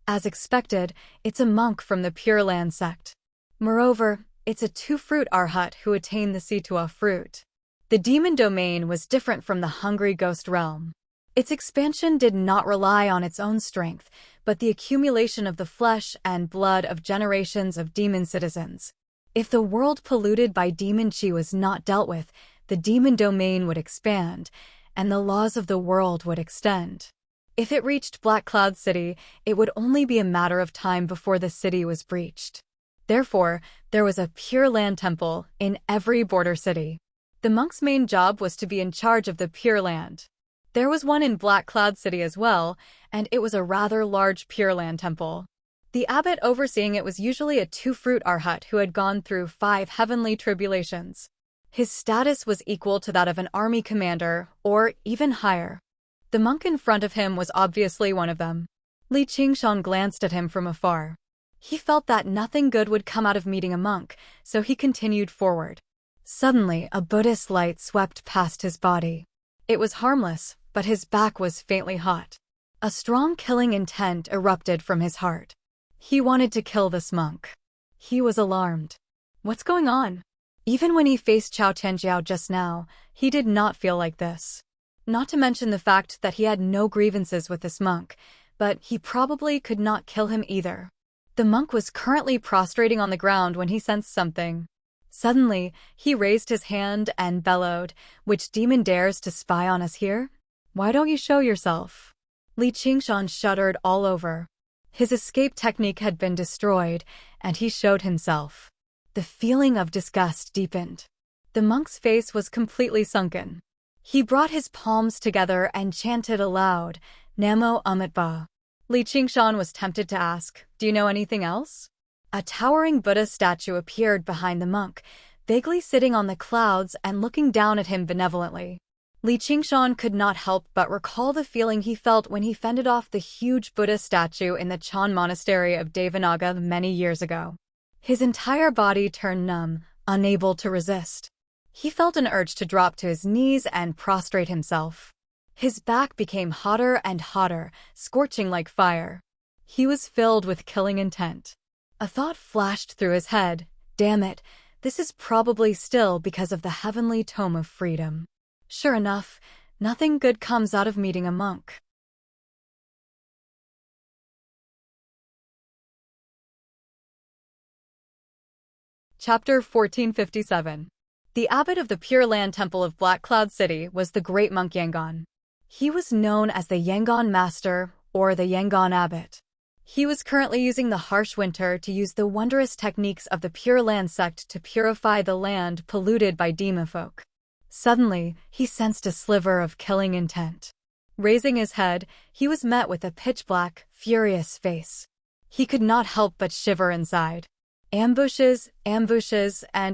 As expected, it's a monk from the Pure Land sect. Moreover, it's a 2-fruit arhat who attained the Situa fruit. The demon domain was different from the hungry ghost realm. Its expansion did not rely on its own strength, but the accumulation of the flesh and blood of generations of demon citizens. If the world polluted by demon chi was not dealt with, the demon domain would expand, and the laws of the world would extend. If it reached Black Cloud City, it would only be a matter of time before the city was breached. Therefore, there was a Pure Land temple in every border city. The monk's main job was to be in charge of the Pure Land. There was one in Black Cloud City as well, and it was a rather large Pure Land temple. The abbot overseeing it was usually a 2-fruit arhat who had gone through 5 heavenly tribulations. His status was equal to that of an army commander, or even higher. The monk in front of him was obviously one of them. Li Qingshan glanced at him from afar. He felt that nothing good would come out of meeting a monk, so he continued forward. Suddenly, a Buddhist light swept past his body. It was harmless, but his back was faintly hot. A strong killing intent erupted from his heart. He wanted to kill this monk. He was alarmed. What's going on? Even when he faced Chao Tianjiao just now, he did not feel like this. Not to mention the fact that he had no grievances with this monk, but he probably could not kill him either. The monk was currently prostrating on the ground when he sensed something. Suddenly, he raised his hand and bellowed, "Which demon dares to spy on us here? Why don't you show yourself?" Li Qingshan shuddered all over. His escape technique had been destroyed, and he showed himself. The feeling of disgust deepened. The monk's face was completely sunken. He brought his palms together and chanted aloud, Namo Amitba. Li Qingshan was tempted to ask, "Do you know anything else?" A towering Buddha statue appeared behind the monk, vaguely sitting on the clouds and looking down at him benevolently. Li Qingshan could not help but recall the feeling he felt when he fended off the huge Buddha statue in the Chan monastery of Devanaga many years ago. His entire body turned numb, unable to resist. He felt an urge to drop to his knees and prostrate himself. His back became hotter and hotter, scorching like fire. He was filled with killing intent. A thought flashed through his head. Damn it, this is probably still because of the heavenly tome of freedom. Sure enough, nothing good comes out of meeting a monk. Chapter 1457. The abbot of the Pure Land Temple of Black Cloud City was the great monk Yangon. He was known as the Yangon Master, or the Yangon Abbot. He was currently using the harsh winter to use the wondrous techniques of the Pure Land sect to purify the land polluted by demon folk. Suddenly, he sensed a sliver of killing intent. Raising his head, he was met with a pitch-black, furious face. He could not help but shiver inside. Ambushes, and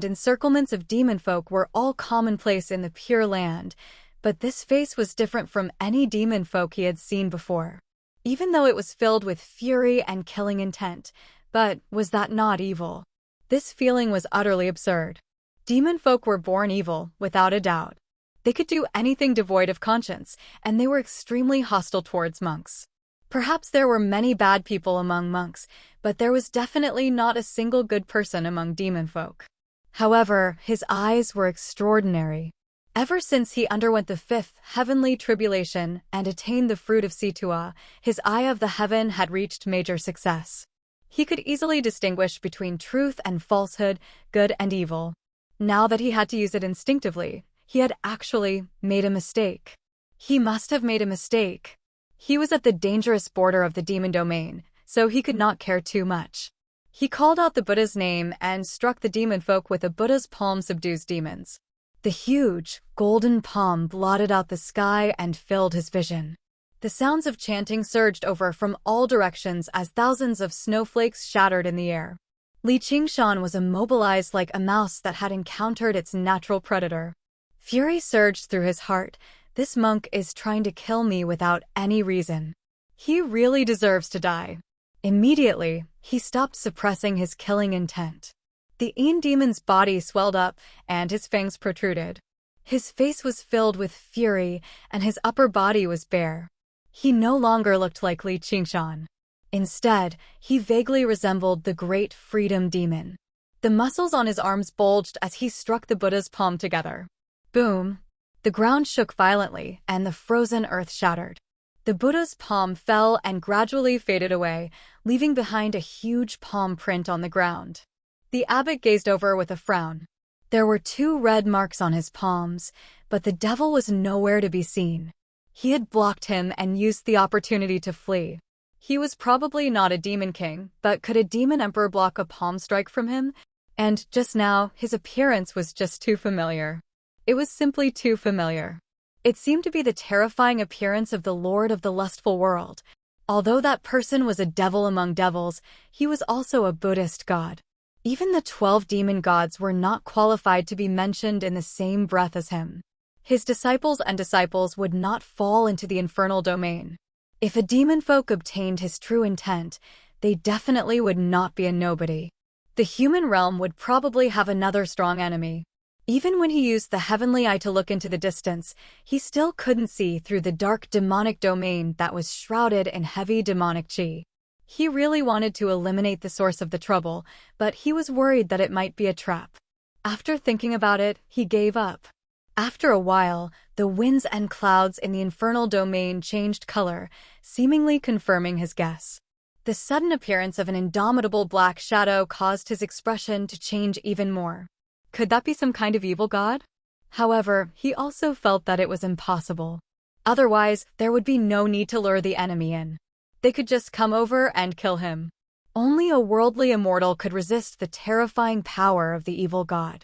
encirclements of demon folk were all commonplace in the Pure Land, but this face was different from any demon folk he had seen before. Even though it was filled with fury and killing intent, but was that not evil? This feeling was utterly absurd. Demon folk were born evil, without a doubt. They could do anything devoid of conscience, and they were extremely hostile towards monks. Perhaps there were many bad people among monks, but there was definitely not a single good person among demon folk. However, his eyes were extraordinary. Ever since he underwent the 5th heavenly tribulation and attained the fruit of Situa, his eye of the heaven had reached major success. He could easily distinguish between truth and falsehood, good and evil. Now that he had to use it instinctively, he had actually made a mistake. He must have made a mistake. He was at the dangerous border of the demon domain, so he could not care too much. He called out the Buddha's name and struck the demon folk with a Buddha's palm subdues demons. The huge, golden palm blotted out the sky and filled his vision. The sounds of chanting surged over from all directions as thousands of snowflakes shattered in the air. Li Qingshan was immobilized like a mouse that had encountered its natural predator. Fury surged through his heart. This monk is trying to kill me without any reason. He really deserves to die. Immediately, he stopped suppressing his killing intent. The Yin demon's body swelled up, and his fangs protruded. His face was filled with fury, and his upper body was bare. He no longer looked like Li Qingshan. Instead, he vaguely resembled the great freedom demon. The muscles on his arms bulged as he struck the Buddha's palm together. Boom! The ground shook violently, and the frozen earth shattered. The Buddha's palm fell and gradually faded away, leaving behind a huge palm print on the ground. The abbot gazed over with a frown. There were 2 red marks on his palms, but the devil was nowhere to be seen. He had blocked him and used the opportunity to flee. He was probably not a demon king, but could a demon emperor block a palm strike from him? And just now, his appearance was just too familiar. It was simply too familiar. It seemed to be the terrifying appearance of the Lord of the Lustful World. Although that person was a devil among devils, he was also a Buddhist god. Even the 12 demon gods were not qualified to be mentioned in the same breath as him. His disciples would not fall into the infernal domain. If a demon folk obtained his true intent, they definitely would not be a nobody. The human realm would probably have another strong enemy. Even when he used the heavenly eye to look into the distance, he still couldn't see through the dark demonic domain that was shrouded in heavy demonic qi. He really wanted to eliminate the source of the trouble, but he was worried that it might be a trap. After thinking about it, he gave up. After a while, the winds and clouds in the infernal domain changed color, seemingly confirming his guess. The sudden appearance of an indomitable black shadow caused his expression to change even more. Could that be some kind of evil god? However, he also felt that it was impossible. Otherwise, there would be no need to lure the enemy in. They could just come over and kill him. Only a worldly immortal could resist the terrifying power of the evil god.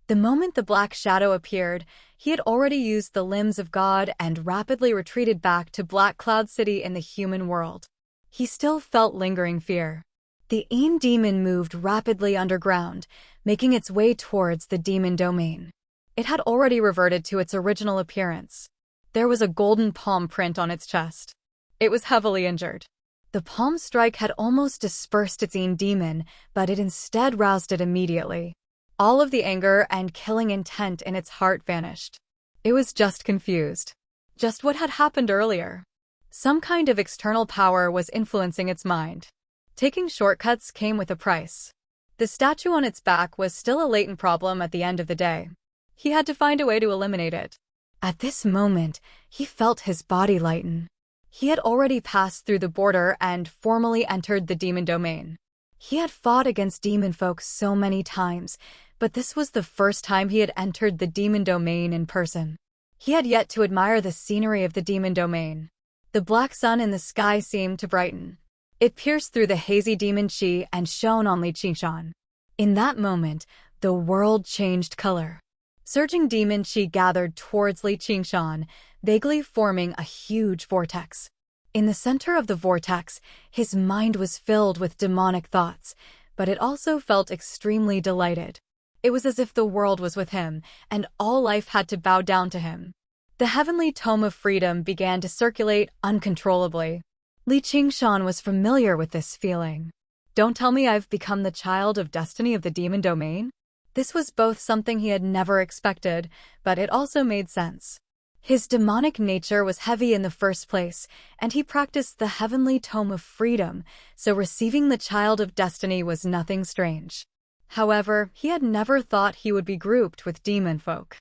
The moment the black shadow appeared, he had already used the limbs of God and rapidly retreated back to Black Cloud City in the human world. He still felt lingering fear. The Yin demon moved rapidly underground, making its way towards the demon domain. It had already reverted to its original appearance. There was a golden palm print on its chest. It was heavily injured. The palm strike had almost dispersed its Yin demon, but it instead roused it immediately. All of the anger and killing intent in its heart vanished. It was just confused. Just what had happened earlier. Some kind of external power was influencing its mind. Taking shortcuts came with a price. The statue on its back was still a latent problem at the end of the day. He had to find a way to eliminate it. At this moment, he felt his body lighten. He had already passed through the border and formally entered the demon domain. He had fought against demon folk so many times, but this was the first time he had entered the demon domain in person. He had yet to admire the scenery of the demon domain. The black sun in the sky seemed to brighten. It pierced through the hazy demon qi and shone on Li Qingshan. In that moment, the world changed color. Surging demon qi gathered towards Li Qingshan, vaguely forming a huge vortex. In the center of the vortex, his mind was filled with demonic thoughts, but it also felt extremely delighted. It was as if the world was with him, and all life had to bow down to him. The heavenly tome of freedom began to circulate uncontrollably. Li Qingshan was familiar with this feeling. Don't tell me I've become the child of destiny of the demon domain? This was both something he had never expected, but it also made sense. His demonic nature was heavy in the first place, and he practiced the heavenly tome of freedom, so receiving the child of destiny was nothing strange. However, he had never thought he would be grouped with demon folk.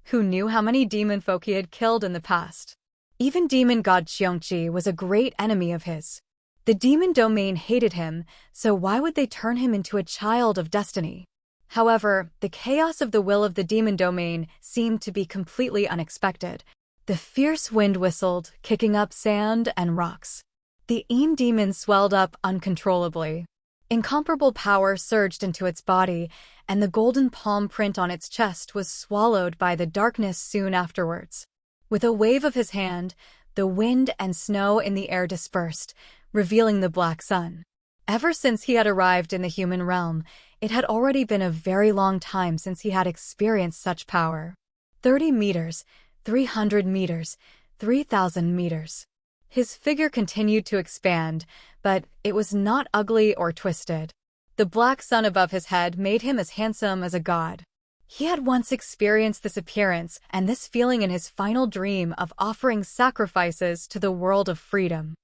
Who knew how many demon folk he had killed in the past? Even demon god Qiongqi was a great enemy of his. The demon domain hated him, so why would they turn him into a child of destiny? However, the chaos of the will of the demon domain seemed to be completely unexpected. The fierce wind whistled, kicking up sand and rocks. The Yin demon swelled up uncontrollably. Incomparable power surged into its body, and the golden palm print on its chest was swallowed by the darkness soon afterwards. With a wave of his hand, the wind and snow in the air dispersed, revealing the black sun. Ever since he had arrived in the human realm, it had already been a very long time since he had experienced such power. 30 meters, 300 meters, 3,000 meters. His figure continued to expand, but it was not ugly or twisted. The black sun above his head made him as handsome as a god. He had once experienced this appearance and this feeling in his final dream of offering sacrifices to the world of freedom.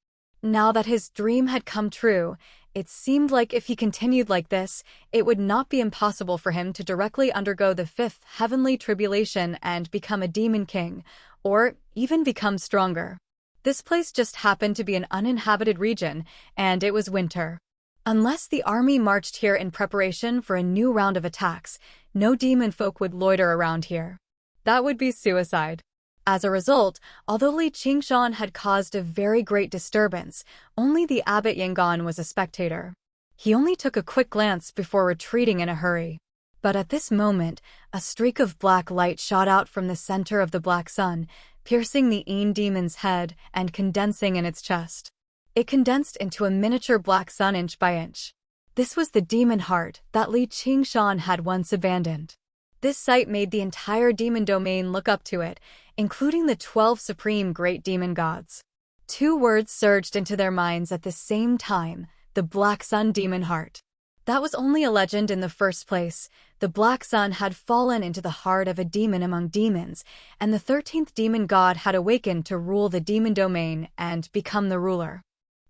Now that his dream had come true, it seemed like if he continued like this, it would not be impossible for him to directly undergo the fifth heavenly tribulation and become a demon king, or even become stronger. This place just happened to be an uninhabited region, and it was winter. Unless the army marched here in preparation for a new round of attacks, no demon folk would loiter around here. That would be suicide. As a result, although Li Qingshan had caused a very great disturbance, only the abbot Yangon was a spectator. He only took a quick glance before retreating in a hurry. But at this moment, a streak of black light shot out from the center of the black sun, piercing the Een demon's head and condensing in its chest. It condensed into a miniature black sun inch by inch. This was the demon heart that Li Qingshan had once abandoned. This sight made the entire demon domain look up to it, including the 12 supreme great demon gods. Two words surged into their minds at the same time: the Black Sun Demon Heart. That was only a legend in the first place. The Black Sun had fallen into the heart of a demon among demons, and the 13th demon god had awakened to rule the demon domain and become the ruler.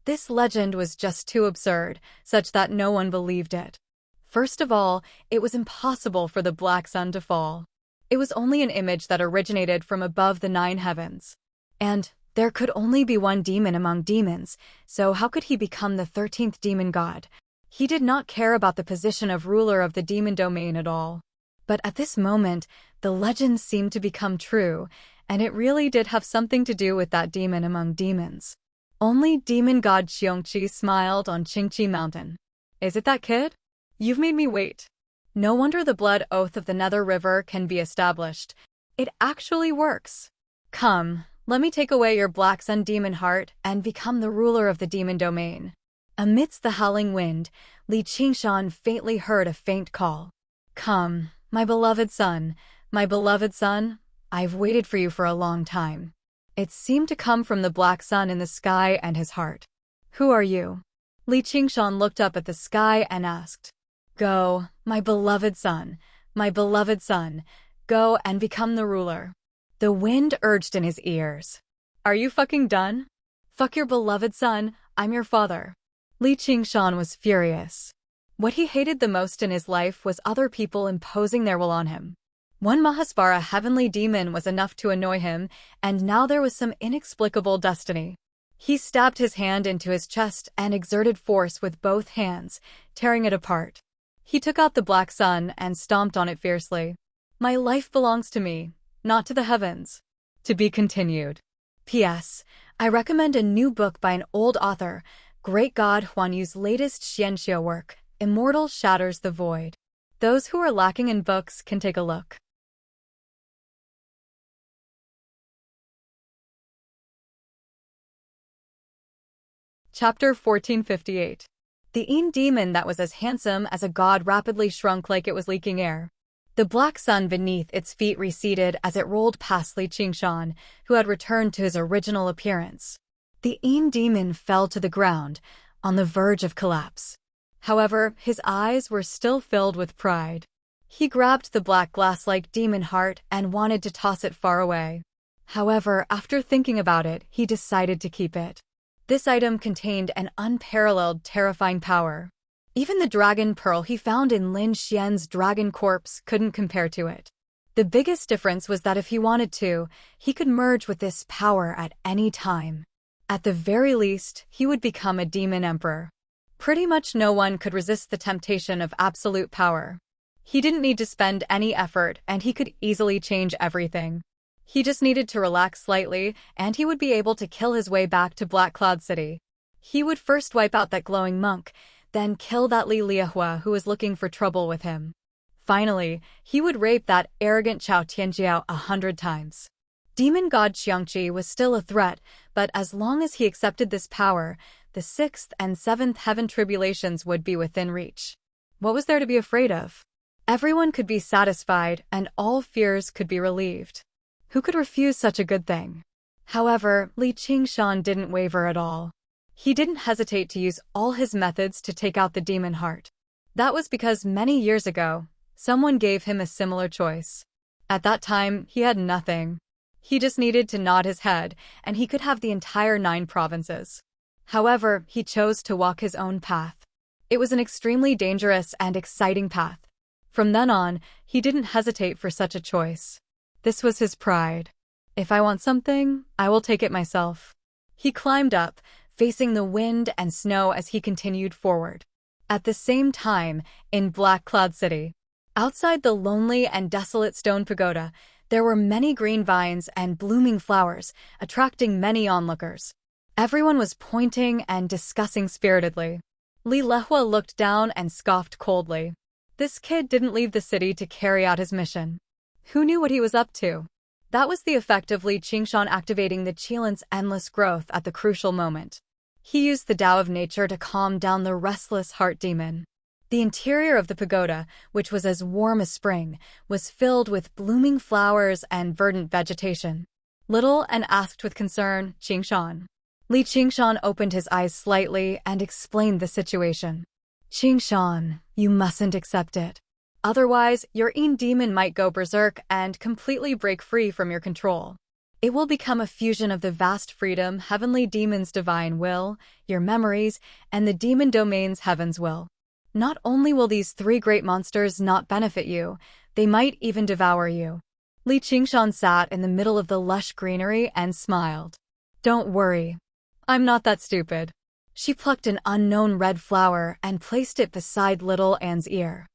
This legend was just too absurd, such that no one believed it. First of all, it was impossible for the Black Sun to fall. It was only an image that originated from above the 9 heavens. And there could only be one demon among demons, so how could he become the 13th demon god? He did not care about the position of ruler of the demon domain at all. But at this moment, the legend seemed to become true, and it really did have something to do with that demon among demons. Only demon god Xiongqi smiled on Qingqi Mountain. Is it that kid? You've made me wait. No wonder the blood oath of the Nether River can be established. It actually works. Come, let me take away your Black Sun demon heart and become the ruler of the demon domain. Amidst the howling wind, Li Qingshan faintly heard a faint call. Come, my beloved son, I've waited for you for a long time. It seemed to come from the black sun in the sky and his heart. Who are you? Li Qingshan looked up at the sky and asked. Go, my beloved son, go and become the ruler. The wind urged in his ears. Are you fucking done? Fuck your beloved son, I'm your father. Li Qingshan was furious. What he hated the most in his life was other people imposing their will on him. One Mahaspara heavenly demon was enough to annoy him, and now there was some inexplicable destiny. He stabbed his hand into his chest and exerted force with both hands, tearing it apart. He took out the black sun and stomped on it fiercely. My life belongs to me, not to the heavens. To be continued. P.S. I recommend a new book by an old author, Great God Huan Yu's latest Xianxia work, Immortal Shatters the Void. Those who are lacking in books can take a look. Chapter 1458. The Een demon that was as handsome as a god rapidly shrunk like it was leaking air. The black sun beneath its feet receded as it rolled past Li Qingshan, who had returned to his original appearance. The Een demon fell to the ground, on the verge of collapse. However, his eyes were still filled with pride. He grabbed the black glass-like demon heart and wanted to toss it far away. However, after thinking about it, he decided to keep it. This item contained an unparalleled, terrifying power. Even the dragon pearl he found in Lin Xian's dragon corpse couldn't compare to it. The biggest difference was that if he wanted to, he could merge with this power at any time. At the very least, he would become a demon emperor. Pretty much no one could resist the temptation of absolute power. He didn't need to spend any effort, and he could easily change everything. He just needed to relax slightly, and he would be able to kill his way back to Black Cloud City. He would first wipe out that glowing monk, then kill that Li Liehua who was looking for trouble with him. Finally, he would rape that arrogant Chao Tianjiao 100 times. Demon god Xiangqi was still a threat, but as long as he accepted this power, the 6th and 7th heaven tribulations would be within reach. What was there to be afraid of? Everyone could be satisfied, and all fears could be relieved. Who could refuse such a good thing? However, Li Qingshan didn't waver at all. He didn't hesitate to use all his methods to take out the demon heart. That was because many years ago, someone gave him a similar choice. At that time, he had nothing. He just needed to nod his head, and he could have the entire 9 provinces. However, he chose to walk his own path. It was an extremely dangerous and exciting path. From then on, he didn't hesitate for such a choice. This was his pride. If I want something, I will take it myself. He climbed up, facing the wind and snow as he continued forward. At the same time, in Black Cloud City, outside the lonely and desolate stone pagoda, there were many green vines and blooming flowers, attracting many onlookers. Everyone was pointing and discussing spiritedly. Li Liehua looked down and scoffed coldly. This kid didn't leave the city to carry out his mission. Who knew what he was up to? That was the effect of Li Qingshan activating the Qilin's endless growth at the crucial moment. He used the Tao of nature to calm down the restless heart demon. The interior of the pagoda, which was as warm as spring, was filled with blooming flowers and verdant vegetation. Little and asked with concern, Qingshan. Li Qingshan opened his eyes slightly and explained the situation. Qingshan, you mustn't accept it. Otherwise, your Yin demon might go berserk and completely break free from your control. It will become a fusion of the vast freedom heavenly demon's divine will, your memories, and the demon domain's heaven's will. Not only will these 3 great monsters not benefit you, they might even devour you. Li Qingshan sat in the middle of the lush greenery and smiled. Don't worry. I'm not that stupid. She plucked an unknown red flower and placed it beside Little Anne's ear.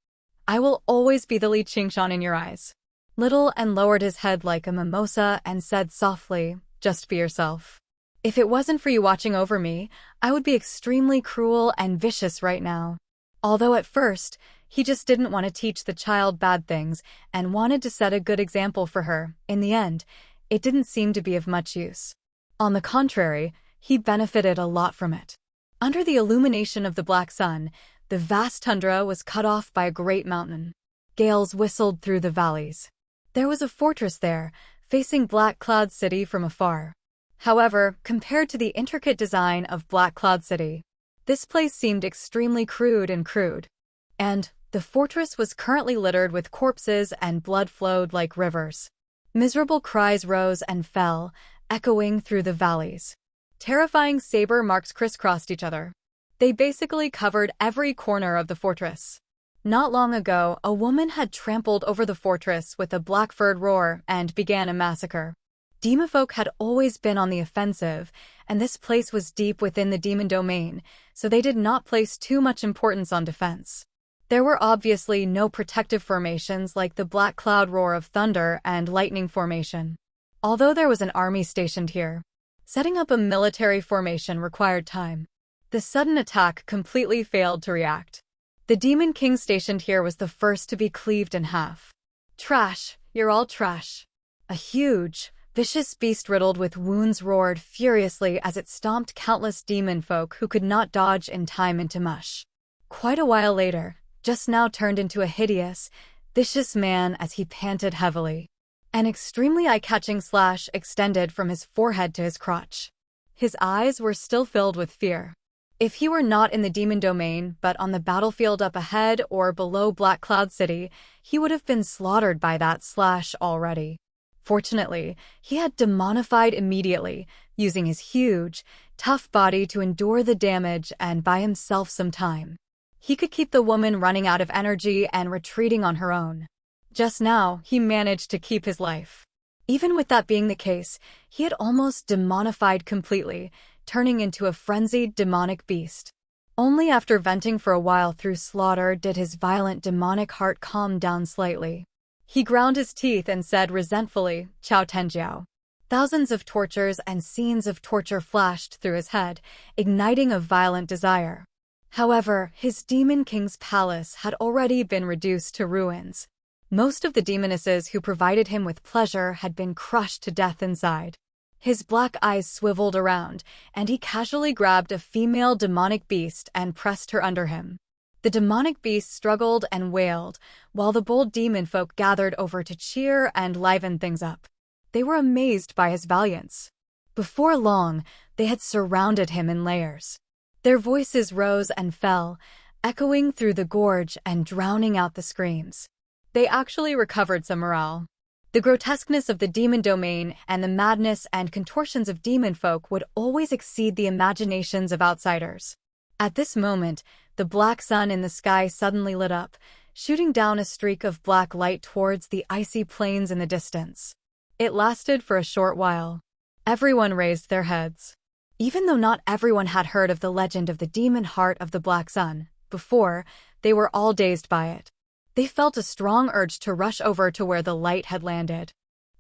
I will always be the Li Qingshan in your eyes. Little Anne lowered his head like a mimosa and said softly, just be yourself. If it wasn't for you watching over me, I would be extremely cruel and vicious right now. Although at first, he just didn't want to teach the child bad things and wanted to set a good example for her. In the end, it didn't seem to be of much use. On the contrary, he benefited a lot from it. Under the illumination of the black sun, the vast tundra was cut off by a great mountain. Gales whistled through the valleys. There was a fortress there, facing Black Cloud City from afar. However, compared to the intricate design of Black Cloud City, this place seemed extremely crude. And the fortress was currently littered with corpses and blood flowed like rivers. Miserable cries rose and fell, echoing through the valleys. Terrifying saber marks crisscrossed each other. They basically covered every corner of the fortress. Not long ago, a woman had trampled over the fortress with a black-furred roar and began a massacre. Demonfolk had always been on the offensive, and this place was deep within the demon domain, so they did not place too much importance on defense. There were obviously no protective formations like the black cloud roar of thunder and lightning formation. Although there was an army stationed here, setting up a military formation required time. The sudden attack completely failed to react. The demon king stationed here was the first to be cleaved in half. Trash, you're all trash. A huge, vicious beast riddled with wounds roared furiously as it stomped countless demon folk who could not dodge in time into mush. Quite a while later, just now turned into a hideous, vicious man as he panted heavily. An extremely eye-catching slash extended from his forehead to his crotch. His eyes were still filled with fear. If he were not in the demon domain but on the battlefield up ahead or below Black Cloud City, he would have been slaughtered by that slash already. Fortunately, he had demonified immediately, using his huge, tough body to endure the damage and buy himself some time. He could keep the woman running out of energy and retreating on her own. Just now, he managed to keep his life. Even with that being the case, he had almost demonified completely, turning into a frenzied demonic beast. Only after venting for a while through slaughter did his violent demonic heart calm down slightly. He ground his teeth and said resentfully, Chao Tenjiao. Thousands of tortures and scenes of torture flashed through his head, igniting a violent desire. However, his demon king's palace had already been reduced to ruins. Most of the demonesses who provided him with pleasure had been crushed to death inside. His black eyes swiveled around, and he casually grabbed a female demonic beast and pressed her under him. The demonic beast struggled and wailed, while the bold demon folk gathered over to cheer and liven things up. They were amazed by his valiance. Before long, they had surrounded him in layers. Their voices rose and fell, echoing through the gorge and drowning out the screams. They actually recovered some morale. The grotesqueness of the demon domain and the madness and contortions of demon folk would always exceed the imaginations of outsiders. At this moment, the black sun in the sky suddenly lit up, shooting down a streak of black light towards the icy plains in the distance. It lasted for a short while. Everyone raised their heads. Even though not everyone had heard of the legend of the demon heart of the black sun before, they were all dazed by it. They felt a strong urge to rush over to where the light had landed.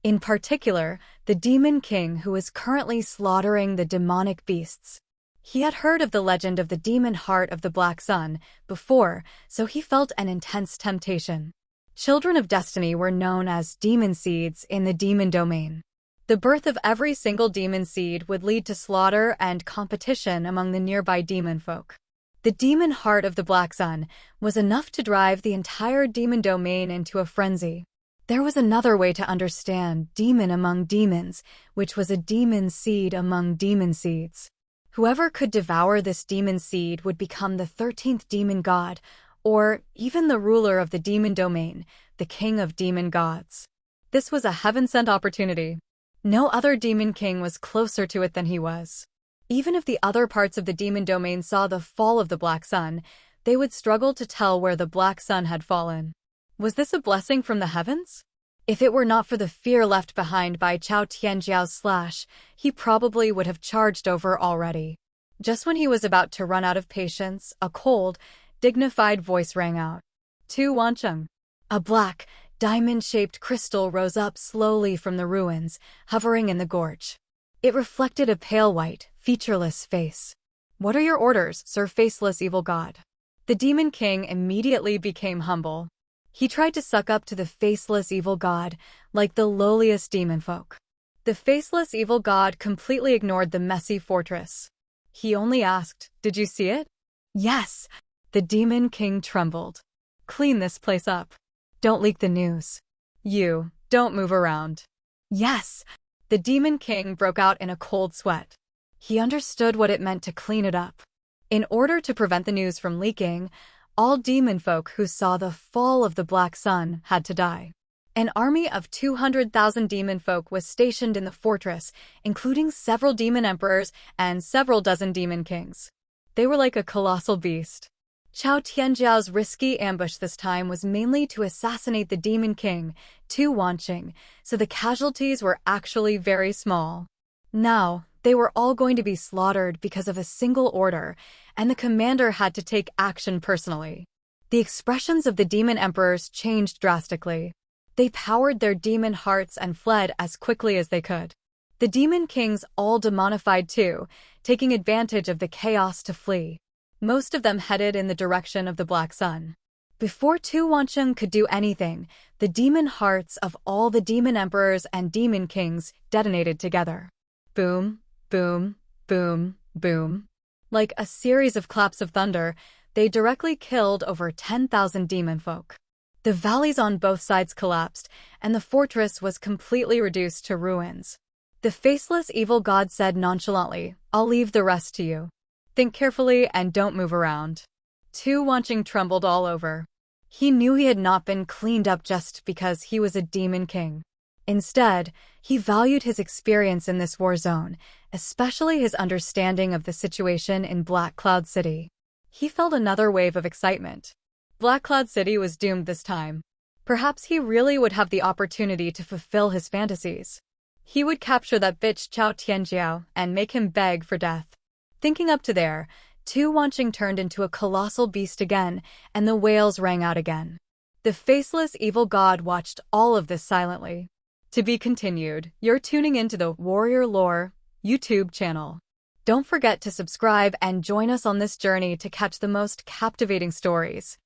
In particular, the demon king who was currently slaughtering the demonic beasts. He had heard of the legend of the demon heart of the black sun before, so he felt an intense temptation. Children of destiny were known as demon seeds in the demon domain. The birth of every single demon seed would lead to slaughter and competition among the nearby demon folk. The demon heart of the black sun was enough to drive the entire demon domain into a frenzy. There was another way to understand demon among demons, which was a demon seed among demon seeds. Whoever could devour this demon seed would become the 13th demon god, or even the ruler of the demon domain, the king of demon gods. This was a heaven-sent opportunity. No other demon king was closer to it than he was. Even if the other parts of the demon domain saw the fall of the black sun, they would struggle to tell where the black sun had fallen. Was this a blessing from the heavens? If it were not for the fear left behind by Chao Tianjiao's slash, he probably would have charged over already. Just when he was about to run out of patience, a cold, dignified voice rang out. Tu Wancheng. A black, diamond-shaped crystal rose up slowly from the ruins, hovering in the gorge. It reflected a pale white, featureless face. What are your orders, Sir Faceless Evil God? The Demon King immediately became humble. He tried to suck up to the Faceless Evil God, like the lowliest demon folk. The Faceless Evil God completely ignored the messy fortress. He only asked, "Did you see it?" "Yes." The Demon King trembled. "Clean this place up. Don't leak the news. You, don't move around." "Yes." The Demon King broke out in a cold sweat. He understood what it meant to clean it up. In order to prevent the news from leaking, all demon folk who saw the fall of the black sun had to die. An army of 200,000 demon folk was stationed in the fortress, including several demon emperors and several dozen demon kings. They were like a colossal beast. Chao Tianjiao's risky ambush this time was mainly to assassinate the demon king, Tu Wancheng, so the casualties were actually very small. Now, they were all going to be slaughtered because of a single order, and the commander had to take action personally. The expressions of the demon emperors changed drastically. They powered their demon hearts and fled as quickly as they could. The demon kings all demonified too, taking advantage of the chaos to flee. Most of them headed in the direction of the black sun. Before Tu Wancheng could do anything, the demon hearts of all the demon emperors and demon kings detonated together. Boom, boom, boom, boom. Like a series of claps of thunder, they directly killed over 10,000 demon folk. The valleys on both sides collapsed, and the fortress was completely reduced to ruins. The faceless evil god said nonchalantly, "I'll leave the rest to you. Think carefully and don't move around." Tu Wancheng trembled all over. He knew he had not been cleaned up just because he was a demon king. Instead, he valued his experience in this war zone, especially his understanding of the situation in Black Cloud City. He felt another wave of excitement. Black Cloud City was doomed this time. Perhaps he really would have the opportunity to fulfill his fantasies. He would capture that bitch Chao Tianjiao and make him beg for death. Thinking up to there, Tu Wancheng turned into a colossal beast again, and the wails rang out again. The faceless evil god watched all of this silently. To be continued. You're tuning into the Warrior Lore YouTube channel. Don't forget to subscribe and join us on this journey to catch the most captivating stories.